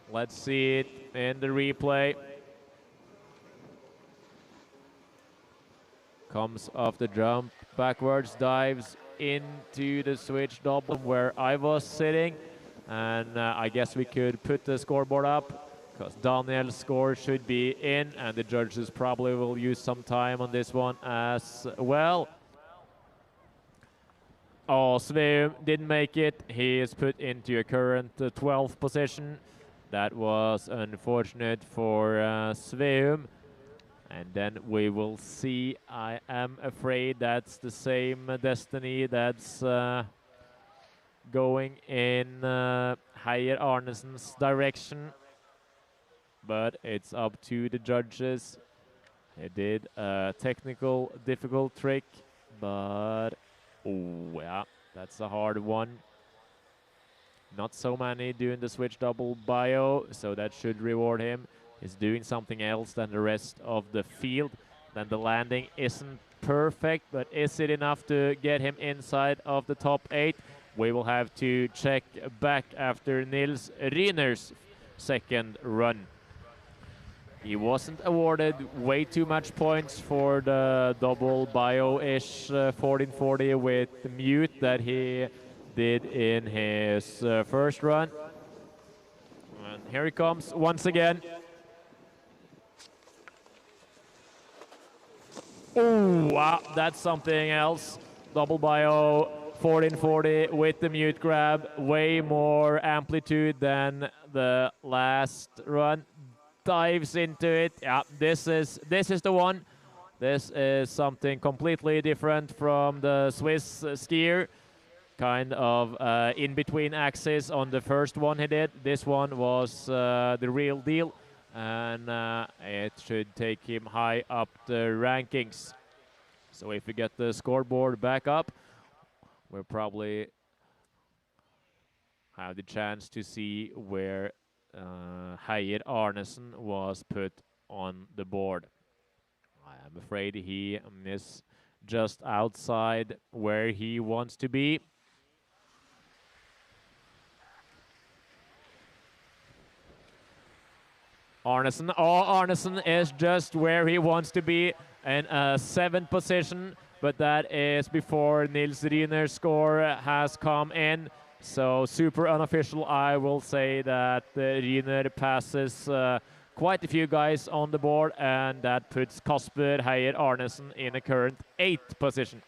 Let's see it in the replay. Comes off the jump, backwards, dives into the switch double where I was sitting. And I guess we could put the scoreboard up, because Daniel's score should be in, and the judges probably will use some time on this one as well. Oh, Sveum didn't make it. He is put into a current 12th position. That was unfortunate for Sveum. And then we will see. I am afraid that's the same destiny that's going in Heier Arnesen's direction. But it's up to the judges. They did a technical difficult trick, but oh yeah, that's a hard one. Not so many doing the switch double bio, so that should reward him. He's doing something else than the rest of the field. Then the landing isn't perfect, but is it enough to get him inside of the top 8? We will have to check back after Nils Ryner's second run. He wasn't awarded way too much points for the double bio-ish 1440 with the mute that he did in his first run. And here he comes once again. Oh, wow, that's something else. Double bio, 1440 with the mute grab. Way more amplitude than the last run. Dives into it. Yeah, this is the one. This is something completely different from the Swiss skier. Kind of in between axis on the first one he did. This one was the real deal, and it should take him high up the rankings. So if we get the scoreboard back up, we'll probably have the chance to see where Heier Arnesen was put on the board. I am afraid he is just outside where he wants to be. Arnesen, oh, Arnesen is just where he wants to be in a 7th position, but that is before Nils Ryner's score has come in. So super unofficial, I will say that Ryner passes quite a few guys on the board, and that puts Kasper Heier Arnesen in a current 8th position.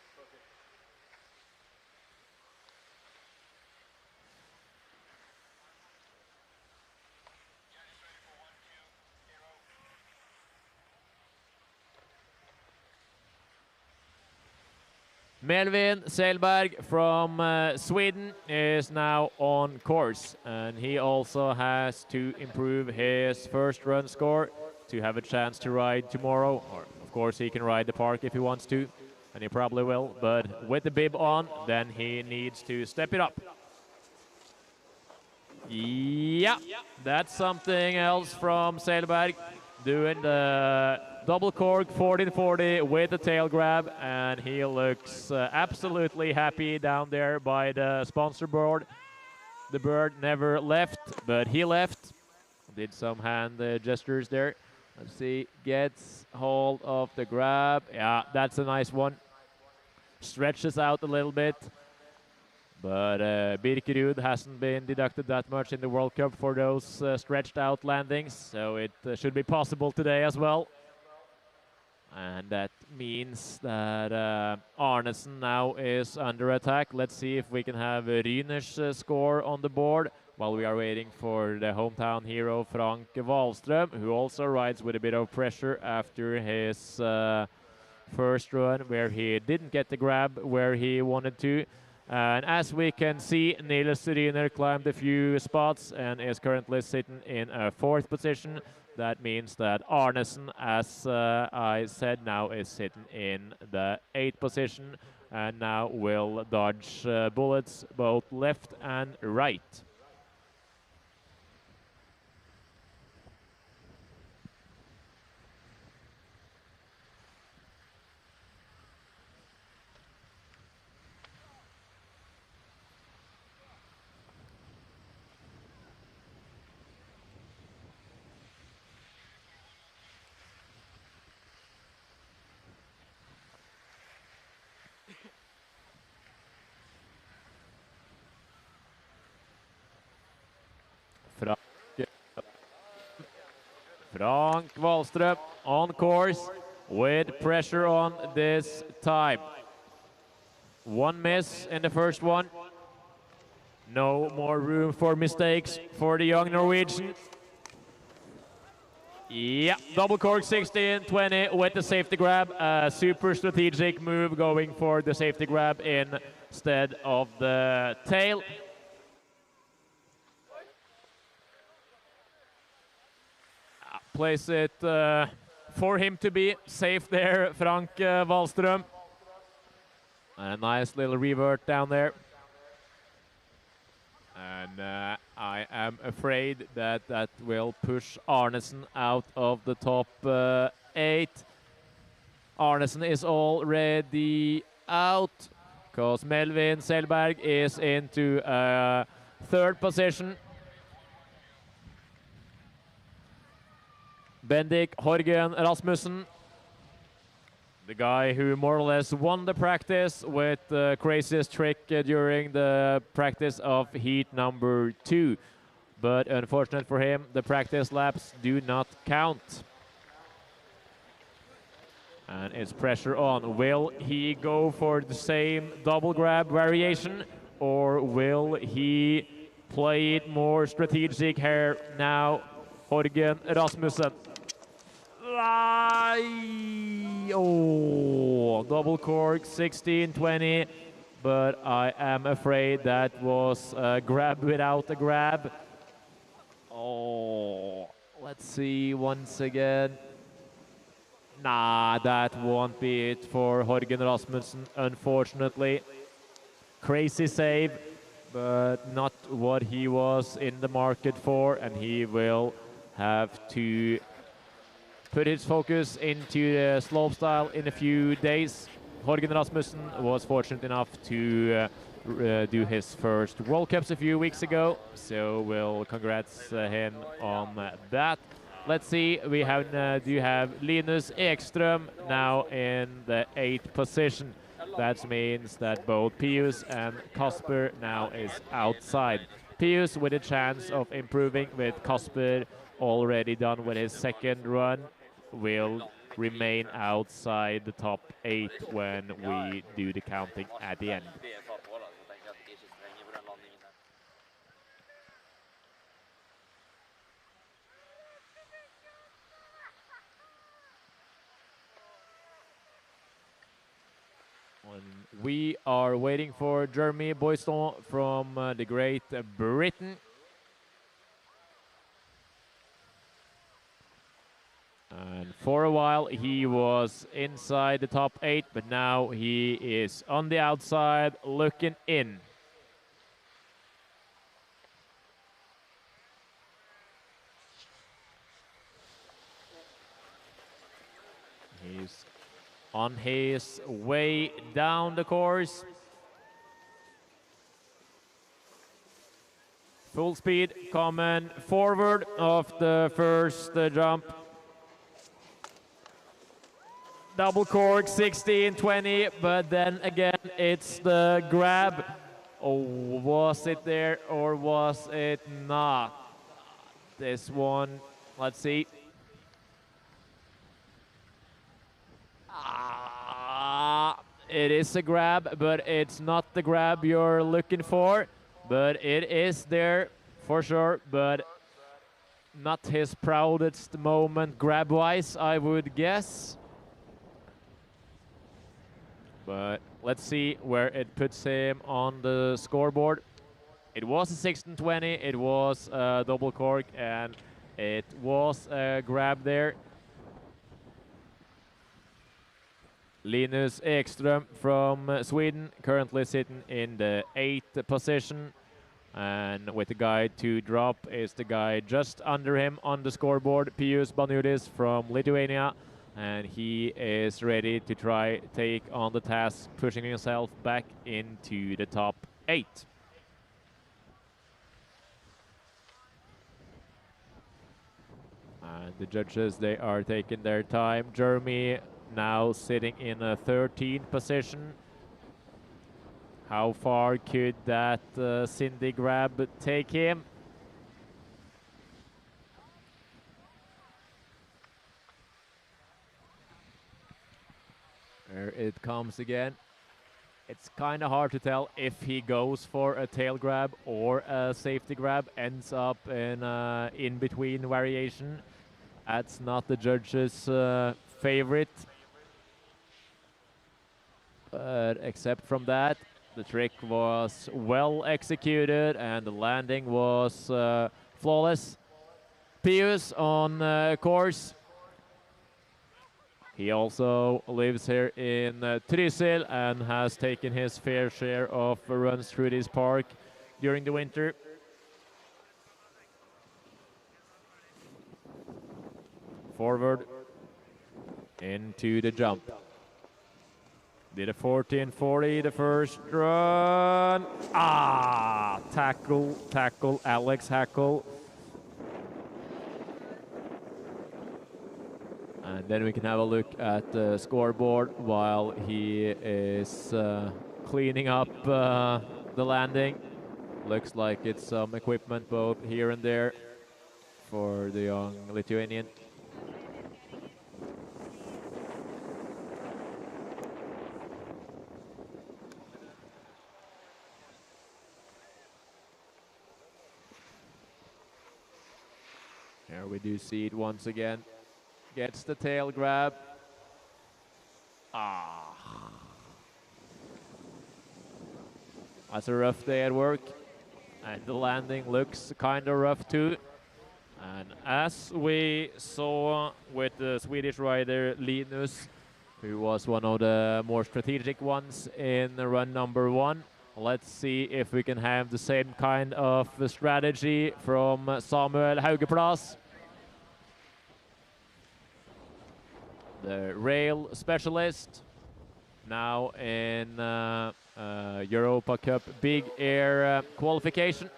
Melvin Selberg from Sweden is now on course, and he also has to improve his first run score to have a chance to ride tomorrow. Or, of course, he can ride the park if he wants to, and he probably will, but with the bib on, then he needs to step it up. Yeah, that's something else from Selberg, doing the double cork 1440 with the tail grab, and he looks absolutely happy down there by the sponsor board. The bird never left, but he left. Did some hand gestures there. Let's see, gets hold of the grab. Yeah, that's a nice one. Stretches out a little bit. But Birkerud hasn't been deducted that much in the World Cup for those stretched out landings, so it should be possible today as well. And that means that Arnesen now is under attack. Let's see if we can have Ryner's score on the board while we are waiting for the hometown hero Frank Wahlström, who also rides with a bit of pressure after his first run where he didn't get the grab where he wanted to. And as we can see, Nils Ryner climbed a few spots and is currently sitting in a 4th position. That means that Arnesen, as I said, now is sitting in the 8th position and now will dodge bullets both left and right. Frank Wahlström on course with pressure on this time. One miss in the first one. No more room for mistakes for the young Norwegian. Yeah, double cork 16-20 with the safety grab. Super strategic move going for the safety grab instead of the tail. Place it for him to be safe there, Frank Wahlström. A nice little revert down there. And I am afraid that that will push Arnesen out of the top 8. Arnesen is already out because Melvin Selberg is into 3rd position. Bendik Horgen Rasmussen, the guy who more or less won the practice with the craziest trick during the practice of heat number 2. But unfortunate for him, the practice laps do not count. And it's pressure on. Will he go for the same double grab variation, or will he play it more strategic here now? Horgen Rasmussen. Oh, double cork, 16-20. But I am afraid that was a grab without a grab. Oh, let's see once again. Nah, that won't be it for Horgen Rasmussen, unfortunately. Crazy save, but not what he was in the market for, and he will have to put his focus into the slopestyle in a few days. Horgen Rasmussen was fortunate enough to do his first World Cups a few weeks ago, so we'll congrats him on that. Let's see, we have do have Linus Ekström now in the 8th position. That means that both Pius and Kasper now is outside. Pius with a chance of improving, with Kasper already done with his second run, will remain outside the top 8 when we do the counting at the end. We are waiting for Jeremy Boisson from the Great Britain. And for a while he was inside the top 8, but now he is on the outside looking in. He's on his way down the course. Full speed coming forward of the first jump. Double cork, 16-20, but then again it's the grab. Oh, was it there or was it not? This one, let's see. It is a grab, but it's not the grab you're looking for. But it is there for sure, but not his proudest moment grab-wise, I would guess. But let's see where it puts him on the scoreboard. It was a 16-20, it was a double cork, and it was a grab there. Linus Ekström from Sweden, currently sitting in the 8th position. And with the guide to drop is the guy just under him on the scoreboard, Pius Baniudis from Lithuania. And he is ready to try take on the task, pushing himself back into the top 8. And the judges, they are taking their time. Jeremy now sitting in a 13th position. How far could that Cindy grab take him? There it comes again. It's kind of hard to tell if he goes for a tail grab or a safety grab, ends up in in-between variation. That's not the judge's favorite. But except from that, the trick was well executed and the landing was flawless. Pius on course. He also lives here in Trysil and has taken his fair share of runs through this park during the winter. Forward into the jump. Did a 14.40 the first run. Tackle, Alex Hackle. And then we can have a look at the scoreboard while he is cleaning up the landing. Looks like it's some equipment both here and there for the young Lithuanian. Here we do see it once again. Gets the tail grab. That's a rough day at work. And the landing looks kind of rough too. And as we saw with the Swedish rider Linus, who was one of the more strategic ones in run number 1, let's see if we can have the same kind of strategy from Samuel Haugeplass, the rail specialist, now in Europa Cup Big Air qualification.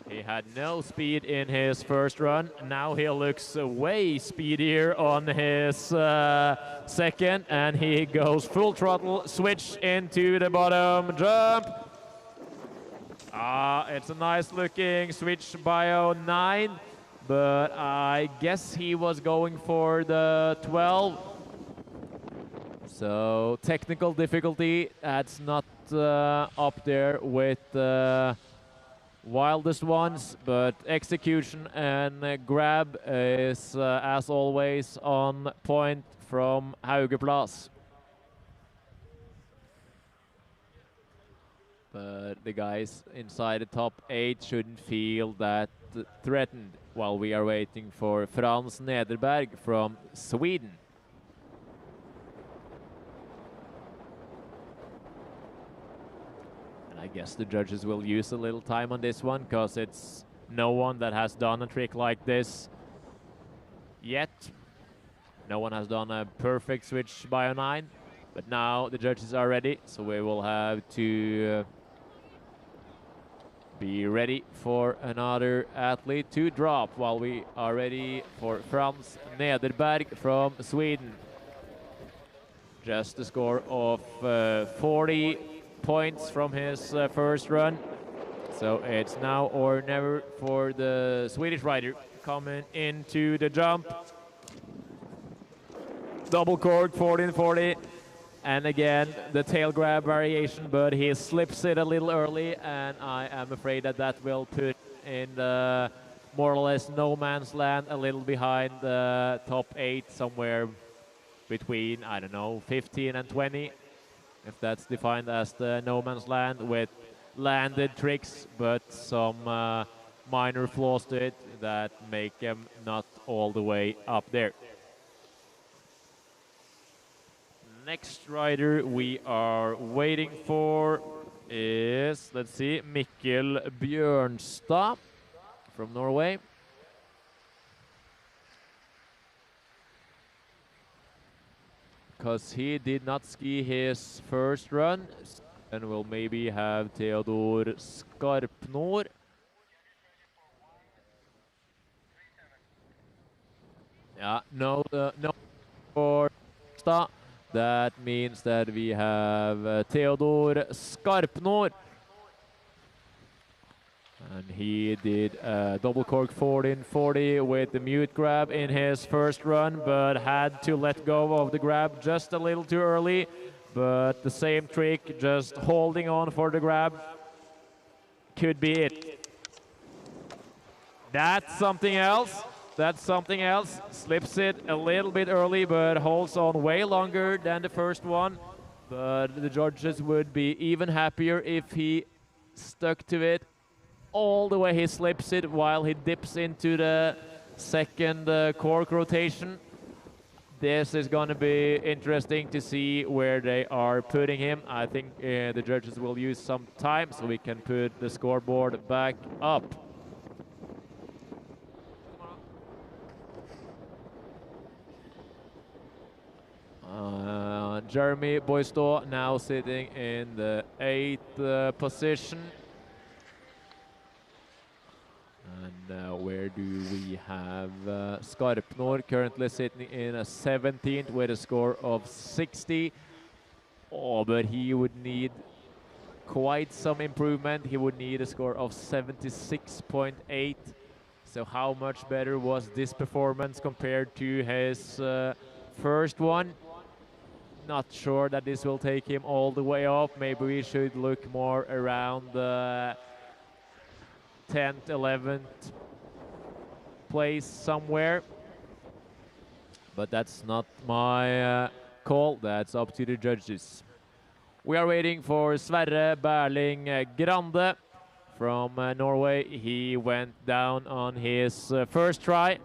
He had no speed in his first run. Now he looks way speedier on his second, and he goes full throttle, switch into the bottom jump. It's a nice looking switch by 09, but I guess he was going for the 12. So technical difficulty, that's not up there with wildest ones, but execution and grab is, as always, on point from Haugeplass. But the guys inside the top 8 shouldn't feel that threatened while we are waiting for Frans Nederberg from Sweden. I guess the judges will use a little time on this one because it's no one that has done a trick like this yet. No one has done a perfect switch by 09, but now the judges are ready, so we will have to be ready for another athlete to drop while we are ready for Frans Nederberg from Sweden. Just a score of 40 points from his first run, so it's now or never for the Swedish rider coming into the jump. Double cork 1440, and again the tail grab variation, but he slips it a little early, and I am afraid that that will put in the more or less no man's land, a little behind the top 8, somewhere between, I don't know, 15 and 20. If that's defined as the no man's land, with landed tricks but some minor flaws to it that make them not all the way up there. Next rider we are waiting for is, let's see, Mikkel Bjørnstad from Norway. Because he did not ski his first run, and will maybe have Theodor Skarpnor. Yeah, no for Stad. That means that we have Theodor Skarpnor. And he did double cork 1440 with the mute grab in his first run, but had to let go of the grab just a little too early. But the same trick, just holding on for the grab, could be it. That's something else. That's something else. Slips it a little bit early, but holds on way longer than the first one. But the judges would be even happier if he stuck to it all the way. He slips it while he dips into the second cork rotation. This is going to be interesting to see where they are putting him. I think the judges will use some time so we can put the scoreboard back up. Jeremy Boystow now sitting in the 8th position. And where do we have Skarpnor currently sitting in a 17th with a score of 60. Oh, but he would need quite some improvement. He would need a score of 76.8. So how much better was this performance compared to his first one? Not sure that this will take him all the way up. Maybe we should look more around the 10th, 11th place somewhere. But that's not my call, that's up to the judges. We are waiting for Sverre Berling Grande from Norway. He went down on his first try,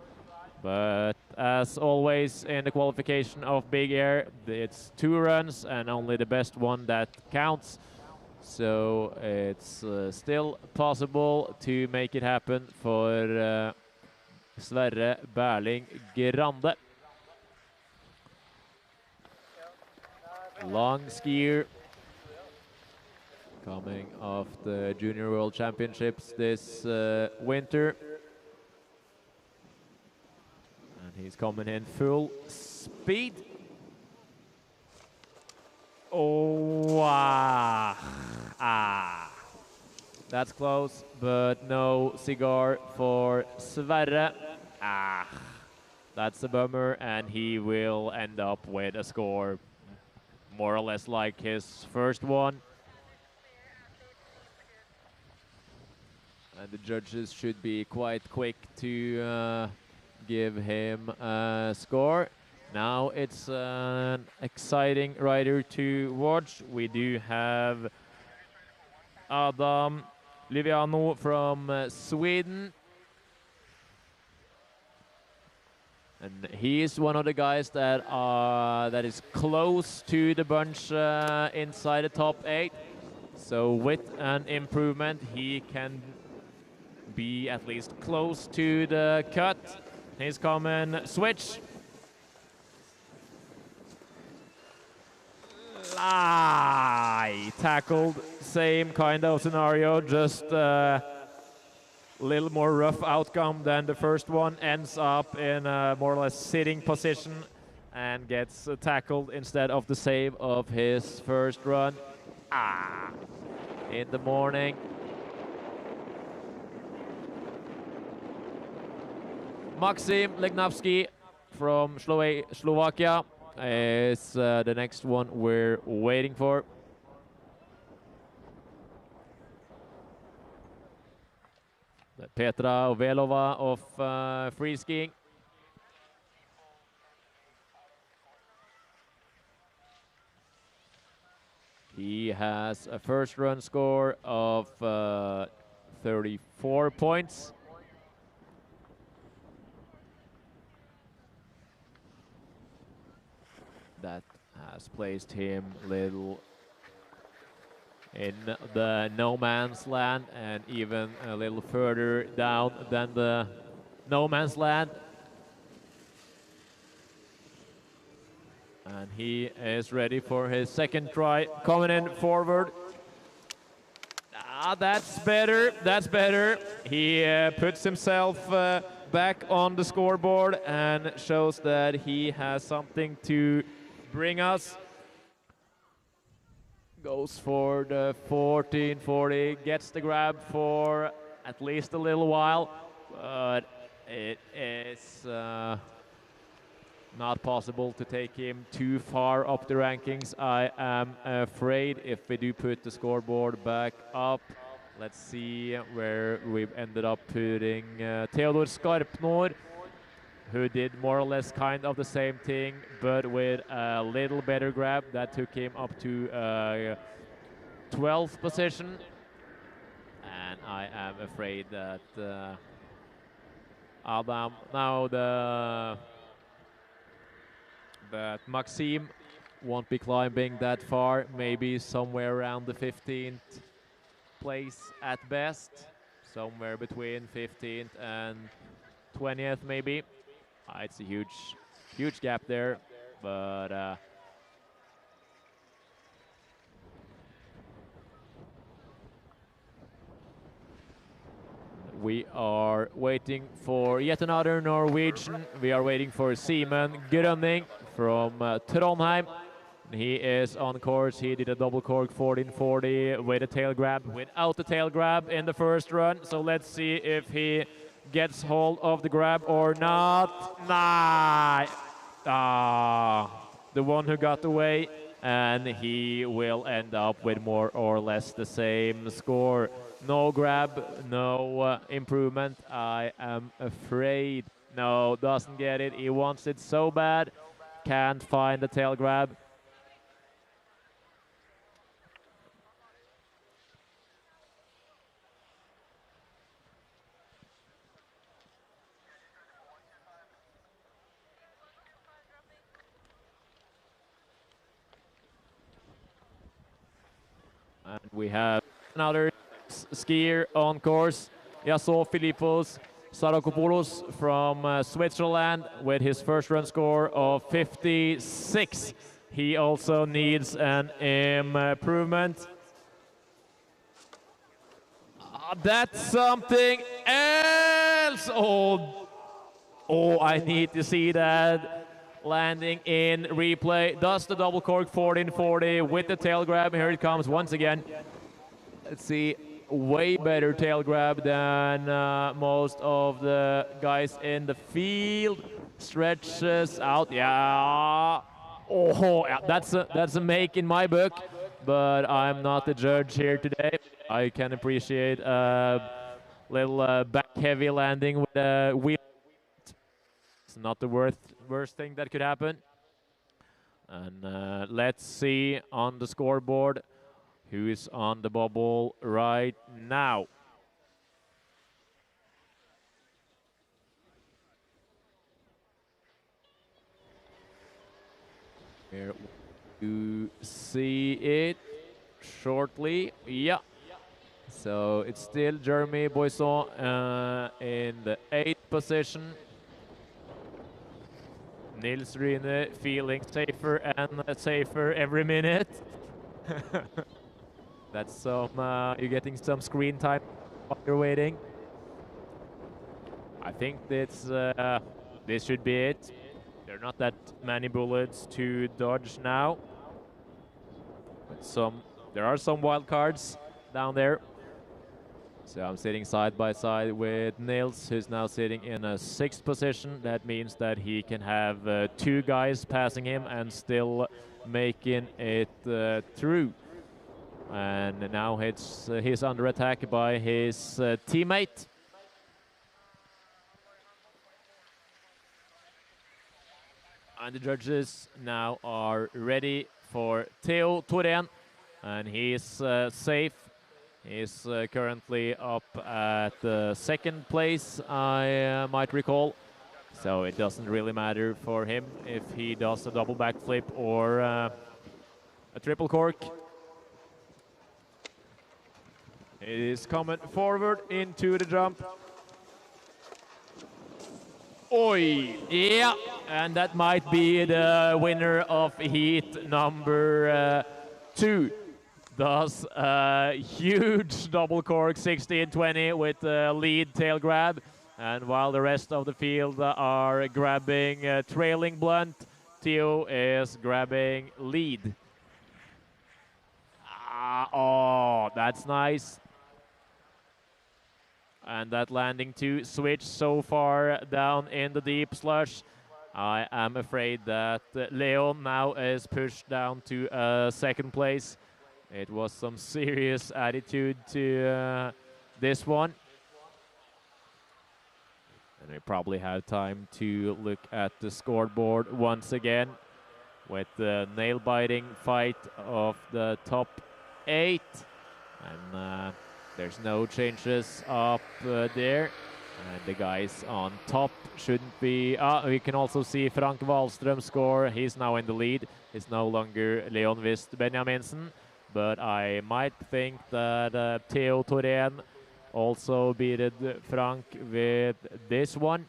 but as always in the qualification of big air, it's 2 runs and only the best one that counts. So it's still possible to make it happen for Sverre Berling Grande. Long skier, coming off the Junior World Championships this winter. And he's coming in full speed. Oh, that's close, but no cigar for Sverre. That's a bummer, and he will end up with a score more or less like his first one. And the judges should be quite quick to give him a score. Now it's an exciting rider to watch. We do have Adam Liviano from Sweden. And he is one of the guys that is close to the bunch inside the top 8. So with an improvement, he can be at least close to the cut. He's coming, switch. He tackled, same kind of scenario, just a little more rough outcome than the first one. Ends up in a more or less sitting position and gets tackled instead of the save of his first run. In the morning. Maxim Legnavsky from Slovakia is the next one we're waiting for. Petra Velova of freeski. He has a first run score of 34 points. That has placed him little in the no man's land and even a little further down than the no man's land. And he is ready for his second try, coming in forward. That's better, that's better. He puts himself back on the scoreboard and shows that he has something to bring us. Goes for the 1440, gets the grab for at least a little while, but it is not possible to take him too far up the rankings. I am afraid if we do put the scoreboard back up. Let's see where we've ended up putting Theodor Skarpnor, who did more or less kind of the same thing, but with a little better grab. That took him up to 12th position. And I am afraid that Adam, now that Maxim won't be climbing that far, maybe somewhere around the 15th place at best, somewhere between 15th and 20th maybe. It's a huge gap there, but we are waiting for yet another Norwegian. We are waiting for Simen Grønning from Trondheim. He is on course. He did a double cork 1440 with a tail grab, without the tail grab in the first run. So let's see if he gets hold of the grab or not. The one who got away, and he will end up with more or less the same score. No grab, no improvement. I am afraid. No, doesn't get it. He wants it so bad. Can't find the tail grab. And we have another skier on course. Yasso Philippos Sarakopoulos from Switzerland with his first run score of 56. He also needs an improvement. That's something else. Oh, I need to see that landing in replay. Does the double cork 1440 with the tail grab. Here it comes once again. Let's see, way better tail grab than most of the guys in the field. Stretches out, yeah. Oh, yeah, that's a make in my book, but I'm not the judge here today. I can appreciate a little back heavy landing with a wheel. It's not the worst thing that could happen. And let's see on the scoreboard who is on the bubble right now. Here you see it shortly. Yeah. So it's still Jeremy Boisson in the 8th position. Nils Rune feeling safer and safer every minute. That's some, you're getting some screen time while you're waiting. I think this should be it. There are not that many bullets to dodge now. But there are some wild cards down there. So I'm sitting side by side with Nils, who's now sitting in a 6th position. That means that he can have 2 guys passing him and still making it through. And now he's under attack by his teammate. And the judges now are ready for Theo Thorén, and he's safe. He's currently up at 2nd place, I might recall. So it doesn't really matter for him if he does a double backflip or a triple cork. It is coming forward into the jump. Oi! Yeah, and that might be the winner of heat number 2. Does a huge double cork 16-20 with a lead tail grab. And while the rest of the field are grabbing trailing blunt, Theo is grabbing lead. Oh, that's nice. And that landing to switch so far down in the deep slush. I am afraid that Leon now is pushed down to 2nd place. It was some serious attitude to this one. And we probably have time to look at the scoreboard once again with the nail-biting fight of the top 8. And there's no changes up there. And the guys on top shouldn't be... we can also see Frank Wahlström score. He's now in the lead. It's no longer Leon Wist Benjaminsen. But I might think that Theo Thorén also beat Frank with this one.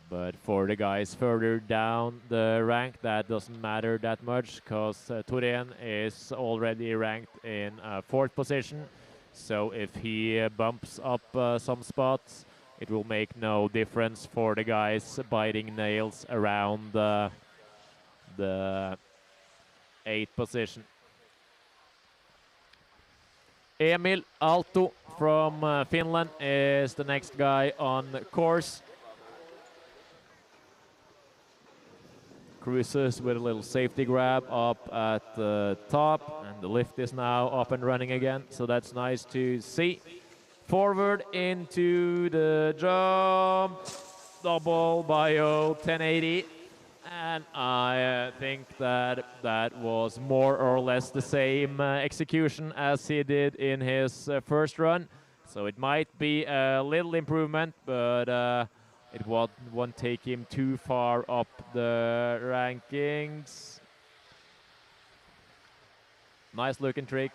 But for the guys further down the rank, that doesn't matter that much because Thorén is already ranked in 4th position. So if he bumps up some spots, it will make no difference for the guys biting nails around the 8th position. Emil Aalto from Finland is the next guy on course. Cruises with a little safety grab up at the top, and the lift is now up and running again, so that's nice to see. Forward into the jump, double bio 1080, and I think that that was more or less the same execution as he did in his first run, so it might be a little improvement, but it won't take him too far up the rankings. Nice looking trick.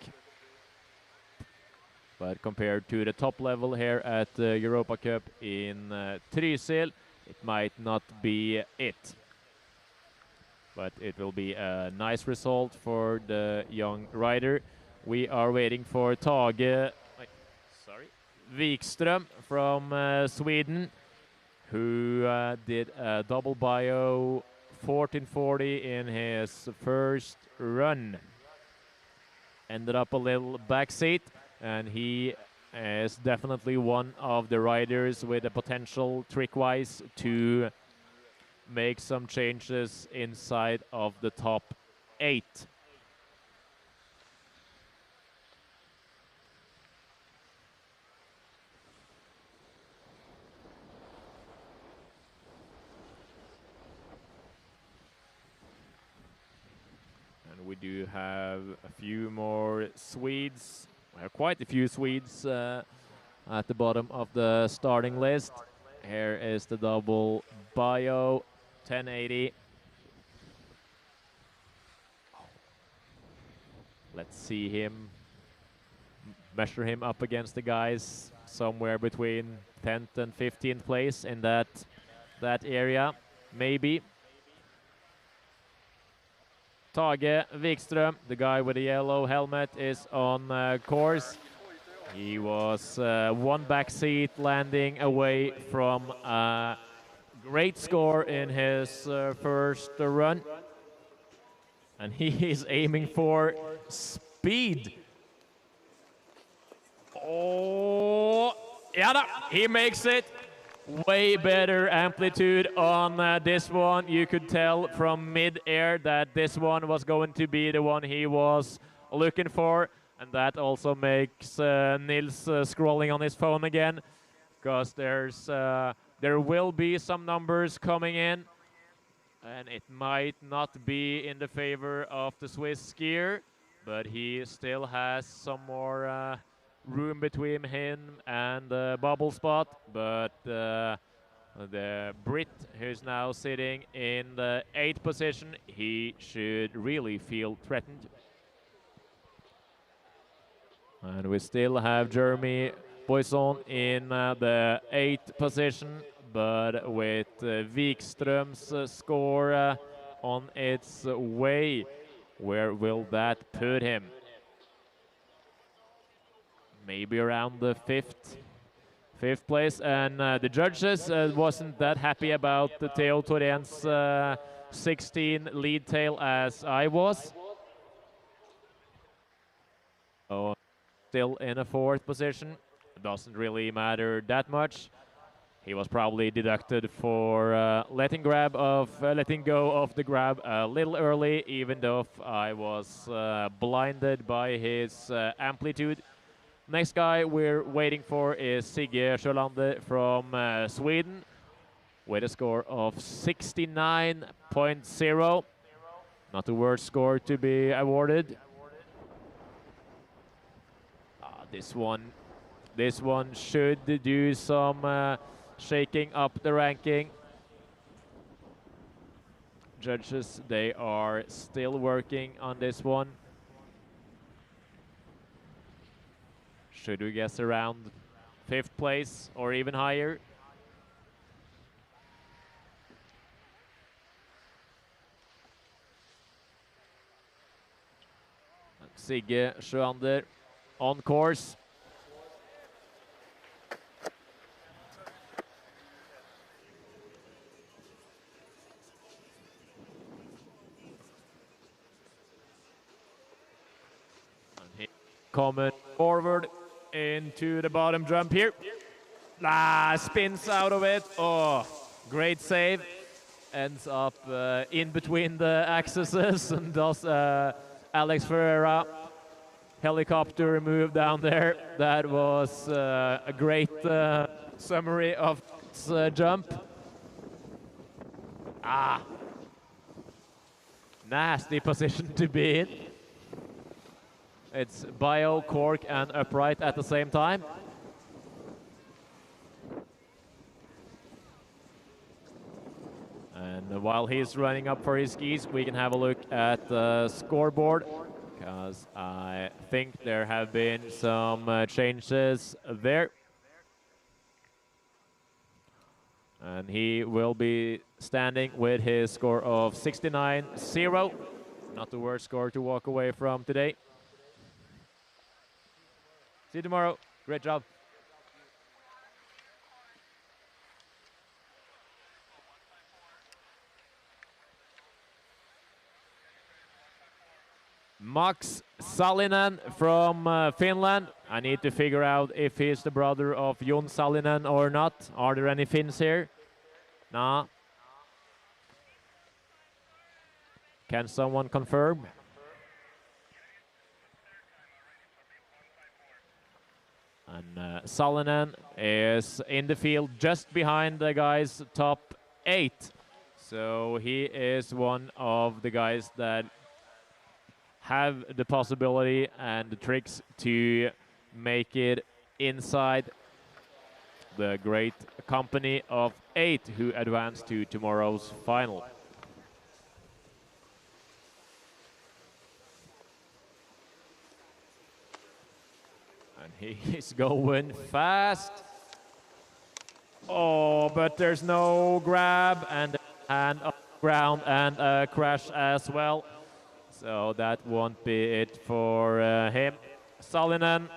But compared to the top level here at the Europa Cup in Trysil, it might not be it. But it will be a nice result for the young rider. We are waiting for Wikström from Sweden, who did a double bio 1440 in his first run. Ended up a little backseat, and he is definitely one of the riders with the potential trick-wise to make some changes inside of the top 8. We do have a few more Swedes. We have quite a few Swedes at the bottom of the starting list. Here is the double bio 1080. Let's see him, measure him up against the guys somewhere between 10th and 15th place in that area, maybe. Tage Wikström, the guy with the yellow helmet, is on course. He was one backseat landing away from a great score in his first run. And he is aiming for speed. Oh, yeah, he makes it. Way better amplitude on this one. You could tell from mid-air that this one was going to be the one he was looking for. And that also makes Nils scrolling on his phone again, because there will be some numbers coming in, and it might not be in the favor of the Swiss skier, but he still has some more room between him and the bubble spot. But the Brit, who's now sitting in the 8th position, he should really feel threatened. And we still have Jeremy Boisson in the 8th position, but with Wikström's score on its way, where will that put him? Maybe around the 5th place, and the judges wasn't that happy about the Theo Thoren's 16 lead tail as I was. So still in a 4th position. It doesn't really matter that much. He was probably deducted for letting go of the grab a little early, even though I was blinded by his amplitude. Next guy we're waiting for is Sigge Sjölander from Sweden with a score of 69.0. Not the worst score to be awarded. This one should do some shaking up the ranking. Judges, they are still working on this one. Should we guess around 5th place or even higher? Sigge Sjölander on course. And he coming forward into the bottom jump here. Spins out of it. Oh, great save. ends up in between the axes and does Alex Ferreira helicopter move down there. That was a great summary of its jump. Nasty position to be in. It's bio, cork, and upright at the same time. And while he's running up for his skis, we can have a look at the scoreboard, because I think there have been some changes there. And he will be standing with his score of 69.0. Not the worst score to walk away from today. See you tomorrow. Great job. Max Sallinen from Finland. I need to figure out if he's the brother of Jon Sallinen or not. Are there any Finns here? Nah. Can someone confirm? And Sallinen is in the field just behind the guy's top 8. So he is one of the guys that have the possibility and the tricks to make it inside the great company of 8 who advance to tomorrow's final. And he is going fast. Oh, but there's no grab and hand up ground and a crash as well. So that won't be it for him. Sallinen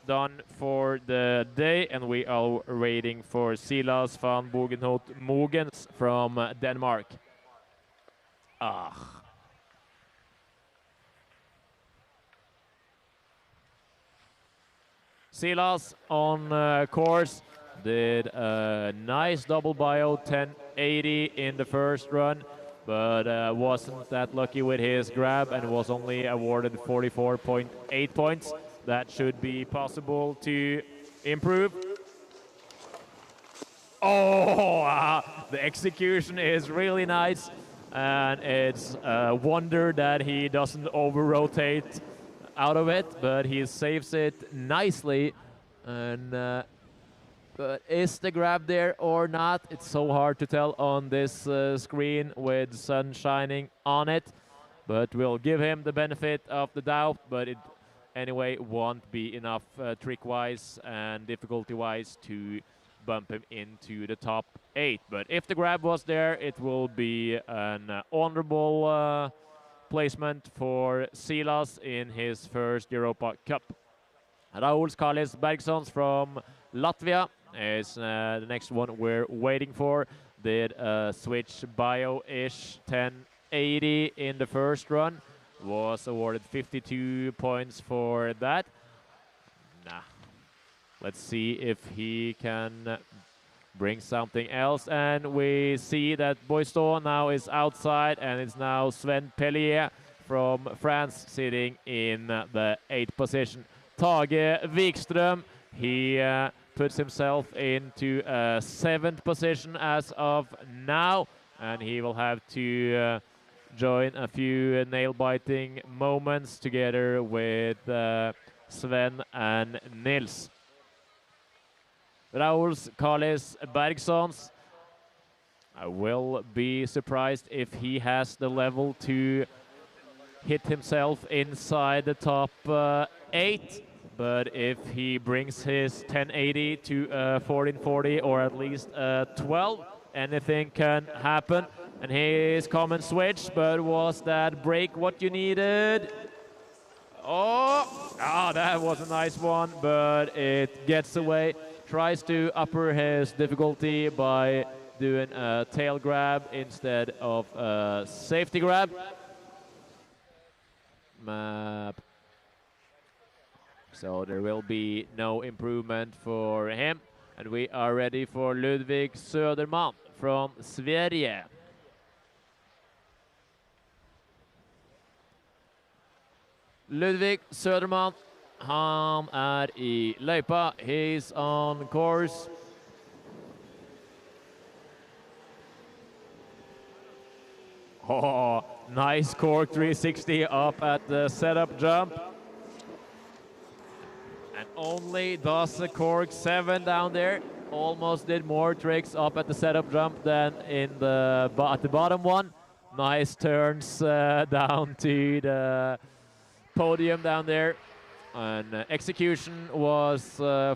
done for the day, and we are waiting for Silas van Bogenhout Mogens from Denmark. Silas on course did a nice double bio 1080 in the first run, but wasn't that lucky with his grab and was only awarded 44.8 points. That should be possible to improve. Oh, the execution is really nice, and it's a wonder that he doesn't over-rotate out of it, but he saves it nicely. And but is the grab there or not? It's so hard to tell on this screen with sun shining on it. But we'll give him the benefit of the doubt, but it anyway won't be enough trick-wise and difficulty-wise to bump him into the top 8. But if the grab was there, it will be an honorable placement for Silas in his first Europa Cup. Rauls Kalis Bergsons from Latvia is the next one we're waiting for. Did a switch bio-ish 1080 in the first run. Was awarded 52 points for that. Let's see if he can bring something else. And we see that Boistot now is outside, and it's now Sven Pellier from France sitting in the 8th position. Tage Wikström, he puts himself into a 7th position as of now, and he will have to join a few nail-biting moments together with Sven and Nils. Rauls Kalis Bergsons, I will be surprised if he has the level to hit himself inside the top 8. But if he brings his 1080 to 1440 or at least 12, anything can happen. And here's common switch, but was that break what you needed? Oh, that was a nice one, but it gets away. Tries to upper his difficulty by doing a tail grab instead of a safety grab. Map. So there will be no improvement for him. And we are ready for Ludvig Söderman from Sverige. Ludvig Söderman, han i løypa. He's on course. Oh, nice cork 360 up at the setup jump. And only does the cork 7 down there. Almost did more tricks up at the setup jump than in at the bottom one. Nice turns down to the podium down there. And execution was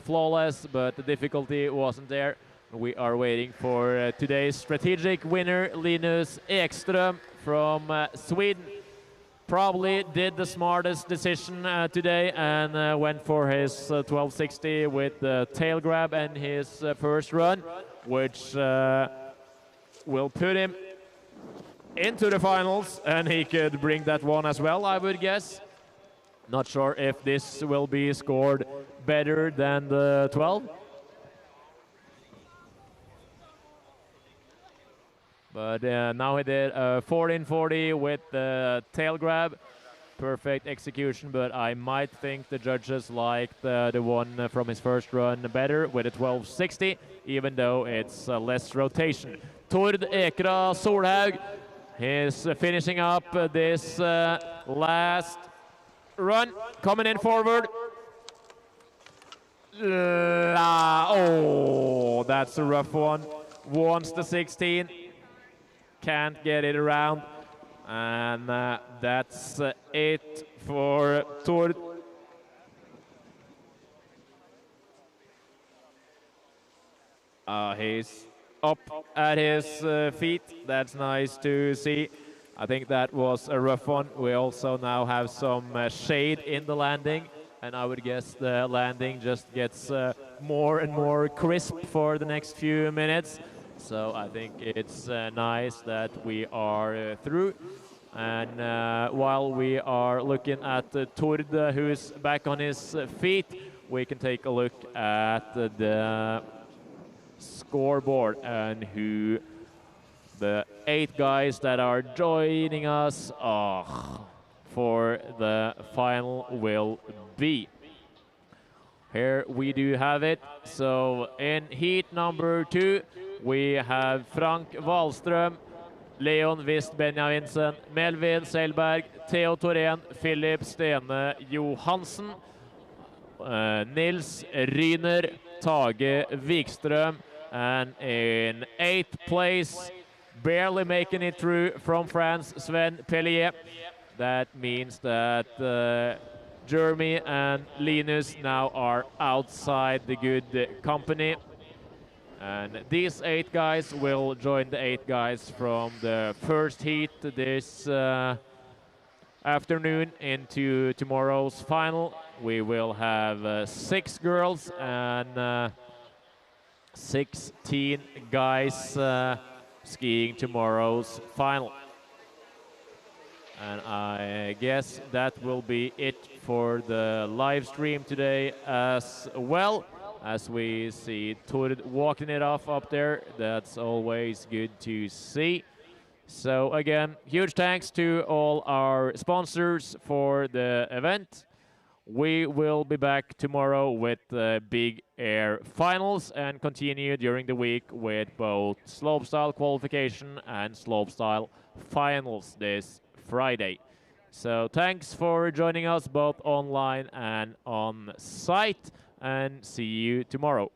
flawless, but the difficulty wasn't there. We are waiting for today's strategic winner, Linus Ekström from Sweden. Probably did the smartest decision today and went for his 1260 with the tail grab and his first run, which will put him into the finals, and he could bring that one as well, I would guess. Not sure if this will be scored better than the 12. But now he did a 1440 with the tail grab. Perfect execution, but I might think the judges liked the one from his first run better with a 1260, even though it's less rotation. Tord Ekra Solhaug is finishing up this last run, coming in forward. Oh, that's a rough one. Wants the 16. Can't get it around, and that's it for Tord. He's up at his feet. That's nice to see. I think that was a rough one. We also now have some shade in the landing, and I would guess the landing just gets more and more crisp for the next few minutes. So I think it's nice that we are through. And while we are looking at Tord, who's back on his feet, we can take a look at the scoreboard and who the 8 guys that are joining us for the final will be. Here we do have it. So in heat number 2, we have Frank Wahlström, Leon Wist Benjaminsen, Melvin Selberg, Theo Thorén, Philip Stene Johansen, Nils Ryner, Tage Wikström, and in 8th place, barely making it through from France, Sven Pellier. That means that Jeremy and Linus now are outside the good company. And these 8 guys will join the 8 guys from the first heat this afternoon into tomorrow's final. We will have 6 girls and 16 guys skiing tomorrow's final. And I guess that will be it for the live stream today as well. As we see Tord walking it off up there, that's always good to see. So again, huge thanks to all our sponsors for the event. We will be back tomorrow with the big air finals and continue during the week with both slopestyle qualification and slopestyle finals this Friday. So thanks for joining us both online and on site, and see you tomorrow.